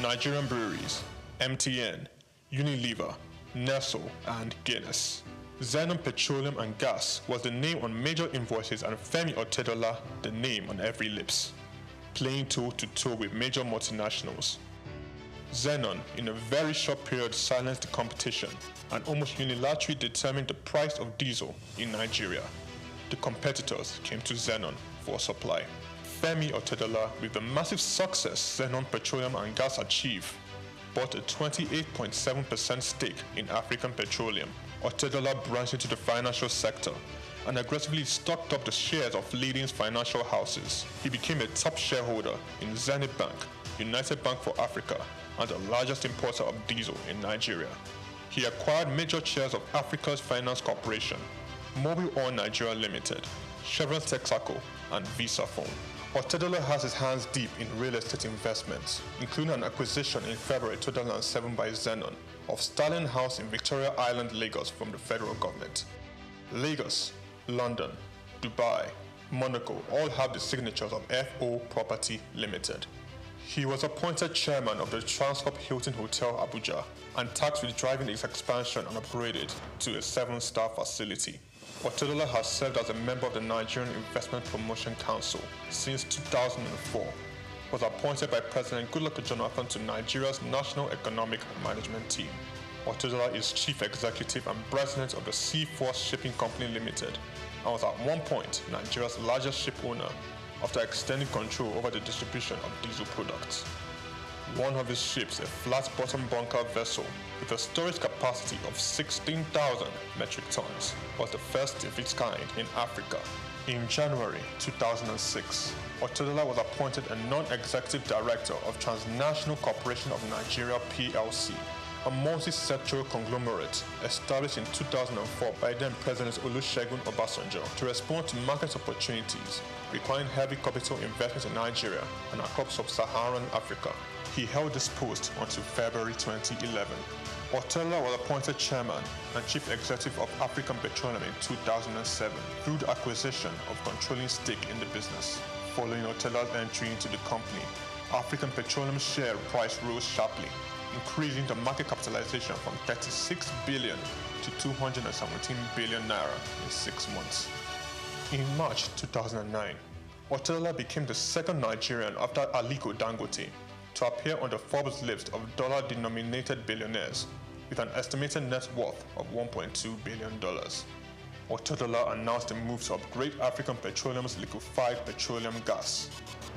Nigerian Breweries, MTN, Unilever, Nestle, and Guinness. Zenon Petroleum and Gas was the name on major invoices and Femi Otedola the name on every lips, playing toe-to-toe with major multinationals. Zenon, in a very short period, silenced the competition and almost unilaterally determined the price of diesel in Nigeria. The competitors came to Zenon for supply. Femi Otedola, with the massive success Zenon Petroleum and Gas achieved, bought a 28.7% stake in African Petroleum. Otedola branched into the financial sector and aggressively stocked up the shares of leading financial houses. He became a top shareholder in Zenith Bank, United Bank for Africa, and the largest importer of diesel in Nigeria. He acquired major shares of Africa's Finance Corporation, Mobile Oil Nigeria Limited, Chevron Texaco, and Visa Phone. Otedola has his hands deep in real estate investments, including an acquisition in February 2007 by Zenon of Stalin House in Victoria Island, Lagos from the federal government. Lagos, London, Dubai, Monaco all have the signatures of FO Property Limited. He was appointed chairman of the Transcorp Hilton Hotel Abuja and tasked with driving its expansion and upgraded to a 7-star facility. Otedola has served as a member of the Nigerian Investment Promotion Council since 2004, was appointed by President Goodluck Jonathan to Nigeria's National Economic Management Team. Otedola is chief executive and president of the Seaforth Shipping Company Limited and was at one point Nigeria's largest ship owner after extending control over the distribution of diesel products. One of his ships, a flat-bottom bunker vessel with a storage capacity of 16,000 metric tons, was the first of its kind in Africa. In January 2006, Otedola was appointed a non-executive director of Transnational Corporation of Nigeria PLC, a multi-sectoral conglomerate established in 2004 by then President Olusegun Obasanjo to respond to market opportunities requiring heavy capital investment in Nigeria and across sub-Saharan Africa. He held this post until February 2011. Otedola was appointed chairman and chief executive of African Petroleum in 2007 through the acquisition of controlling stake in the business. Following Otedola's entry into the company, African Petroleum's share price rose sharply, increasing the market capitalization from 36 billion to 217 billion naira in 6 months. In March 2009, Otedola became the second Nigerian after Aliko Dangote to appear on the Forbes list of dollar-denominated billionaires with an estimated net worth of $1.2 billion. Otedola announced a move to upgrade African Petroleum's liquefied petroleum gas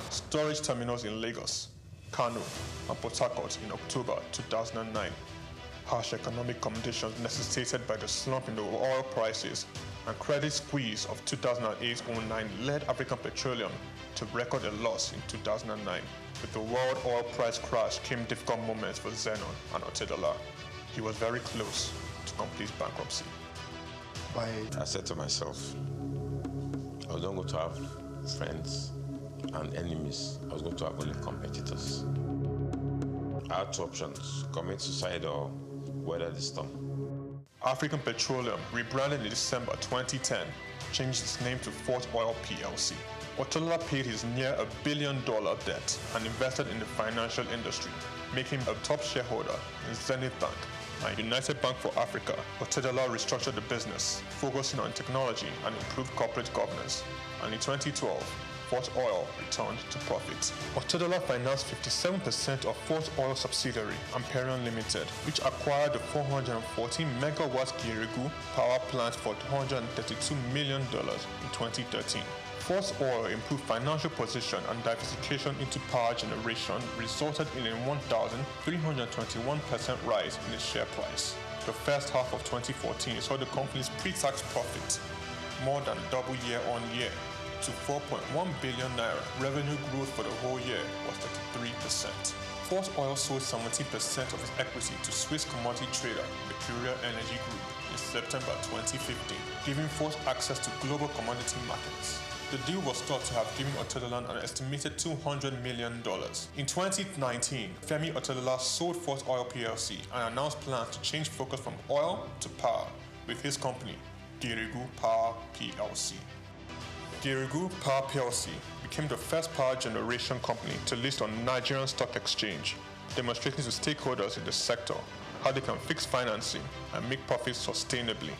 storage terminals in Lagos, Kano, and Port Harcourt in October 2009. Harsh economic conditions necessitated by the slump in the oil prices and credit squeeze of 2008-09 led African Petroleum to record a loss in 2009. With the world oil price crash came difficult moments for Zenon and Otedola. He was very close to complete bankruptcy. I said to myself, I was not going to have friends and enemies. I was going to have only competitors. I had 2 options, commit suicide or weather the storm. African Petroleum, rebranded in December 2010, changed its name to Fort Oil PLC. Otedola paid his near $1 billion debt and invested in the financial industry, making him a top shareholder in Zenith Bank and United Bank for Africa. Otedola restructured the business, focusing on technology and improved corporate governance, and in 2012, Fort Oil returned to profit. Otedola financed 57% of Fort Oil subsidiary, Amperion Limited, which acquired the 414 megawatt Girigu power plant for $232 million in 2013. Fort Oil improved financial position and diversification into power generation resulted in a 1,321% rise in its share price. The first half of 2014 saw the company's pre-tax profit more than double year on year to 4.1 billion naira. Revenue growth for the whole year was 33%. Force Oil sold 70% of its equity to Swiss commodity trader Mercurial Energy Group in September 2015, giving Force access to global commodity markets. The deal was thought to have given Otedola an estimated $200 million. In 2019, Femi Otedola sold Force Oil plc and announced plans to change focus from oil to power with his company, Geregu Power plc. Geregu Power plc became the first power generation company to list on Nigerian Stock Exchange, demonstrating to stakeholders in the sector how they can fix financing and make profits sustainably.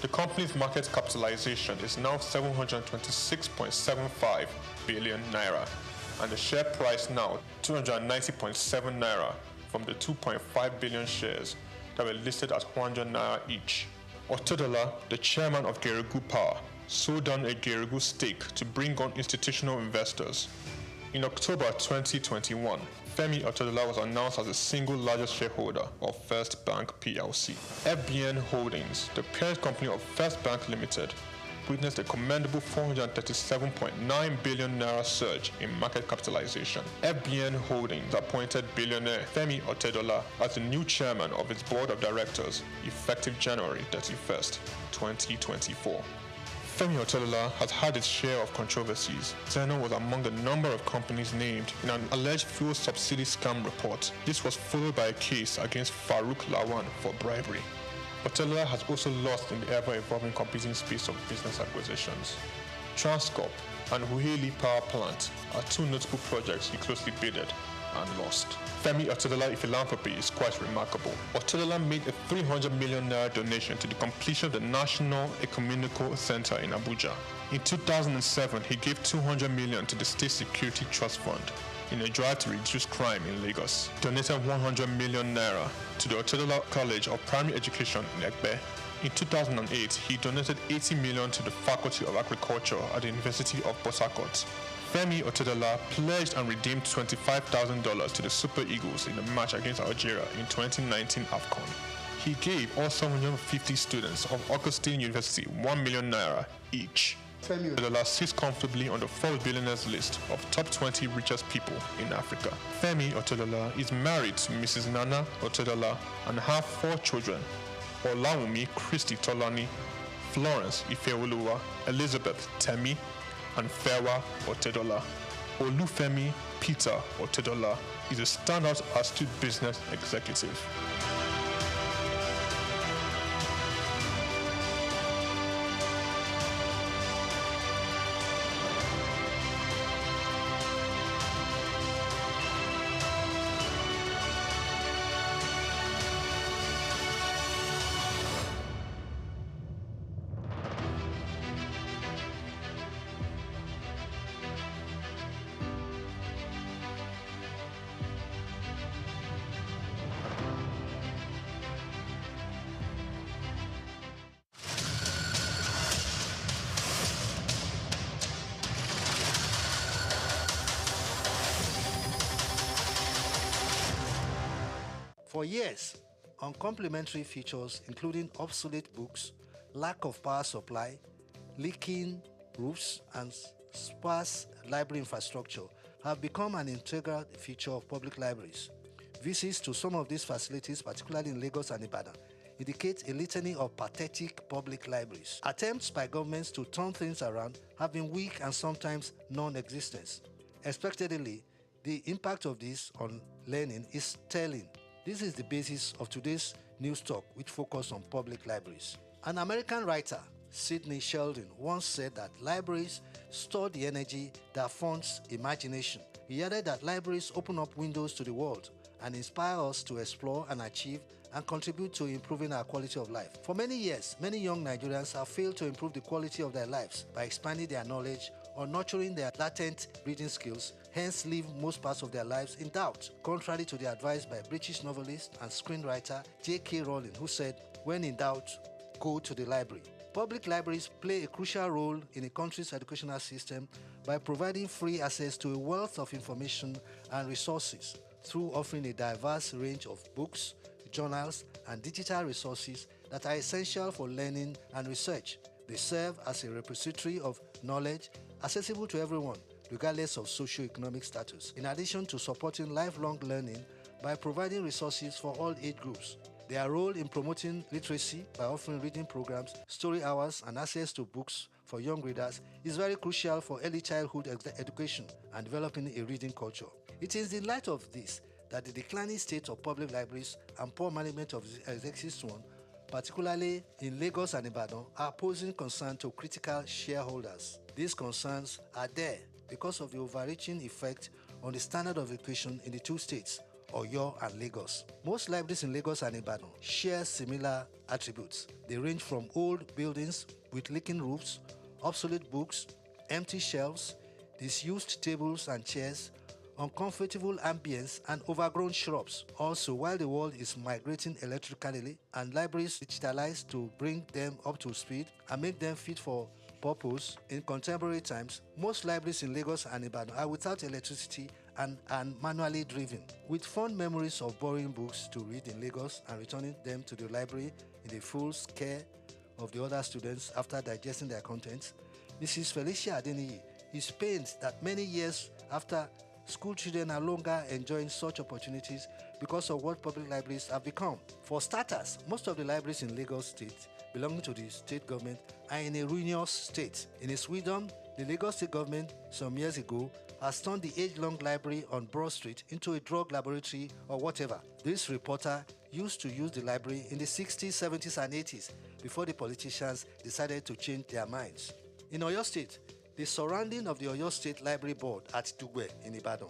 The company's market capitalization is now 726.75 billion naira, and the share price now 290.7 naira from the 2.5 billion shares that were listed at 100 naira each. Otedola, the chairman of Geregu Power, sold down a Geregu stake to bring on institutional investors. In October 2021, Femi Otedola was announced as the single largest shareholder of First Bank plc. FBN Holdings, the parent company of First Bank Limited, witnessed a commendable 437.9 billion naira surge in market capitalization. FBN Holdings appointed billionaire Femi Otedola as the new chairman of its board of directors, effective January 31st, 2024. Femi Otedola has had its share of controversies. Zeno was among the number of companies named in an alleged fuel subsidy scam report. This was followed by a case against Farouk Lawan for bribery. Otedola has also lost in the ever-evolving competing space of business acquisitions. Transcorp and Huheli Power Plant are two notable projects he closely bidded and lost. Femi Otedola philanthropy is quite remarkable. Otedola made a 300 million naira donation to the completion of the National Ecumenical Center in Abuja. In 2007, he gave 200 million to the State Security Trust Fund in a drive to reduce crime in Lagos. Donated 100 million naira to the Otedola College of Primary Education in Ekpe. In 2008, he donated 80 million to the Faculty of Agriculture at the University of Port Harcourt. Femi Otedola pledged and redeemed $25,000 to the Super Eagles in the match against Algeria in 2019 AFCON. He gave all 750 students of Augustine University 1 million naira each. Femi Otedola sits comfortably on the Forbes billionaires list of top 20 richest people in Africa. Femi Otedola is married to Mrs. Nana Otedola and have 4 children: Olawumi Christy Tolani, Florence Ifeoluwa, Elizabeth Temi, and Fewa Otedola. Olufemi Peter Otedola is a standout astute business executive. For years, uncomplimentary features including obsolete books, lack of power supply, leaking roofs, and sparse library infrastructure have become an integral feature of public libraries. Visits to some of these facilities, particularly in Lagos and Ibadan, indicate a litany of pathetic public libraries. Attempts by governments to turn things around have been weak and sometimes non-existent. Expectedly, the impact of this on learning is telling. This is the basis of today's news talk, which focuses on public libraries. An American writer, Sidney Sheldon, once said that libraries store the energy that funds imagination. He added that libraries open up windows to the world and inspire us to explore and achieve and contribute to improving our quality of life. For many years, many young Nigerians have failed to improve the quality of their lives by expanding their knowledge or nurturing their latent reading skills, hence leave most parts of their lives in doubt, contrary to the advice by British novelist and screenwriter J.K. Rowling, who said, "When in doubt, go to the library." Public libraries play a crucial role in a country's educational system by providing free access to a wealth of information and resources through offering a diverse range of books, journals, and digital resources that are essential for learning and research. They serve as a repository of knowledge accessible to everyone, regardless of socio-economic status. In addition to supporting lifelong learning by providing resources for all age groups. Their role in promoting literacy by offering reading programs, story hours, and access to books for young readers is very crucial for early childhood education and developing a reading culture. It is in light of this that the declining state of public libraries and poor management of the existing one, particularly in Lagos and Ibadan, are posing concern to critical shareholders. These concerns are there because of the overreaching effect on the standard of education in the two states, Oyo and Lagos. Most libraries in Lagos and Ibadan share similar attributes. They range from old buildings with leaking roofs, obsolete books, empty shelves, disused tables and chairs, uncomfortable ambience, and overgrown shrubs. Also, while the world is migrating electrically and libraries digitalized to bring them up to speed and make them fit for purpose in contemporary times, most libraries in Lagos and Ibadan are without electricity and manually driven. With fond memories of borrowing books to read in Lagos and returning them to the library in the full care of the other students after digesting their contents, Mrs. Felicia Adeniyi is pained that many years after, school children are longer enjoying such opportunities because of what public libraries have become. For starters, most of the libraries in Lagos State belonging to the state government are in a ruinous state. In its wisdom, the Lagos State government some years ago has turned the age-long library on Broad Street into a drug laboratory or whatever. This reporter used to use the library in the 60s, 70s, and 80s before the politicians decided to change their minds. In Oyo State, the surrounding of the Oyo State Library Board at Dugbe in Ibadan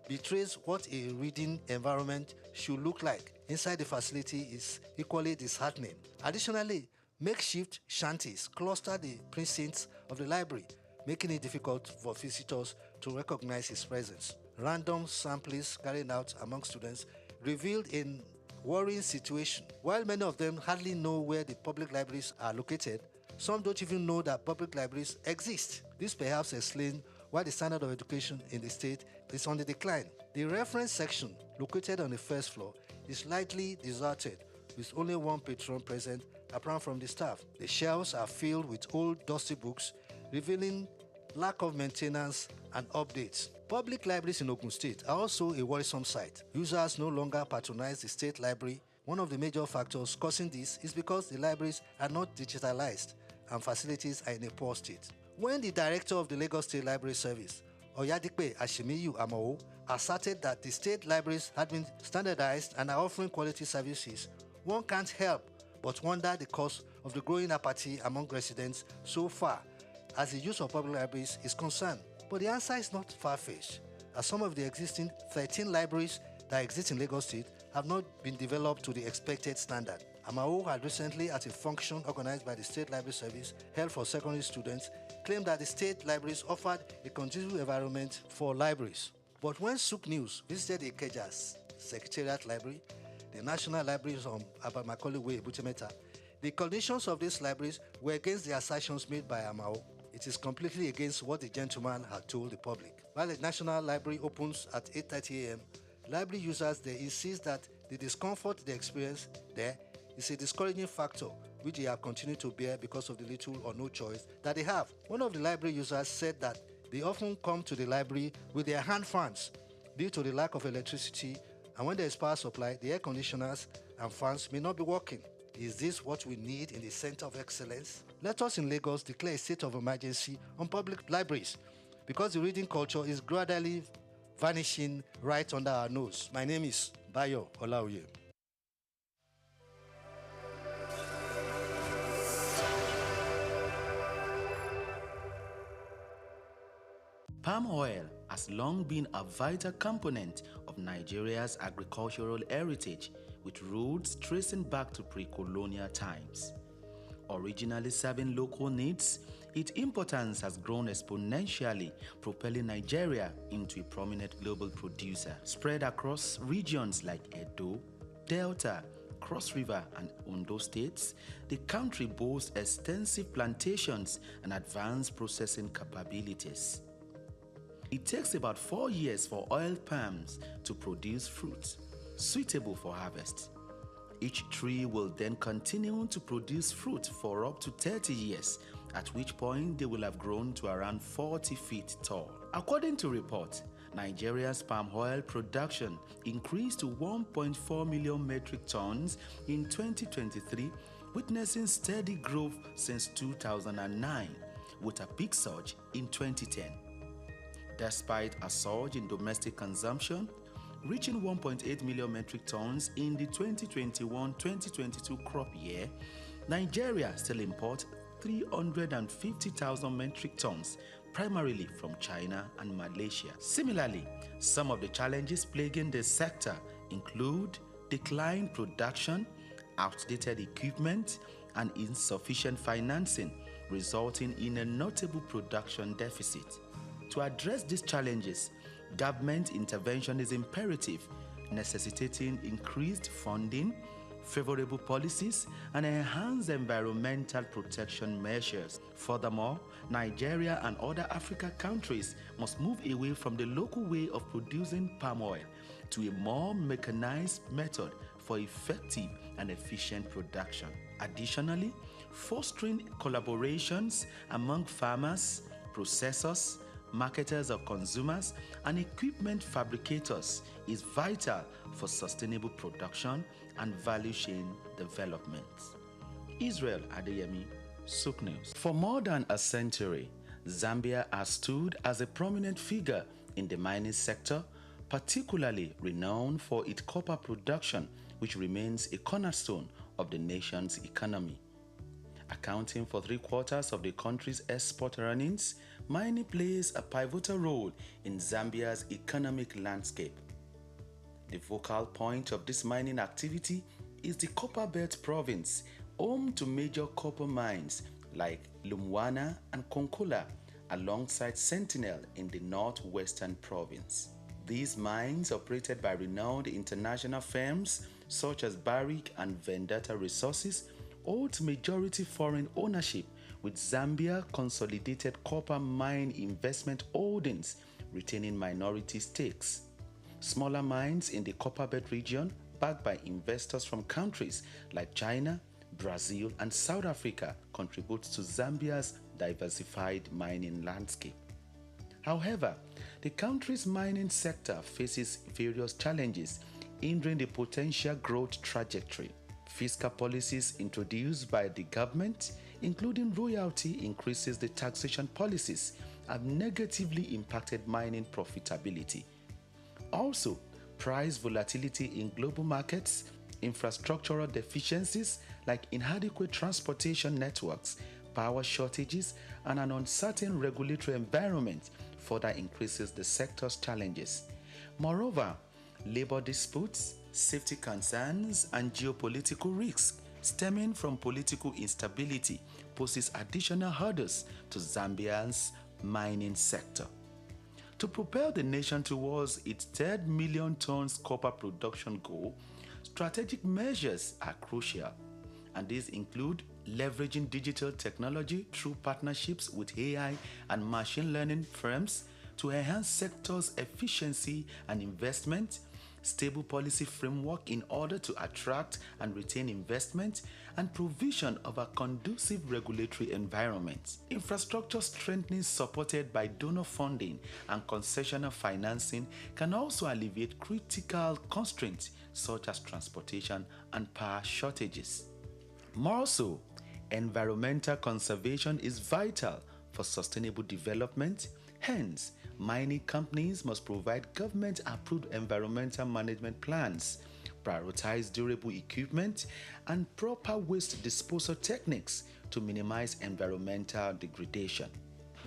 betrays what a reading environment should look like. Inside the facility is equally disheartening. Additionally, makeshift shanties cluster the precincts of the library, making it difficult for visitors to recognize his presence. Random samplings carried out among students revealed a worrying situation. While many of them hardly know where the public libraries are located, some don't even know that public libraries exist. This perhaps explains why the standard of education in the state is on the decline. The reference section, located on the first floor, is slightly deserted, with only one patron present apart from the staff. The shelves are filled with old, dusty books, revealing lack of maintenance and updates. Public libraries in Ogun State are also a worrisome sight. Users no longer patronize the state library. One of the major factors causing this is because the libraries are not digitalized and facilities are in a poor state. When the director of the Lagos State Library Service, Oyadipe Ashimiyu Amao, asserted that the state libraries had been standardized and are offering quality services, one can't help but wonder the cause of the growing apathy among residents so far as the use of public libraries is concerned. But the answer is not far-fetched, as some of the existing 13 libraries that exist in Lagos State have not been developed to the expected standard. Amao had recently, at a function organized by the State Library Service held for secondary students, claimed that the state libraries offered a conducive environment for libraries. But when Souq News visited Ikeja's Secretariat Library, the National Libraries on Macaulay Way, Butemeta, the conditions of these libraries were against the assertions made by Amao. It is completely against what the gentleman had told the public. While the National Library opens at 8:30 a.m., library users they insist that the discomfort they experience there is a discouraging factor which they have continued to bear because of the little or no choice that they have. One of the library users said that they often come to the library with their hand fans due to the lack of electricity, and when there is power supply, the air conditioners and fans may not be working. Is this what we need in the center of excellence? Let us in Lagos declare a state of emergency on public libraries because the reading culture is gradually vanishing right under our nose. My name is Bayo Olaoye. Palm oil has long been a vital component of Nigeria's agricultural heritage, with roots tracing back to pre-colonial times. Originally serving local needs, its importance has grown exponentially, propelling Nigeria into a prominent global producer. Spread across regions like Edo, Delta, Cross River, and Ondo states, the country boasts extensive plantations and advanced processing capabilities. It takes about 4 years for oil palms to produce fruit suitable for harvest. Each tree will then continue to produce fruit for up to 30 years, at which point they will have grown to around 40 feet tall. According to reports, Nigeria's palm oil production increased to 1.4 million metric tons in 2023, witnessing steady growth since 2009, with a peak surge in 2010. Despite a surge in domestic consumption, reaching 1.8 million metric tons in the 2021-2022 crop year, Nigeria still imports 350,000 metric tons, primarily from China and Malaysia. Similarly, some of the challenges plaguing the sector include declined production, outdated equipment, and insufficient financing, resulting in a notable production deficit. To address these challenges, government intervention is imperative, necessitating increased funding, favorable policies, and enhanced environmental protection measures. Furthermore, Nigeria and other African countries must move away from the local way of producing palm oil to a more mechanized method for effective and efficient production. Additionally, fostering collaborations among farmers, processors, marketers or consumers, and equipment fabricators is vital for sustainable production and value chain development. Israel Adeyemi, Souq News. For more than a century, Zambia has stood as a prominent figure in the mining sector, particularly renowned for its copper production, which remains a cornerstone of the nation's economy. Accounting for 3/4 of the country's export earnings, mining plays a pivotal role in Zambia's economic landscape. The focal point of this mining activity is the Copperbelt province, home to major copper mines like Lumwana and Konkola, alongside Sentinel in the northwestern province. These mines, operated by renowned international firms such as Barrick and Vendetta Resources, hold majority foreign ownership, with Zambia Consolidated Copper Mine Investment Holdings retaining minority stakes. Smaller mines in the Copperbelt region, backed by investors from countries like China, Brazil, and South Africa, contribute to Zambia's diversified mining landscape. However, the country's mining sector faces various challenges, hindering the potential growth trajectory. Fiscal policies introduced by the government, including royalty increases, the taxation policies, have negatively impacted mining profitability. Also, price volatility in global markets, infrastructural deficiencies like inadequate transportation networks, power shortages, and an uncertain regulatory environment further increases the sector's challenges. Moreover, labor disputes, safety concerns, and geopolitical risks stemming from political instability poses additional hurdles to Zambia's mining sector. To propel the nation towards its 3 million tons copper production goal, strategic measures are crucial, and these include leveraging digital technology through partnerships with AI and machine learning firms to enhance sector's efficiency and investment, stable policy framework in order to attract and retain investment, and provision of a conducive regulatory environment. Infrastructure strengthening supported by donor funding and concessional financing can also alleviate critical constraints such as transportation and power shortages. More so, environmental conservation is vital for sustainable development. Hence, mining companies must provide government-approved environmental management plans, prioritize durable equipment, and proper waste disposal techniques to minimize environmental degradation.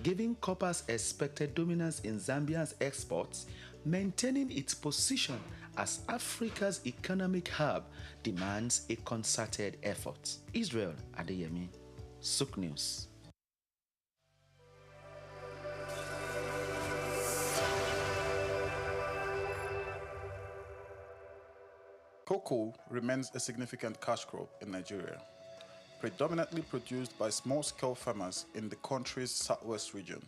Given copper's expected dominance in Zambia's exports, maintaining its position as Africa's economic hub demands a concerted effort. Israel Adeyemi, Souq News. Cocoa remains a significant cash crop in Nigeria, predominantly produced by small-scale farmers in the country's southwest region.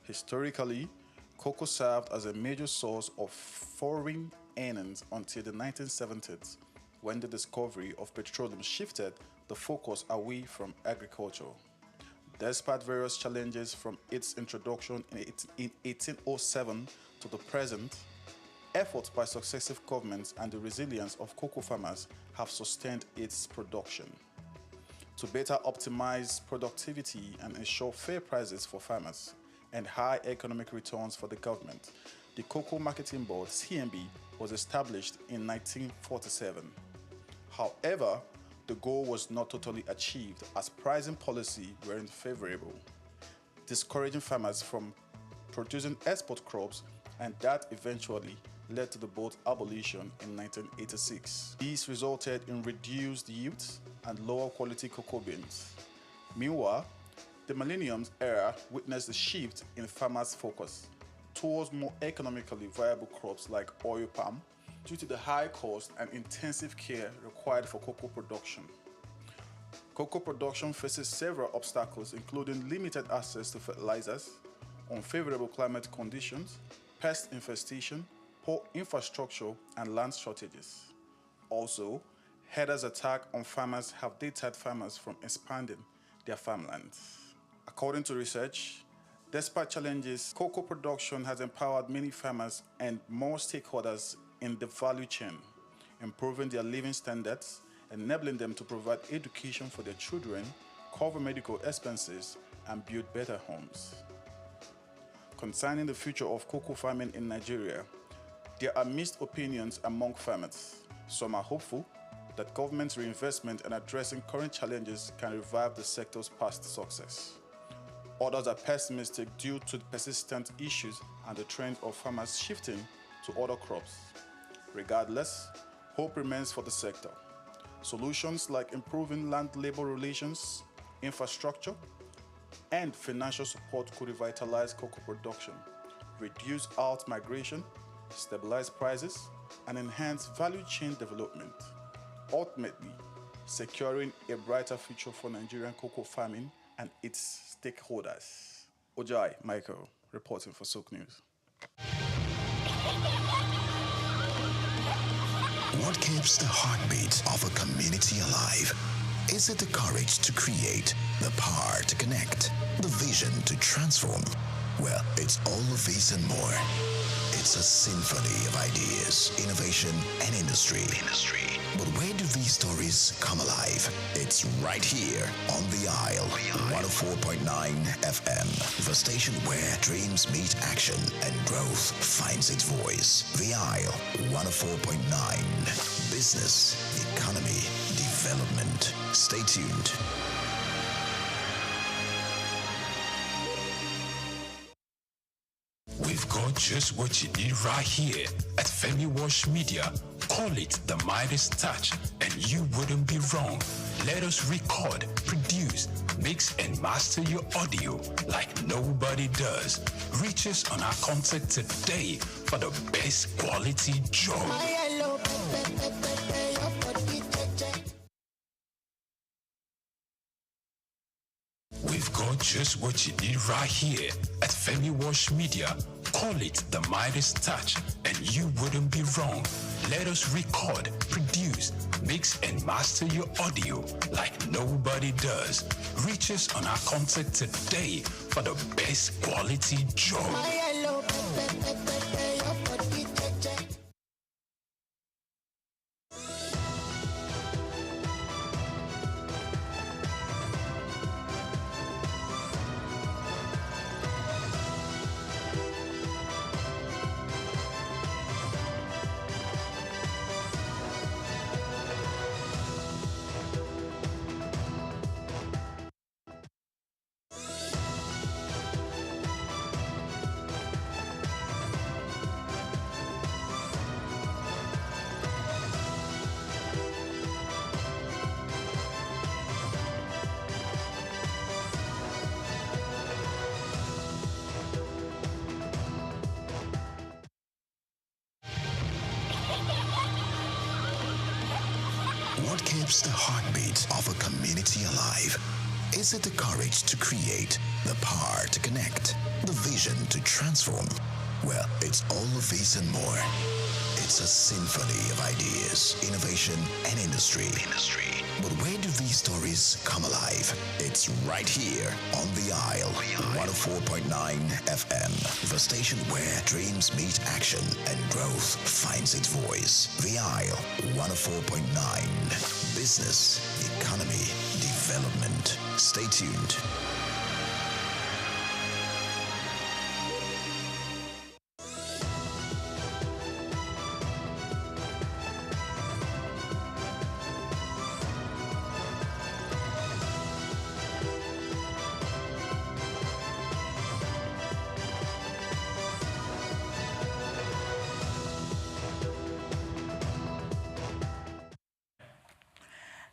Historically, cocoa served as a major source of foreign earnings until the 1970s, when the discovery of petroleum shifted the focus away from agriculture. Despite various challenges from its introduction in 1807 to the present, efforts by successive governments and the resilience of cocoa farmers have sustained its production. To better optimize productivity and ensure fair prices for farmers and high economic returns for the government, the Cocoa Marketing Board, CMB, was established in 1947. However, the goal was not totally achieved as pricing policy weren't favorable, discouraging farmers from producing export crops, and that eventually led to the board's abolition in 1986. These resulted in reduced yields and lower quality cocoa beans. Meanwhile, the millennium era witnessed a shift in farmers' focus towards more economically viable crops like oil palm due to the high cost and intensive care required for cocoa production. Cocoa production faces several obstacles, including limited access to fertilizers, unfavorable climate conditions, pest infestation, poor infrastructure, and land shortages. Also, herders' attack on farmers have deterred farmers from expanding their farmlands. According to research, despite challenges, cocoa production has empowered many farmers and more stakeholders in the value chain, improving their living standards, enabling them to provide education for their children, cover medical expenses, and build better homes. Concerning the future of cocoa farming in Nigeria, there are mixed opinions among farmers. Some are hopeful that government reinvestment and addressing current challenges can revive the sector's past success. Others are pessimistic due to persistent issues and the trend of farmers shifting to other crops. Regardless, hope remains for the sector. Solutions like improving land-labor relations, infrastructure, and financial support could revitalize cocoa production, reduce out migration, stabilize prices, and enhance value chain development, ultimately securing a brighter future for Nigerian cocoa farming and its stakeholders. Ojai Michael, reporting for Souq News. What keeps the heartbeat of a community alive? Is it the courage to create, the power to connect, the vision to transform? Well, it's all of these and more. It's a symphony of ideas, innovation, and industry. But where do these stories come alive? It's right here on The Isle, 104.9 FM, the station where dreams meet action and growth finds its voice. The Isle, 104.9. Business, economy, development. Stay tuned. We've got just what you need right here at Femi Wash Media. Call it the Midas Touch, and you wouldn't be wrong. Let us record, produce, mix, and master your audio like nobody does. Reach us on our contact today for the best quality job. We've got just what you need right here at Femi Wash Media. Call it the Midas Touch, and you wouldn't be wrong. Let us record, produce, mix, and master your audio like nobody does. Reach us on our contact today for the best quality job. What keeps the heartbeat of a community alive? Is it the courage to create, the power to connect, the vision to transform? Well, it's all of these and more. It's a symphony of ideas, innovation, and industry. But where do these stories come alive? It's right here on The Isle, 104.9 FM, the station where dreams meet action and growth finds its voice. The Isle, 104.9. Business, economy, development. Stay tuned.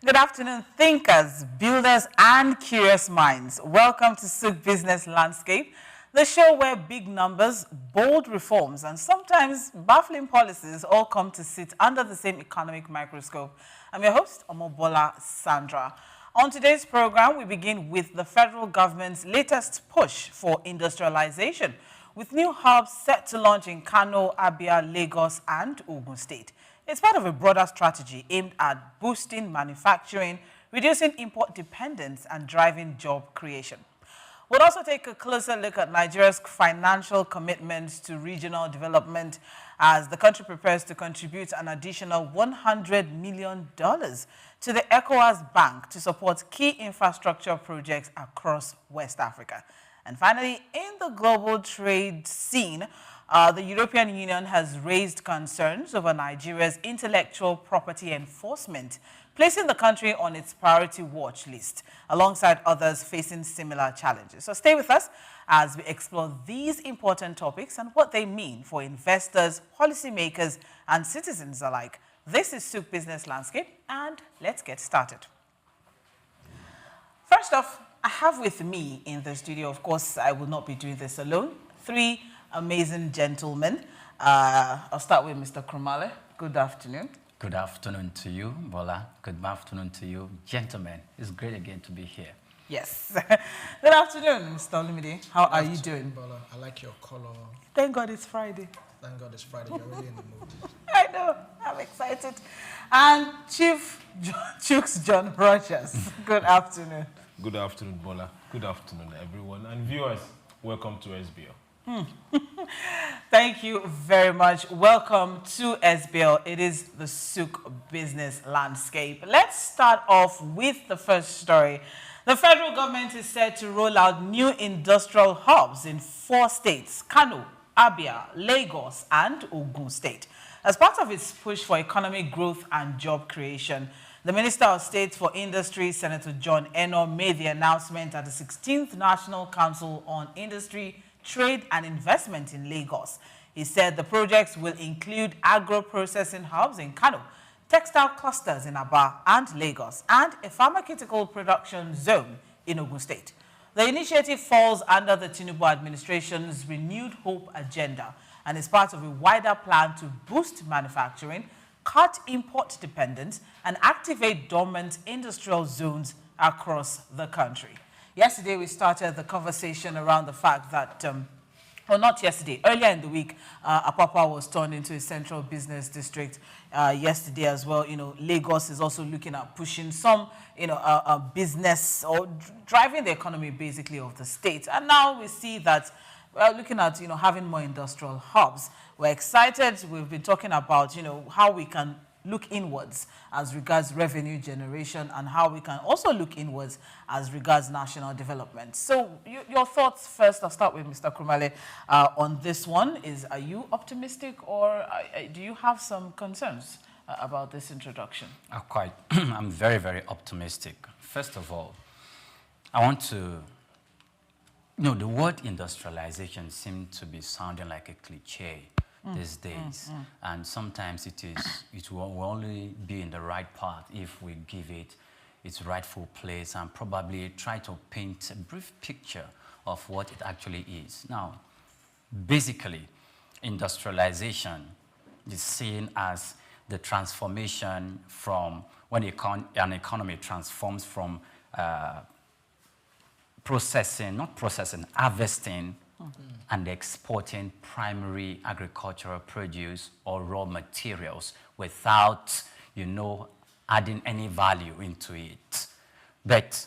Good afternoon, thinkers, builders, and curious minds. Welcome to Souq Business Landscape, the show where big numbers, bold reforms, and sometimes baffling policies all come to sit under the same economic microscope. I'm your host, Omobola Sandra. On today's program, we begin with the federal government's latest push for industrialization, with new hubs set to launch in Kano, Abia, Lagos, and Ogun State. It's part of a broader strategy aimed at boosting manufacturing, reducing import dependence, and driving job creation. We'll also take a closer look at Nigeria's financial commitments to regional development as the country prepares to contribute an additional $100 million to the ECOWAS Bank to support key infrastructure projects across West Africa. And finally, in the global trade scene, the European Union has raised concerns over Nigeria's intellectual property enforcement, placing the country on its priority watch list, alongside others facing similar challenges. So stay with us as we explore these important topics and what they mean for investors, policymakers, and citizens alike. This is Souq Business Landscape, and let's get started. First off, I have with me in the studio, of course, I will not be doing this alone, three amazing gentlemen. I'll start with Mr. Krumale. Good afternoon. Good afternoon to you, Bola. Good afternoon to you, gentlemen. It's great again to be here. Yes. Good afternoon, Mr. Olumide. How are you doing? Bola, I like your color. Thank God it's Friday. Thank God it's Friday. You're really in the mood. I know. I'm excited. And Chief Chooks John Rogers. Good afternoon. Good afternoon, Bola. Good afternoon, everyone. And viewers, welcome to SBL. Thank you very much. Welcome to SBL. It is the Souq Business Landscape. Let's start off with the first story. The federal government is set to roll out new industrial hubs in 4 states, Kano, Abia, Lagos, and Ogun State. As part of its push for economic growth and job creation, the Minister of State for Industry, Senator John Eno, made the announcement at the 16th National Council on Industry, Trade and Investment in Lagos. He said the projects will include agro-processing hubs in Kano, textile clusters in Aba and Lagos, and a pharmaceutical production zone in Ogun State. The initiative falls under the Tinubu administration's Renewed Hope agenda and is part of a wider plan to boost manufacturing, cut import dependence, and activate dormant industrial zones across the country. Yesterday, we started the conversation around the fact that, well, not yesterday, earlier in the week, Apapa was turned into a central business district. Yesterday as well, Lagos is also looking at pushing some, business or driving the economy basically of the state. And now we see that we're looking at, having more industrial hubs. We're excited. We've been talking about, how we can look inwards as regards revenue generation and how we can also look inwards as regards national development. So your thoughts first, I'll start with Mr. Krumale on this one. Are you optimistic or do you have some concerns about this introduction? I'm very, very optimistic. First of all, I want to, the word industrialization seems to be sounding like a cliche these days. And sometimes it will only be in the right path if we give it its rightful place and probably try to paint a brief picture of what it actually is. Now, basically, industrialization is seen as the transformation from when an economy transforms from harvesting and exporting primary agricultural produce or raw materials without, adding any value into it. But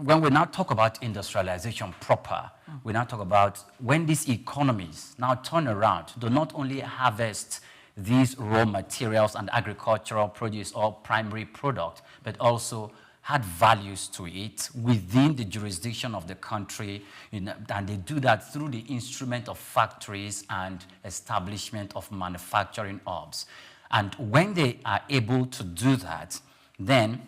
when we now talk about industrialization proper, we now talk about when these economies now turn around to not only harvest these raw materials and agricultural produce or primary product, but also add values to it within the jurisdiction of the country, and they do that through the instrument of factories and establishment of manufacturing hubs. And when they are able to do that, then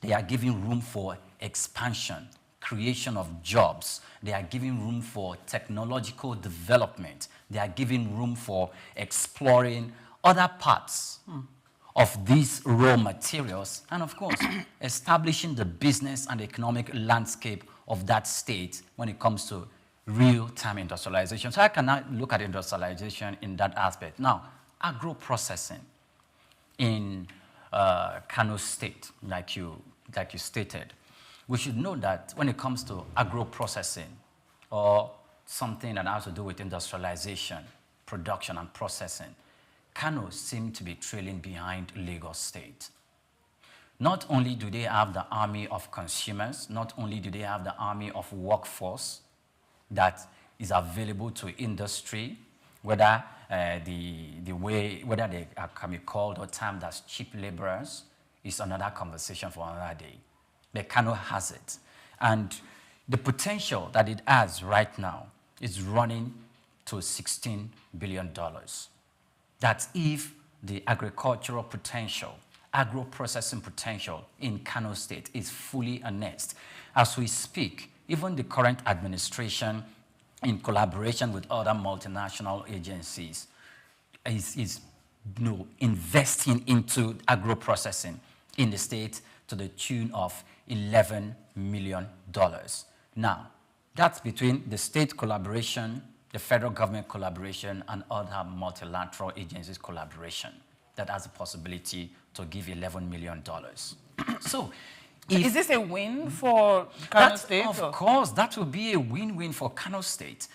they are giving room for expansion, creation of jobs. They are giving room for technological development. They are giving room for exploring other parts of these raw materials, and of course, establishing the business and economic landscape of that state when it comes to real-time industrialization. So I can now look at industrialization in that aspect. Now, agro-processing in Kano State, like you stated, we should know that when it comes to agro-processing or something that has to do with industrialization, production and processing, Kano seem to be trailing behind Lagos State. Not only do they have the army of consumers, not only do they have the army of workforce that is available to industry, whether whether they can be called or termed as cheap laborers is another conversation for another day. But Kano has it. And the potential that it has right now is running to $16 billion. That's if the agricultural potential, agro-processing potential in Kano State is fully harnessed. As we speak, even the current administration, in collaboration with other multinational agencies, is investing into agro-processing in the state to the tune of $11 million. Now, that's between the state collaboration, the federal government collaboration, and other multilateral agencies collaboration that has the possibility to give $11 million. So, is this a win for Kano State? Of course, that will be a win-win for Kano State.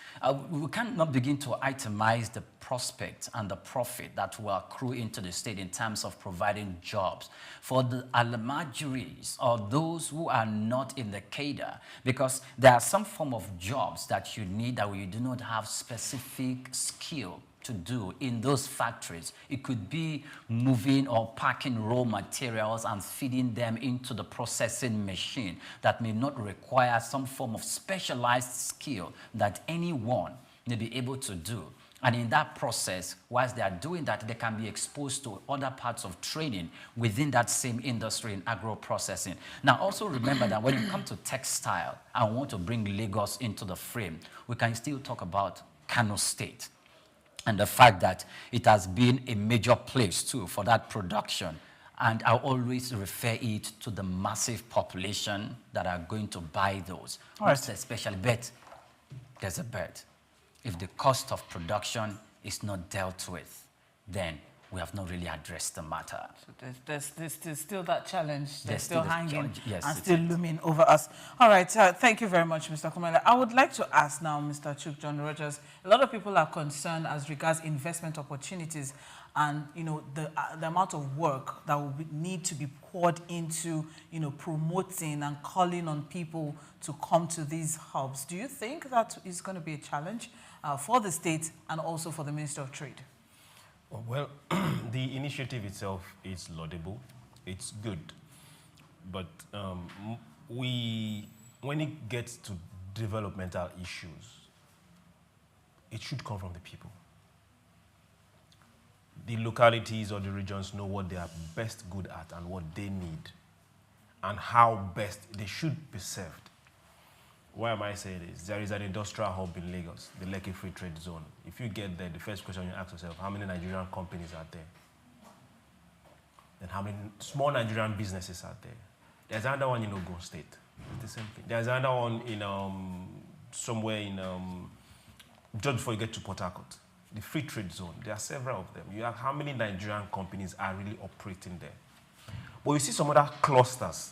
We cannot begin to itemize the prospect and the profit that will accrue into the state in terms of providing jobs for the almajiris or those who are not in the cadre, because there are some form of jobs that you need that you do not have specific skill to do in those factories. It could be moving or packing raw materials and feeding them into the processing machine that may not require some form of specialized skill that anyone may be able to do. And in that process, whilst they are doing that, they can be exposed to other parts of training within that same industry in agro-processing. Now, also remember that when it comes to textile, I want to bring Lagos into the frame. We can still talk about Kano State and the fact that it has been a major place too for that production. And I always refer it to the massive population that are going to buy those. Most especially, but there's a bet. If the cost of production is not dealt with, then we have not really addressed the matter. So there's still that challenge. There's still hanging yes, and still looming over us. All right, thank you very much, Mr. Kumale. I would like to ask now, Mr. Souq John Rogers, a lot of people are concerned as regards investment opportunities and, the amount of work that will need to be poured into, promoting and calling on people to come to these hubs. Do you think that is going to be a challenge for the state and also for the Minister of Trade? Well, the initiative itself is laudable. It's good. But when it gets to developmental issues, it should come from the people. The localities or the regions know what they are best good at and what they need and how best they should be served. Why am I saying this? There is an industrial hub in Lagos, the Lekki Free Trade Zone. If you get there, the first question you ask yourself, how many Nigerian companies are there? Then how many small Nigerian businesses are there? There's another one in Ogun State. It's the same thing. There's another one in somewhere in just before you get to Port Harcourt, the Free Trade Zone. There are several of them. You have how many Nigerian companies are really operating there? But you see some other clusters,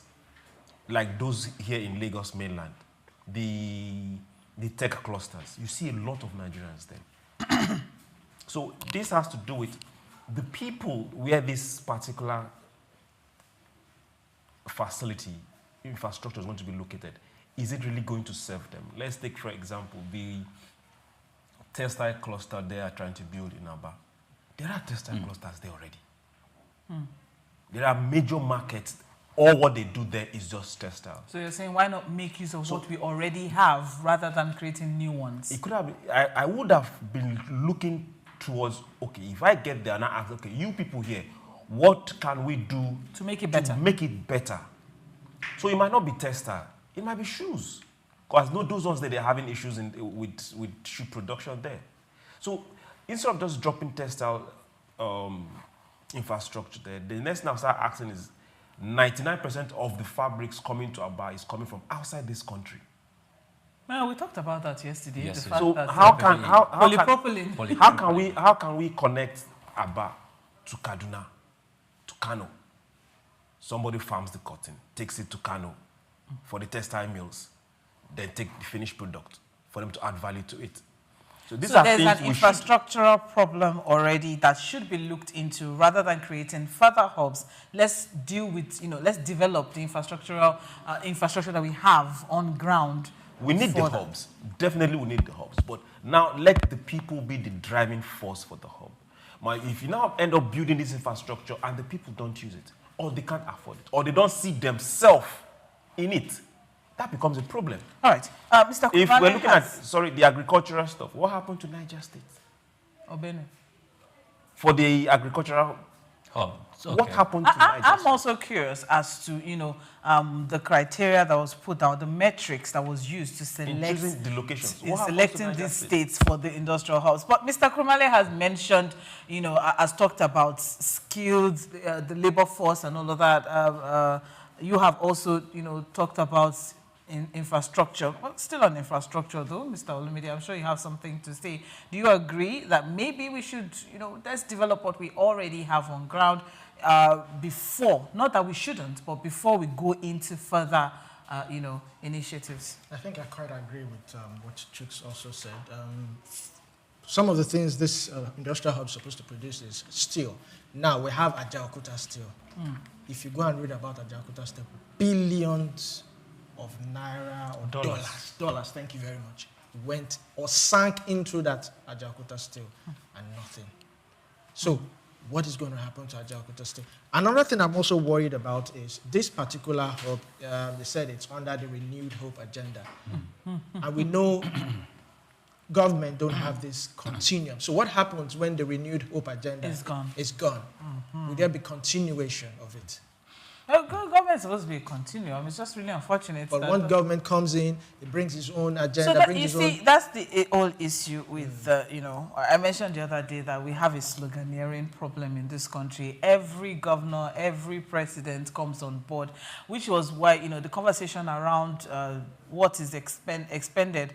like those here in Lagos mainland. The the tech clusters. You see a lot of Nigerians there. So this has to do with the people where this particular facility, infrastructure is going to be located. Is it really going to serve them? Let's take, for example, the textile cluster they are trying to build in Aba. There are textile clusters there already. There are major markets. All what they do there is just textile. So you're saying why not make use of what we already have rather than creating new ones? It could have been, I would have been looking towards, okay, if I get there and I ask, okay, you people here, what can we do to make it better? So it might not be textile, it might be shoes. Because no, those ones that they're having issues with shoe production there. So instead of just dropping textile infrastructure there, the next now start asking is 99% of the fabrics coming to Aba is coming from outside this country. Well, we talked about that yesterday. Yes, the fact so that polypropylene. How can we connect Aba to Kaduna, to Kano? Somebody farms the cotton, takes it to Kano for the textile mills, then take the finished product for them to add value to it. So there's an infrastructural problem already that should be looked into rather than creating further hubs. Let's deal with, let's develop the infrastructure that we have on ground. We need the hubs. Definitely we need the hubs. But now let the people be the driving force for the hub. If you now end up building this infrastructure and the people don't use it, or they can't afford it, or they don't see themselves in it, that becomes a problem. All right. Mr. If we're looking at, the agricultural stuff, what happened to Niger State? Obene. For the agricultural hub, what happened to Niger State? I'm also curious as to, the criteria that was put down, the metrics that was used to select the locations. In selecting these states for the industrial hubs. But Mr. Krumale has mentioned, has talked about skilled, the labor force and all of that. You have also, talked about infrastructure. Well, still on infrastructure, though, Mr. Olumide, I'm sure you have something to say. Do you agree that maybe we should, let's develop what we already have on ground before, not that we shouldn't, but before we go into further, initiatives? I think I quite agree with what Chooks also said. Some of the things this industrial hub is supposed to produce is steel. Now we have Ajaokuta steel. If you go and read about Ajaokuta steel, billions of naira or dollars, thank you very much, went or sank into that Ajaokuta steel and nothing. So what is going to happen to Ajaokuta steel? Another thing I'm also worried about is this particular hub, they said it's under the Renewed Hope agenda. And we know government don't have this continuum. So what happens when the Renewed Hope agenda is gone? Will there be continuation of it? Government is supposed to be a continuum. It's just really unfortunate. But one government comes in, it brings its own agenda. So that's the whole issue with, I mentioned the other day that we have a sloganeering problem in this country. Every governor, every president comes on board, which was why, the conversation around what is expended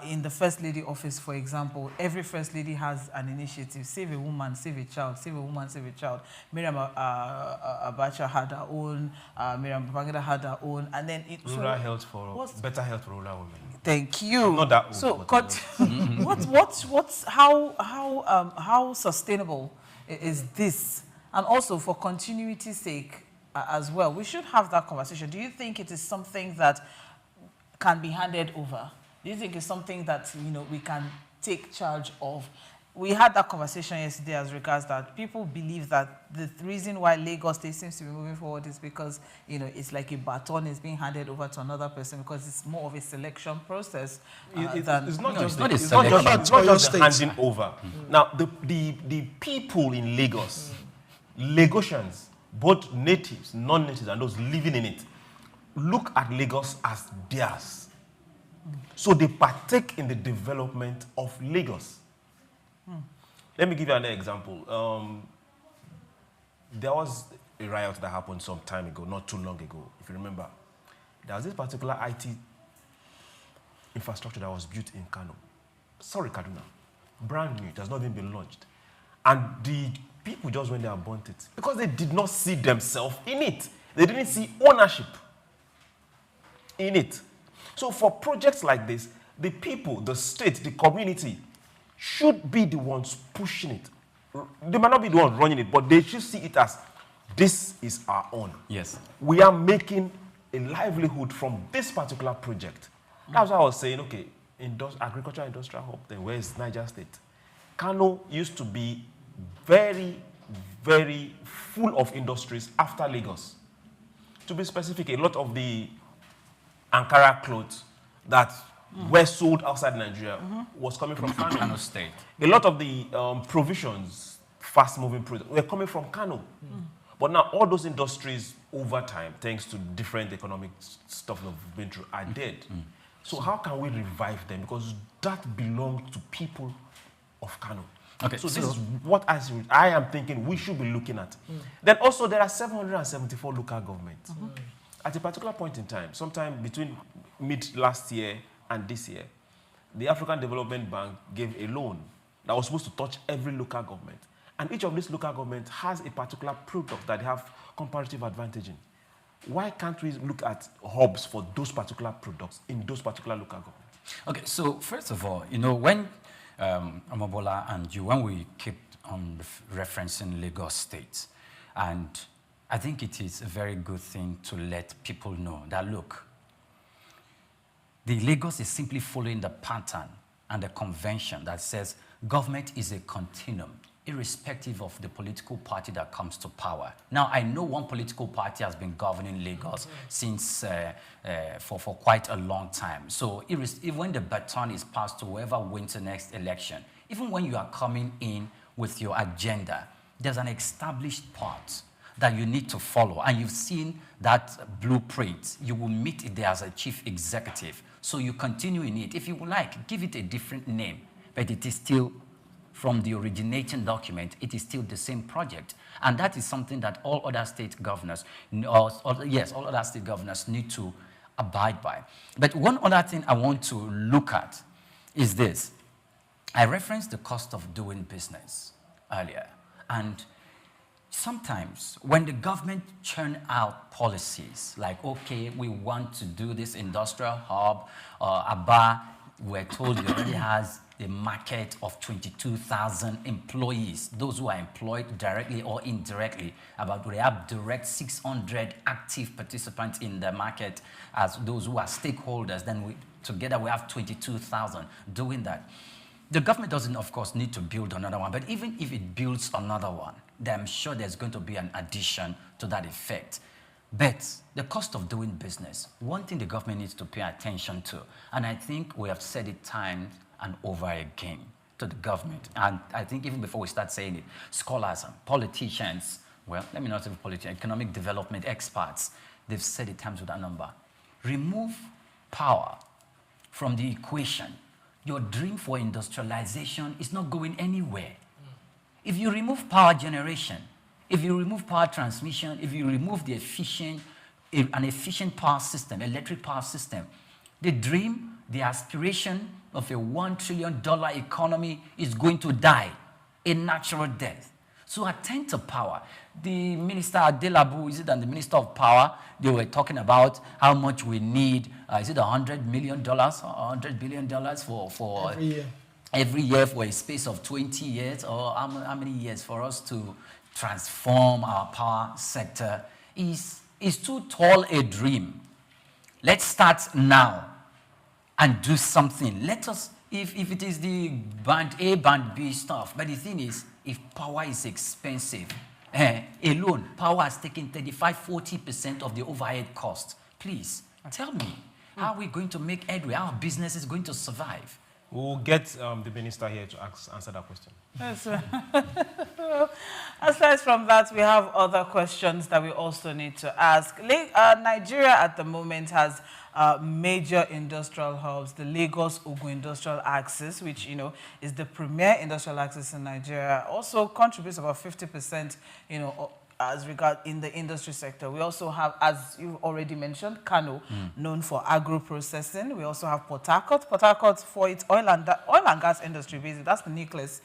in the First Lady office, for example. Every First Lady has an initiative. Save a woman, save a child. Save a woman, save a child. Miriam Abacha had her own. Miriam Babangida had her own. And then rural health for better health for rural women. Thank you. Not that old, so, how sustainable is this? And also for continuity's sake as well, we should have that conversation. Do you think it is something that can be handed over? Do you think it's something that, we can take charge of? We had that conversation yesterday as regards that people believe that the reason why Lagos State seems to be moving forward is because, it's like a baton is being handed over to another person because it's more of a selection process. It's not just the handing over. Now, the people in Lagos, Lagosians, both natives, non-natives, and those living in it, look at Lagos as theirs. So they partake in the development of Lagos. Let me give you another example. There was a riot that happened some time ago, not too long ago, if you remember. There was this particular IT infrastructure that was built in Kano. Kaduna. Brand new, it has not even been launched. And the people just went there and burnt it because they did not see themselves in it. They didn't see ownership in it. So for projects like this, The people, the state, the community should be the ones pushing it. They might not be the ones running it, but they should see it as this is our own. Yes. We are making a livelihood from this particular project. That's why I was saying, okay, agricultural industrial hub, then where is Niger State? Kano used to be very, very full of industries after Lagos. To be specific, a lot of the Ankara clothes that were sold outside Nigeria was coming from Kano State. A lot of the provisions, fast-moving products, were coming from Kano. But now all those industries over time, thanks to different economic stuff that we've been through, are dead. So how can we revive them? Because that belongs to people of Kano. Okay, so this is what I am thinking we should be looking at. Then also there are 774 local governments. At a particular point in time, sometime between mid last year and this year, the African Development Bank gave a loan that was supposed to touch every local government. And each of these local governments has a particular product that they have comparative advantage in. Why can't we look at hubs for those particular products in those particular local governments? Okay, so first of all, you know, when Amabola and you, when we keep on referencing Lagos State, and I think it is a very good thing to let people know that, look, the Lagos is simply following the pattern and the convention that says government is a continuum, irrespective of the political party that comes to power. Now, I know one political party has been governing Lagos since for quite a long time. So even when the baton is passed to whoever wins the next election, even when you are coming in with your agenda, there's an established part that you need to follow. And you've seen that blueprint. You will meet it there as a chief executive. So you continue in it. If you would like, give it a different name, but it is still, from the originating document, it is still the same project. And that is something that all other state governors, all other state governors need to abide by. But one other thing I want to look at is this. I referenced the cost of doing business earlier. And sometimes when the government churn out policies like, okay, we want to do this industrial hub, Aba, we're told it already has a market of 22,000 employees, those who are employed directly or indirectly. We have direct 600 active participants in the market as those who are stakeholders. Then together we have 22,000 doing that. The government doesn't, of course, need to build another one, but even if it builds another one, then I'm sure there's going to be an addition to that effect. But the cost of doing business, one thing the government needs to pay attention to, and I think we have said it time and over again to the government, and I think even before we start saying it, scholars and politicians, well, let me not say politicians, economic development experts, they've said it times with that number. Remove power from the equation. Your dream for industrialization is not going anywhere. If you remove power generation, if you remove power transmission, if you remove an efficient power system, electric power system, the dream, the aspiration of a $1 trillion economy is going to die a natural death. So attend to power. The Minister Adelabu, is it, and the Minister of Power, they were talking about how much we need, is it $100 million or $100 billion for every year for a space of 20 years, or how many years for us to transform our power sector is too tall a dream. Let's start now and do something. Let us, if it is the band A, band B stuff, but the thing is, if power is expensive, alone, power has taken 35–40% of the overhead cost. Please, tell me, how are we going to make headway? How our business is going to survive? We'll get the minister here to answer that question. Yes. Aside from that, we have other questions that we also need to ask. Nigeria at the moment has major industrial hubs, the Lagos-Ogun Industrial Axis, which, you know, is the premier industrial axis in Nigeria, also contributes about 50%, you know, as regard in the industry sector. We also have, as you already mentioned, Kano, known for agro-processing. We also have Port Harcourt. Port Harcourt for its oil and gas industry, basically. That's the nucleus,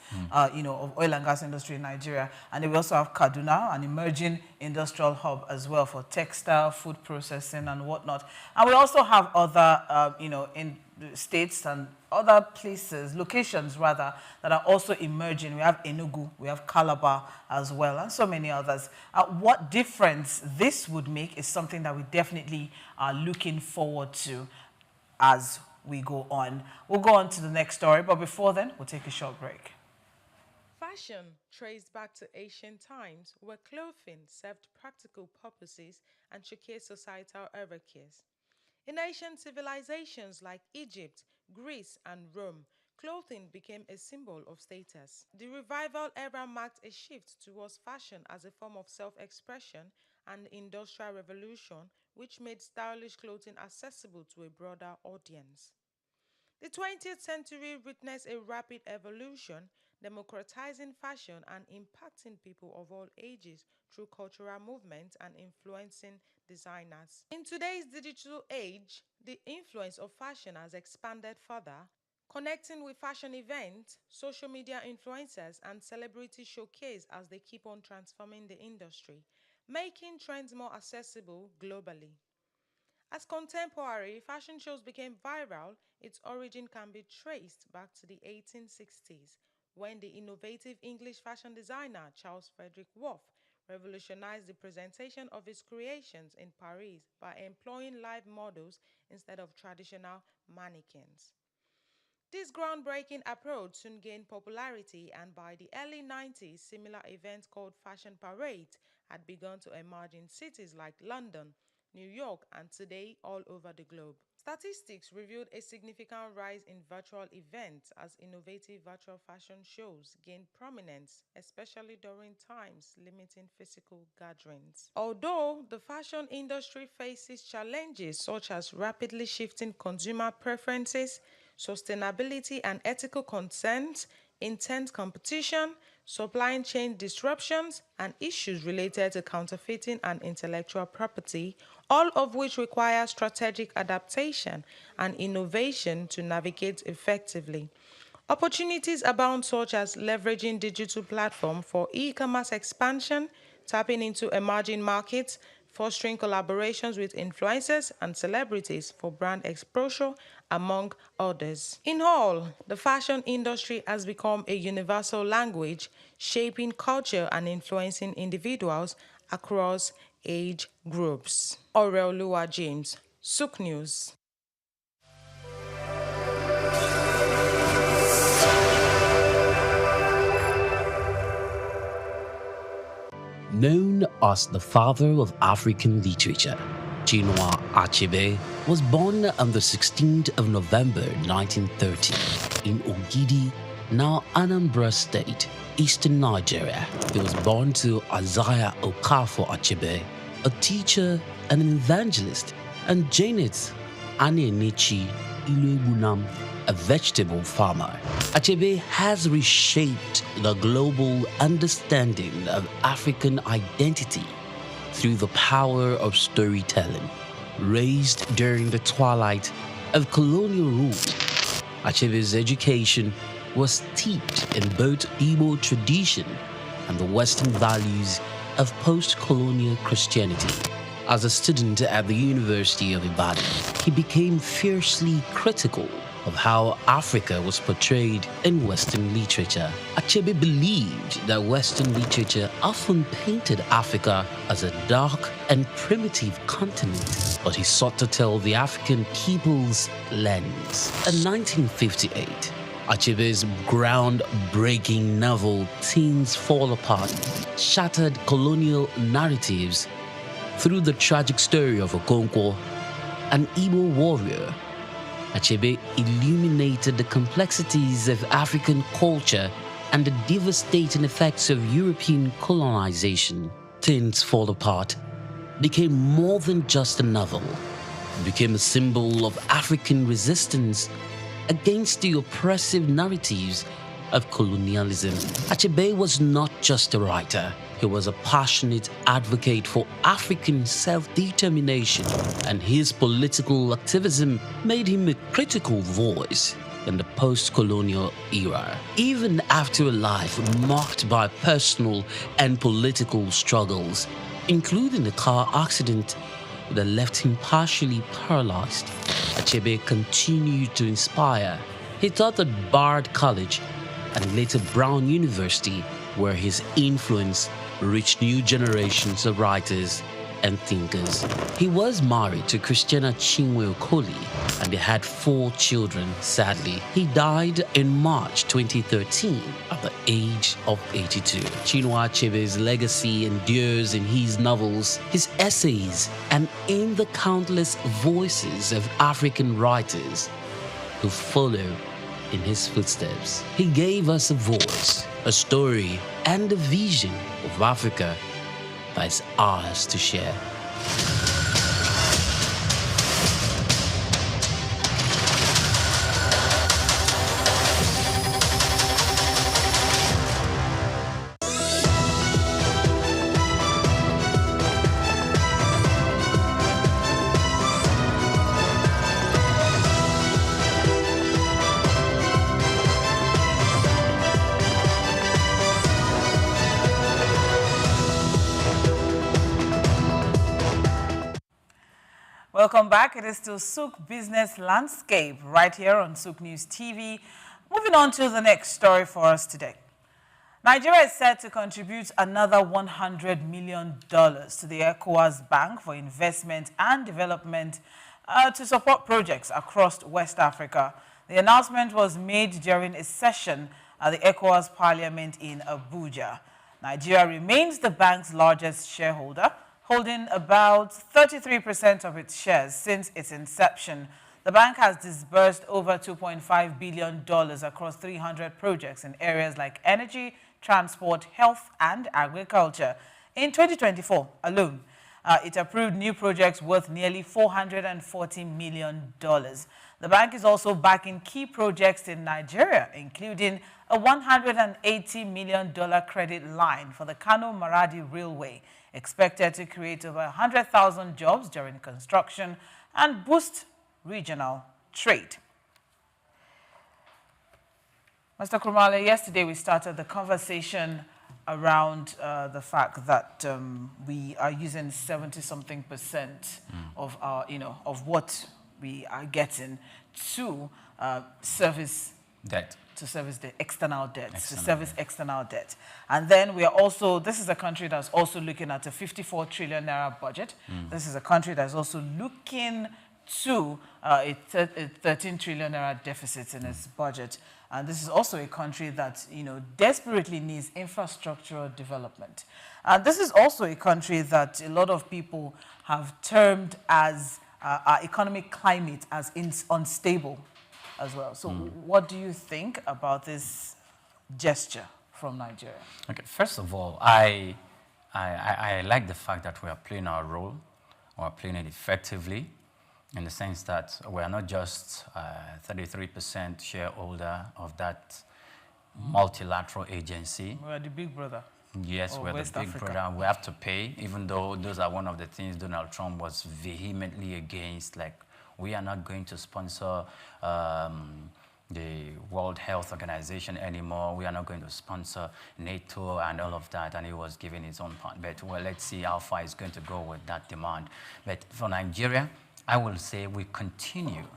you know, of oil and gas industry in Nigeria. And then we also have Kaduna, an emerging industrial hub as well for textile, food processing, and whatnot. And we also have other, you know, in states and other places, locations rather, that are also emerging. We have Enugu, we have Calabar as well, and so many others. What difference this would make is something that we definitely are looking forward to as we go on. We'll go on to the next story, but before then, we'll take a short break. Fashion traced back to ancient times, where clothing served practical purposes and showcased societal hierarchies. In ancient civilizations like Egypt, Greece, and Rome, clothing became a symbol of status. The revival era marked a shift towards fashion as a form of self-expression and the Industrial Revolution, which made stylish clothing accessible to a broader audience. The 20th century witnessed a rapid evolution, democratizing fashion and impacting people of all ages through cultural movements and influencing designers. In today's digital age, the influence of fashion has expanded further, connecting with fashion events, social media influencers, and celebrity showcase as they keep on transforming the industry, making trends more accessible globally. As contemporary fashion shows became viral, its origin can be traced back to the 1860s, when the innovative English fashion designer Charles Frederick Worth revolutionized the presentation of his creations in Paris by employing live models instead of traditional mannequins. This groundbreaking approach soon gained popularity, and by the early 90s, similar events called fashion parades had begun to emerge in cities like London, New York, and today all over the globe. Statistics revealed a significant rise in virtual events as innovative virtual fashion shows gained prominence, especially during times limiting physical gatherings. Although the fashion industry faces challenges such as rapidly shifting consumer preferences, sustainability and ethical concerns, intense competition, supply chain disruptions, and issues related to counterfeiting and intellectual property, all of which require strategic adaptation and innovation to navigate effectively. Opportunities abound, such as leveraging digital platforms for e-commerce expansion, tapping into emerging markets, fostering collaborations with influencers and celebrities for brand exposure, among others. In all, the fashion industry has become a universal language, shaping culture and influencing individuals across age groups. Aureolua James, Souq News. Known as the father of African literature, Chinua Achebe was born on the 16th of November 1930 in Ogidi, now Anambra State, eastern Nigeria. He was born to Isaiah Okafor Achebe, a teacher and an evangelist, and Janet Anenichi Ilegunam, a vegetable farmer. Achebe has reshaped the global understanding of African identity through the power of storytelling. Raised during the twilight of colonial rule, Achebe's education was steeped in both Igbo tradition and the Western values of post-colonial Christianity. As a student at the University of Ibadan, he became fiercely critical of how Africa was portrayed in Western literature. Achebe believed that Western literature often painted Africa as a dark and primitive continent, but he sought to tell the African people's lens. In 1958, Achebe's groundbreaking novel Things Fall Apart shattered colonial narratives through the tragic story of Okonkwo, an Igbo warrior. Achebe illuminated the complexities of African culture and the devastating effects of European colonization. Things Fall Apart became more than just a novel. It became a symbol of African resistance against the oppressive narratives of colonialism. Achebe was not just a writer. He was a passionate advocate for African self-determination, and his political activism made him a critical voice in the post-colonial era. Even after a life marked by personal and political struggles, including a car accident that left him partially paralyzed, Achebe continued to inspire. He taught at Bard College and later Brown University, where his influence reached new generations of writers and thinkers. He was married to Christiana Chinwe Okoli and they had 4 children. Sadly, he died in March 2013 at the age of 82. Chinua Achebe's legacy endures in his novels, his essays, and in the countless voices of African writers who follow in his footsteps. He gave us a voice, a story, and a vision of Africa that is ours to share. Welcome back. It is still Souq Business Landscape right here on Souq News TV. Moving on to the next story for us today. Nigeria is set to contribute another $100 million to the ECOWAS Bank for investment and development to support projects across West Africa. The announcement was made during a session at the ECOWAS Parliament in Abuja. Nigeria remains the bank's largest shareholder, holding about 33% of its shares since its inception. The bank has disbursed over $2.5 billion across 300 projects in areas like energy, transport, health, and agriculture. In 2024 alone, it approved new projects worth nearly $440 million. The bank is also backing key projects in Nigeria, including a $180 million credit line for the Kano-Maradi Railway, expected to create over 100,000 jobs during construction and boost regional trade. Mr. Krumale, yesterday we started the conversation around the fact that we are using 70-something% of our, of what we are getting to service debt. To service the external debt, to service external debt. And then we are also, this is a country that's also looking at a 54 trillion naira budget. This is a country that's also looking to a 13 trillion naira deficit in its budget. And this is also a country that, desperately needs infrastructural development. And this is also a country that a lot of people have termed as our economic climate as unstable as well. So what do you think about this gesture from Nigeria? Okay, first of all, I like the fact that we are playing our role, we are playing it effectively, in the sense that we are not just 33% shareholder of that multilateral agency. We are the big brother. Yes, we're the big brother. We have to pay, even though those are one of the things Donald Trump was vehemently against, like, we are not going to sponsor the World Health Organization anymore. We are not going to sponsor NATO and all of that. And he was giving his own part. But, well, let's see how far he's going to go with that demand. But for Nigeria, I will say we continue.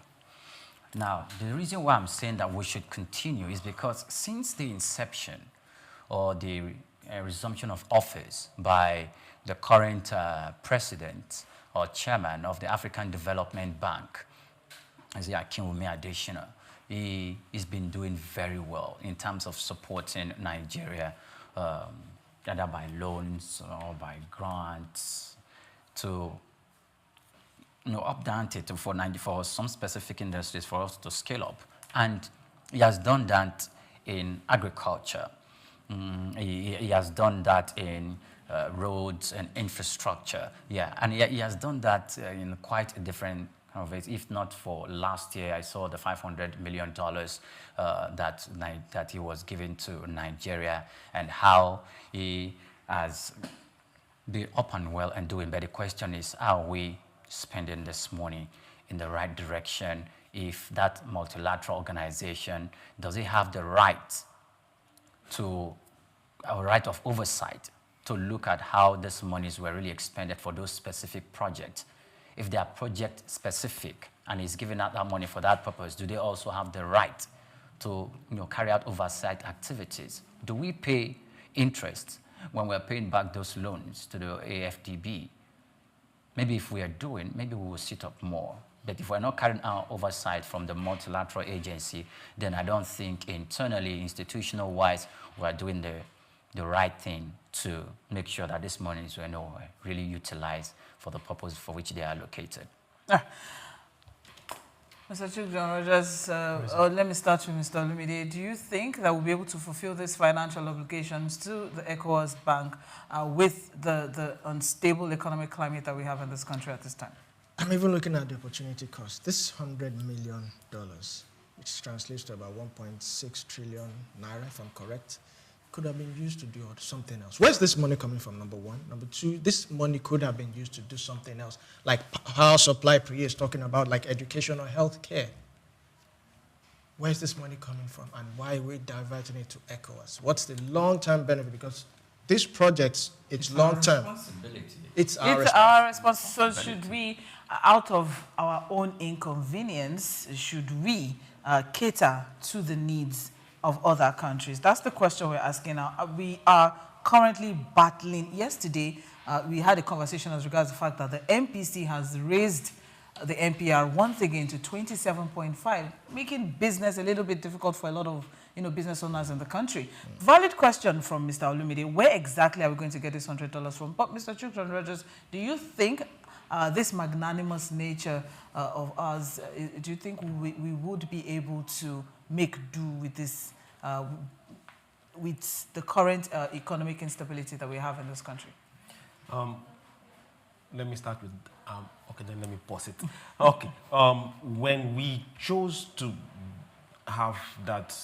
Now, the reason why I'm saying that we should continue is because since the inception or the resumption of office by the current president or chairman of the African Development Bank, Akinwumi Adesina, he's been doing very well in terms of supporting Nigeria, either by loans or by grants, to up the ante for some specific industries for us to scale up. And he has done that in agriculture. He has done that in roads and infrastructure. Yeah, and he has done that in quite a different kind of ways. If not for last year, I saw the $500 million that he was giving to Nigeria, and how he has been up and well and doing. But the question is, are we spending this money in the right direction? If that multilateral organization, does it have the right of oversight to look at how these monies were really expended for those specific projects? if they are project specific and is giving out that money for that purpose, do they also have the right to carry out oversight activities? Do we pay interest when we're paying back those loans to the AFDB? Maybe if we are doing, maybe we will sit up more. But if we're not carrying out oversight from the multilateral agency, then I don't think internally, institutional-wise, we're doing the right thing to make sure that these monies were really utilized for the purpose for which they are allocated. Mr. Chief John Rogers, let me start with Mr. Olumide. Do you think that we'll be able to fulfill these financial obligations to the ECOWAS Bank with the unstable economic climate that we have in this country at this time? I'm even looking at the opportunity cost. This $100 million, which translates to about 1.6 trillion naira, if I'm correct, could have been used to do something else. Where's this money coming from, number one? Number two, this money could have been used to do something else, like power supply, Priya is talking about, like education or health care. Where's this money coming from, and why are we diverting it to ECOWAS? What's the long-term benefit? Because these projects, it's long-term. It's our responsibility. So should we, out of our own inconvenience, should we cater to the needs of other countries? That's the question we're asking now. We are currently battling. Yesterday, we had a conversation as regards the fact that the MPC has raised the NPR once again to 27.5, making business a little bit difficult for a lot of business owners in the country. Valid question from Mr. Olumide. Where exactly are we going to get this $100 from? But Mr. Chief John Rogers, do you think this magnanimous nature of ours, do you think we would be able to make do with this, with the current economic instability that we have in this country? Let me start with, okay, then let me pause it. Okay, when we chose to have that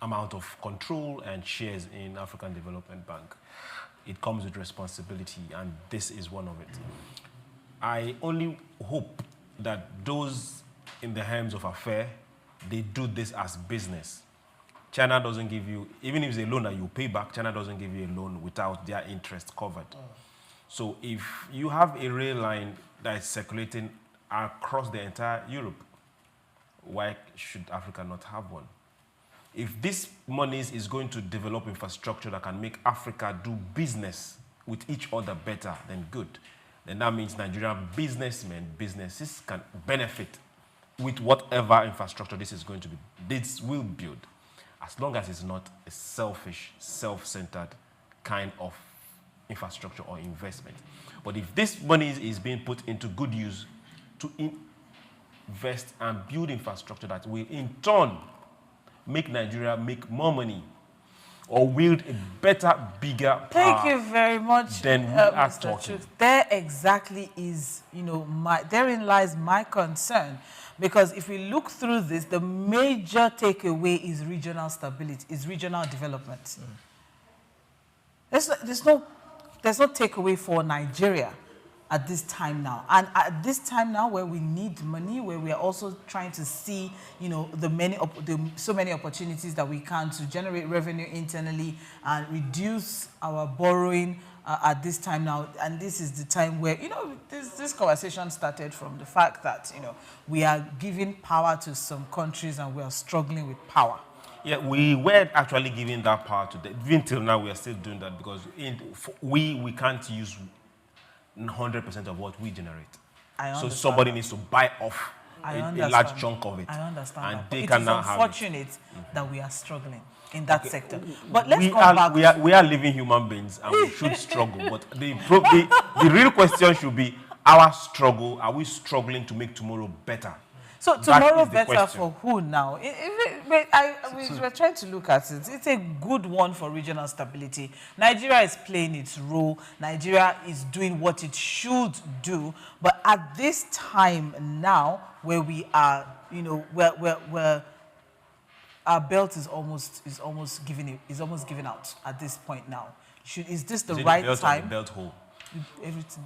amount of control and shares in African Development Bank, it comes with responsibility, and this is one of it. I only hope that those in the hands of affair, they do this as business. China doesn't give you, even if it's a loan that you pay back, China doesn't give you a loan without their interest covered. So if you have a rail line that is circulating across the entire Europe, why should Africa not have one? If this money is going to develop infrastructure that can make Africa do business with each other better, then good. Then that means Nigerian businesses can benefit with whatever infrastructure this is going to be. This will build, as long as it's not a selfish, self-centered kind of infrastructure or investment. But if this money is being put into good use to invest and build infrastructure that will in turn make Nigeria make more money or wield a better, bigger power. Thank you very much, then we are Mr. talking. Truth. There exactly is, therein lies my concern. Because if we look through this, the major takeaway is regional stability, is regional development. There's no takeaway for Nigeria at this time now. And at this time now where we need money, where we are also trying to see, so many opportunities that we can to generate revenue internally and reduce our borrowing at this time now. And this is the time where, this conversation started from the fact that, we are giving power to some countries and we are struggling with power. Yeah, we were actually giving that power to them. Even till now, we are still doing that because we can't use 100% of what we generate. So somebody needs to buy off a large chunk of it. I understand and that. They It can is now have unfortunate that we are struggling in that sector. But let's we are living human beings and we should struggle. But the real question should be our struggle. Are we struggling to make tomorrow better? So tomorrow better for who now? We're trying to look at it. It's a good one for regional stability. Nigeria is playing its role. Nigeria is doing what it should do. But at this time now, where we are, where our belt is almost giving out at this point now. Is this the right time? Belt hole. Everything.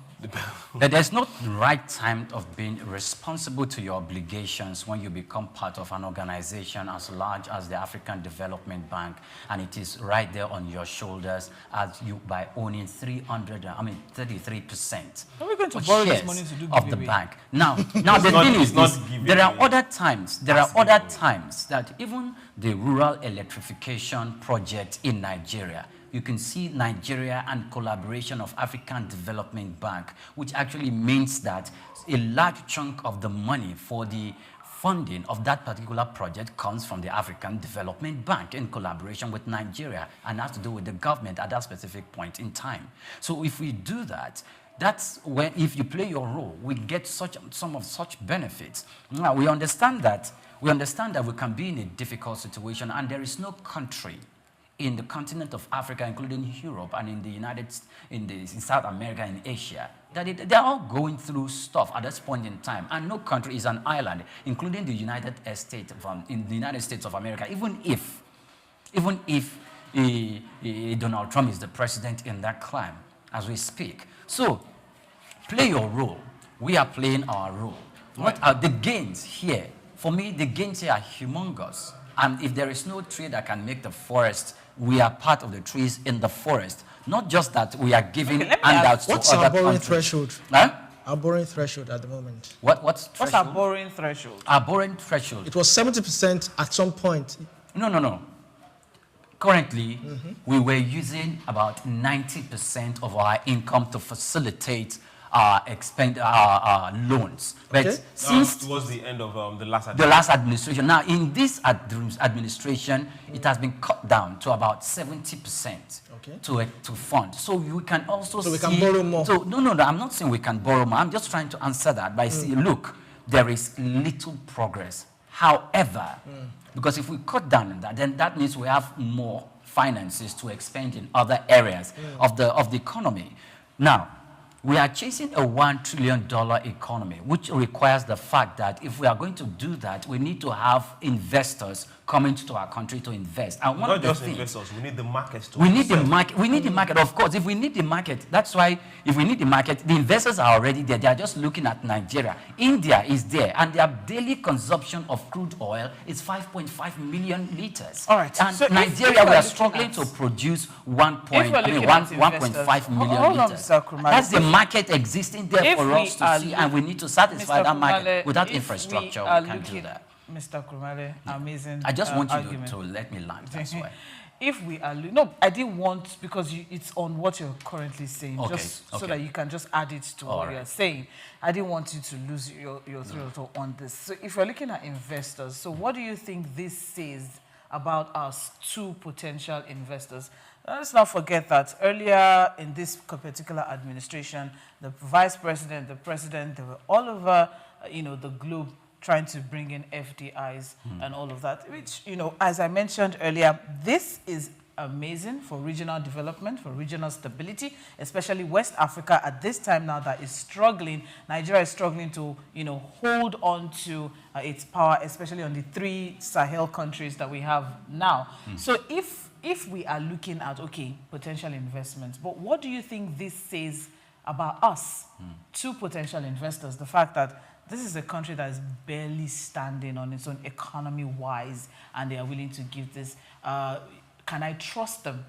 That there's no right time of being responsible to your obligations when you become part of an organization as large as the African Development Bank, and it is right there on your shoulders as you by owning 33%. Are we going to borrow this money to do of the giveaway? bank? Now the thing is this, there are other times that even the rural electrification project in Nigeria, you can see Nigeria and collaboration of African Development Bank, which actually means that a large chunk of the money for the funding of that particular project comes from the African Development Bank in collaboration with Nigeria and has to do with the government at that specific point in time. So if we do that, that's when, if you play your role, we get some of such benefits. Now, we understand that we can be in a difficult situation, and there is no country in the continent of Africa, including Europe and in the in South America and Asia, that they're all going through stuff at this point in time, and no country is an island, including the United States of America. Even if Donald Trump is the president in that climb as we speak. So, play your role. We are playing our role. What are the gains here? For me, the gains here are humongous. And if there is no tree that can make the forest, we are part of the trees in the forest. Not just that we are giving handouts to other countries. What's our borrowing threshold? Huh? Our borrowing threshold at the moment. What's our borrowing threshold? Our borrowing threshold. It was 70% at some point. No. Currently, we were using about 90% of our income to facilitate our loans. But since towards the end of the last administration, now in this administration, it has been cut down to about 70% to fund. So you can also we can borrow more. So no, I'm not saying we can borrow more. I'm just trying to answer that by saying, look, there is little progress. However, because if we cut down on that, then that means we have more finances to expend in other areas of the economy. Now, we are chasing a $1 trillion economy, which requires the fact that if we are going to do that, we need to have investors coming to our country to invest. And one Not of the just things, investors, we need the markets to we need the market. We need the market, of course. If we need the market, that's why if we need the market, the investors are already there. They are just looking at Nigeria. India is there, and their daily consumption of crude oil is 5.5 million liters. All right. And So Nigeria, we are struggling to produce 1.5 million liters. That's the market existing there for us to see, and we need to satisfy that market. Without infrastructure, we can't do that. Mr. Krumale, amazing. I just want you to let me land. That's why. If we are, no, I didn't want, because it's on what you're currently saying, so that you can just add it to what you're saying. I didn't want you to lose your throat on this. So if you're looking at investors, so what do you think this says about us two potential investors? Let's not forget that earlier in this particular administration, the vice president, the president, they were all over, the globe, trying to bring in FDIs and all of that, which, as I mentioned earlier, this is amazing for regional development, for regional stability, especially West Africa at this time now that is struggling. Nigeria is struggling to, hold on to its power, especially on the 3 Sahel countries that we have now. So if we are looking at, potential investments, but what do you think this says about us, two potential investors, the fact that this is a country that is barely standing on its own economy-wise, and they are willing to give this. Can I trust them?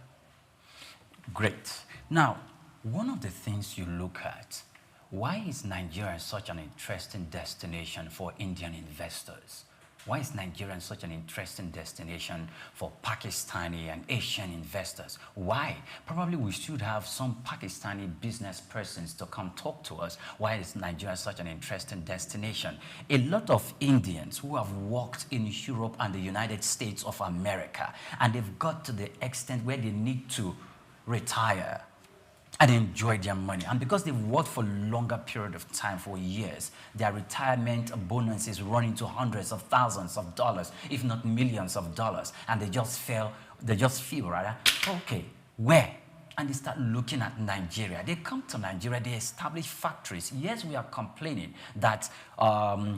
Great. Now, one of the things you look at, why is Nigeria such an interesting destination for Indian investors? Why is Nigeria such an interesting destination for Pakistani and Asian investors? Why? Probably we should have some Pakistani business persons to come talk to us. Why is Nigeria such an interesting destination? A lot of Indians who have worked in Europe and the United States of America, and they've got to the extent where they need to retire and enjoy their money. And because they've worked for a longer period of time, for years, their retirement bonuses run into hundreds of thousands of dollars, if not millions of dollars. And they just feel, okay, where and they start looking at Nigeria. They come to Nigeria, they establish factories. Yes, we are complaining that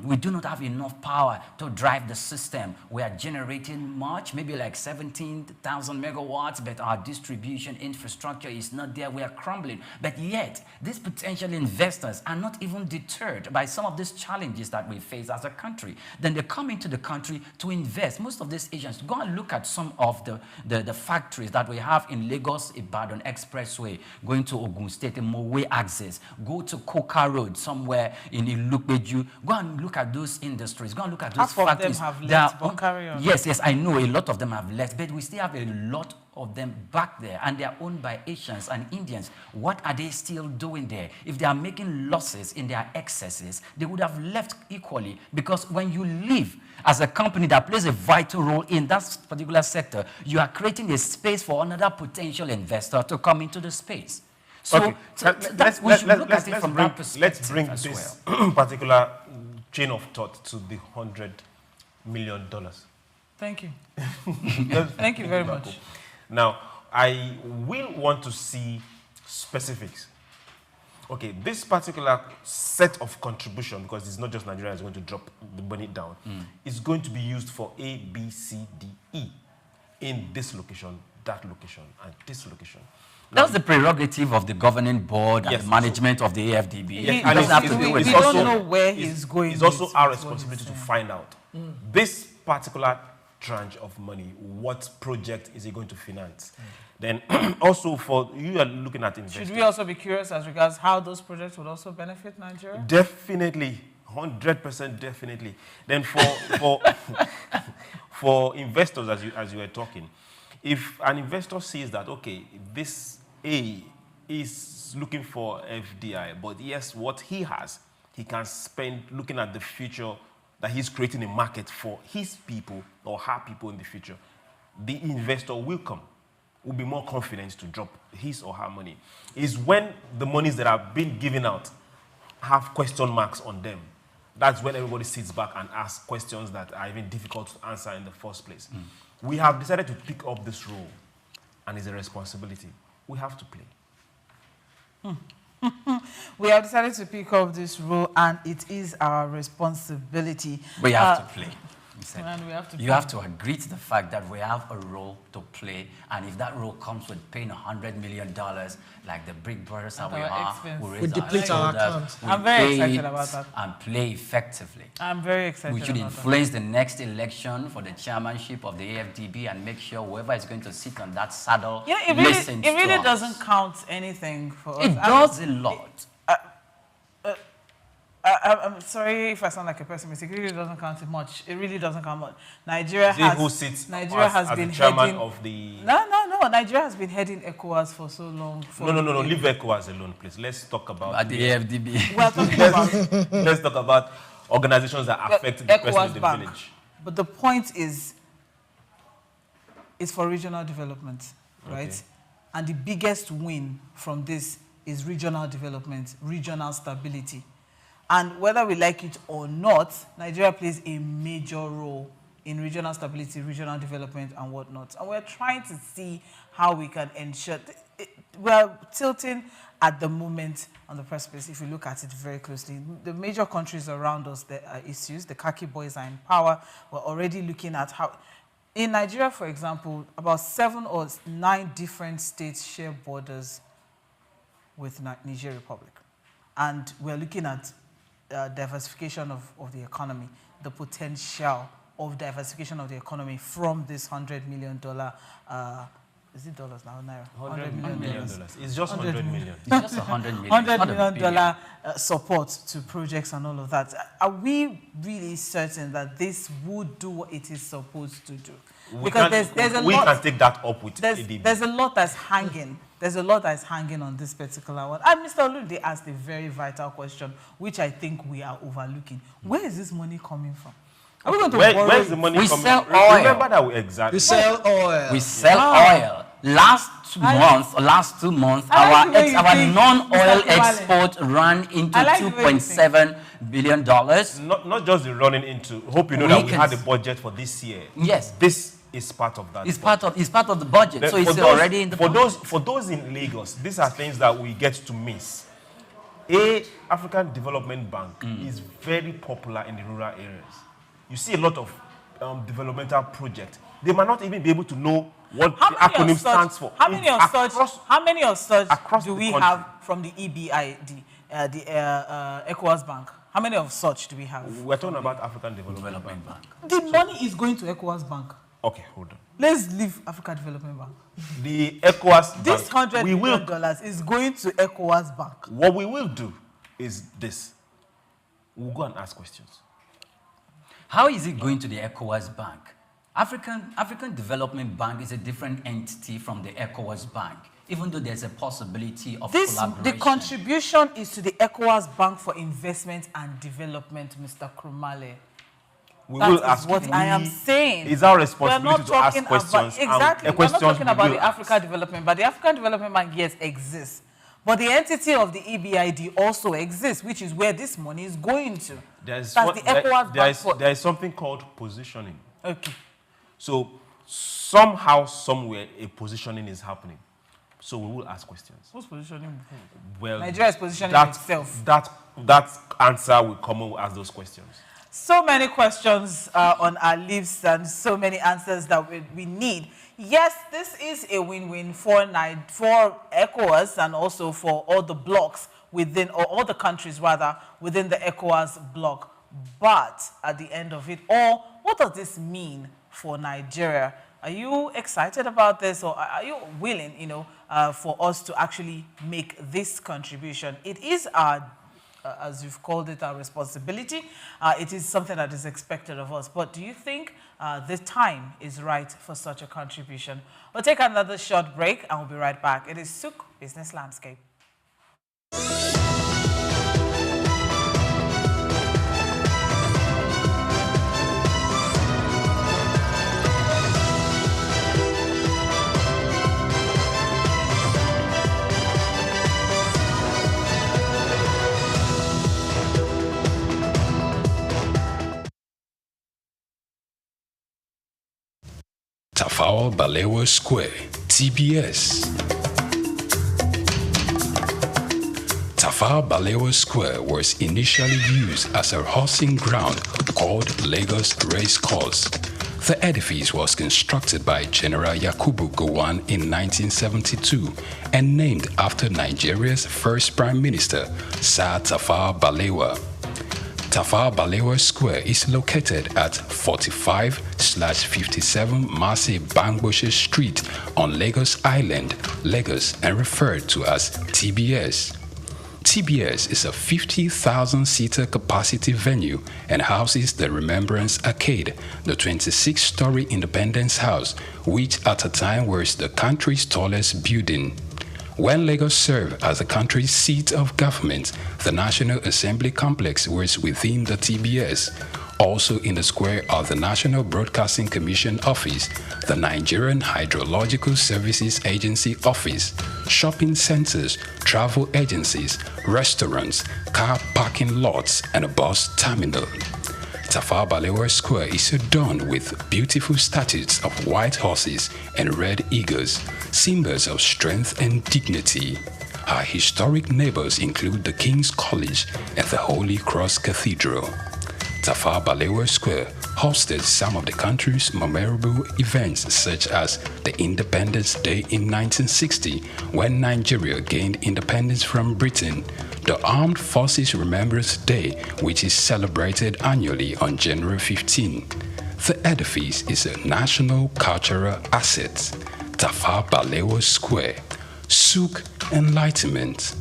we do not have enough power to drive the system. We are generating much, maybe like 17,000 megawatts, but our distribution infrastructure is not there. We are crumbling. But yet, these potential investors are not even deterred by some of these challenges that we face as a country. Then they come into the country to invest. Most of these Asians, go and look at some of the factories that we have in Lagos, Ibadan Expressway, going to Ogun State, Mowe Access, go to Koka Road somewhere in Ilukbeju, go and look at those industries, go and look at those factories. Half of them have left, but carry on. Yes, I know a lot of them have left, but we still have a lot of them back there, and they are owned by Asians and Indians. What are they still doing there? If they are making losses in their excesses, they would have left equally, because when you live as a company that plays a vital role in that particular sector, you are creating a space for another potential investor to come into the space. So, okay. Let's bring this particular chain of thought to the $100 million. Thank you. Thank you very much. Now, I will want to see specifics. Okay, this particular set of contribution, because it's not just Nigeria is going to drop the money down, is going to be used for A, B, C, D, E in this location, that location, and this location. That's the prerogative of the governing board and the management of the AFDB. We don't know where he's going. It's also our responsibility to find out. This particular tranche of money, what project is it going to finance? Then also for you are looking at investors. Should we also be curious as regards how those projects would also benefit Nigeria? Definitely, 100% definitely. Then for investors, as you were talking, if an investor sees that, okay, this A is looking for FDI, but yes, what he has, he can spend looking at the future, that he's creating a market for his people or her people in the future, the investor will be more confident to drop his or her money. Is when the monies that are being given out have question marks on them. That's when everybody sits back and asks questions that are even difficult to answer in the first place. We have decided to pick up this role, and it's a responsibility. We have to play. We have decided to pick up this role, and it is our responsibility. We have to play. And we have to you have to agree to the fact that we have a role to play, and if that role comes with paying $100 million, like the big brothers that we are, we deplete our account. I'm very excited about that. And play effectively. I'm very excited. We should influence the next election for the chairmanship of the AFDB and make sure whoever is going to sit on that saddle listens to us. It really doesn't count anything for us. It does a lot. I'm sorry if I sound like a pessimist. It really doesn't count much. It really doesn't count much. Nigeria has been chairman of the. No. Nigeria has been heading ECOWAS for so long. No. Leave ECOWAS alone, please. Let's talk about the AFDB. We're talking about. Let's talk about organizations that affect the person in the village. But the point is, it's for regional development, right? Okay. And the biggest win from this is regional development, regional stability. And whether we like it or not, Nigeria plays a major role in regional stability, regional development, and whatnot. And we're trying to see how we can ensure. We're tilting at the moment on the precipice, if you look at it very closely. The major countries around us, there are issues. The khaki boys are in power. We're already looking at how. In Nigeria, for example, about 7 or 9 different states share borders with Niger Republic. And we're looking at diversification of the economy, the potential of diversification of the economy from this $100 million, is it dollars now, Naira? $100 million. It's just $100 million. It's just $100 million. $100 million support to projects and all of that. Are we really certain that this would do what it is supposed to do? Because there's a lot. We can take that up with ADB. There's a lot that's hanging. There's a lot that's hanging on this particular one. And Mr. Olude asked a very vital question, which I think we are overlooking. Where is this money coming from? Are we going to borrow? Where's the money coming from? We sell oil. Remember that we sell oil. We sell oil. Last 2 months, our non-oil export ran into $2.7 billion. Not just the running into. Hope you know that we had a budget for this year. Yes. This It's part of that. It's part of the budget, Then so it's already in the budget. For those in Lagos, these are things that we get to miss. African Development Bank is very popular in the rural areas. You see a lot of developmental projects. They might not even be able to know what the acronym stands for. How many of such do we have from the EBID, the ECOWAS Bank? How many of such do we have? We're talking about African Development Bank. The money is going to ECOWAS Bank. Okay, hold on. Let's leave African Development Bank. The ECOWAS This Bank. $100 million is going to ECOWAS Bank. What we will do is this. We'll go and ask questions. How is it going to the ECOWAS Bank? African Development Bank is a different entity from the ECOWAS Bank, even though there's a possibility of collaboration. The contribution is to the ECOWAS Bank for Investment and Development, Mr. Krumale. That is what I am saying. It's our responsibility to ask questions. Exactly. We're not talking about the African Development Bank. The African Development Bank, yes, exists. But the entity of the EBID also exists, which is where this money is going to. There is something called positioning. Okay. So somehow, somewhere, a positioning is happening. So we will ask questions. Who's positioning? Well, Nigeria is positioning itself. That answer will come when we ask those questions. So many questions on our lips and so many answers that we need. Yes, this is a win-win for ECOWAS and also for all the blocks within, or all the countries rather, within the ECOWAS bloc. But at the end of it all, what does this mean for Nigeria? Are you excited about this, or are you willing, for us to actually make this contribution? It is our, as you've called it, our responsibility. It is something that is expected of us. But do you think the time is right for such a contribution? We'll take another short break and we'll be right back. It is Souq Business Landscape. Tafawa Balewa Square, TBS. Tafawa Balewa Square was initially used as a horsing ground called Lagos Race Course. The edifice was constructed by General Yakubu Gowon in 1972 and named after Nigeria's first Prime Minister, Sir Tafawa Balewa. Tafawa Balewa Square is located at 45/57 Masi Bangboshe Street on Lagos Island, Lagos, and referred to as TBS. TBS is a 50,000-seater capacity venue and houses the Remembrance Arcade, the 26-story Independence House, which at a time was the country's tallest building. When Lagos served as the country's seat of government, the National Assembly Complex was within the TBS. Also in the square are the National Broadcasting Commission Office, the Nigerian Hydrological Services Agency Office, shopping centers, travel agencies, restaurants, car parking lots, and a bus terminal. Tafawa Balewa Square is adorned with beautiful statues of white horses and red eagles, symbols of strength and dignity. Our historic neighbors include the King's College and the Holy Cross Cathedral. Tafawa Balewa Square hosted some of the country's memorable events, such as the Independence Day in 1960, when Nigeria gained independence from Britain, the Armed Forces Remembrance Day, which is celebrated annually on January 15. The edifice is a national cultural asset. Tafawa Balewa Square. Souq Enlightenment.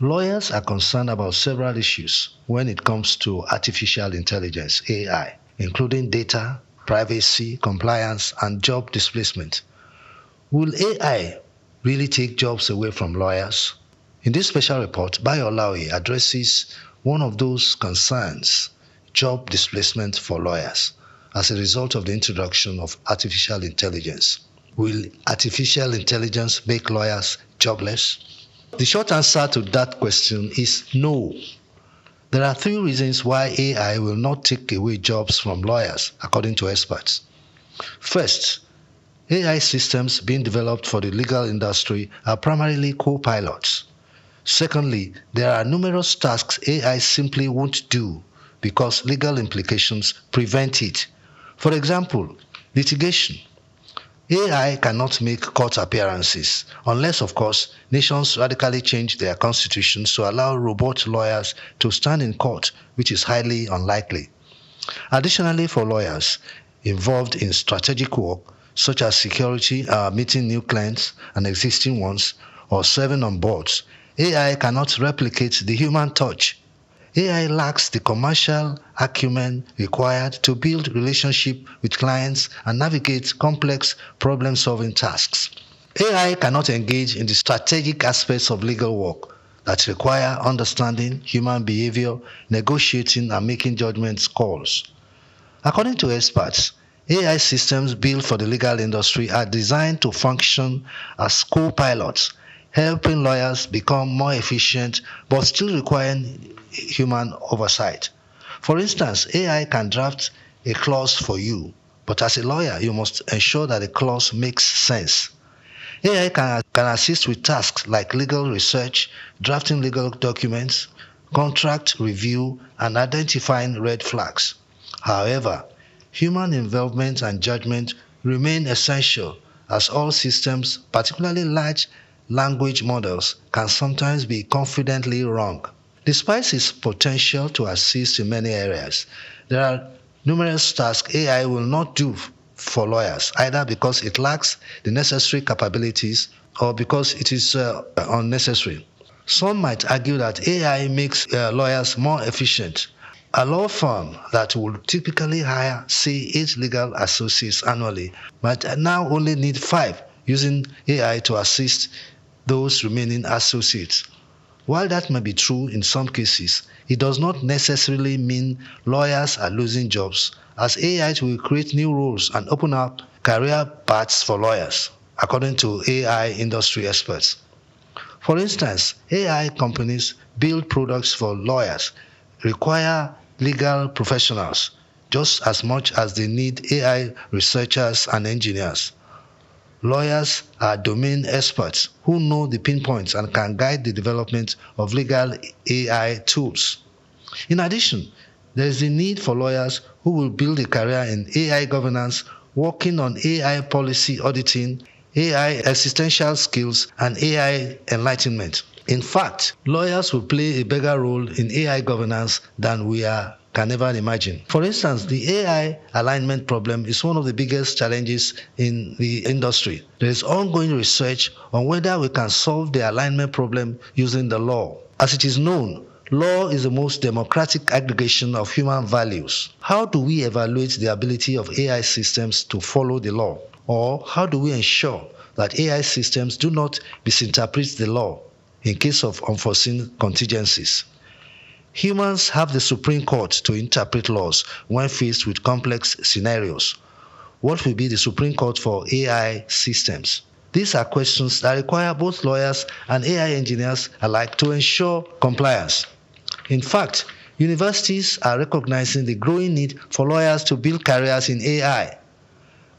Lawyers are concerned about several issues when it comes to artificial intelligence, AI, including data, privacy, compliance, and job displacement. Will AI really take jobs away from lawyers? In this special report, Bayo Olaoye addresses one of those concerns, job displacement for lawyers, as a result of the introduction of artificial intelligence. Will artificial intelligence make lawyers jobless? The short answer to that question is no. There are three reasons why AI will not take away jobs from lawyers, according to experts. First, AI systems being developed for the legal industry are primarily co-pilots. Secondly, there are numerous tasks AI simply won't do because legal implications prevent it. For example, litigation. AI cannot make court appearances unless, of course, nations radically change their constitutions to allow robot lawyers to stand in court, which is highly unlikely. Additionally, for lawyers involved in strategic work, such as security, meeting new clients and existing ones, or serving on boards, AI cannot replicate the human touch. AI lacks the commercial acumen required to build relationship with clients and navigate complex problem-solving tasks. AI cannot engage in the strategic aspects of legal work that require understanding human behavior, negotiating, and making judgment calls. According to experts, AI systems built for the legal industry are designed to function as co-pilots, helping lawyers become more efficient but still requiring human oversight. For instance, AI can draft a clause for you, but as a lawyer, you must ensure that the clause makes sense. AI can assist with tasks like legal research, drafting legal documents, contract review, and identifying red flags. However, human involvement and judgment remain essential as all systems, particularly large language models, can sometimes be confidently wrong. Despite its potential to assist in many areas, there are numerous tasks AI will not do for lawyers, either because it lacks the necessary capabilities or because it is unnecessary. Some might argue that AI makes lawyers more efficient. A law firm that would typically hire, say, 8 legal associates annually might now only need 5, using AI to assist those remaining associates. While that may be true in some cases, it does not necessarily mean lawyers are losing jobs, as AI will create new roles and open up career paths for lawyers, according to AI industry experts. For instance, AI companies build products for lawyers, require legal professionals just as much as they need AI researchers and engineers. Lawyers are domain experts who know the pinpoints and can guide the development of legal AI tools. In addition, there is the need for lawyers who will build a career in AI governance, working on AI policy auditing, AI existential skills, and AI enlightenment. In fact, lawyers will play a bigger role in AI governance than we can ever imagine. For instance, the AI alignment problem is one of the biggest challenges in the industry. There is ongoing research on whether we can solve the alignment problem using the law. As it is known, law is the most democratic aggregation of human values. How do we evaluate the ability of AI systems to follow the law? Or how do we ensure that AI systems do not misinterpret the law in case of unforeseen contingencies? Humans have the Supreme Court to interpret laws when faced with complex scenarios. What will be the Supreme Court for AI systems? These are questions that require both lawyers and AI engineers alike to ensure compliance. In fact, universities are recognizing the growing need for lawyers to build careers in AI.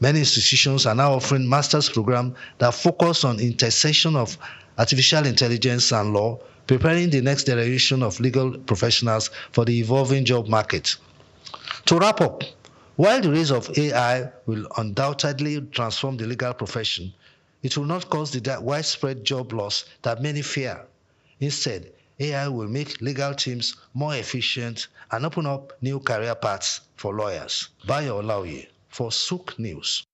Many institutions are now offering master's programs that focus on intersection of artificial intelligence and law, preparing the next generation of legal professionals for the evolving job market. To wrap up, while the rise of AI will undoubtedly transform the legal profession, it will not cause the widespread job loss that many fear. Instead, AI will make legal teams more efficient and open up new career paths for lawyers. Bayo Olaoye for Souq News.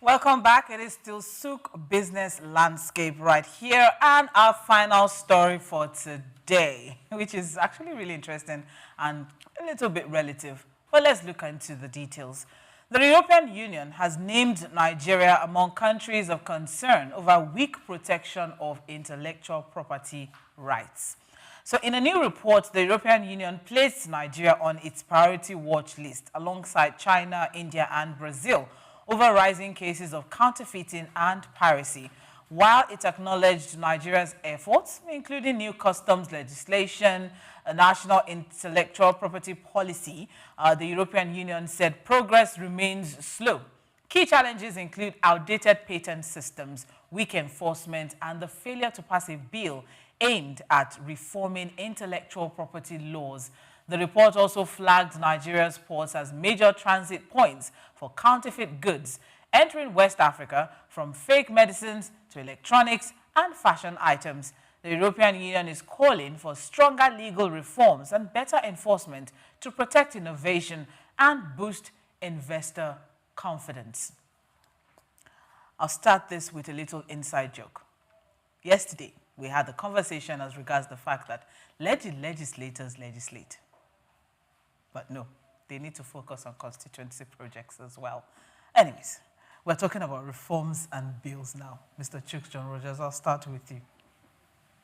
Welcome back. It is still Souq Business Landscape right here, and our final story for today, which is actually really interesting and a little bit relative. But let's look into the details. The European Union has named Nigeria among countries of concern over weak protection of intellectual property rights. So in a new report, the European Union placed Nigeria on its priority watch list alongside China, India, and Brazil over rising cases of counterfeiting and piracy, while it acknowledged Nigeria's efforts, including new customs legislation, a national intellectual property policy. The European Union said progress remains slow. Key challenges include outdated patent systems, weak enforcement, and the failure to pass a bill aimed at reforming intellectual property laws. The report also flagged Nigeria's ports as major transit points for counterfeit goods entering West Africa, from fake medicines to electronics and fashion items. The European Union is calling for stronger legal reforms and better enforcement to protect innovation and boost investor confidence. I'll start this with a little inside joke. Yesterday, we had a conversation as regards the fact that let the legislators legislate. But no, they need to focus on constituency projects as well. Anyways, we're talking about reforms and bills now. Mr. Chooks John Rogers, I'll start with you.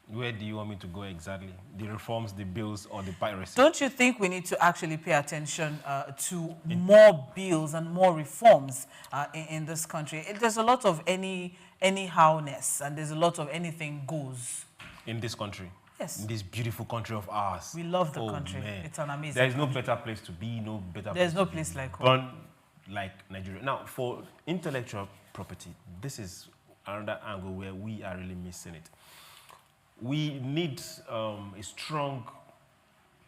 Where do you want me to go exactly? The reforms, the bills, or the piracy? Don't you think we need to actually pay attention to more bills and more reforms in this country? There's a lot of anyhowness, and there's a lot of anything goes. In this country? Yes. In this beautiful country of ours. We love the Oh, country. man. It's an amazing There is no country. better place to be, no better There's place no to place be like born like Nigeria. Now, for intellectual property, this is another angle where we are really missing it. We need a strong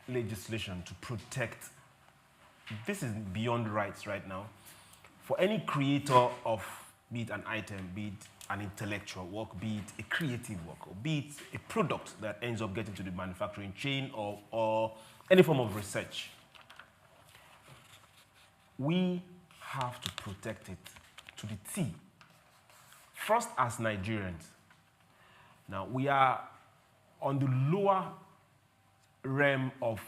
legislation to protect. This is beyond rights right now. For any creator of, be it an item, be it an intellectual work, be it a creative work, or be it a product that ends up getting to the manufacturing chain, or any form of research, we have to protect it to the T. First, as Nigerians. Now, we are on the lower realm of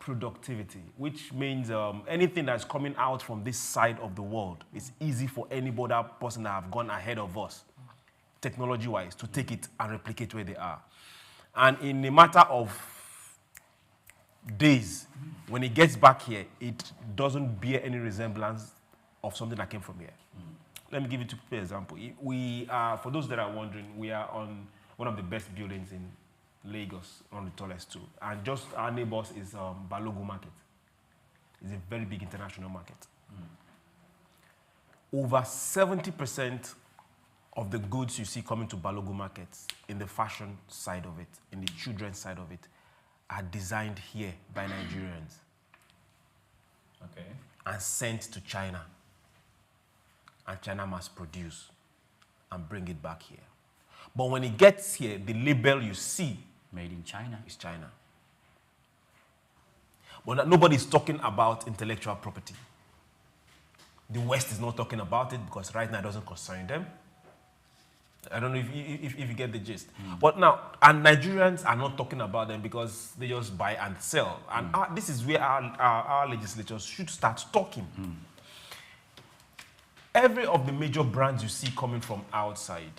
productivity, which means anything that's coming out from this side of the world, it's easy for any other person that have gone ahead of us, technology-wise, to take it and replicate where they are. And in a matter of days, when it gets back here, it doesn't bear any resemblance of something that came from here. Let me give you two examples. We are, for those that are wondering, we are on one of the best buildings in Lagos, on the tallest too. And just our neighbors is Balogun Market. It's a very big international market. Over 70% of the goods you see coming to Balogun markets in the fashion side of it, in the children's side of it, are designed here by Nigerians. Okay. And sent to China. And China must produce and bring it back here. But when it gets here, the label you see, made in China, is China. But nobody's talking about intellectual property. The West is not talking about it because right now it doesn't concern them. I don't know if you get the gist. But now, and Nigerians are not talking about them because they just buy and sell. And this is where our legislators should start talking. Every of the major brands you see coming from outside,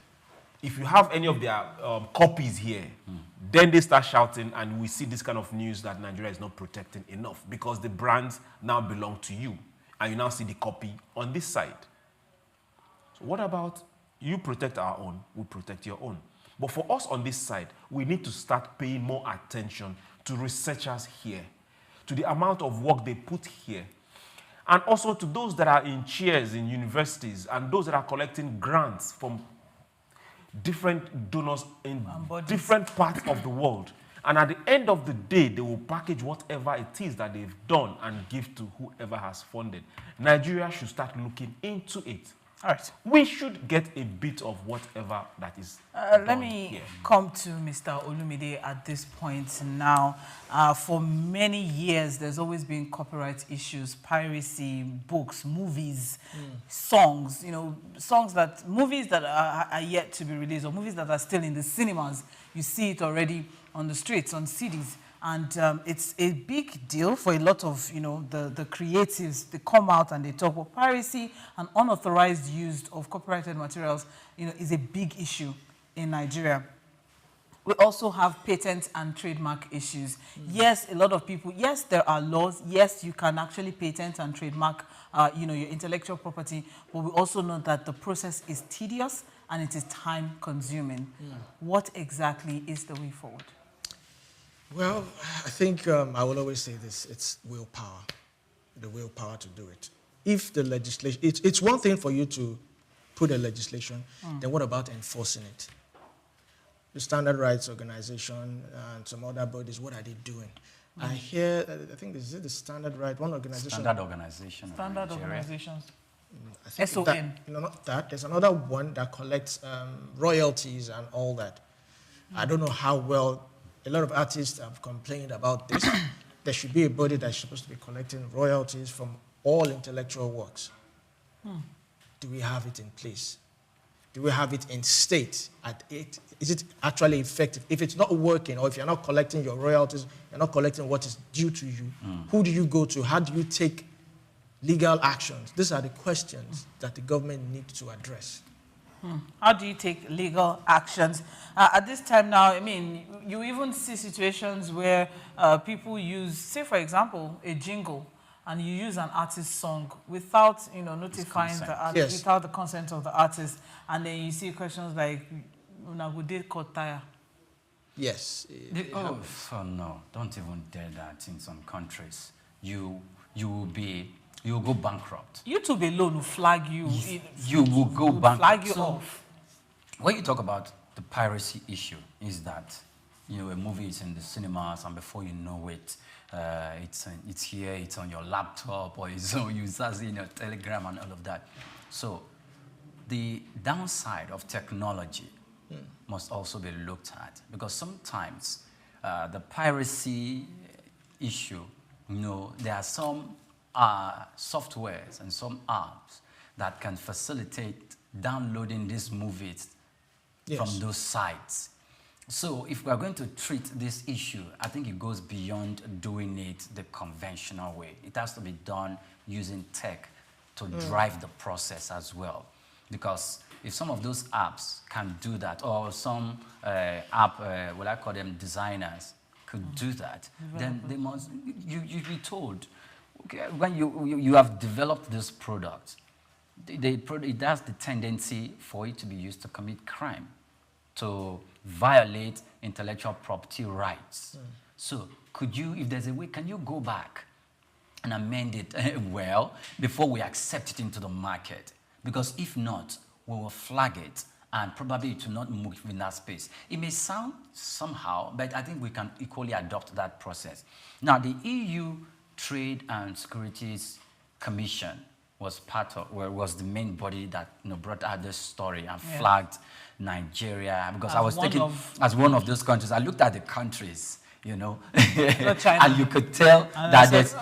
if you have any of their copies here, then they start shouting, and we see this kind of news that Nigeria is not protecting enough because the brands now belong to you, and you now see the copy on this side. So what about you protect our own, we protect your own. But for us on this side, we need to start paying more attention to researchers here, to the amount of work they put here, and also to those that are in chairs in universities and those that are collecting grants from different donors in different parts of the world. And at the end of the day, they will package whatever it is that they've done and give to whoever has funded. Nigeria should start looking into it. All right. We should get a bit of whatever that is Let me come to Mr. Olumide at this point now. For many years, there's always been copyright issues, piracy, books, movies, songs, movies that are yet to be released, or movies that are still in the cinemas. You see it already on the streets, on CDs. And it's a big deal for a lot of, the creatives. They come out and they talk about piracy and unauthorized use of copyrighted materials, is a big issue in Nigeria. We also have patent and trademark issues. Yes, a lot of people, yes, there are laws. Yes, you can actually patent and trademark, your intellectual property. But we also know that the process is tedious and it is time consuming. What exactly is the way forward? Well, I think I will always say this, it's willpower, the willpower to do it. If the legislation, it's one thing for you to put a legislation, then what about enforcing it? The Standard Rights Organization and some other bodies, what are they doing? I hear, I think is it the Standard Right, one organization? Standard Organization. Standard Organizations. I think SON. That, not that. There's another one that collects royalties and all that. I don't know how well. A lot of artists have complained about this. There should be a body that's supposed to be collecting royalties from all intellectual works. Do we have it in place? Do we have it in state? Is it actually effective? If it's not working, or if you're not collecting your royalties, you're not collecting what is due to you, who do you go to? How do you take legal actions? These are the questions that the government needs to address. How do you take legal actions? At this time now, I mean, you even see situations where people use, say for example, a jingle, and you use an artist's song without, notifying the artist, without the consent of the artist, and then you see questions like, "Unagude kotaya." Yes. Oh no! Don't even dare that. In some countries, you will go bankrupt. YouTube alone will flag you. You will go bankrupt. Flag you off. When you talk about the piracy issue, is that a movie is in the cinemas, and before you know it, it's here, it's on your laptop, or it's on you start seeing your Telegram and all of that. So the downside of technology must also be looked at, because sometimes the piracy issue, there are some softwares and some apps that can facilitate downloading these movies from those sites. So if we are going to treat this issue, I think it goes beyond doing it the conventional way. It has to be done using tech to drive the process as well. Because if some of those apps can do that, or some what I call them designers could do that, then they must, you be told, okay, when you have developed this product, it has the tendency for it to be used to commit crime, to violate intellectual property rights. So could you, if there's a way, can you go back and amend it before we accept it into the market? Because if not, we will flag it and probably it will not move in that space. It may sound somehow, but I think we can equally adopt that process. Now, the EU Trade and Securities Commission was was the main body that brought out this story and flagged Nigeria, because I was thinking, as one of those countries, I looked at the countries, and you could tell that there's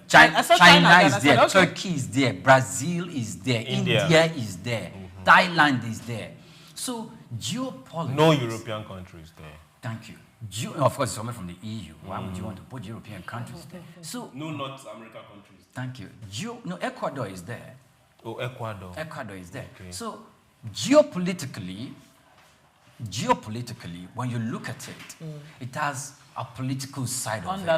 China is there, Turkey is there, Brazil is there, India is there, Thailand is there. So geopolitics. No European countries there. Thank you. Of course, it's coming from the EU. Why would you want to put European countries there? So no North American countries. Thank you. Ecuador is there. Oh, Ecuador. Ecuador is there. Okay. So geopolitically, when you look at it, it has a political side of it.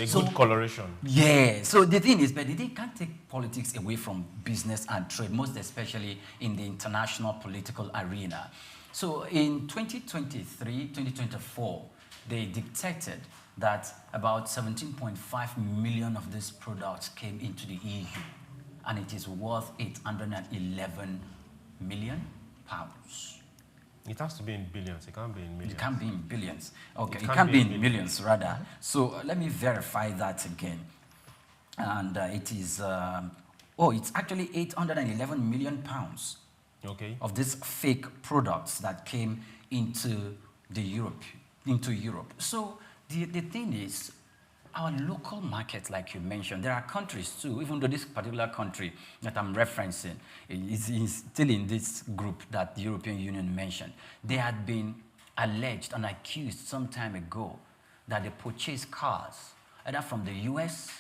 A good coloration. Yeah. So the thing is, but they can't take politics away from business and trade, most especially in the international political arena. So in 2023, 2024, they detected that about 17.5 million of these products came into the EU, and it is worth 811 million pounds. It has to be in billions. It can't be in millions. It can't be in billions. Okay, it can be in millions, rather. So let me verify that again. And it is Oh, it's actually 811 million pounds of these fake products that came into Europe. So the thing is, our local markets, like you mentioned, there are countries too, even though this particular country that I'm referencing is still in this group that the European Union mentioned. They had been alleged and accused some time ago that they purchased cars either from the US,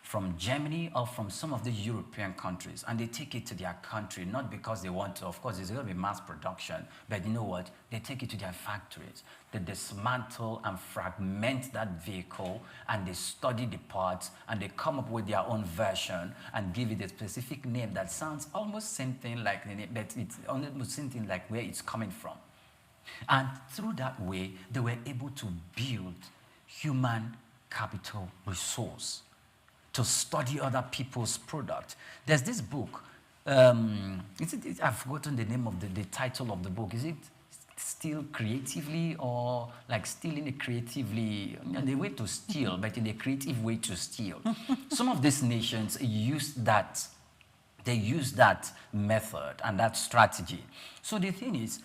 from Germany, or from some of the European countries, and they take it to their country, not because they want to. Of course, there's going to be mass production, but you know what? They take it to their factories. They dismantle and fragment that vehicle, and they study the parts, and they come up with their own version and give it a specific name that sounds almost same thing like the name, but it's almost same thing like where it's coming from. And through that way, they were able to build human capital resource to study other people's product. There's this book. I've forgotten the name of the title of the book. Is it Steal Creatively, or like stealing it creatively? You know, the way to steal, but in a creative way to steal. Some of these nations use that. They use that method and that strategy. So the thing is,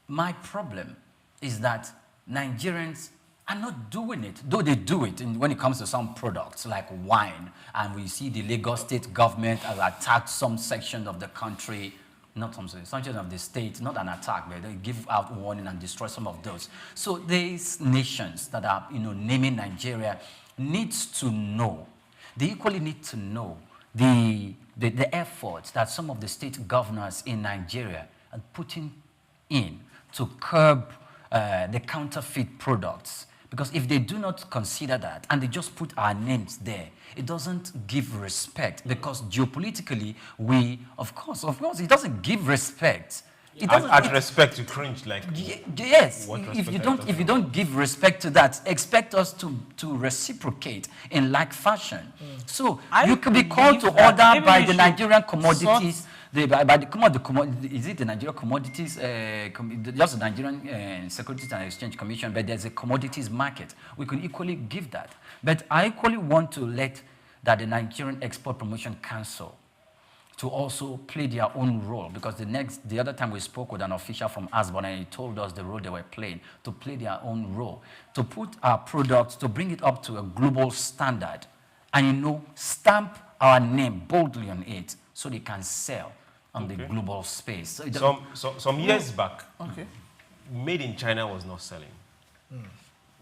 my problem is that Nigerians are not doing it, though they do it when it comes to some products like wine. And we see the Lagos state government has attacked some section of the country, not some section of the state, not an attack, but they give out warning and destroy some of those. So these nations that are, naming Nigeria needs to know, they equally need to know the efforts that some of the state governors in Nigeria are putting in to curb the counterfeit products. Because if they do not consider that and they just put our names there, it doesn't give respect. Because geopolitically, of course, it doesn't give respect. It doesn't. At respect, you cringe like. Yes. If you don't give respect to that, expect us to reciprocate in like fashion. So you could be called to order by the Nigerian commodities. Is it the Nigerian Commodities, just the Nigerian Securities and Exchange Commission, but there's a commodities market. We could equally give that. But I equally want to let that the Nigerian Export Promotion Council to also play their own role, because the other time we spoke with an official from Asbon and he told us the role they were playing, to play their own role, to put our products, to bring it up to a global standard, and stamp our name boldly on it so they can sell on the global space. So some years back, made in China was not selling.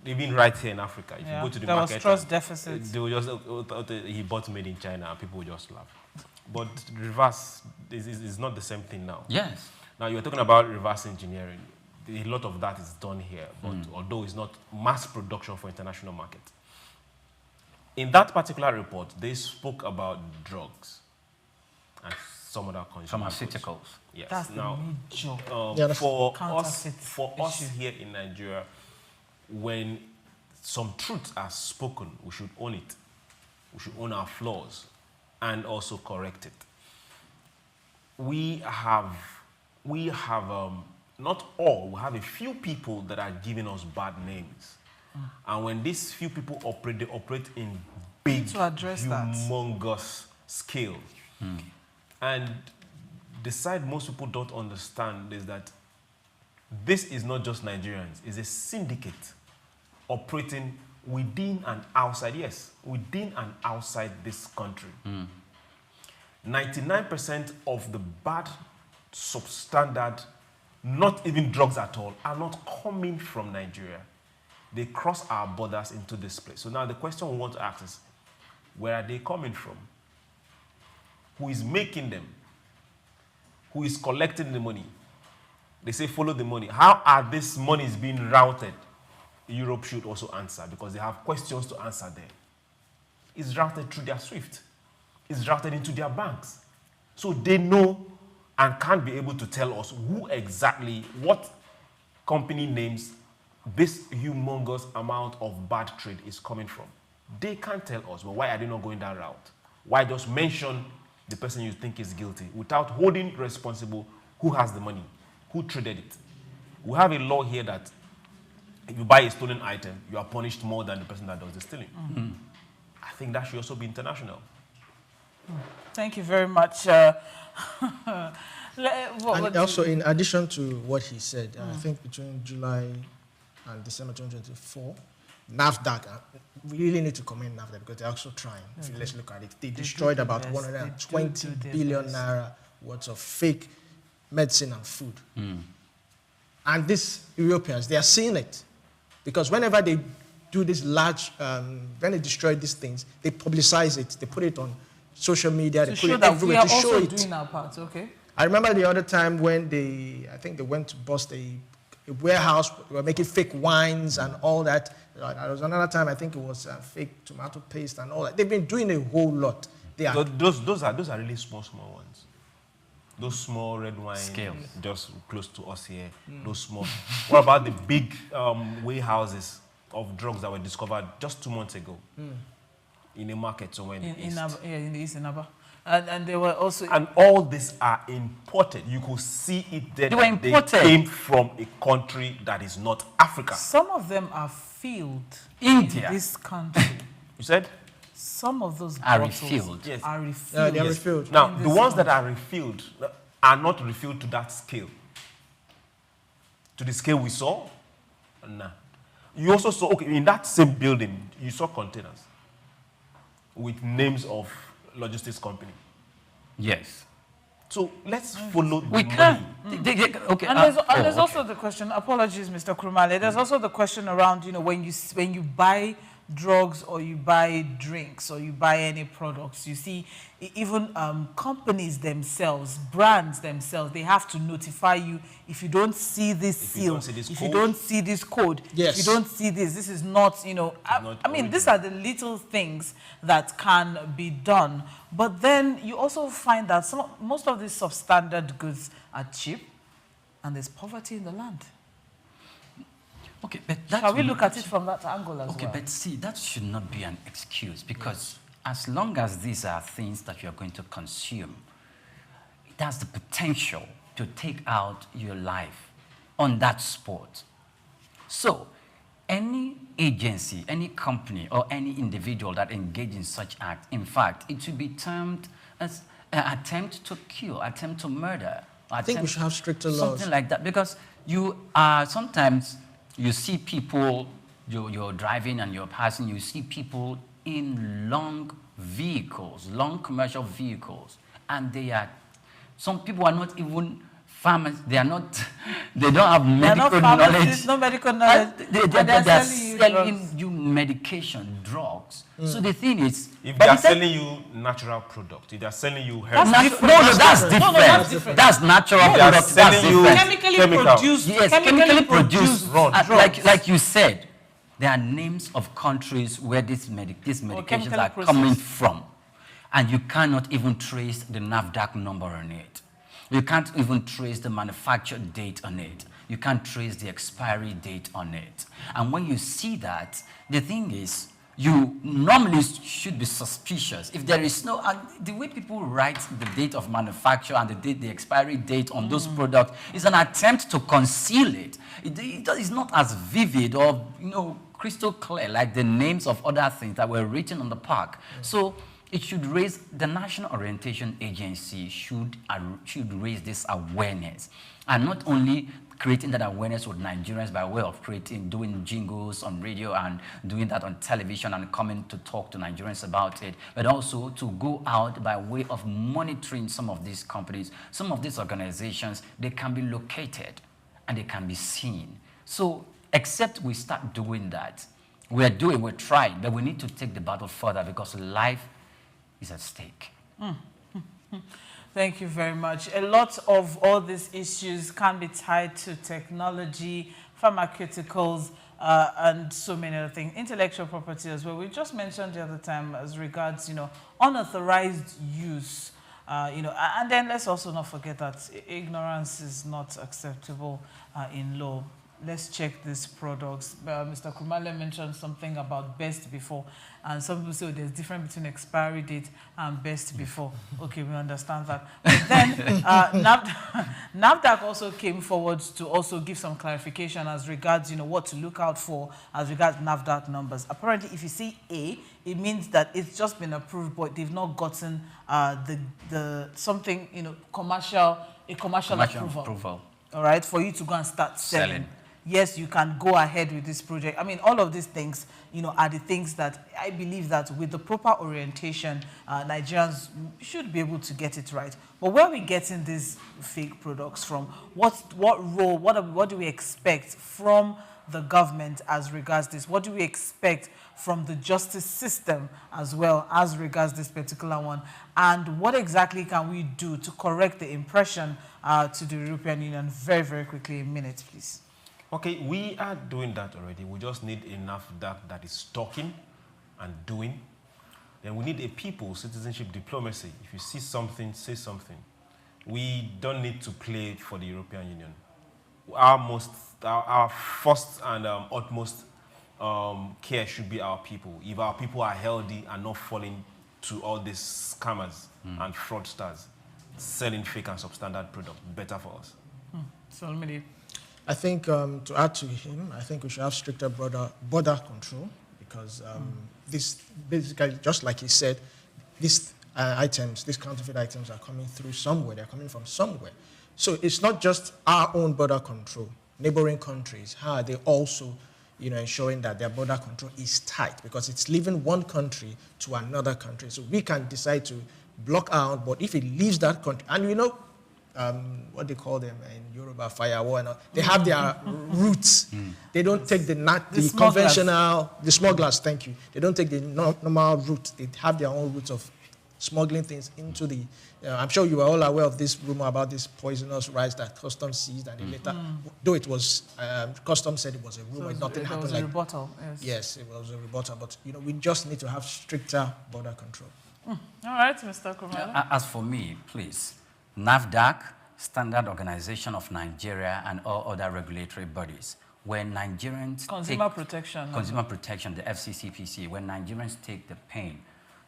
Even right here in Africa, if you go to the market, there was trust deficits. They will he bought made in China and people will just laugh. But reverse is not the same thing now. Yes. Now you're talking about reverse engineering. A lot of that is done here, but although it's not mass production for international market. In that particular report, they spoke about drugs and some other consumer pharmaceuticals. Goods. Yes. That's now, the major for us here in Nigeria, when some truths are spoken, we should own it. We should own our flaws and also correct it. We have not all, we have a few people that are giving us bad names. And when these few people operate, they operate in big, humongous scale. And the side most people don't understand is that this is not just Nigerians, it's a syndicate operating within and outside, within and outside this country. 99% of the bad, substandard, not even drugs at all, are not coming from Nigeria. They cross our borders into this place. So now the question we want to ask is, where are they coming from? Who is making them? Who is collecting the money? They say follow the money. How are these monies being routed? Europe should also answer, because they have questions to answer there. It's routed through their SWIFT. It's routed into their banks. So they know and can't be able to tell us who exactly, what company names this humongous amount of bad trade is coming from. They can't tell us, but why are they not going that route? Why just mention the person you think is guilty without holding responsible who has the money, who traded it? We have a law here that if you buy a stolen item, you are punished more than the person that does the stealing. I think that should also be international. Thank you very much. And also, in addition to what he said, I think between July and December 2024, NAFDAC, we really need to commend NAFDAC because they're also trying. Let's look at it. They destroyed about 120 billion naira worth of fake medicine and food. And these Europeans, they are seeing it. Because whenever they do this large, when they destroy these things, they publicize it. They put it on social media. They put it everywhere to show it. Doing our part, okay? I remember the other time when I think they went to bust a warehouse. They were making fake wines and all that. There was another time, I think it was fake tomato paste and all that. They've been doing a whole lot. Those are really small ones. Those small red wine, scales, just close to us here. Those small. What about the big warehouses of drugs that were discovered just 2 months ago in a market somewhere in the east? In the east, in Aba. And they were also... And all these are imported. You could see it there. They were imported. They came from a country that is not Africa. Some of them are filled India. in this country. You said? Some of those are bottles refilled. Yes. Are refilled. They are refilled. Now, the ones that are refilled are not refilled to that scale. To the scale we saw? No. You also saw, okay, in that same building, you saw containers with names of logistics company. Yes. So let's follow the We money. can. Okay. And there's also the question, apologies, Mr. Krumale, there's also the question around, when you buy drugs or you buy drinks or you buy any products, you see, even companies themselves, brands themselves, they have to notify you if you don't see this seal, if you don't see this code, if you don't see this is not, I mean, these are the little things that can be done. But then you also find that most of these substandard goods are cheap and there's poverty in the land. Okay, but shall we look at it from that angle as well? Okay, but see, that should not be an excuse because as long as these are things that you are going to consume, it has the potential to take out your life on that spot. So, any agency, any company, or any individual that engage in such act, in fact, it should be termed as an attempt to kill, attempt to murder. I think we should have stricter laws. Something like that, because you are sometimes... You see people, you're driving and you're passing, you see people in long vehicles, long commercial vehicles, and some people are not even farmers, they don't have medical knowledge. No medical knowledge. They're selling you medication, drugs. So the thing is... If they're selling you natural product, if they're selling you herbs... That's different. That's natural product. That's different. Chemically produced drugs. Like you said, there are names of countries where these medications are coming from. And you cannot even trace the NAFDAC number on it. You can't even trace the manufacture date on it. You can't trace the expiry date on it. And when you see that, the thing is, you normally should be suspicious. If there is no, the way people write the date of manufacture and the expiry date on those products is an attempt to conceal it. It's not as vivid or, crystal clear like the names of other things that were written on the pack. So it should raise, the National Orientation Agency should raise this awareness. And not only creating that awareness with Nigerians by way of doing jingles on radio and doing that on television and coming to talk to Nigerians about it, but also to go out by way of monitoring some of these companies, some of these organizations. They can be located and they can be seen. So except we start doing that, we're trying, but we need to take the battle further because life is at stake. Thank you very much. A lot of all these issues can be tied to technology, pharmaceuticals, and so many other things. Intellectual property as well. We just mentioned the other time as regards, unauthorized use, and then let's also not forget that ignorance is not acceptable in law. let's check these products. Mr. Kumale mentioned something about best before, and some people say there's difference between expiry date and best before. Okay, we understand that. But then NAFDAC also came forward to also give some clarification as regards, what to look out for as regards NAFDAC numbers. Apparently, if you see A, it means that it's just been approved, but they've not gotten the something, commercial approval. All right, for you to go and start selling. Yes, you can go ahead with this project. I mean, all of these things, are the things that I believe that with the proper orientation, Nigerians should be able to get it right. But where are we getting these fake products from? What do we expect from the government as regards this? What do we expect from the justice system as well as regards this particular one? And what exactly can we do to correct the impression to the European Union? Very, very quickly, a minute, please. Okay, we are doing that already. We just need enough that is talking and doing. Then we need a people citizenship diplomacy. If you see something, say something. We don't need to play for the European Union. Our first and utmost care should be our people. If our people are healthy and not falling to all these scammers and fraudsters selling fake and substandard products, better for us. So many. I think to add to him, I think we should have stricter border control because this basically, just like he said, these counterfeit items are coming through somewhere. They're coming from somewhere. So it's not just our own border control. Neighboring countries, how are they also, ensuring that their border control is tight because it's leaving one country to another country. So we can decide to block out, but if it leaves that country, and what they call them in Yoruba, firewall, and all, they have their routes. They don't take the conventional, the smugglers, thank you. They don't take the normal route. They have their own routes of smuggling things into the, I'm sure you were all aware of this rumor about this poisonous rice that Customs seized and later, though it was, Customs said it was a rumor, nothing happened. It was a rebuttal, yes. Yes, it was a rebuttal, but we just need to have stricter border control. All right, Mr. Kumala. As for me, please, NAFDAC, Standard Organization of Nigeria, and all other regulatory bodies, when Nigerians Consumer Protection, the FCCPC, when Nigerians take the pain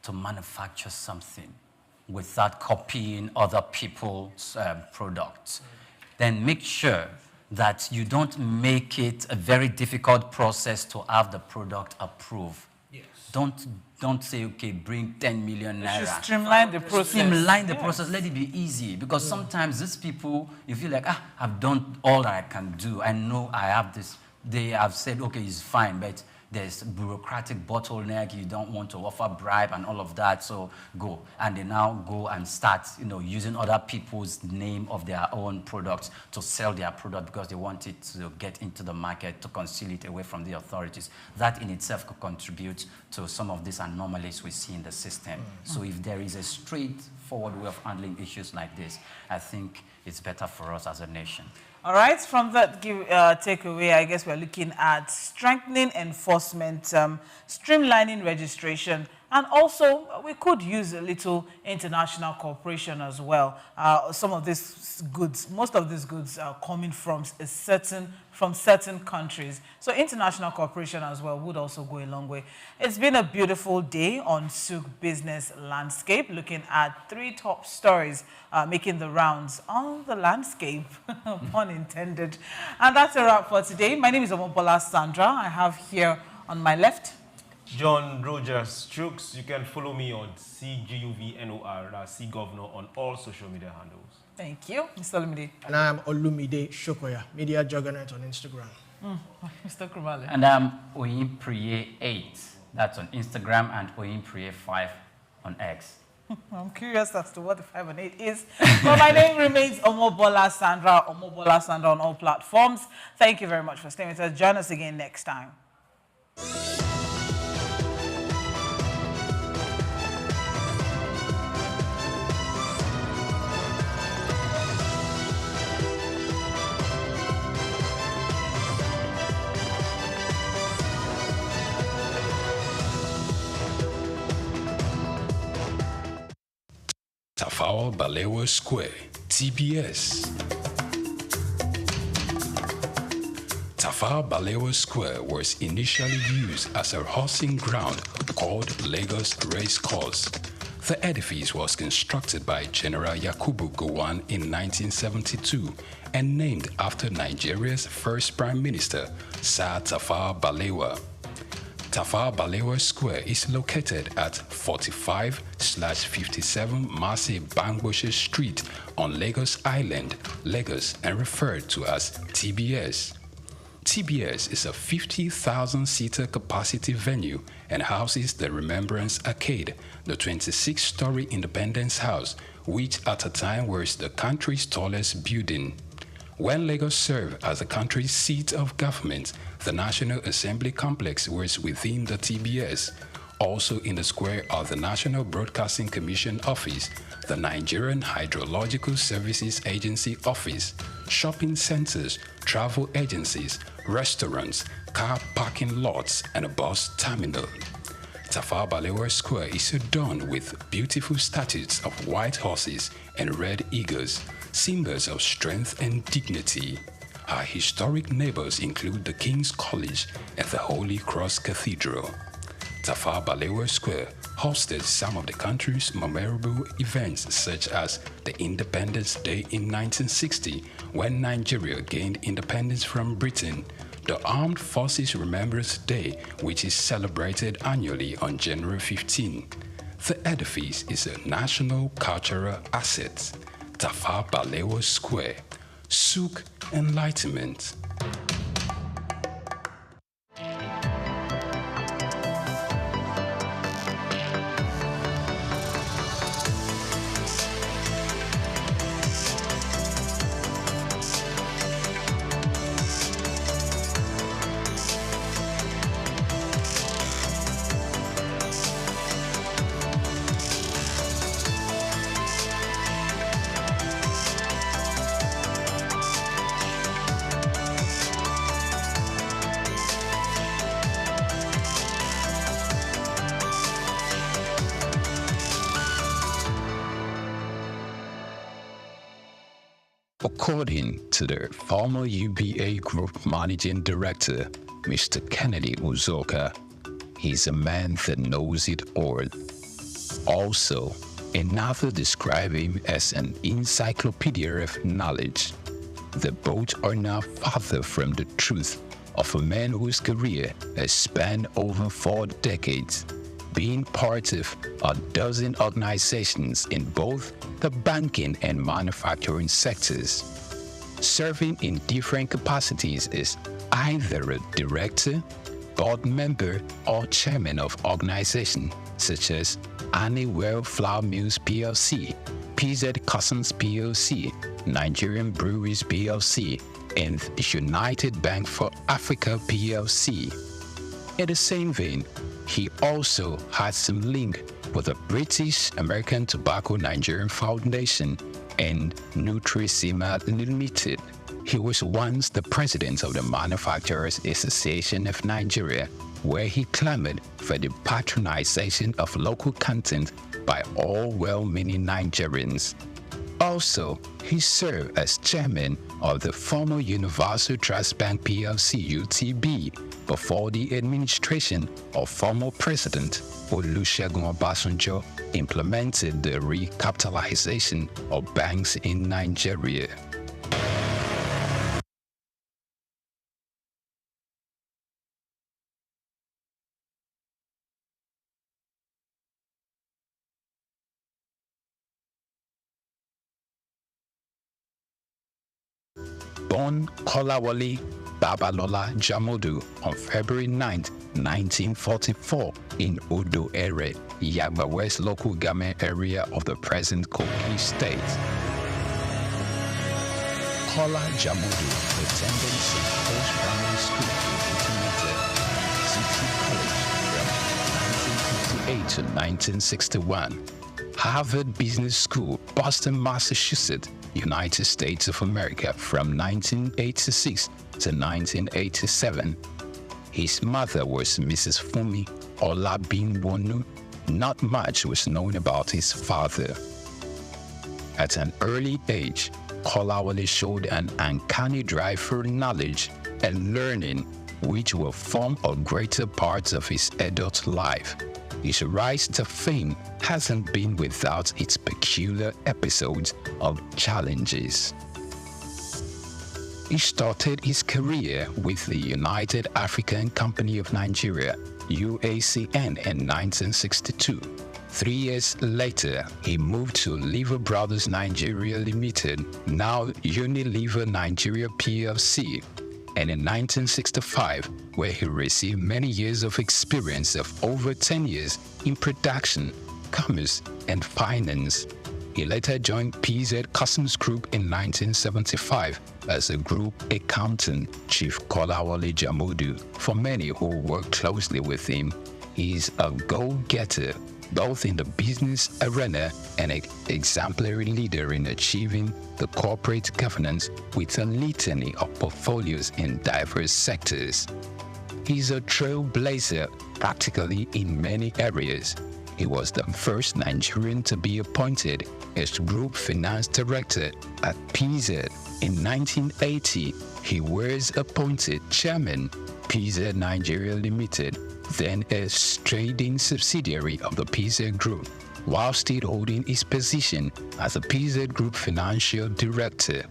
to manufacture something without copying other people's products, then make sure that you don't make it a very difficult process to have the product approved. Yes. Don't say, okay, bring 10 million naira. You should streamline the process. Streamline the process, let it be easy. Because sometimes these people, you feel like, I've done all that I can do. I know I have this. They have said, okay, it's fine, but there's bureaucratic bottleneck. You don't want to offer bribe and all of that, so go. And they now go and start, using other people's name of their own products to sell their product because they want it to get into the market, to conceal it away from the authorities. That in itself could contribute to some of these anomalies we see in the system. So if there is a straightforward way of handling issues like this, I think it's better for us as a nation. All right, from that takeaway, I guess we're looking at strengthening enforcement, streamlining registration, and also we could use a little international cooperation as well. Some of these goods, most of these goods are coming from certain countries. So international cooperation as well would also go a long way. It's been a beautiful day on Souq Business Landscape, looking at 3 top stories making the rounds on the landscape, pun intended. And that's a wrap for today. My name is Omobola Sandra. I have here on my left John Rogers Souq. You can follow me on CGUVNOR, CGovernor, on all social media handles. Thank you, Mr. Olumide. And I'm Olumide Shokoya, Media Juggernaut on Instagram. Mr. Krumale. And I'm Oyinpriye8. That's on Instagram, and Oyinpriye5 on X. I'm curious as to what the 5 and 8 is. But my name remains Omobola Sandra on all platforms. Thank you very much for staying with us. Join us again next time. Tafawa Balewa Square, TBS. Tafawa Balewa Square was initially used as a horsing ground called Lagos Race Course. The edifice was constructed by General Yakubu Gowon in 1972 and named after Nigeria's first Prime Minister, Sir Tafawa Balewa. Tafawa Balewa Square is located at 45/57 Mase Bangboshe Street on Lagos Island, Lagos, and referred to as TBS. TBS is a 50,000-seater capacity venue and houses the Remembrance Arcade, the 26-story Independence House, which at a time was the country's tallest building. When Lagos served as the country's seat of government, the National Assembly Complex was within the TBS. Also in the square are the National Broadcasting Commission Office, the Nigerian Hydrological Services Agency Office, shopping centers, travel agencies, restaurants, car parking lots, and a bus terminal. Tafawa Balewa Square is adorned with beautiful statues of white horses and red eagles, symbols of strength and dignity. Our historic neighbors include the King's College and the Holy Cross Cathedral. Tafawa Balewa Square hosted some of the country's memorable events such as the Independence Day in 1960 when Nigeria gained independence from Britain, the Armed Forces Remembrance Day, which is celebrated annually on January 15. The edifice is a national cultural asset. Tafawa Balewa Square, Souq Enlightenment. According to the former UBA Group Managing Director, Mr. Kennedy Uzoka, he's a man that knows it all. Also, another described him as an encyclopedia of knowledge. The both are now farther from the truth of a man whose career has spanned over 4 decades, being part of a dozen organizations in both the banking and manufacturing sectors, serving in different capacities as either a director, board member, or chairman of organizations such as Anywell Flour Mills PLC, PZ Cussons PLC, Nigerian Breweries PLC, and United Bank for Africa PLC. In the same vein, he also had some link with the British American Tobacco Nigerian Foundation and Nutrisima Limited. He was once the president of the Manufacturers Association of Nigeria, where he clamored for the patronization of local content by all well-meaning Nigerians. Also, he served as chairman of the former Universal Trust Bank PLC (UTB) before the administration of former President Olusegun Obasanjo implemented the recapitalization of banks in Nigeria. Born Kolawole Babalola Jamodu on February 9, 1944 in Odo Ere, Yagba West local government area of the present Kogi State. Kola Jamodu attended St. Paul's Primary School in City College from 1958 to 1961. Harvard Business School, Boston, Massachusetts, United States of America from 1986 to 1987. His mother was Mrs. Fumi Olabinwonu. Not much was known about his father. At an early age, Kolawole showed an uncanny drive for knowledge and learning, which will form a greater part of his adult life. His rise to fame hasn't been without its peculiar episodes of challenges. He started his career with the United African Company of Nigeria, UACN, in 1962. 3 years later, he moved to Lever Brothers Nigeria Limited, now Unilever Nigeria PLC, and in 1965, where he received many years of experience of over 10 years in production, commerce, and finance. He later joined PZ Customs Group in 1975 as a group accountant, Chief Kolawole Jamodu. For many who work closely with him, he is a go-getter, both in the business arena and an exemplary leader in achieving the corporate governance with a litany of portfolios in diverse sectors. He's a trailblazer practically in many areas. He was the first Nigerian to be appointed as Group Finance Director at PZ. In 1980, he was appointed Chairman, PZ Nigeria Limited, then a trading subsidiary of the PZ Group, while still holding his position as a PZ Group Financial Director.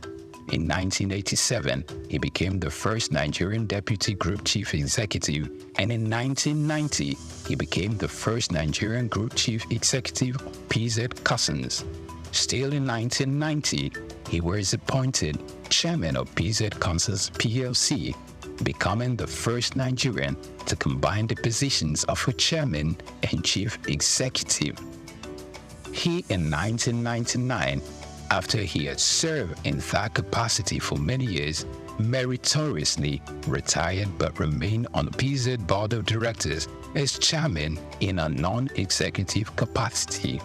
In 1987, he became the first Nigerian Deputy Group Chief Executive, and in 1990, he became the first Nigerian Group Chief Executive of PZ Customs. Still in 1990, he was appointed Chairman of PZ Customs PLC, becoming the first Nigerian to combine the positions of a Chairman and Chief Executive. He, in 1999, after he had served in that capacity for many years, meritoriously retired but remained on the PZ Board of Directors as Chairman in a non-executive capacity.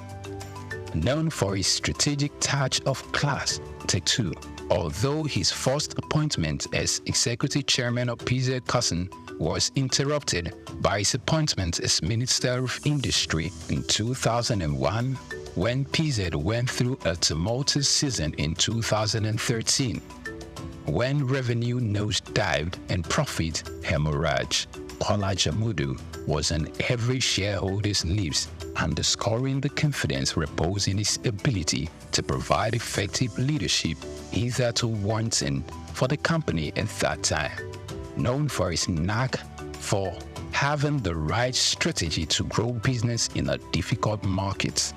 Known for his strategic touch of class, Take 2, although his first appointment as Executive Chairman of PZ Customs was interrupted by his appointment as Minister of Industry in 2001, when PZ went through a tumultuous season in 2013, when revenue nosedived and profit hemorrhaged. Kola Jamodu was on every shareholder's lips, underscoring the confidence reposed in his ability to provide effective leadership hitherto wanting for the company at that time. Known for his knack for having the right strategy to grow business in a difficult market.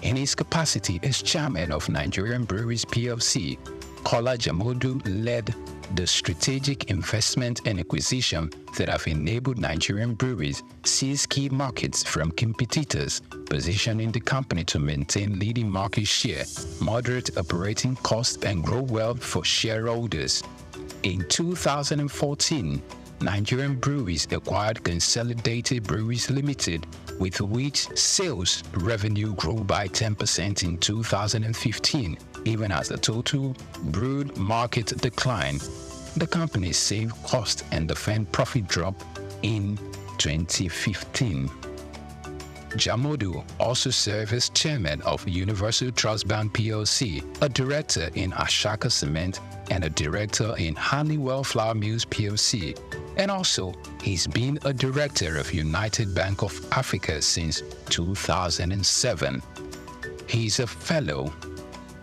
In his capacity as Chairman of Nigerian Breweries PLC, Kola Jamodu led the strategic investment and acquisition that have enabled Nigerian breweries seize key markets from competitors, positioning the company to maintain leading market share, moderate operating costs, and grow wealth for shareholders. In 2014, Nigerian Breweries acquired Consolidated Breweries Limited, with which sales revenue grew by 10% in 2015, even as the total brewed market declined. The company saved cost and defend profit drop in 2015. Jamodu also served as Chairman of Universal Trust Bank PLC, a Director in Ashaka Cement, and a Director in Honeywell Flour Mills PLC. And also, he's been a Director of United Bank of Africa since 2007. He's a Fellow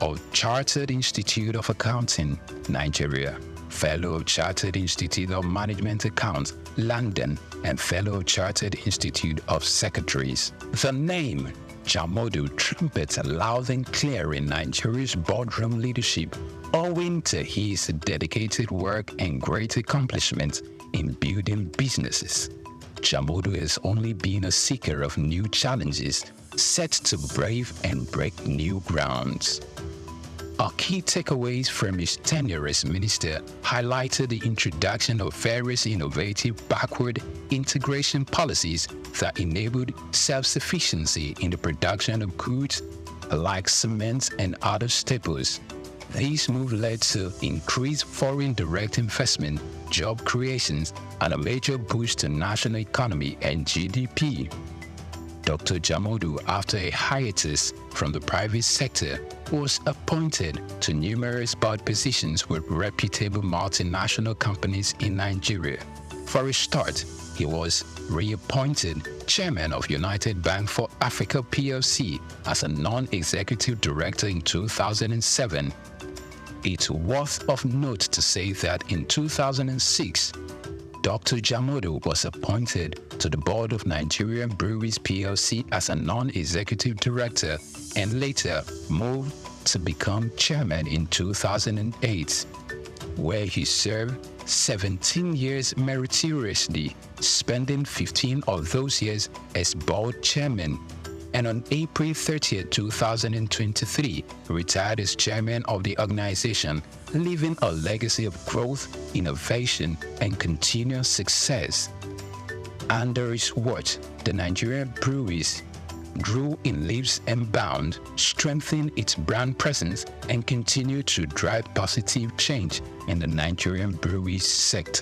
of Chartered Institute of Accounting, Nigeria, Fellow of Chartered Institute of Management Accounts, London, and Fellow of Chartered Institute of Secretaries. The name Jamodu trumpets loud and clear in Nigeria's boardroom leadership, owing to his dedicated work and great accomplishments in building businesses. Jamodu has only been a seeker of new challenges, set to brave and break new grounds. Our key takeaways from his tenure as minister highlighted the introduction of various innovative backward integration policies that enabled self-sufficiency in the production of goods like cement and other staples. These moves led to increased foreign direct investment, job creations, and a major boost to national economy and GDP. Dr. Jamodu, after a hiatus from the private sector, was appointed to numerous board positions with reputable multinational companies in Nigeria. For a start, he was reappointed chairman of United Bank for Africa plc as a non-executive director in 2007. It's worth of note to say that in 2006, Dr. Jamodu was appointed to the board of Nigerian Breweries plc as a non-executive director and later moved to become chairman in 2008, where he served 17 years meritoriously, spending 15 of those years as board chairman, and on April 30, 2023, retired as chairman of the organization, leaving a legacy of growth, innovation, and continuous success. Under his watch, the Nigerian breweries grew in leaps and bounds, strengthened its brand presence, and continued to drive positive change in the Nigerian breweries sector.